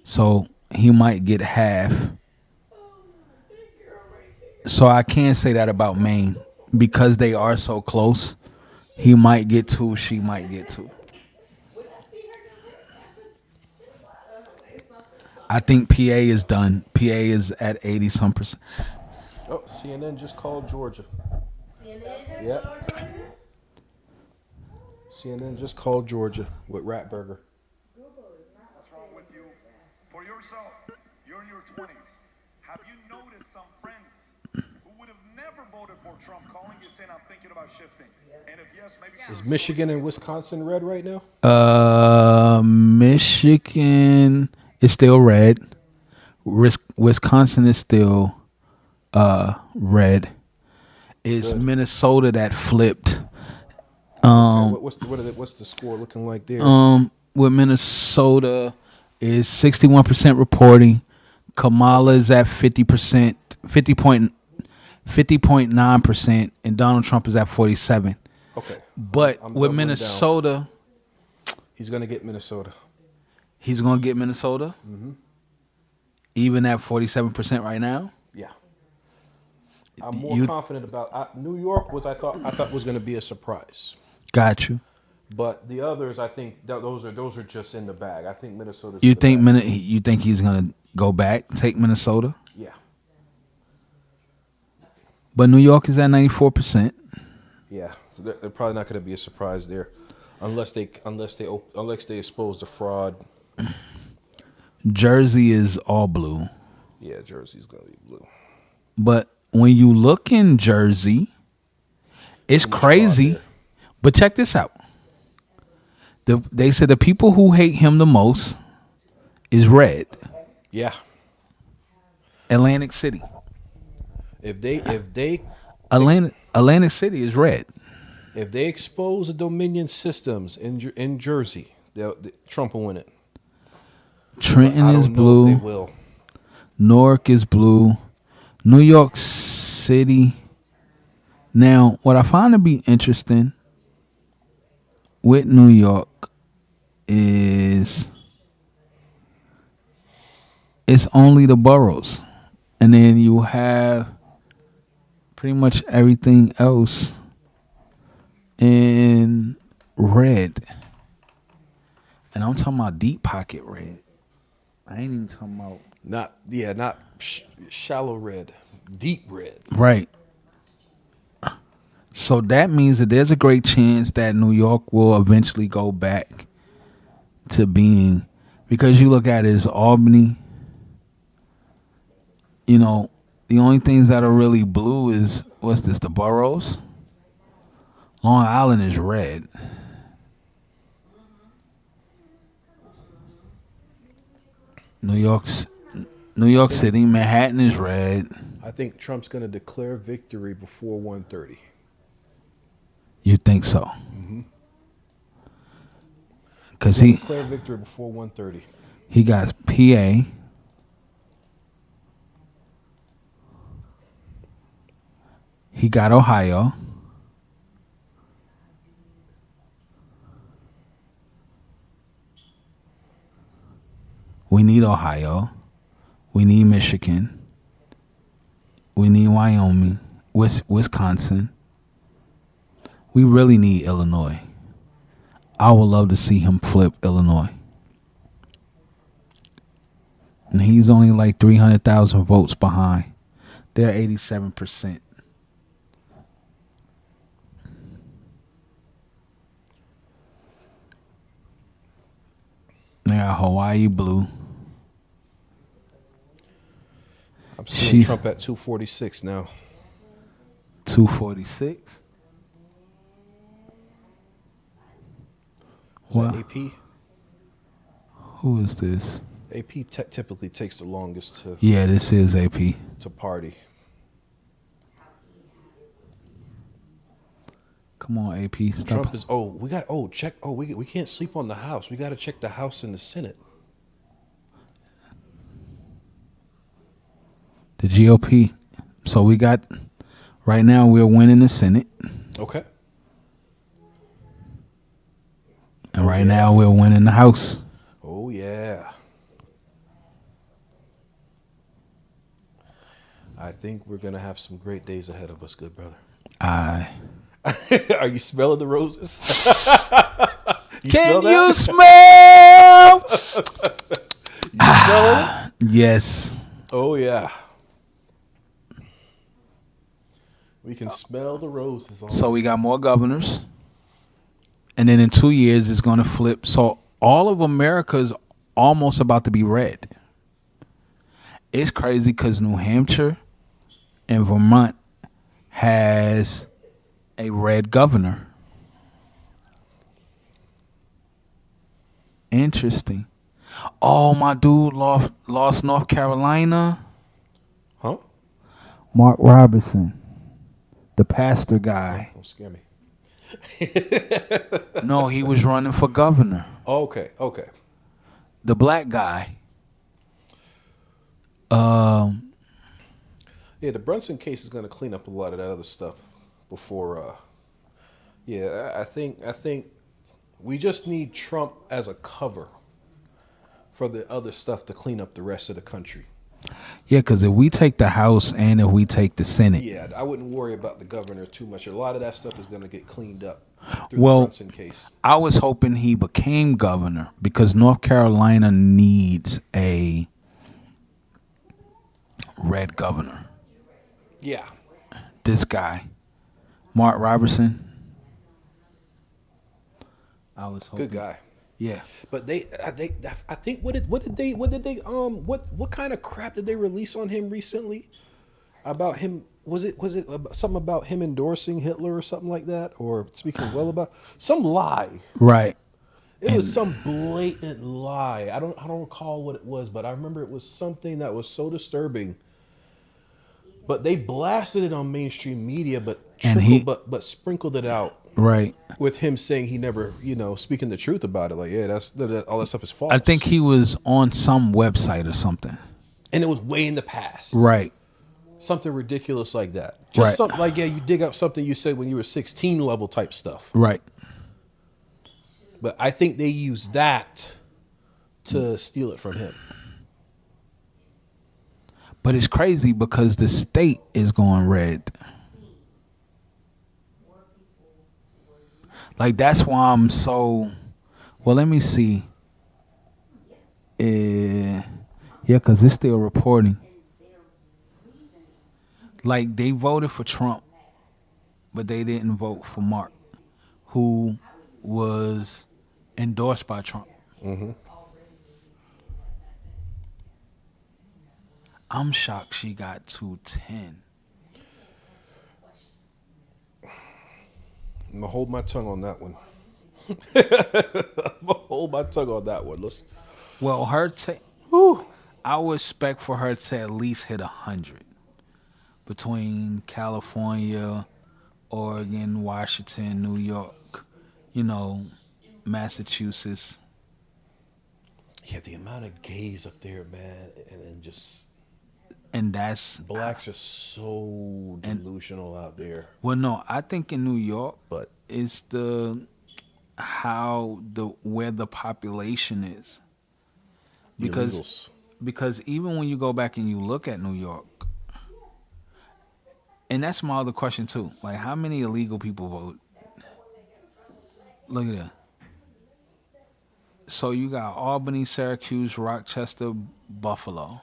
So he might get half. So I can't say that about Maine because they are so close. He might get two, she might get two. I think PA is done. PA is at 80 some percent. Oh, CNN just called Georgia. Yep. CNN just called Georgia with Ratburger. What's wrong with you? For yourself, you're in your 20s. Have you noticed some friends who would have never voted for Trump calling you saying, I'm thinking about shifting? And if yes, maybe... Is Michigan and Wisconsin red right now? Michigan is still red. Wisconsin is still red. It's Good. Minnesota that flipped. What's the score looking like there? With Minnesota is 61% reporting. Kamala is at 50%, 50.9%, and Donald Trump is at 47%. Okay. But I'm with doubling Minnesota, he's gonna get Minnesota. he's gonna get Minnesota, even at 47% right now. Yeah. I'm more confident about New York. I thought was going to be a surprise, Got you. but the others I think those are just in the bag. I think Minnesota's. You in the think bag. you think he's gonna go back, take Minnesota, Yeah. but New York is at 94%. Yeah. So they're probably not going to be a surprise there, unless they expose the fraud. Jersey is all blue, Yeah, Jersey's going to be blue. but when you look in Jersey, it's crazy. there. But check this out. They said the people who hate him the most is red. Yeah. Atlantic City. If they Atlantic City is red. if they expose the Dominion systems in Jersey, Trump will win it. Trenton I don't is know blue. if they will. Newark is blue. New York City. Now, what I find to be interesting with New York is it's only the boroughs. And then you have pretty much everything else in red. And I'm talking about deep pocket red. I ain't even talking about Not shallow red, deep red. right. So that means that there's a great chance that New York will eventually go back to being, because you look at it as Albany, you know, the only things that are really blue is, what's this, the boroughs? Long Island is red. New York City, Manhattan is red. I think Trump's going to declare victory before 1:30. You think so? Because he Declare victory before 1:30. got PA. He got Ohio. We need Ohio. We need Michigan. We need Wyoming. Wisconsin. We really need Illinois. I would love to see him flip Illinois. And he's only like 300,000 votes behind. They're 87%. They got Hawaii blue. I'm seeing Trump at 246 now. 246. Is that AP? Who is this? AP typically takes the longest to Yeah, this is AP. party. Come on, AP. Stop. Trump is. Oh, we got. Oh, check. Oh, we can't sleep on the House. We got to check the House and the Senate. The GOP. So we got. Right now, we're winning the Senate. Okay. And right now, we're winning the House. Oh yeah. I think we're gonna have some great days ahead of us, good brother. Are you smelling the roses? Can smell you that? smell? You smell it? Yes. Oh yeah. We can smell the roses. So we got more governors. And then in 2 years, it's going to flip. So all of America is almost about to be red. It's crazy because New Hampshire and Vermont has a red governor. Interesting. Oh, my dude lost North Carolina. Huh? Mark Robertson, the pastor guy. Don't scare me. No, he was running for governor. Okay. The black guy. Yeah, the Brunson case is going to clean up a lot of that other stuff before. Yeah, I think we just need Trump as a cover for the other stuff to clean up the rest of the country. Yeah, because if we take the House and if we take the Senate. Yeah, I wouldn't worry about the governor too much. A lot of that stuff is going to get cleaned up through Well, the Brunson case. I was hoping he became governor because North Carolina needs a red governor. Yeah. This guy, Mark Robertson. I was hoping. Good guy. Yeah. But I think what kind of crap did they release on him recently about him? Was it something about him endorsing Hitler or something like that, or speaking well about some lie? Right. It was some blatant lie. I don't recall what it was, but I remember it was something that was so disturbing. But they blasted it on mainstream media, but sprinkled it out. Right. With him saying he never, speaking the truth about it. Like, yeah, all that stuff is false. I think he was on some website or something. And it was way in the past. Right. Something ridiculous like that. Just something like, you dig up something you said when you were 16 level type stuff. Right. But I think they used that to steal it from him. But it's crazy because the state is going red. Like, that's why I'm so... Well, let me see. Yeah, because it's still reporting. Like, they voted for Trump, but they didn't vote for Mark, who was endorsed by Trump. Mm-hmm. I'm shocked she got 210. I'm going to hold my tongue on that one. I'm going to hold my tongue on that one. Listen. Well, I would expect for her to at least hit 100 between California, Oregon, Washington, New York, Massachusetts. Yeah, the amount of gays up there, man, and just... And that's... Blacks are so delusional out there. Well, no, I think in New York, but it's where the population is. Because even when you go back and you look at New York, and that's my other question too, like how many illegal people vote? Look at that. So you got Albany, Syracuse, Rochester, Buffalo.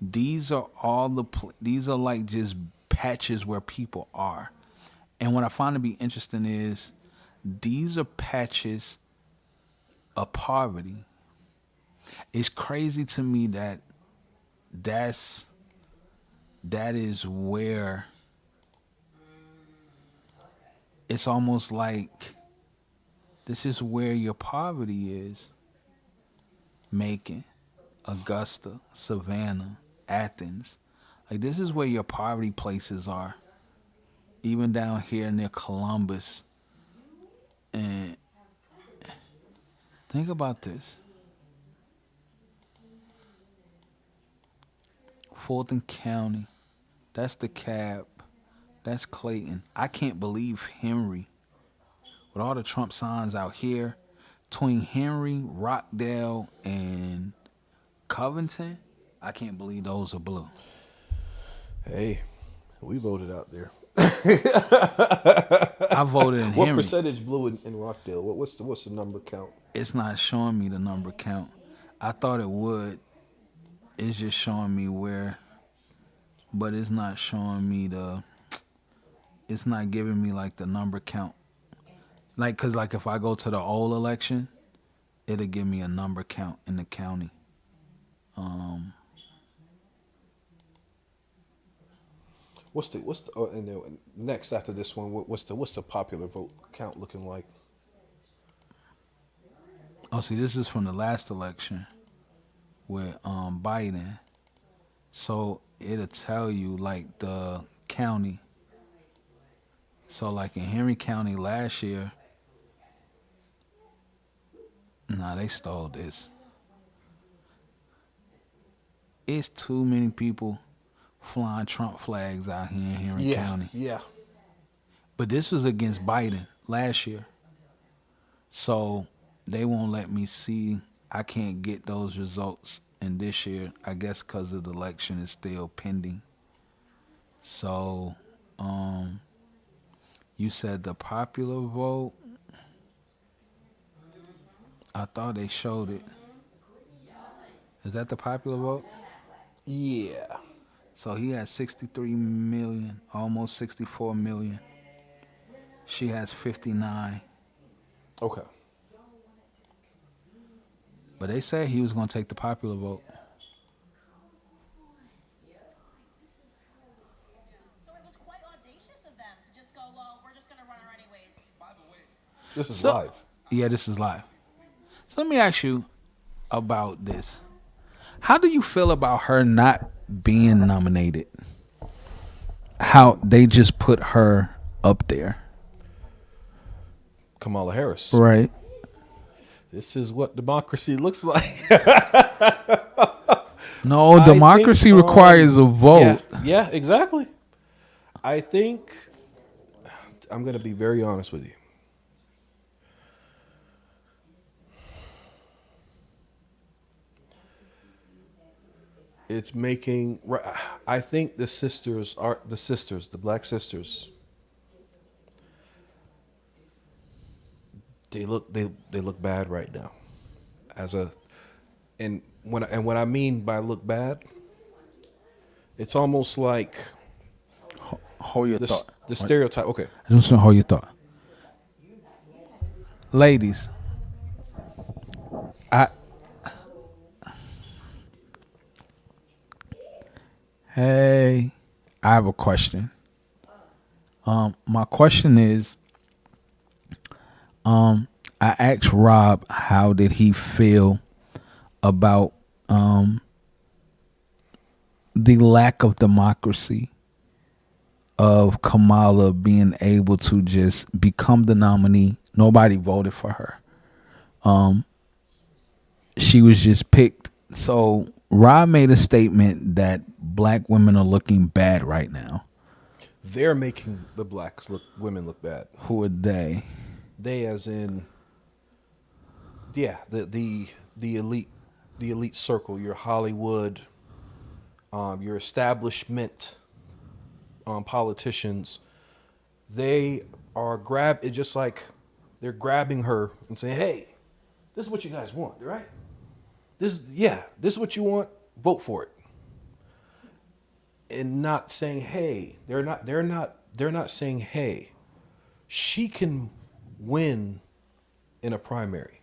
These are these are like just patches where people are. And what I find to be interesting is these are patches of poverty. It's crazy to me that is where it's almost like this is where your poverty is. Macon, Augusta, Savannah, Athens. Like, this is where your poverty places are. even down here near Columbus. And think about this. Fulton County, that's DeKalb, that's Clayton. I can't believe Henry, with all the Trump signs out here, between Henry, Rockdale, and Covington, I can't believe those are blue. Hey, we voted out there. I voted in What Henry. percentage blue in Rockdale? What's the number count? It's not showing me the number count. I thought it would. It's just showing me where, but it's not showing me it's not giving me like the number count. Like, cause like if I go to the old election, it'll give me a number count in the county. What's the and then next after this one? What's the popular vote count looking like? Oh, see, this is from the last election with Biden. So it'll tell you like the county. So like in Henry County last year, nah, they stole this. It's too many people flying Trump flags out here in Henry County. Yeah. But this was against Biden last year. So they won't let me see. I can't get those results in this year, I guess because the election is still pending. So you said the popular vote. I thought they showed it. Is that the popular vote? Yeah. So he has 63 million, almost 64 million. She has 59. Okay. But they said he was going to take the popular vote. So it was quite audacious of them to just go, well, we're just going to run her anyways. By the way, This is So- live. Yeah, this is live. So let me ask you about this. How do you feel about her not being nominated? How they just put her up there. Kamala Harris. Right. This is what democracy looks like. No, I democracy think, requires a vote. Yeah, exactly. I think I'm going to be very honest with you. It's making. I think the black sisters. They look bad right now. And what I mean by look bad, it's almost like Hold your thought. the stereotype. Okay, I just want to hold your thought. Ladies, Hey, I have a question. My question is, I asked Rob how did he feel about the lack of democracy of Kamala being able to just become the nominee. Nobody voted for her. She was just picked. So Rob made a statement that black women are looking bad right now. they're making the women look bad. Who are they? They, as in, yeah, the elite circle, your Hollywood, your establishment, politicians. They are it's just like they're grabbing her and saying, "Hey, this is what you guys want, right? This is what you want. Vote for it." And not saying, "Hey," they're not saying, "Hey, she can win in a primary.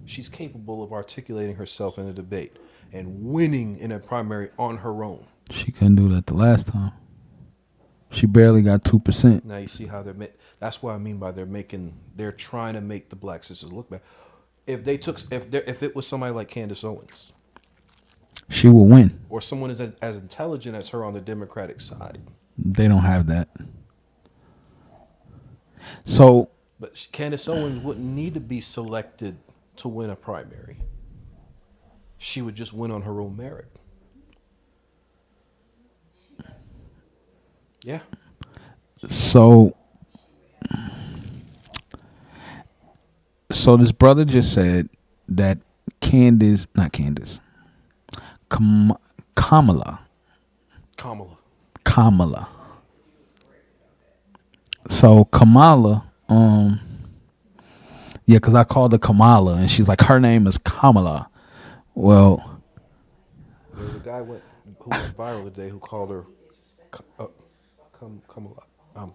She's capable of articulating herself in a debate and winning in a primary on her own." She couldn't do that the last time. She barely got 2%. Now you see how that's what I mean by they're trying to make the black sisters look bad. If it was somebody like Candace Owens, She will win. or someone as intelligent as her on the Democratic side, They don't have that. So But Candace Owens wouldn't need to be selected to win a primary. She would just win on her own merit. Yeah. so so this brother just said that not Candace, Kamala, Kamala. Kamala. So Kamala, yeah, because I called her Kamala, and she's like, her name is Kamala. Well, There was a guy who went viral today who called her Kamala.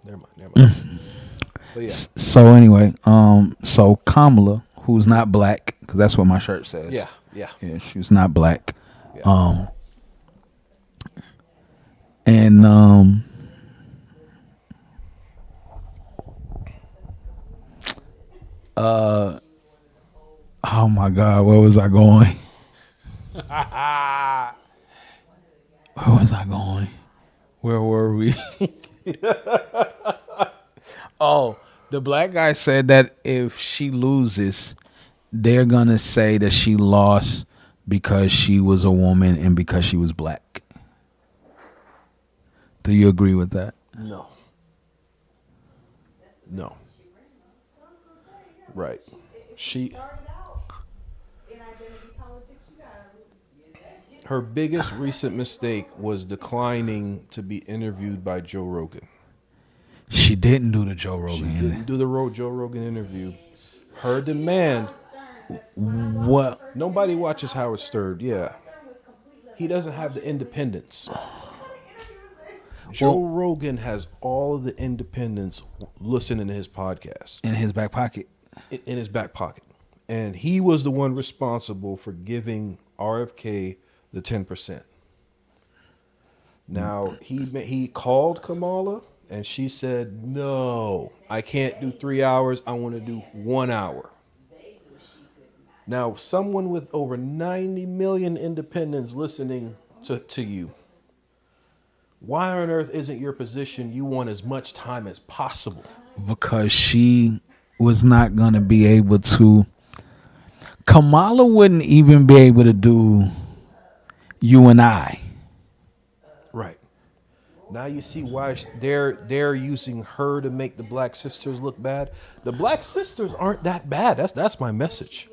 Never mind. But yeah. so anyway, so Kamala, who's not black, because that's what my shirt says. Yeah. Yeah, she's not black. Yeah. And oh my God, where was I going? Where was I going? Where were we? Oh, the black guy said that if she loses, they're gonna say that she lost because she was a woman and because she was black. Do you agree with that? No. Right. Her biggest recent mistake was declining to be interviewed by Joe Rogan. She didn't do the Joe She Rogan. didn't do the Joe Rogan interview. Her demand. What? Nobody watches Howard Stern. Yeah. He doesn't have the independence. Joe Rogan has all of the independents listening to his podcast. In his back pocket. In his back pocket. And he was the one responsible for giving RFK the 10%. Now, he called Kamala, and she said, no, I can't do 3 hours. I want to do 1 hour. Now, someone with over 90 million independents listening to you, why on earth isn't your position you want as much time as possible? Because she was not going to be able to. Kamala wouldn't even be able to do you and I. Right. Now you see why they're using her to make the black sisters look bad. The black sisters aren't that bad. That's my message.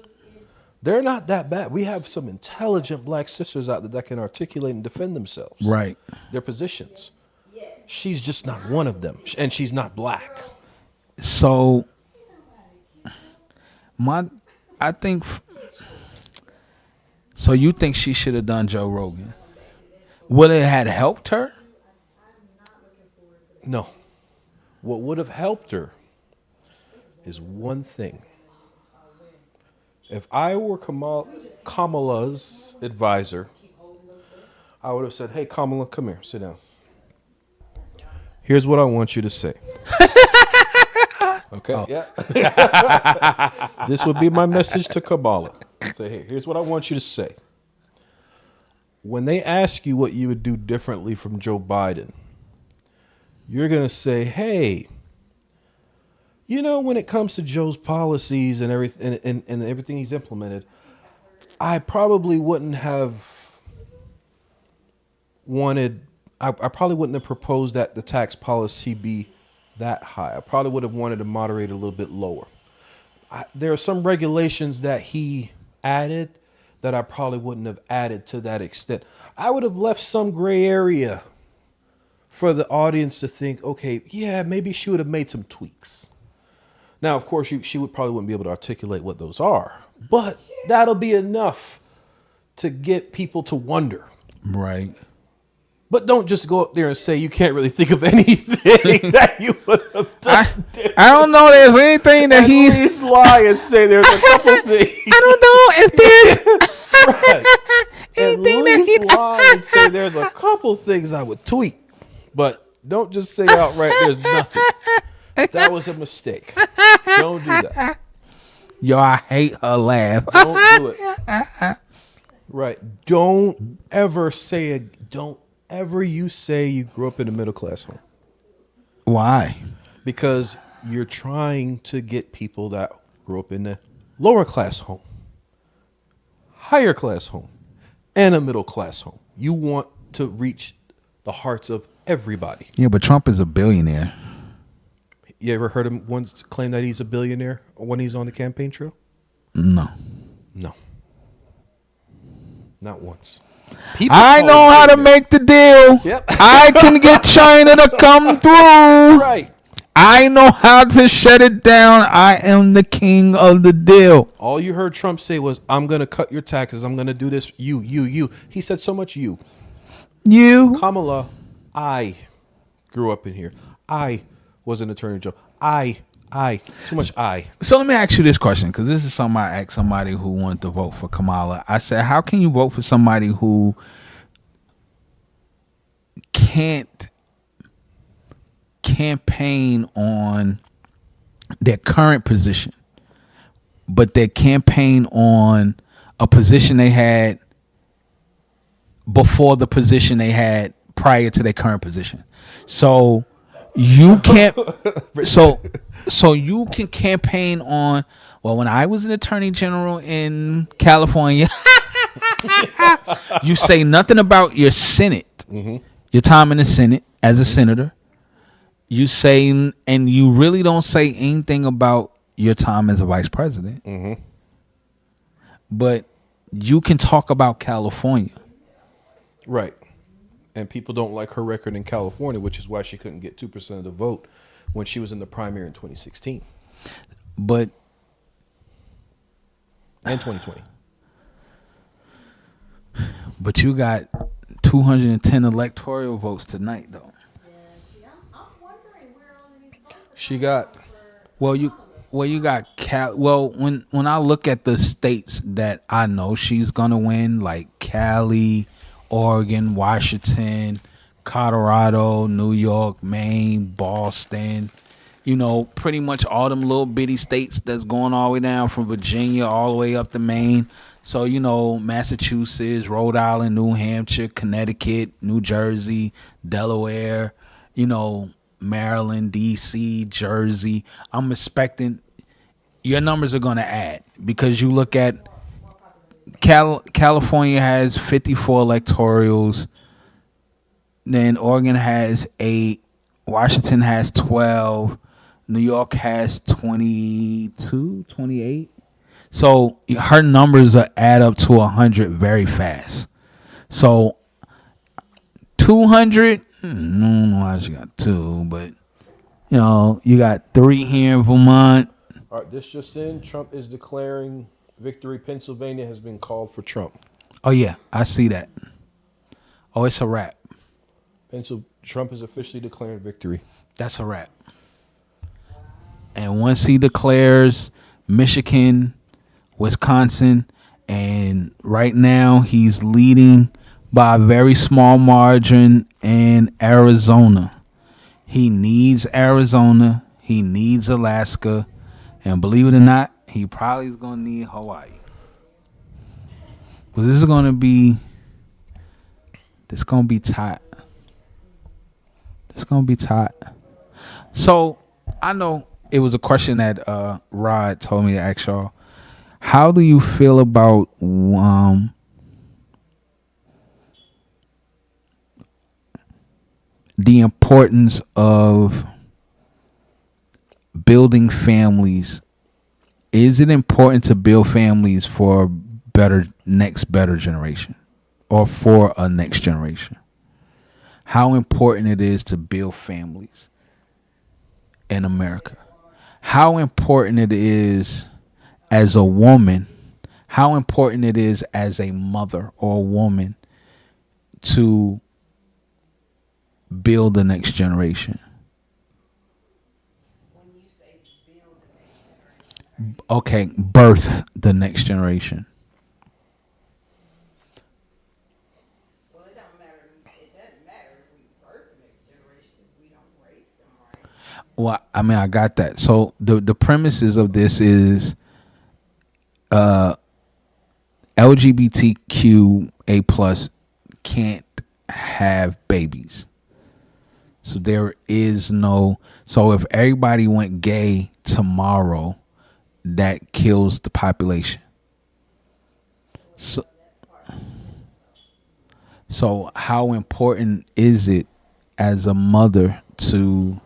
They're not that bad. We have some intelligent black sisters out there that can articulate and defend themselves. Right. Their positions. She's just not one of them, and she's not black. So, I think. So you think she should have done Joe Rogan? Would it have helped her? No. What would have helped her is one thing. If I were Kamala's advisor, I would have said, hey, Kamala, come here, sit down. Here's what I want you to say. Okay? Oh. Yeah. This would be my message to Kamala. Say, hey, here's what I want you to say. When they ask you what you would do differently from Joe Biden, you're going to say, hey, you know, when it comes to Joe's policies and everything and everything he's implemented, I probably wouldn't have wanted, I probably wouldn't have proposed that the tax policy be that high. I probably would have wanted to moderate a little bit lower. There are some regulations that he added that I probably wouldn't have added to that extent. I would have left some gray area for the audience to think, okay, yeah, maybe she would have made some tweaks. Now, of course, she probably wouldn't be able to articulate what those are, but that'll be enough to get people to wonder. Right. But don't just go up there and say you can't really think of anything that you would have done. I don't know there's anything that he... At least lie and say there's a couple things. I don't know if there's... Right. Anything At that least he... lie and say there's a couple things I would tweak. But don't just say outright there's nothing. That was a mistake. Don't do that. Yo, I hate her laugh. Don't do it. Right. Don't ever say don't ever you say you grew up in a middle class home. Why? Because you're trying to get people that grew up in a lower class home, higher class home, and a middle class home. You want to reach the hearts of everybody. Yeah, but Trump is a billionaire. You ever heard him once claim that he's a billionaire when he's on the campaign trail? No. No. Not once. I know how to make the deal. Yep. I can get China to come through. Right. I know how to shut it down. I am the king of the deal. All you heard Trump say was, I'm going to cut your taxes. I'm going to do this. You. He said so much you. You. Kamala, I grew up in here. I was an attorney general. Too much I. So let me ask you this question, because this is something I asked somebody who wanted to vote for Kamala. I said, how can you vote for somebody who can't campaign on their current position, but they campaign on a position they had before the position they had prior to their current position? So you can't so you can campaign on, well, when I was an attorney general in California, you say nothing about your Senate, your time in the Senate as a senator. You say, and you really don't say anything about your time as a vice president. But you can talk about California. Right. And people don't like her record in California, which is why she couldn't get 2% of the vote when she was in the primary in 2016 But and 2020. But you got 210 electoral votes tonight, though. She got Well, you got when I look at the states that I know she's gonna win, like Cali, Oregon, Washington, Colorado, New York, Maine, Boston, pretty much all them little bitty states that's going all the way down from Virginia all the way up to Maine. So, Massachusetts, Rhode Island, New Hampshire, Connecticut, New Jersey, Delaware, Maryland, D.C., Jersey. I'm expecting your numbers are going to add, because you look at California has 54 electorals. Then Oregon has 8. Washington has 12. New York has 22, 28. So her numbers are add up to 100 very fast. So 200, I don't know why she got 2, but you got 3 here in Vermont. All right, this just in. Trump is declaring victory. Pennsylvania has been called for Trump. Oh yeah, I see that. Oh, it's a wrap. Trump is officially declaring victory. That's a wrap. And once he declares Michigan, Wisconsin, and right now he's leading by a very small margin in Arizona. He needs Arizona. He needs Alaska. And believe it or not, he probably is going to need Hawaii. But this is going to be tight. It's going to be tight. So I know it was a question that Rod told me to ask y'all. How do you feel about the importance of building families? Is it important to build families for next better generation, or for a next generation? How important it is to build families in America? How important it is as a woman? How important it is as a mother or a woman to build the next generation? Okay, birth the next generation. Well, it doesn't matter if we birth the next generation if we don't raise them right. Well, I mean, I got that. So the premises of this is LGBTQA+ can't have babies. So there is no. So if everybody went gay tomorrow, that kills the population. So, so how important is it as a mother to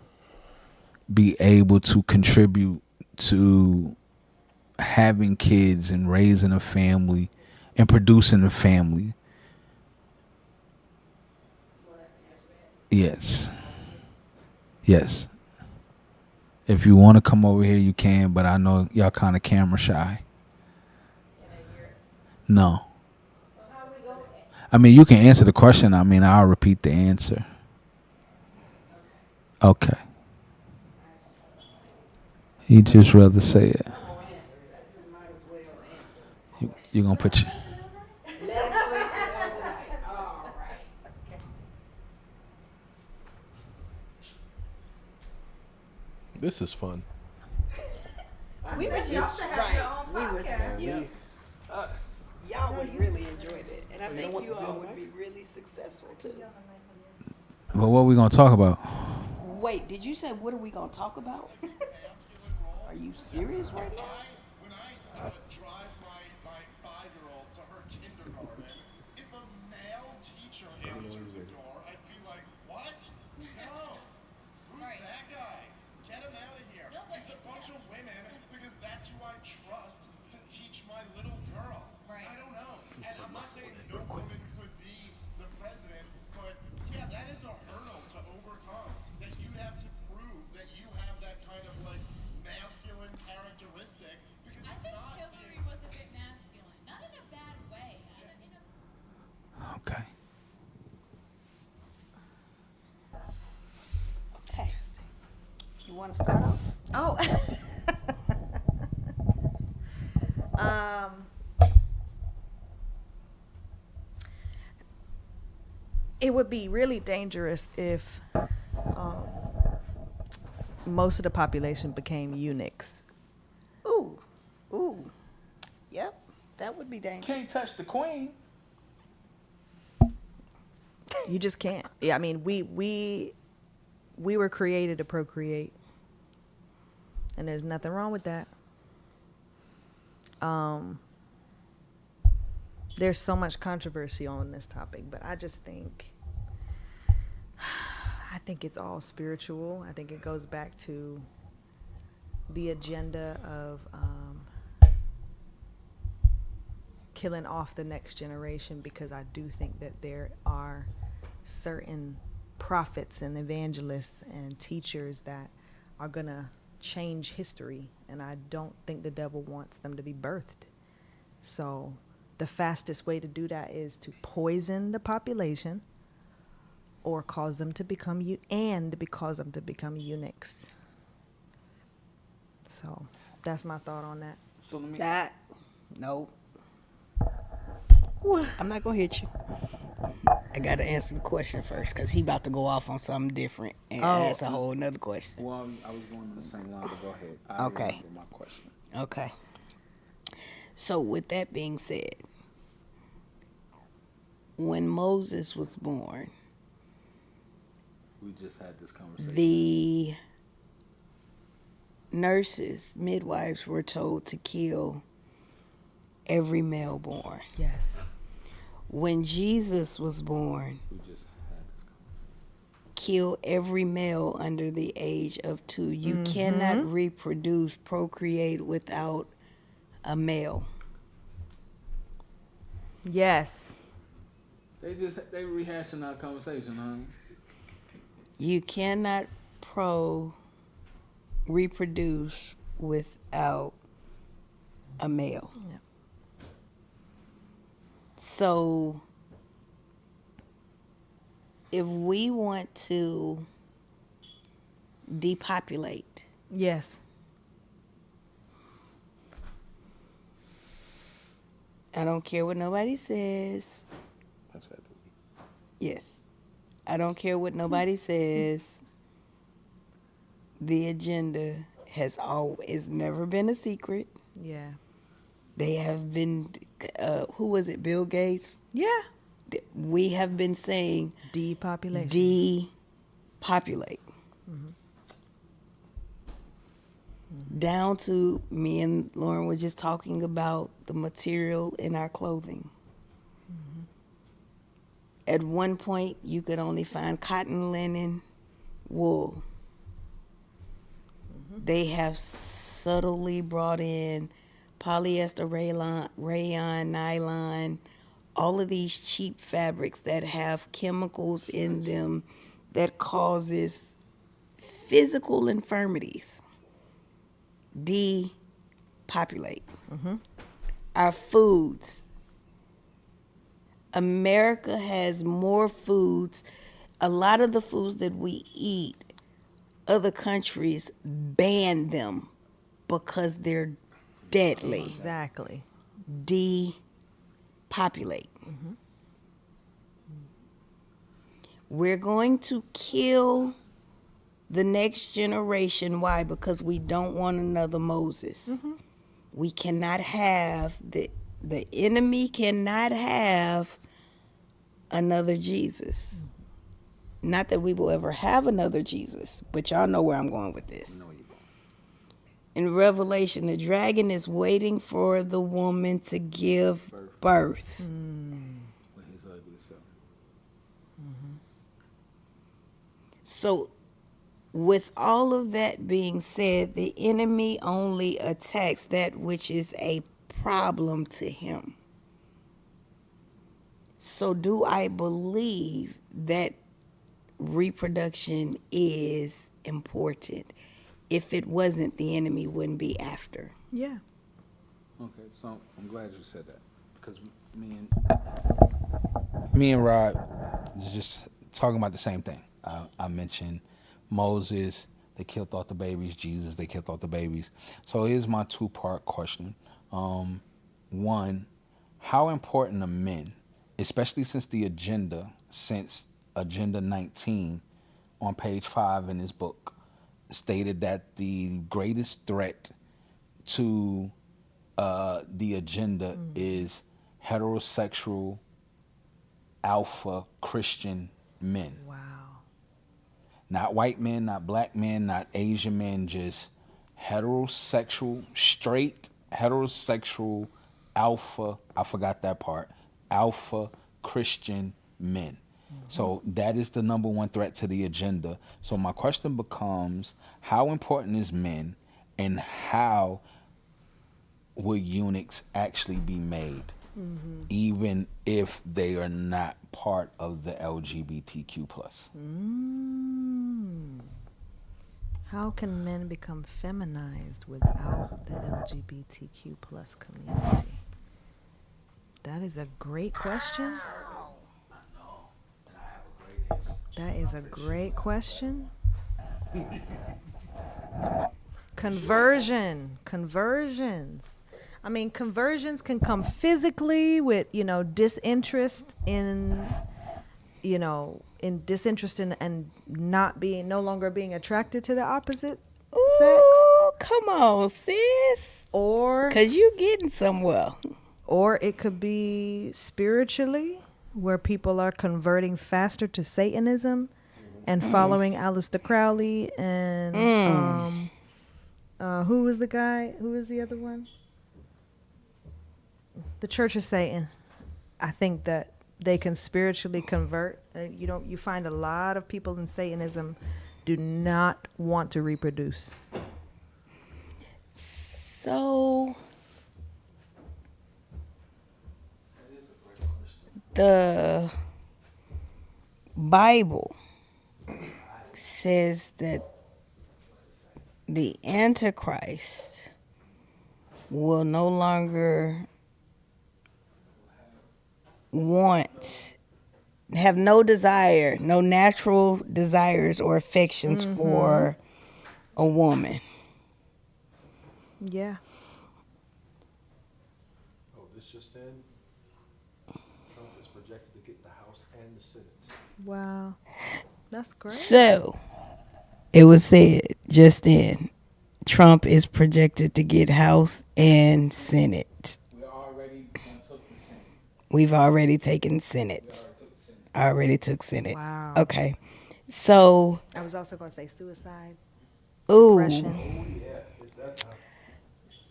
be able to contribute to having kids and raising a family and producing a family? Yes. Yes. If you want to come over here, you can, but I know y'all kind of camera shy. No. I mean, you can answer the question. I mean, I'll repeat the answer. Okay. You just rather say it. You gonna put your. This is fun. We were just right. We were. Yeah. Y'all would really enjoy it, and I think you all would be really successful too. But what we gonna talk about? Wait, did you say what are we gonna talk about? Are you serious right now? When I drive my 5-year-old to her kindergarten, if a male teacher answered the door, I'd be like, what? No. Who's that guy? Get him out of here. It's a bunch of women because that's who I trust to teach my little girl. Right. I don't know. And I'm not saying no woman could be the president, but yeah, that is a hurdle to overcome. That you have to prove that you have that kind of like masculine characteristic because I it's think not. Hillary was a bit masculine, not in a bad way. Okay. Hey, you want to start off? Oh. It would be really dangerous if most of the population became eunuchs. Ooh, ooh, yep, that would be dangerous. Can't touch the queen. You just can't. Yeah, I mean, we were created to procreate, and there's nothing wrong with that. There's so much controversy on this topic, but I just think, I think it's all spiritual. I think it goes back to the agenda of killing off the next generation, because I do think that there are certain prophets and evangelists and teachers that are going to change history, and I don't think the devil wants them to be birthed. So the fastest way to do that is to poison the population or cause them to become eunuchs. So that's my thought on that. So let me. That, no. I'm not gonna hit you. I gotta answer the question first, cause he about to go off on something different and ask a whole nother question. Well, I was going on the same line, but go ahead. Okay. Remember my question. Okay. So with that being said, when Moses was born, We just had this conversation. the nurses, midwives were told to kill every male born. Yes. When Jesus was born, We just had this conversation. kill every male under the age of 2. You cannot reproduce, procreate without a male. Yes. They rehashing our conversation, huh? You cannot reproduce without a male. Yep. So if we want to depopulate, Yes. I don't care what nobody says. That's right. Yes. I don't care what nobody says. The agenda has never been a secret. Yeah. They have been, who was it, Bill Gates? Yeah. We have been saying Depopulation. populate. Down to me and Lauren were just talking about the material in our clothing. At one point, you could only find cotton, linen, wool. They have subtly brought in polyester, rayon, nylon, all of these cheap fabrics that have chemicals in them that causes physical infirmities. Depopulate. Our foods. America has more foods. A lot of the foods that we eat, other countries ban them because they're deadly. Exactly. Depopulate. We're going to kill the next generation. Why? Because we don't want another Moses. We cannot have the enemy cannot have another Jesus. Not that we will ever have another Jesus, but y'all know where I'm going with this. In Revelation, the dragon is waiting for the woman to give birth. With his ugly self. So, with all of that being said, the enemy only attacks that which is a problem to him. So, do I believe that reproduction is important? If it wasn't, the enemy wouldn't be after. Yeah. Okay, so I'm glad you said that because me and Rod was just talking about the same thing. I mentioned Moses, they killed off the babies. Jesus, they killed off the babies. So here's my two-part question. One, how important are men, especially since Agenda 19 on page 5 in his book stated that the greatest threat to the agenda is heterosexual alpha Christian men. Wow. Not white men, not black men, not Asian men, just heterosexual, straight heterosexual alpha, I forgot that part, alpha Christian men. So that is the number one threat to the agenda. So my question becomes, how important is men and how will eunuchs actually be made, even if they are not part of the LGBTQ plus? How can men become feminized without the LGBTQ plus community? That is a great question. That is a great question. Conversions. I mean, conversions can come physically with, disinterest in, disinterest in and no longer being attracted to the opposite sex. Ooh, come on, sis. Or, Because you getting somewhere. or it could be spiritually, where people are converting faster to Satanism and following Aleister Crowley and who was the guy? Who was the other one? The Church of Satan. I think that they can spiritually convert. You find a lot of people in Satanism do not want to reproduce. So, the Bible says that the Antichrist will no longer have no desire, no natural desires or affections for a woman. Yeah. Oh, this just in. Trump is projected to get the House and the Senate. Wow. That's great. So, it was said just then, Trump is projected to get House and Senate. We've already taken Senate. Already took Senate. Wow. Okay. So, I was also going to say suicide, ooh, depression. Oh yeah, it's that time.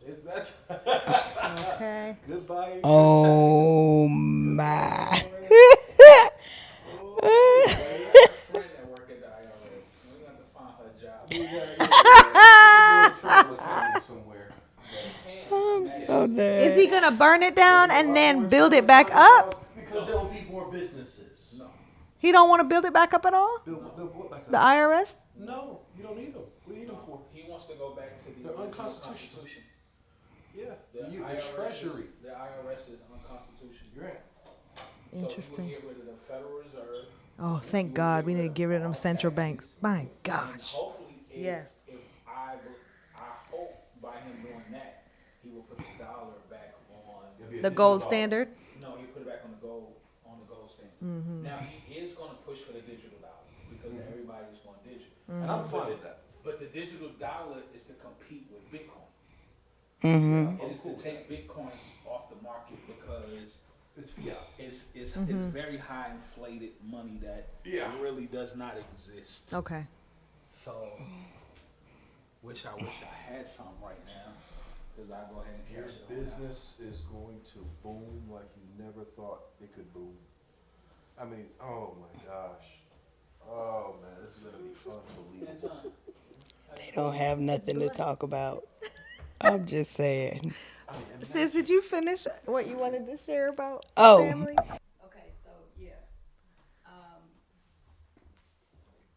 It's that Okay. Goodbye and good times. oh Goodbye my. already. Oh Hey, yeah. I got a friend that work at the IRS. We got to find her a job. Yeah. She could do a triple accounting somewhere, She but can. I'm Actually, so she can. Is dead. he going to burn it there'll down be a and lot then more build triple it back accounting up? jobs because there will be more businesses. No, He don't want to build it back up at all? Build, no, build what back The up? IRS? No, you don't need them. What do you need them no. for? He wants to go back to the They're original unconstitutional. Constitution. Yeah, The the IRS is Treasury. the IRS is unconstitutional. You're right. So he would Interesting. get rid of the Federal Reserve. Oh, He thank would God. get We need rid to of get rid of them all central banks. taxes, My and gosh. hopefully, Yes. if I hope by him doing that, he will put the dollar back on. It'll be a The digital gold dollar. standard? No, he'll put it back on the gold standard. Now he is going to push for the digital dollar because everybody's going digital. And I'm fine with that. But the digital dollar is to compete with Bitcoin. Mm-hmm. It is to take Bitcoin off the market because It's fiat. it's very high inflated money that Yeah. really does not exist. Okay. So, wish I had some right now because I go ahead and Your cash it on out. business is going to boom like you never thought it could boom. I mean, oh my gosh. Oh man, this is gonna be unbelievable. They don't have nothing to talk about. I'm just saying. I mean, Sis, did you finish what you wanted to share about Oh. family? Okay, so yeah.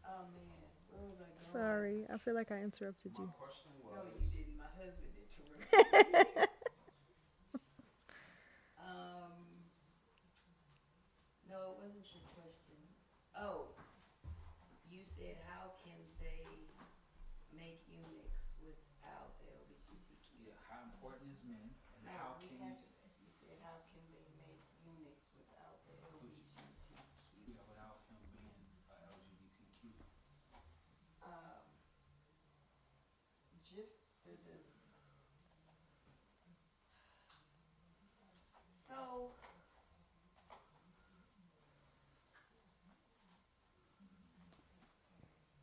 Oh man, where was I going? Sorry, I feel like I interrupted you. No, you didn't. My husband interrupted. um, no, it wasn't your question. Oh, you said how can they make eunuchs without the LGBTQ? Yeah, how important is men and No, how we can answered that. You said how can they make eunuchs without the LGBTQ? yeah, without him being LGBTQ? Um, just the so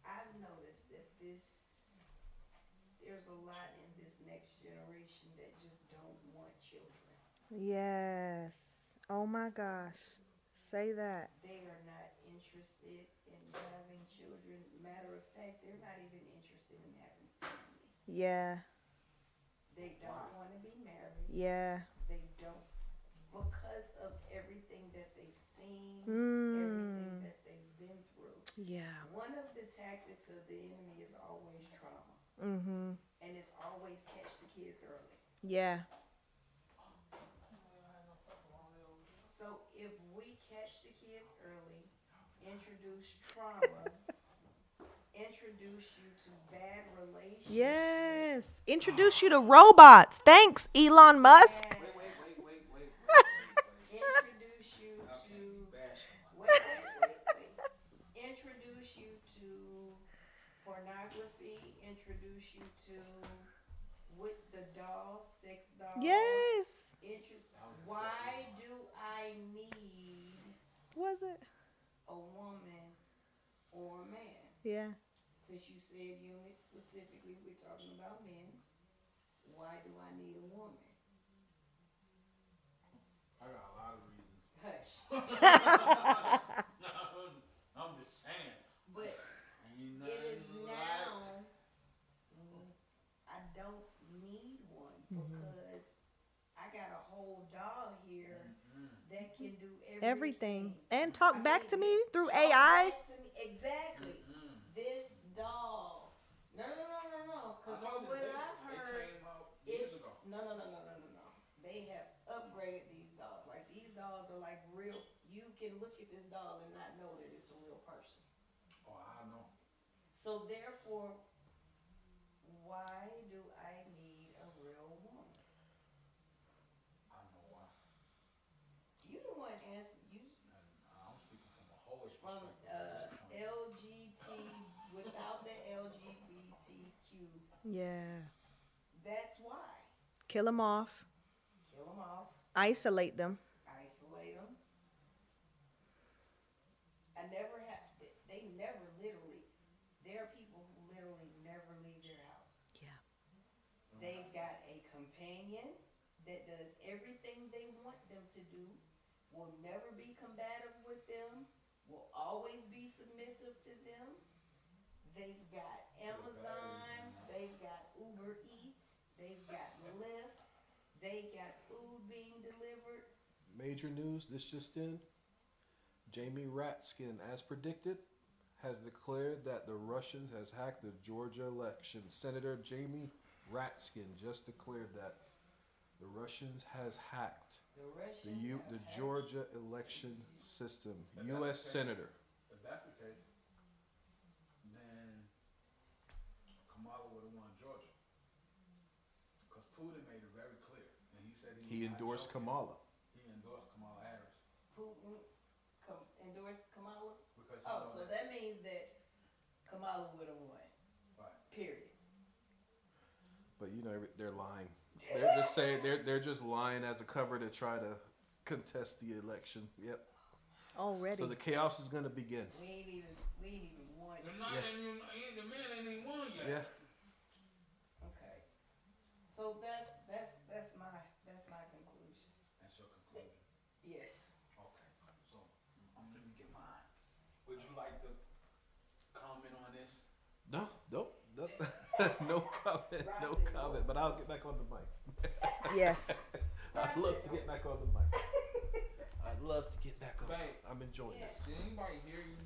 I've noticed that there's a lot in this next generation that just don't want children. Yes. Oh my gosh. Say that. They are not interested in having children. Matter of fact, they're not even interested in having families. Yeah. They don't want to be married. Yeah. They don't because of everything that they've seen, everything Mm. that they've been through. Yeah. One of the tactics of the enemy is always trauma, Mm-hmm. and it's always catch the kids early. Yeah. So if we catch the kids early, introduce trauma, introduce you to bad relationships. Yes. Introduce you to robots. Thanks, Elon Musk. and Wait. introduce you How to can you bash him? wait. Introduce you to pornography. Introduce you to with the dolls, sex dolls. Yes. Why do I need Was it? a woman or a man? Yeah. Since you said eunuchs specifically, we're talking about men. Why do I need a woman? I got a lot of reasons. Hush. I'm just saying. But Ain't it is nothing now. I don't need one because I got a whole doll here that can do everything. And talk back to me through Talk AI. back to me. Exactly. This doll. No. Because from what I've heard, It came out years it's ago. no. They have upgraded these dolls. Like these dolls are like real. You can look at this doll and not know that it's a real person. Oh, I know. So therefore, why do I need a real woman? I know why. You the one answer. You I'm speaking from a hoish from perspective. LGBT without the LGBTQ. Yeah. That's why. Kill them off. Kill them off. Isolate them. Isolate them. I never have. They never lived They've got a companion that does everything they want them to do, will never be combative with them, will always be submissive to them. They've got Amazon, they've got Uber Eats, they've got Lyft, they got food being delivered. Major news this just in. Jamie Ratskin, as predicted, has declared that the Russians has hacked the Georgia election. Senator Jamie Ratskin just declared that the Russians has hacked the Georgia election system. U.S. Senator. If that's the case, then Kamala would have won Georgia. Because Putin made it very clear. And he said He endorsed Kamala. He endorsed Kamala Harris. Putin endorsed Kamala? Because Oh, so that means that Kamala would have won. Right. Period. But you know they're lying. They're just saying they're just lying as a cover to try to contest the election. Yep. Already. So the chaos is gonna begin. We ain't even won. The man ain't even won yet. Yeah. Okay. So that's my conclusion. That's your conclusion. Yes. Okay. So let me get mine. Would you like to comment on this? No, nope. No comment. No comment. But I'll get back on the mic. Yes. I'd love to get back on the mic. I'd love to get back on. Babe. I'm enjoying this. Did anybody hear you?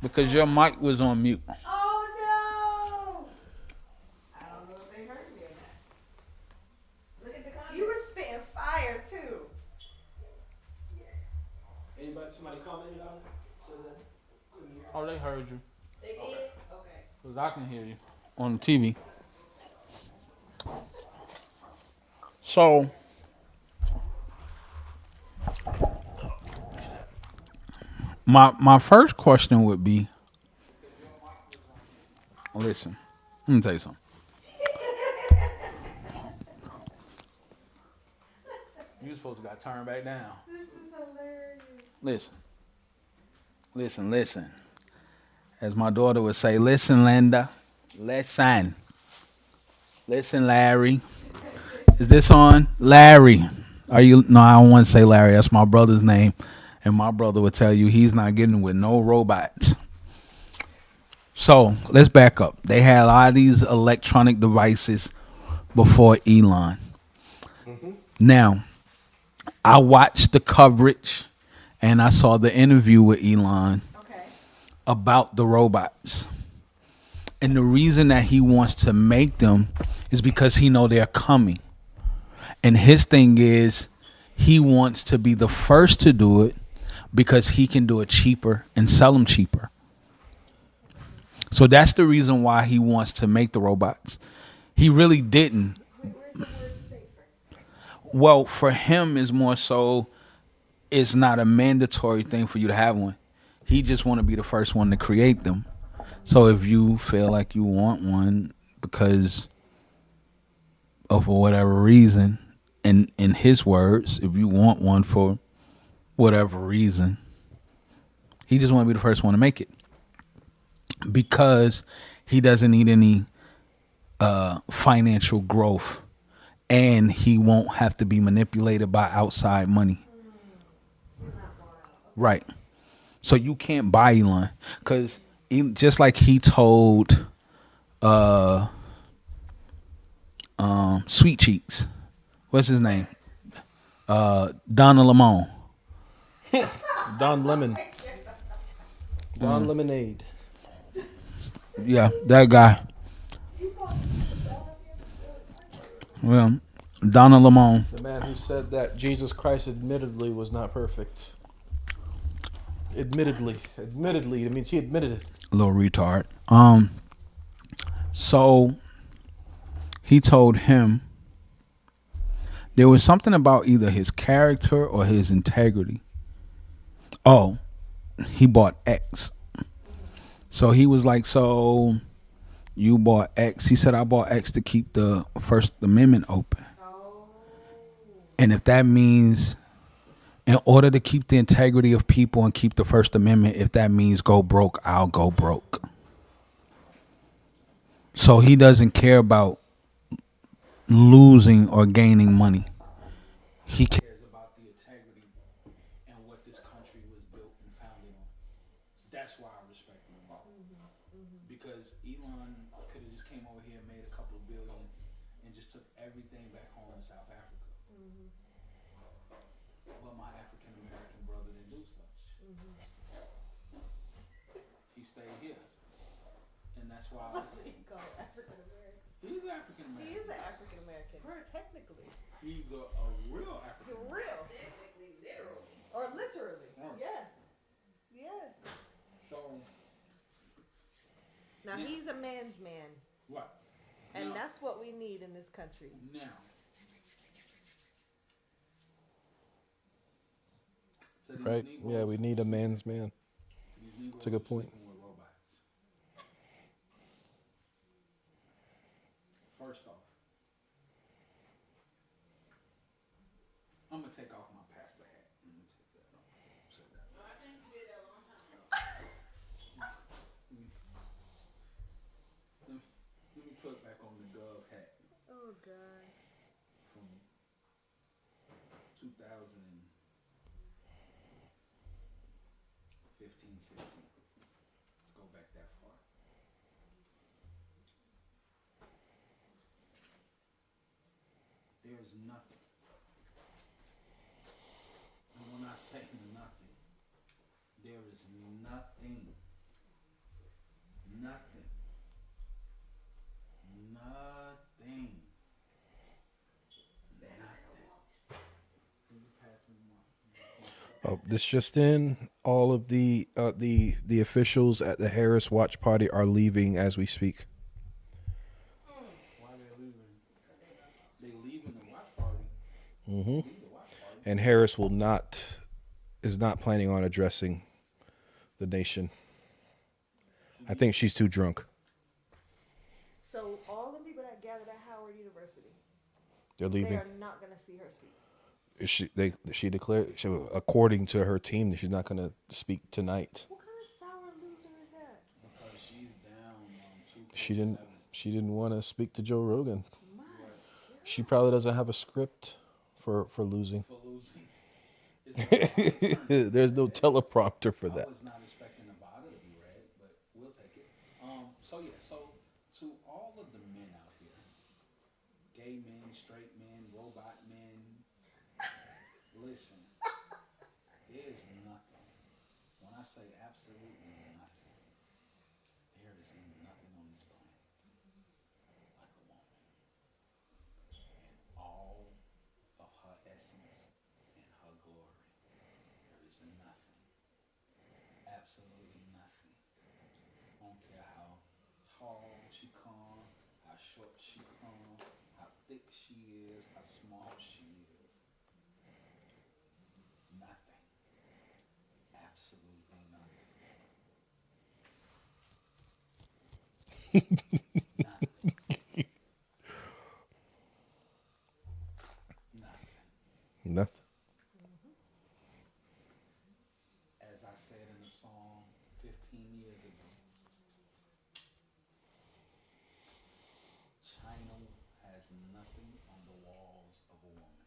Because your mic was on mute. Oh no! I don't know if they heard me or not. Look at the comments. You were spitting fire too. Somebody commented on it? So that Oh, they heard you. They did? Okay. Because I can hear you on the TV. So, my first question would be, listen, let me tell you something. You supposed to got turned back down. This is hilarious. Listen. As my daughter would say, listen, Linda. Listen, Larry. Is this on? Larry. Are you? No, I don't want to say Larry. That's my brother's name. And my brother would tell you he's not getting with no robots. So let's back up. They had a lot of these electronic devices before Elon. Mm-hmm. Now, I watched the coverage and I saw the interview with Elon about the robots. And the reason that he wants to make them is because he know they're coming. And his thing is he wants to be the first to do it because he can do it cheaper and sell them cheaper. So that's the reason why he wants to make the robots. He really didn't. Where's the word safer? Well, for him is more so it's not a mandatory thing for you to have one. He just want to be the first one to create them. So if you feel like you want one because of whatever reason, in his words, if you want one for whatever reason, he just want to be the first one to make it. Because he doesn't need any financial growth and he won't have to be manipulated by outside money. Right. So you can't buy Elon because just like he told Sweet Cheeks, what's his name? Donna Lemon. Don Lemon. Don Lemonade. Yeah, that guy. Well, Donna Lemon. The man who said that Jesus Christ admittedly was not perfect. Admittedly, it means he admitted it. Little retard. So he told him there was something about either his character or his integrity. Oh, he bought X. So he was like, so you bought X. He said, I bought X to keep the First Amendment open. And if that means in order to keep the integrity of people and keep the First Amendment, if that means go broke, I'll go broke. So he doesn't care about losing or gaining money. He cares about the integrity and what this country was built and founded on. That's why I respect him more. Because Elon could have just came over here and made a couple of billion and just took everything back home to South Africa. But my African American brother didn't do such. He stayed here. And that's why You call it African American. he's African American. He is an African American. Right. Technically. He's a real African For American. real. Technically, literally. Or literally. Right. Yes. Yes. So Now Yeah. he's a man's man. what? And Now- that's what we need in this country. Now, to these Right? Negroes- Yeah, we need a man's man. to these Negroes It's a good who point. sleeping with robots. First off, I'm gonna take off my pastor hat. Let me take that off. Say that. I think you did that a long time ago. Let me put back on the Gov hat Oh gosh. from 2015, 16. Let's go back that far. There is nothing. And when I say nothing, there is nothing. Nothing. Nothing. Can you pass me my Oh, this just in: all of the officials at the Harris Watch Party are leaving as we speak. Why they leaving? They leaving the watch party. Mm-hmm. Leave the watch party. And Harris is not planning on addressing the nation. I think she's too drunk. So all the people that gathered at Howard University, They're they leaving. are not going to see her speak. She declared, according to her team, that she's not going to speak tonight. What kind of sour loser is that? Because she's down on 247. She didn't want to speak to Joe Rogan. My She probably doesn't have a script for losing. For losing. It's There's no teleprompter for I that. was not expecting the bottle to be red, but we'll take it. So to all of the men out here, gay men, straight men, robot men, listen, there's nothing. When I say absolutely nothing, there is nothing on this planet like a woman. And all of her essence and her glory. There is nothing. Absolutely nothing. I don't care how tall she come, how short she come, how thick she is, how small she is. Nothing. Absolutely nothing. Nothing. Nothing. Nothing. As I said in the song 15 years ago, China has nothing on the walls of a woman.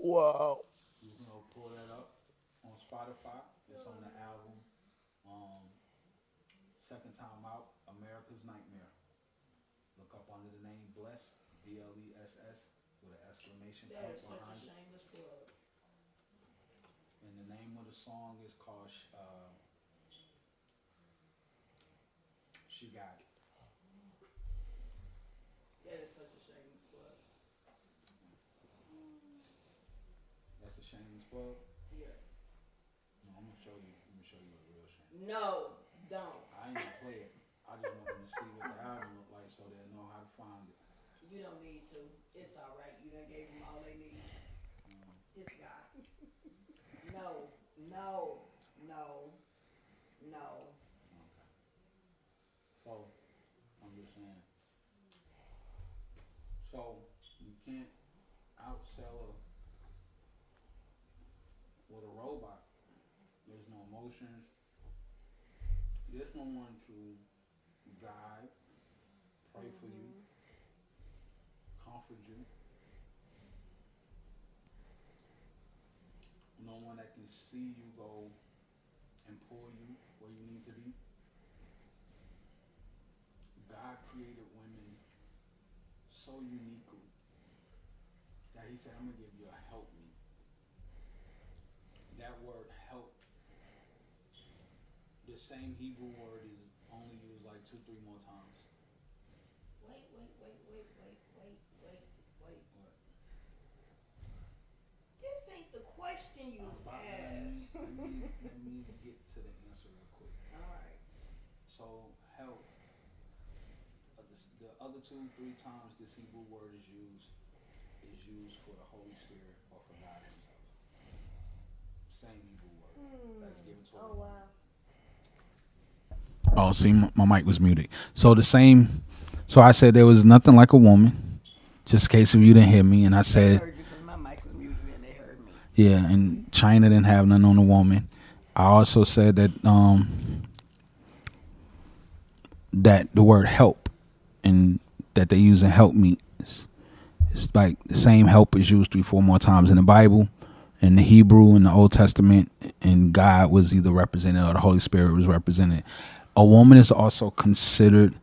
Wow. You can go pull that up on Spotify. It's on the album. Second time out, America's Nightmare. Look up under the name Bless, BLESS, with an exclamation point behind it. shameless plug. And the name of the song is called She Got It. That is such a shameless plug. That's a shameless plug. Yeah. No, I'm gonna show you. Let me show you a real shame. No, don't. I ain't gonna play it. I just want them to see what the album look like so they'll know how to find it. You don't need to. It's all right. You done gave them all they need. This guy. No, no, no, no. Okay. So I'm just saying. So you can't outsell her with a robot. There's no emotions. There's no one to guide, pray for you, comfort you. No one that can see you go and pull you where you need to be. God created women so uniquely that he said, I'm going to give you a help me. That word help, the same Hebrew word is only used like 2-3 more times. Wait. What? This ain't the question you Let asked. me get to the answer real quick. All right. So help, the other 2-3 times this Hebrew word is used for the Holy Spirit or for God himself. Same Hebrew word that's given to a woman. Wow. Oh, see, my mic was muted. So the same. So I said there was nothing like a woman. Just in case if you didn't hear me, and I I said, heard you because my mic was muted and they heard me. yeah, and China didn't have none on a woman. I also said that that the word help and that they use in help me. It's like the same help is used 3-4 more times in the Bible, in the Hebrew, in the Old Testament, and God was either represented or the Holy Spirit was represented. A woman is also considered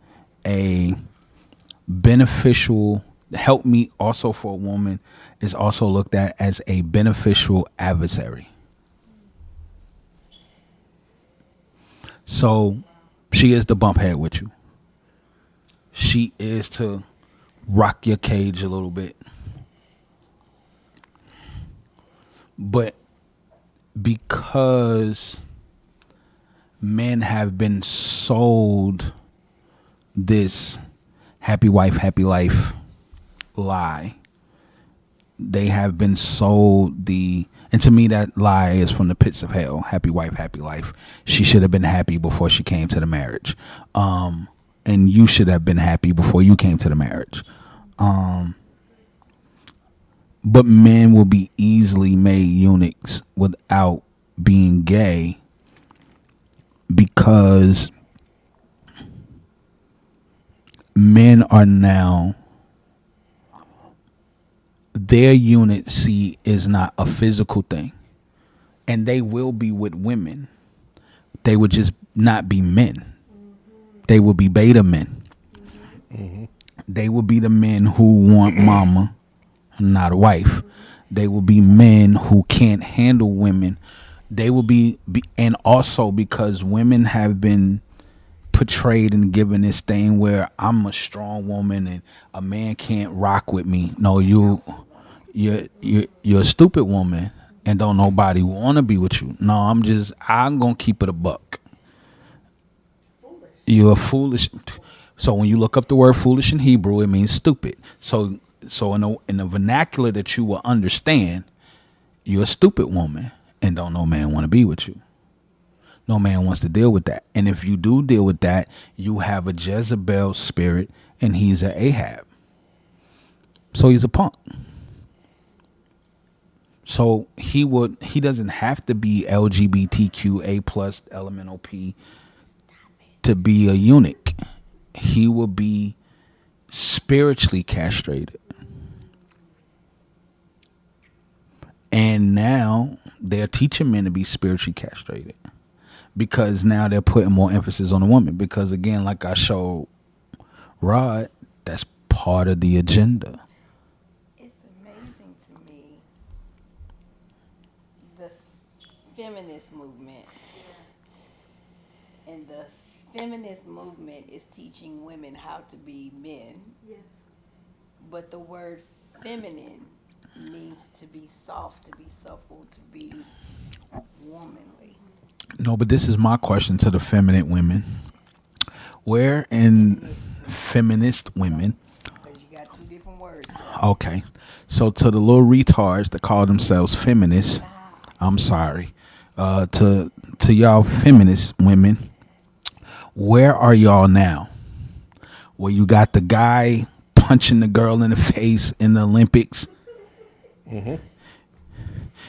a beneficial help me. Also for a woman is also looked at as a beneficial adversary. So she is to bump head with you. She is to rock your cage a little bit. But because men have been sold this happy wife, happy life lie, they have been sold and to me that lie is from the pits of hell. Happy wife, happy life. She should have been happy before she came to the marriage. And you should have been happy before you came to the marriage. But men will be easily made eunuchs without being gay because men are now, their unity is not a physical thing. And they will be with women. They would just not be men. They will be beta men. They will be the men who want mama, not a wife. They will be men who can't handle women. They will be and also because women have been portrayed and given this thing where I'm a strong woman and a man can't rock with me. No, you're a stupid woman and don't nobody want to be with you. No, I'm gonna keep it a buck. You're foolish. So when you look up the word foolish in Hebrew, it means stupid. So in the vernacular that you will understand, you're a stupid woman and don't no man want to be with you. No man wants to deal with that. And if you do deal with that, you have a Jezebel spirit and he's an Ahab. So he's a punk. So he doesn't have to be LGBTQA plus elemental P to be a eunuch. He will be spiritually castrated. And now they're teaching men to be spiritually castrated because now they're putting more emphasis on the woman. Because again, like I showed Rod, that's part of the agenda. It's amazing to me, the feminist movement. And the feminist movement is teaching women how to be men. Yes. But the word feminine means to be soft, to be supple, to be womanly. No, but this is my question to the feminine women. Where in feminist women? Because you got two different words. Okay. So to the little retards that call themselves feminists, I'm sorry. To y'all feminist women, where are y'all now? Where you got the guy punching the girl in the face in the Olympics?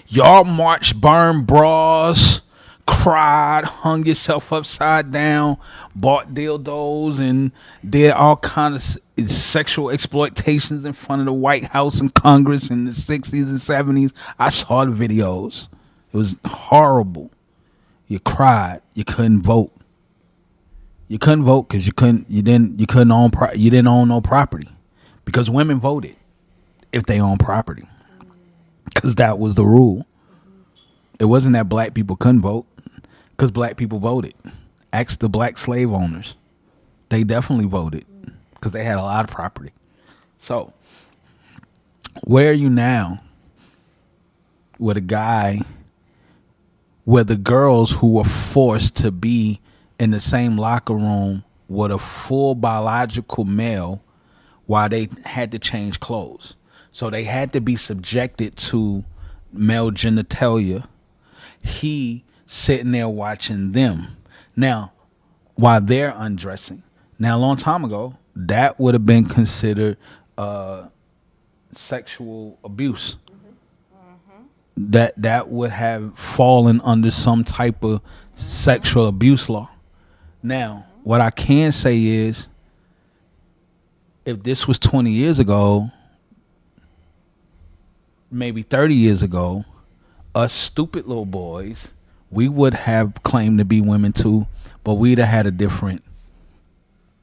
Y'all march burn bras cried, hung yourself upside down, bought dildos, and did all kinds of sexual exploitations in front of the White House and Congress in the 60s and 70s. I saw the videos. It was horrible. You cried. You couldn't vote. You couldn't vote because you didn't own no property, because women voted if they own property, because that was the rule. It wasn't that black people couldn't vote, because black people voted. Ask the black slave owners. They definitely voted because they had a lot of property. So, where are you now with a guy where the girls who were forced to be in the same locker room with a full biological male while they had to change clothes? So they had to be subjected to male genitalia. He sitting there watching them. Now, while they're undressing. Now, a long time ago, that would have been considered sexual abuse. That would have fallen under some type of sexual abuse law. Now, what I can say is, if this was 20 years ago, maybe 30 years ago, us stupid little boys, we would have claimed to be women too, but we'd have had a different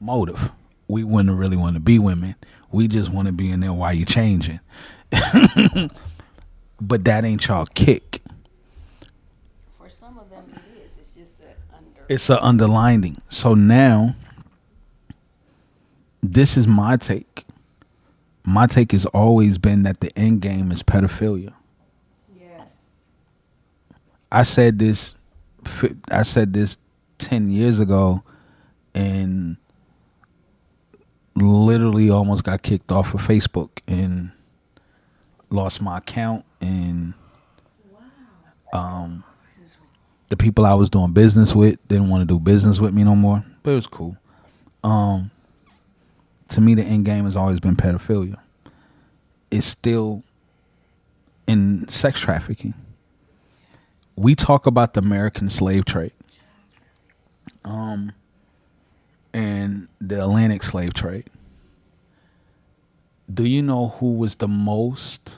motive. We wouldn't really want to be women. We just want to be in there while you're changing. But that ain't y'all kick. For some of them, it is. It's just It's an underlining. So now, this is my take. My take has always been that the end game is pedophilia. Yes. I said this 10 years ago, and literally almost got kicked off of Facebook and lost my account, and the people I was doing business with didn't want to do business with me no more, but it was cool. To me, the end game has always been pedophilia. It's still in sex trafficking. We talk about the American slave trade, and the Atlantic slave trade. Do you know who was the most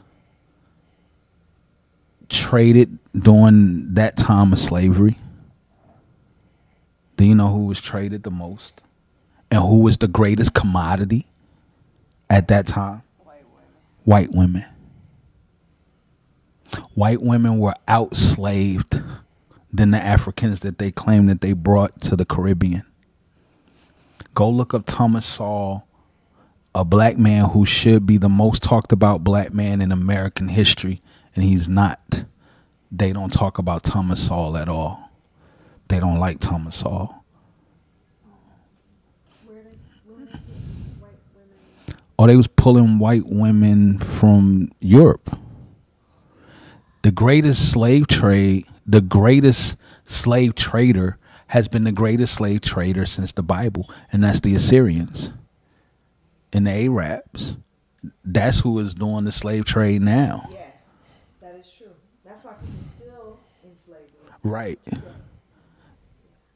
traded during that time of slavery? Do you know who was traded the most? And who was the greatest commodity at that time? White women. White women were outslaved than the Africans that they claimed that they brought to the Caribbean. Go look up Thomas Sowell, a black man who should be the most talked about black man in American history, and he's not. They don't talk about Thomas Sowell at all. They don't like Thomas Sowell. Oh, they was pulling white women from Europe. The greatest slave trade, the greatest slave trader has been the greatest slave trader since the Bible, and that's the Assyrians and the Arabs. That's who is doing the slave trade now. Yes, that is true. That's why people still in slavery. Right.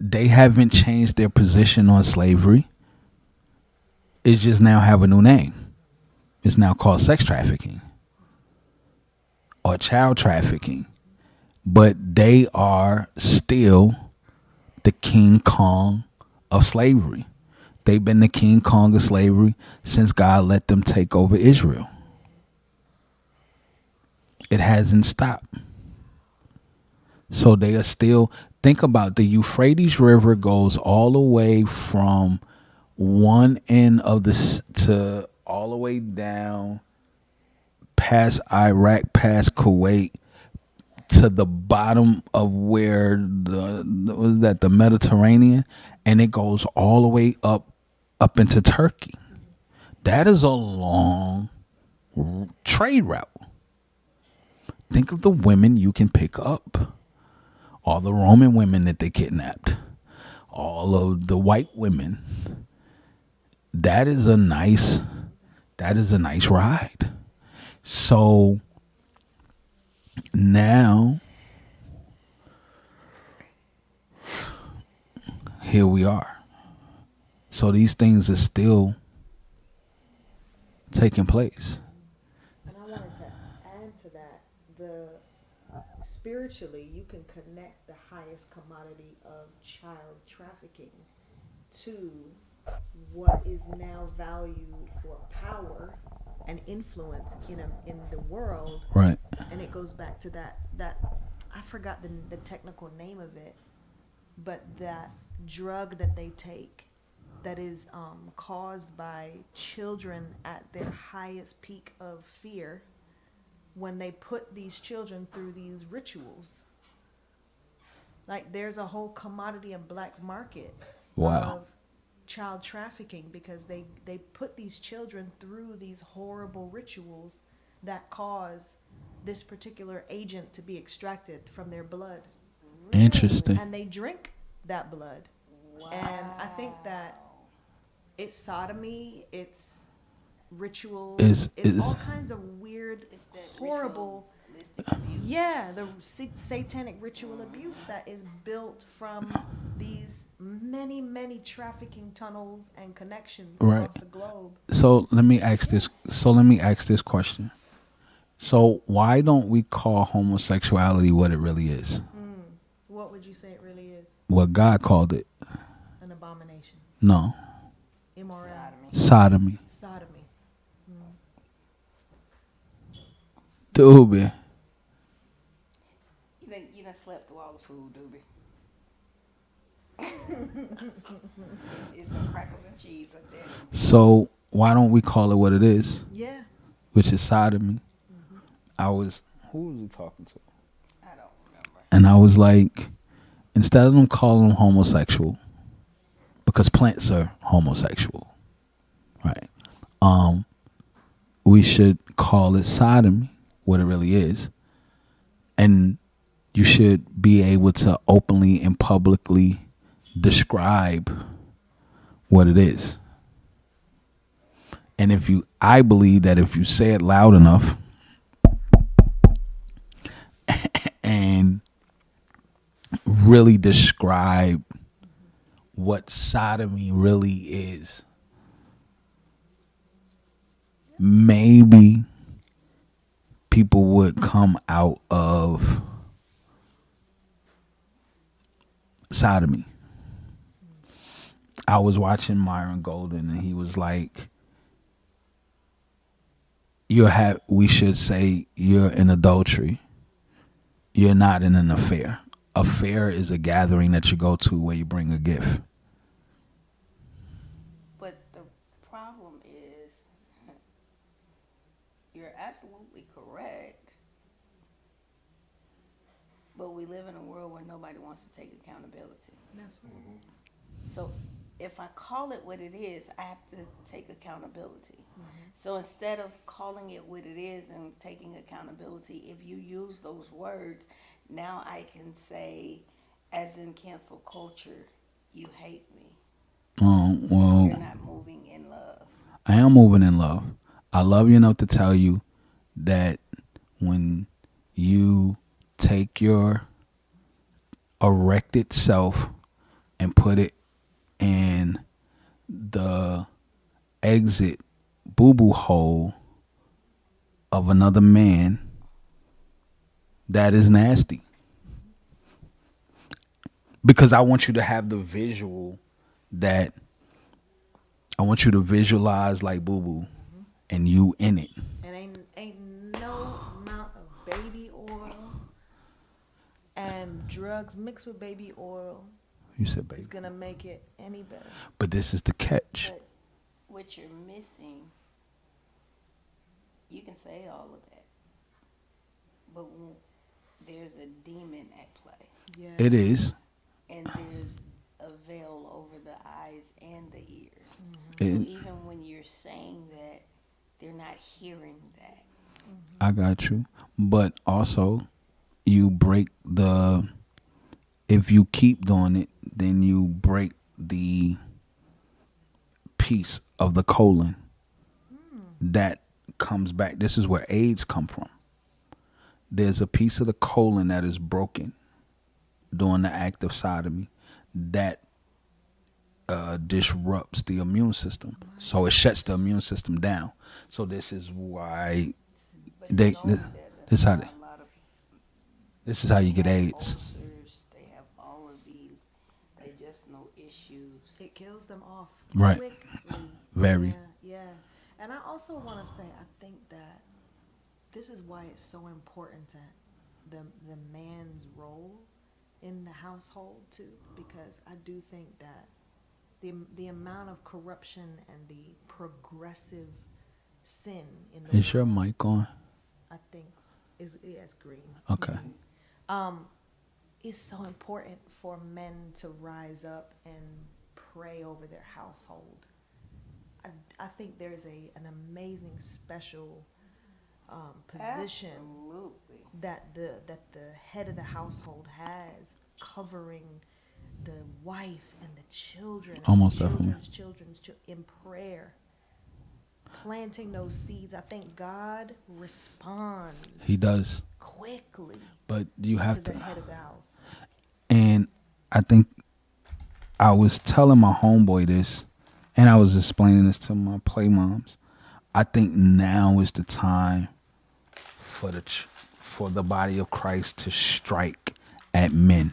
They haven't changed their position on slavery. It just now have a new name. It's now called sex trafficking or child trafficking. But they are still the King Kong of slavery. They've been the King Kong of slavery since God let them take over Israel. It hasn't stopped. So they are still, think about the Euphrates River goes all the way from one end of to all the way down past Iraq, past Kuwait, to the bottom of where the Mediterranean, and it goes all the way up into Turkey. That is a long trade route. Think of the women you can pick up. All the Roman women that they kidnapped. All of the white women. That is a nice ride. So now here we are. So these things are still taking place. And I wanted to add to that, the spiritually, you can connect the highest commodity of child trafficking to what is now valued for power and influence in the world. Right. And it goes back to that I forgot the technical name of it, but that drug that they take that is caused by children at their highest peak of fear, when they put these children through these rituals. Like, there's a whole commodity and black market Wow. of child trafficking because they put these children through these horrible rituals that cause this particular agent to be extracted from their blood. Interesting. And they drink that blood. Wow. And I think that it's sodomy, it's rituals, it's all kinds of weird, horrible, yeah, the satanic ritual abuse that is built from these many trafficking tunnels and connections across the globe. So let me ask this question. So why don't we call homosexuality what it really is? What would you say it really is? What God called it? An abomination. No. Immorality. Sodomy. Sodomy. Doobie. You done slept through all the food, Doobie. It's some crackers and cheese up there. So why don't we call it what it is? Yeah. Which is sodomy. Who was he talking to? I don't remember. And I was like, instead of them calling them homosexual, because plants are homosexual, right? We should call it sodomy, what it really is. And you should be able to openly and publicly describe what it is. And I believe that if you say it loud enough and really describe what sodomy really is, maybe people would come out of sodomy. I was watching Myron Golden and he was like, we should say you're in adultery. You're not in an affair. Affair is a gathering that you go to where you bring a gift. But the problem is, you're absolutely correct. But we live in a world where nobody wants to take accountability. That's right. So if I call it what it is, I have to take accountability. So instead of calling it what it is and taking accountability, if you use those words, now I can say, as in cancel culture, you hate me. Oh, well, You're not moving in love. I am moving in love. I love you enough to tell you that when you take your erected self and put it in the exit boo-boo hole of another man, that is nasty. Because I want you to have the visual that I want you to visualize like boo-boo and you in it. And ain't no amount of baby oil and drugs mixed with baby oil You said baby. is gonna make it any better. But this is the catch. But what you're missing, you can say all of that, but there's a demon at play. Yeah. It is. And there's a veil over the eyes and the ears. It- So even when you're saying that, they're not hearing that. I got you. But also, you break if you keep doing it, then you break the piece of the colon that comes back. This is where AIDS come from. There's a piece of the colon that is broken during the act of sodomy that disrupts the immune system, so it shuts the immune system down. So this is why they. This is how they, this is how you get AIDS. Ulcers, they have all of these digestional issues. It kills them off Right. quickly. Very. Yeah. And I also want to say, I think that this is why it's so important to the man's role in the household too, because I do think that the amount of corruption and the progressive sin in the Is your world, mic on? I think is green. Okay. It's so important for men to rise up and pray over their household. I think there's an amazing special position Absolutely. that the head of the household has, covering the wife and the children, Almost and definitely. children's in prayer, planting those seeds. I think God responds He does, quickly but you to have the to. head of the house. And I think I was telling my homeboy this, and I was explaining this to my play moms. I think now is the time for the body of Christ to strike at men.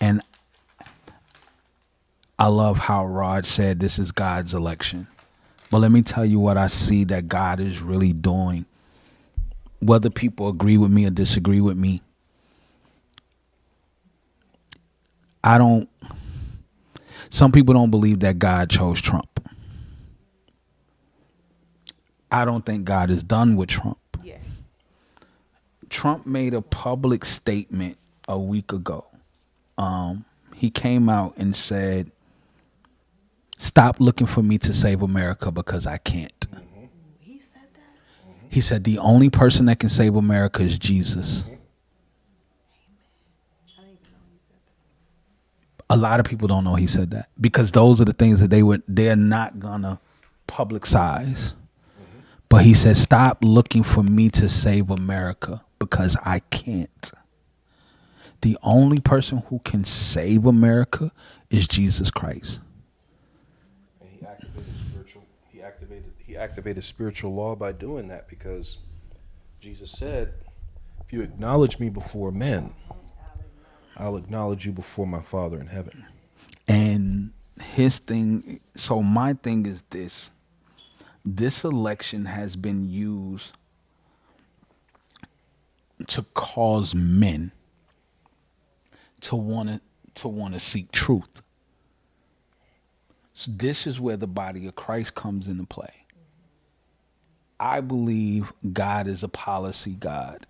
And I love how Rod said this is God's election. But let me tell you what I see that God is really doing. Whether people agree with me or disagree with me, some people don't believe that God chose Trump. I don't think God is done with Trump. Yeah. Trump made a public statement a week ago. He came out and said, "Stop looking for me to save America because I can't." He said that? He said the only person that can save America is Jesus. I didn't even know he said that. A lot of people don't know he said that because those are the things that they're not gonna publicize. But he said, "Stop looking for me to save America because I can't." The only person who can save America is Jesus Christ. And he activated spiritual law by doing that, because Jesus said, if you acknowledge me before men, I'll acknowledge you before my Father in heaven. And my thing is this. This election has been used to cause men to want to seek truth. So this is where the body of Christ comes into play. I believe God is a policy God,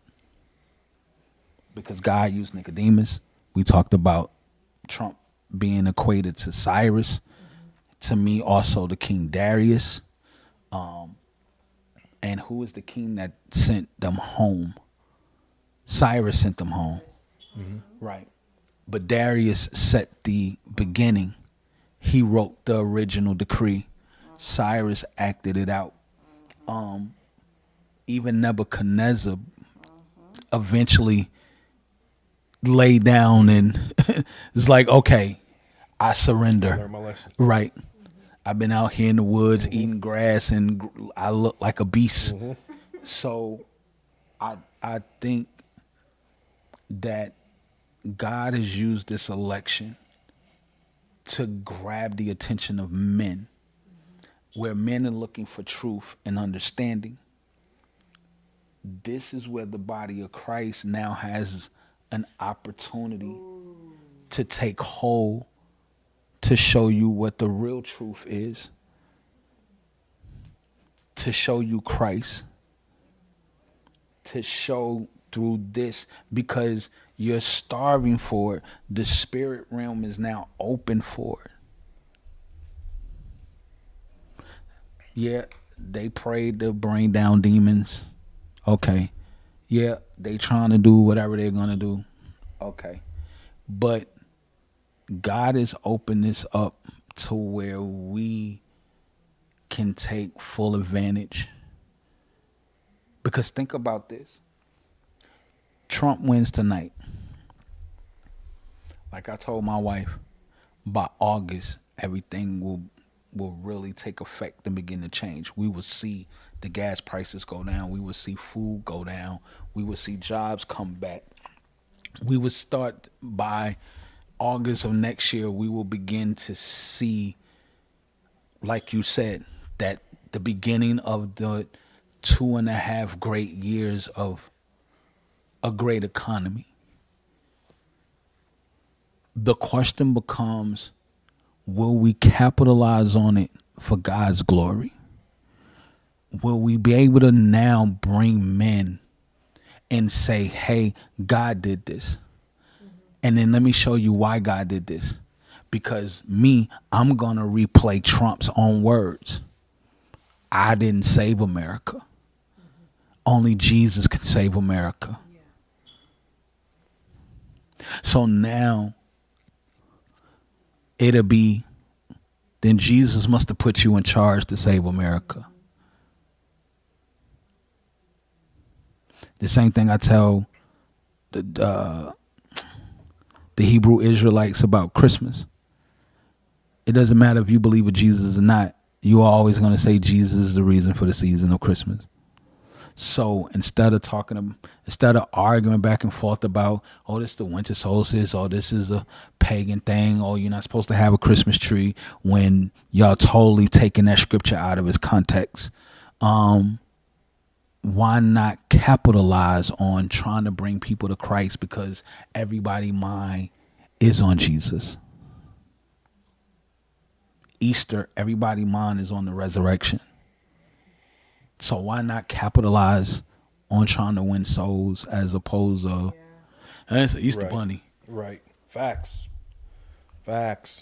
because God used Nicodemus. We talked about Trump being equated to Cyrus. To me, also the King Darius. And who is the king that sent them home? Cyrus sent them home. Right. But Darius set the beginning. He wrote the original decree. Cyrus acted it out. Even Nebuchadnezzar eventually laid down and it's like, okay, I surrender. Learn my lesson. Right. I've been out here in the woods eating grass and I look like a beast. So I think that God has used this election to grab the attention of men, where men are looking for truth and understanding. This is where the body of Christ now has an opportunity to take hold, to show you what the real truth is, to show you Christ, to show through this, because you're starving for it. The spirit realm is now open for it. Yeah, they prayed to bring down demons. Okay. Yeah, they trying to do whatever they're going to do. Okay. But God has opened this up to where we can take full advantage. Because think about this. Trump wins tonight. Like I told my wife, by August, everything will really take effect and begin to change. We will see the gas prices go down. We will see food go down. We will see jobs come back. We will start by August of next year. We will begin to see, like you said, that the beginning of the 2.5 great years of a great economy. The question becomes, will we capitalize on it for God's glory? Will we be able to now bring men and say, hey, God did this? And then let me show you why God did this. Because I'm going to replay Trump's own words. I didn't save America. Only Jesus could save America. So now it'll be, then Jesus must have put you in charge to save America. The same thing I tell the Hebrew Israelites about Christmas. It doesn't matter if you believe in Jesus or not. You are always going to say Jesus is the reason for the season of Christmas. So instead of arguing back and forth about, oh, this is the winter solstice, or this is a pagan thing, or you're not supposed to have a Christmas tree, when y'all totally taking that scripture out of its context, why not capitalize on trying to bring people to Christ? Because everybody's mind is on Jesus. Easter, everybody's mind is on the resurrection. So why not capitalize on trying to win souls as opposed to, it's an Easter Right. bunny. Right. Facts.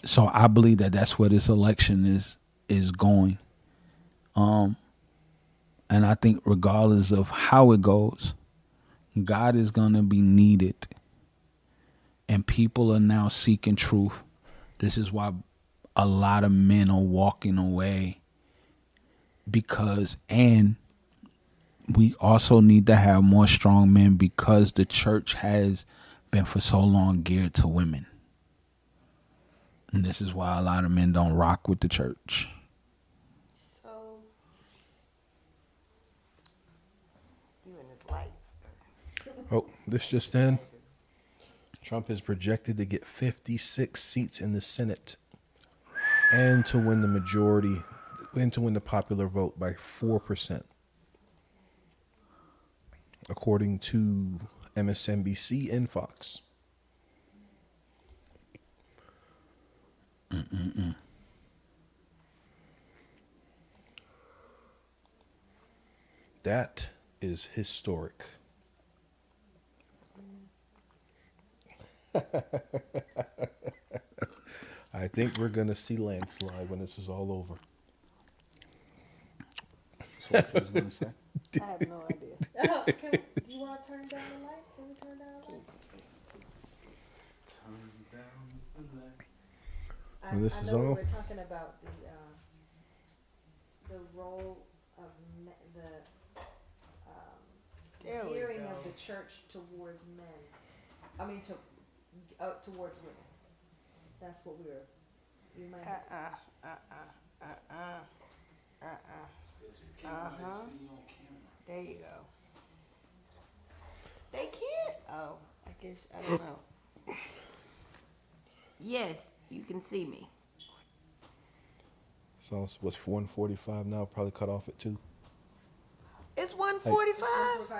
So I believe that that's where this election is going. And I think regardless of how it goes, God is going to be needed. And people are now seeking truth. This is why a lot of men are walking away. And we also need to have more strong men, because the church has been for so long geared to women. And this is why a lot of men don't rock with the church. So, you and his lights. Oh, this just in. Trump is projected to get 56 seats in the Senate and to win the popular vote by 4%. According to MSNBC and Fox. That is historic. I think we're going to see landslide when this is all over. That's what I was going to say. I have no idea. Do you want to turn down the light? Can we turn down the light? When this is I know all- we were talking about the role of There we gearing go. of the church towards men. I mean, towards women. That's what we might have. There you go. They can't. Oh, I guess I don't know. Yes, you can see me. So it's what's 1:45 now? Probably cut off at 2. It's 1:45. 5 in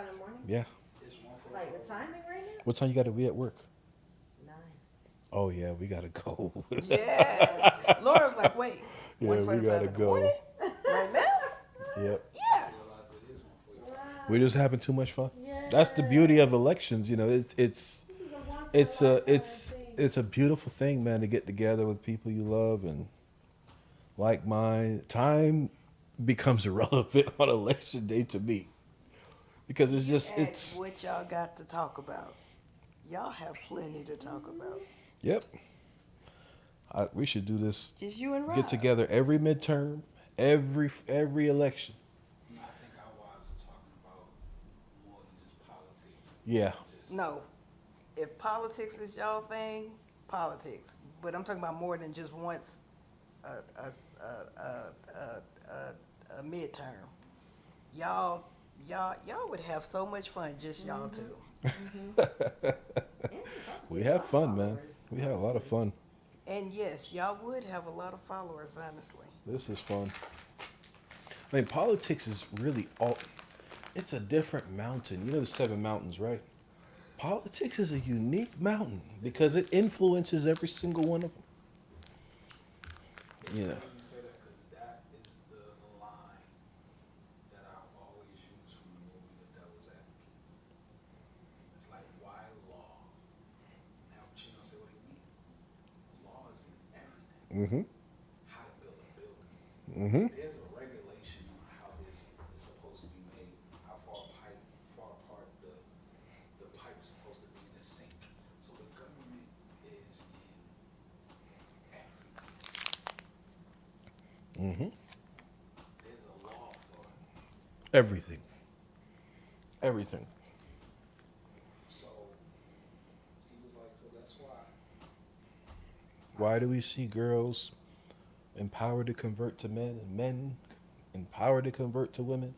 the morning? Yeah. Like the timing right now? What time you got to be at work? 9. Oh yeah, we gotta go. Yes. Laura's like, wait. Yeah, we 1:45 gotta in the go. morning? Right now? Yep. Yeah. We're just having too much fun. That's the beauty of elections. You know, it's a beautiful thing, man, to get together with people you love and like mind. Time becomes irrelevant on election day to me, because it's just That's what y'all got to talk about. Y'all have plenty to talk about. Yep. We should do this. Just you and Rob. Get together every midterm, every election. I think our wives are talking about more than just politics. Yeah. No. If politics is y'all thing, politics. But I'm talking about more than just once a midterm. Y'all, y'all would have so much fun, just y'all two. We have fun, man. We have a lot of fun. And yes, y'all would have a lot of followers, honestly. This is fun. I mean, politics is really all. It's a different mountain. You know the seven mountains, right? Politics is a unique mountain because it influences every single one of them. You know. You say that because that is the line that I always use from the movie The Devil's Advocate. It's like, why law? Now, Chino say, what do you mean? Law is in everything. Mm-hmm. How to build a building. Mm-hmm. There's a regulation on how this is supposed to be made, how far apart the pipe is supposed to be in the sink. So the government is in everything. Mm-hmm. There's a law for Everything. Everything. so he was like, so that's why. Why do we see girls empowered to convert to men and men empowered to convert to women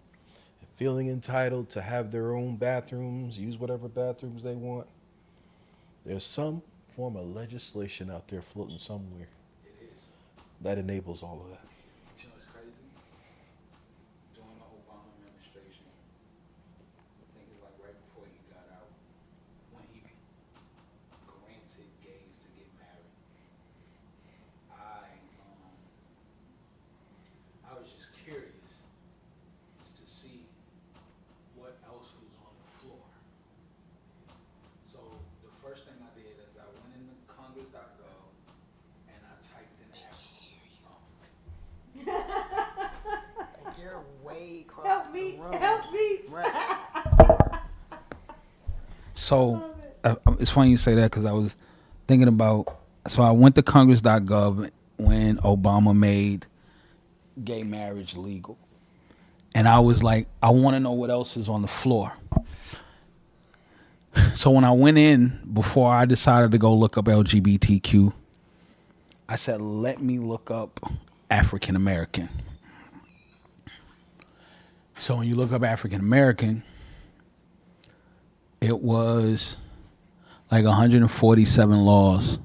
and feeling entitled to have their own bathrooms, use whatever bathrooms they want? There's some form of legislation out there floating somewhere It is. that enables all of that. You know what's crazy? During the Obama administration, I think it was like right before he got out, when he granted gays to get married, I was just curious as to see what else was on the floor. So the first thing I did is I went into Congress.gov and I typed in Like you're way across the room. Help me. Right. So it's funny you say that because I was thinking about. So I went to Congress.gov when Obama made gay marriage legal, and I was like, I want to know what else is on the floor. So when I went in, before I decided to go look up LGBTQ, I said, let me look up African American. So when you look up African American, it was like 147 laws.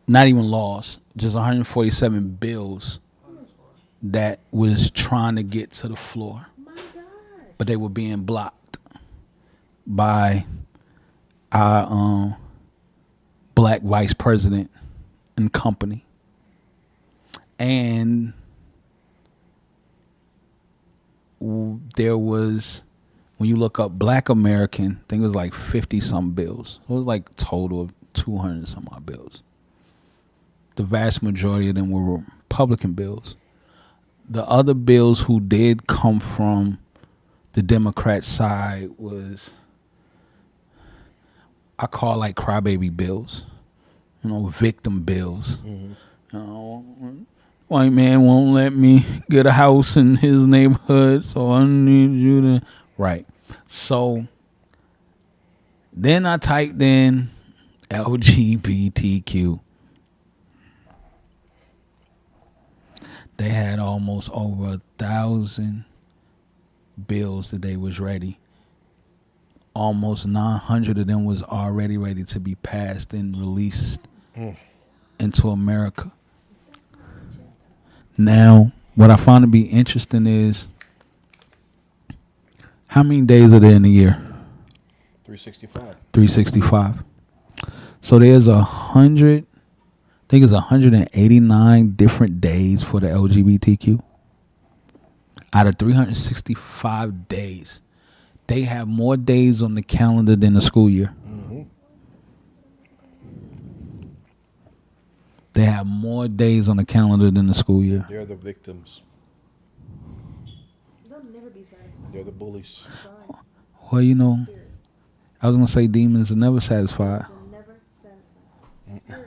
Not even laws, just 147 bills that was trying to get to the floor. But they were being blocked by our black vice president and company. And there was, when you look up black American, I think it was like 50 some bills. It was like total of 200 some odd bills. The vast majority of them were Republican bills. The other bills who did come from the Democrat side was, I call like crybaby bills, victim bills. White man won't let me get a house in his neighborhood, so I need you to. Right. So then I typed in LGBTQ. They had almost over 1,000 bills that they was ready. Almost 900 of them was already ready to be passed and released into America. Now, what I found to be interesting is, how many days are there in a year? 365. 365. So there's 189 different days for the LGBTQ. Out of 365 days, they have more days on the calendar than the school year. Mm-hmm. They have more days on the calendar than the school year. They're the victims. They'll never be satisfied. They're the bullies. Well, I was going to say demons are never satisfied. Never satisfied.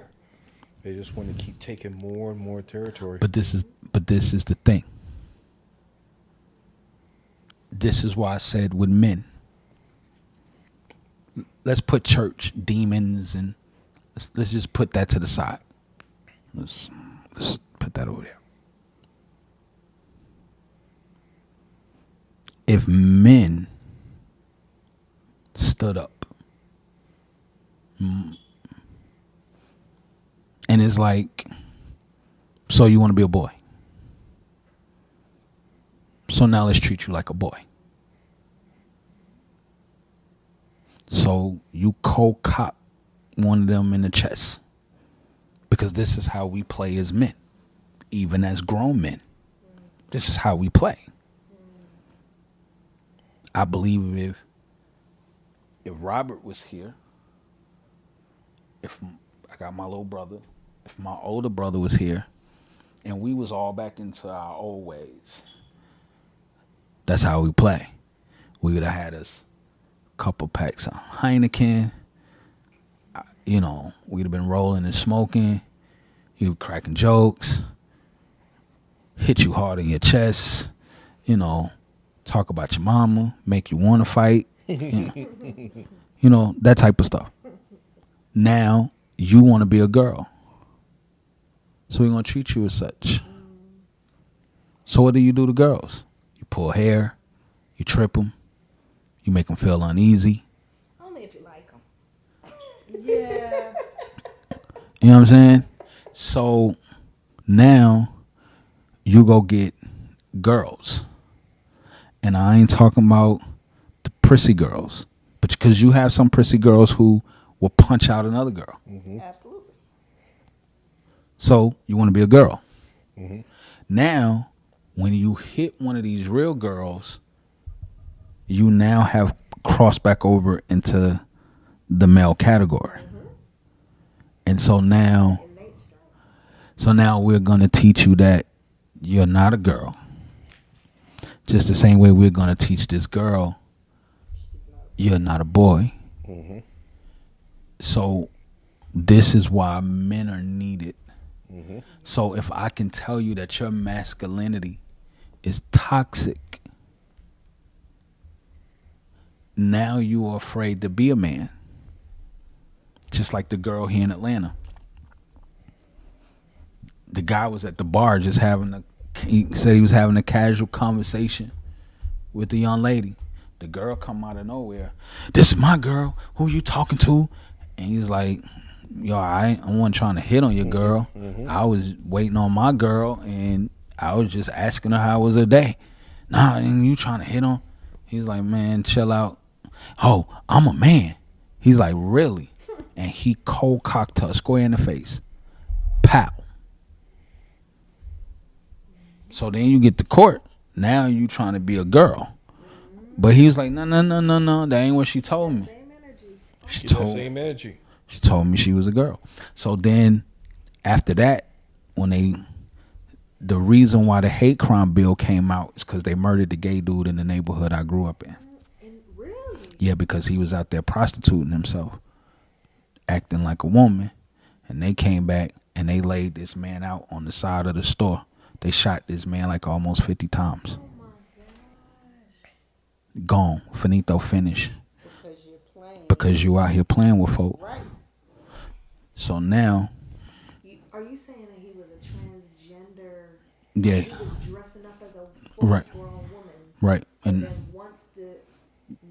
They just want to keep taking more and more territory. But this is the thing. This is why I said with men. Let's put church, demons, and let's just put that to the side. Let's put that over there. If men stood up, and it's like, so you want to be a boy. So now let's treat you like a boy. So you co-cop one of them in the chest. Because this is how we play as men. Even as grown men. This is how we play. I believe if Robert was here, if I got my little brother, if my older brother was here, and we was all back into our old ways, that's how we play. We would have had us a couple packs of Heineken. You know, we'd have been rolling and smoking. You cracking jokes. Hit you hard in your chest. You know, talk about your mama. Make you want to fight. You know, that type of stuff. Now, you want to be a girl. So we're going to treat you as such. So what do you do to girls? You pull hair. You trip them. You make them feel uneasy. Only if you like them. Yeah. You know what I'm saying? So now you go get girls. And I ain't talking about the prissy girls. But because you have some prissy girls who will punch out another girl. Mm-hmm. Absolutely. So you want to be a girl. Mm-hmm. Now, when you hit one of these real girls, you now have crossed back over into the male category. Mm-hmm. And so now we're going to teach you that you're not a girl. Just the same way we're going to teach this girl you're not a boy. Mm-hmm. So this is why men are needed. Mm-hmm. So if I can tell you that your masculinity is toxic, now you are afraid to be a man. Just like the girl here in Atlanta. The guy was at the bar just he said he was having a casual conversation with the young lady. The girl come out of nowhere. This is my girl. Who you talking to? And he's like, yo, I wasn't trying to hit on your girl. Mm-hmm. I was waiting on my girl, and I was just asking her how was her day. Nah, and you trying to hit on? He's like, man, chill out. Oh, I'm a man. He's like, really? And he cold cocked her square in the face. Pow. So then you get to court. Now you trying to be a girl. But he was like, no. That ain't what she told me. She told me she was a girl. So then after that, the reason why the hate crime bill came out is because they murdered the gay dude in the neighborhood I grew up in. Really? Yeah, because he was out there prostituting himself, acting like a woman. And they came back and they laid this man out on the side of the store. They shot this man like almost 50 times. Oh my gosh. Gone. Finito, finish. Because you're playing. Because you out here playing with folk. Right. So now. Are you saying that he was a transgender? Yeah. He was dressing up as a full right. grown woman. Right. And then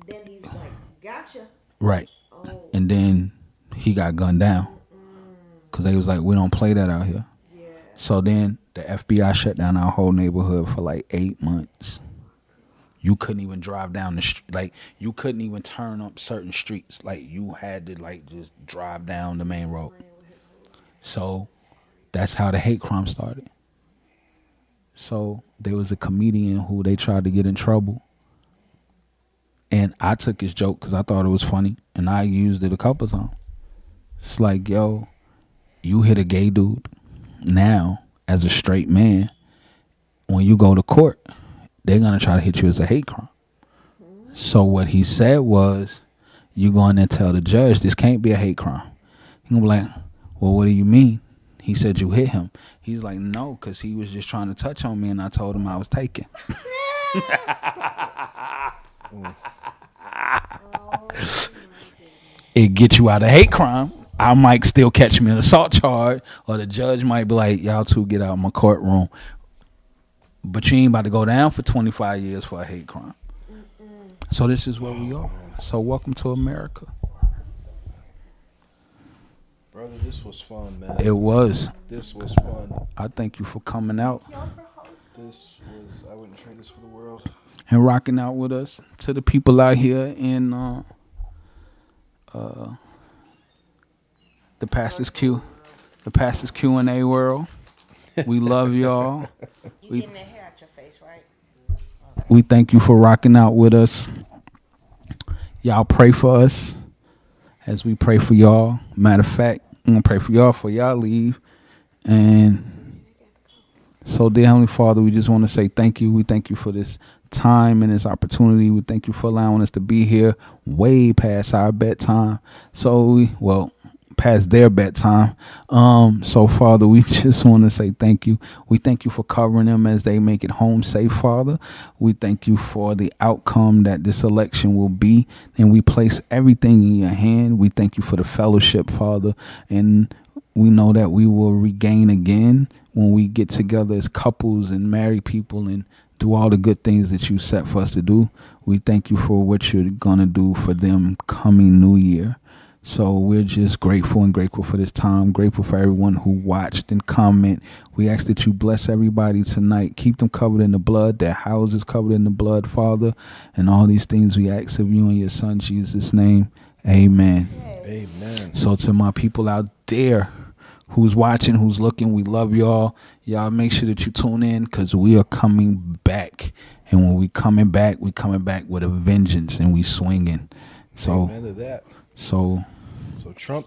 then he's like, gotcha. Right. Oh. And then he got gunned down. Because they was like, we don't play that out here. Yeah. So then the FBI shut down our whole neighborhood for like 8 months. You couldn't even drive down the street. Like, you couldn't even turn up certain streets. Like, you had to, like, just drive down the main road. So that's how the hate crime started. So there was a comedian who they tried to get in trouble. And I took his joke because I thought it was funny. And I used it a couple of times. It's like, yo, you hit a gay dude. Now, as a straight man, when you go to court, they're going to try to hit you as a hate crime. So what he said was, you go in there and tell the judge, this can't be a hate crime. He's going to be like, well, what do you mean? He said you hit him. He's like, no, because he was just trying to touch on me, and I told him I was taken. It gets you out of hate crime. I might still catch me an assault charge, or the judge might be like, y'all two get out of my courtroom. But you ain't about to go down for 25 years for a hate crime. So this is where we are. So welcome to America. Brother, this was fun, man. It was. This was fun. I thank you for coming out This was, I wouldn't trade this for the world. and rocking out with us. To the people out here in the Pastor's Q&A world, we love y'all. You getting that hair out your face, right? We thank you for rocking out with us. Y'all pray for us as we pray for y'all. Matter of fact, I'm going to pray for y'all before y'all leave. And so, dear Heavenly Father, we just want to say thank you. We thank you for this time and this opportunity. We thank you for allowing us to be here way past our bedtime. So, past their bedtime. So, Father, we just want to say thank you. We thank you for covering them as they make it home safe, Father. We thank you for the outcome that this election will be, and we place everything in your hand. We thank you for the fellowship, Father, and we know that we will regain again when we get together as couples and married people and do all the good things that you set for us to do. We thank you for what you're going to do for them coming new year. So we're just grateful for this time, grateful for everyone who watched and comment. We ask that you bless everybody tonight. Keep them covered in the blood, their houses covered in the blood, Father. And all these things we ask of you in your Son, Jesus' name. Amen. Amen. So to my people out there who's watching, who's looking, we love y'all. Y'all make sure that you tune in because we are coming back. And when we coming back with a vengeance and we swinging. So, Amen to that. So Trump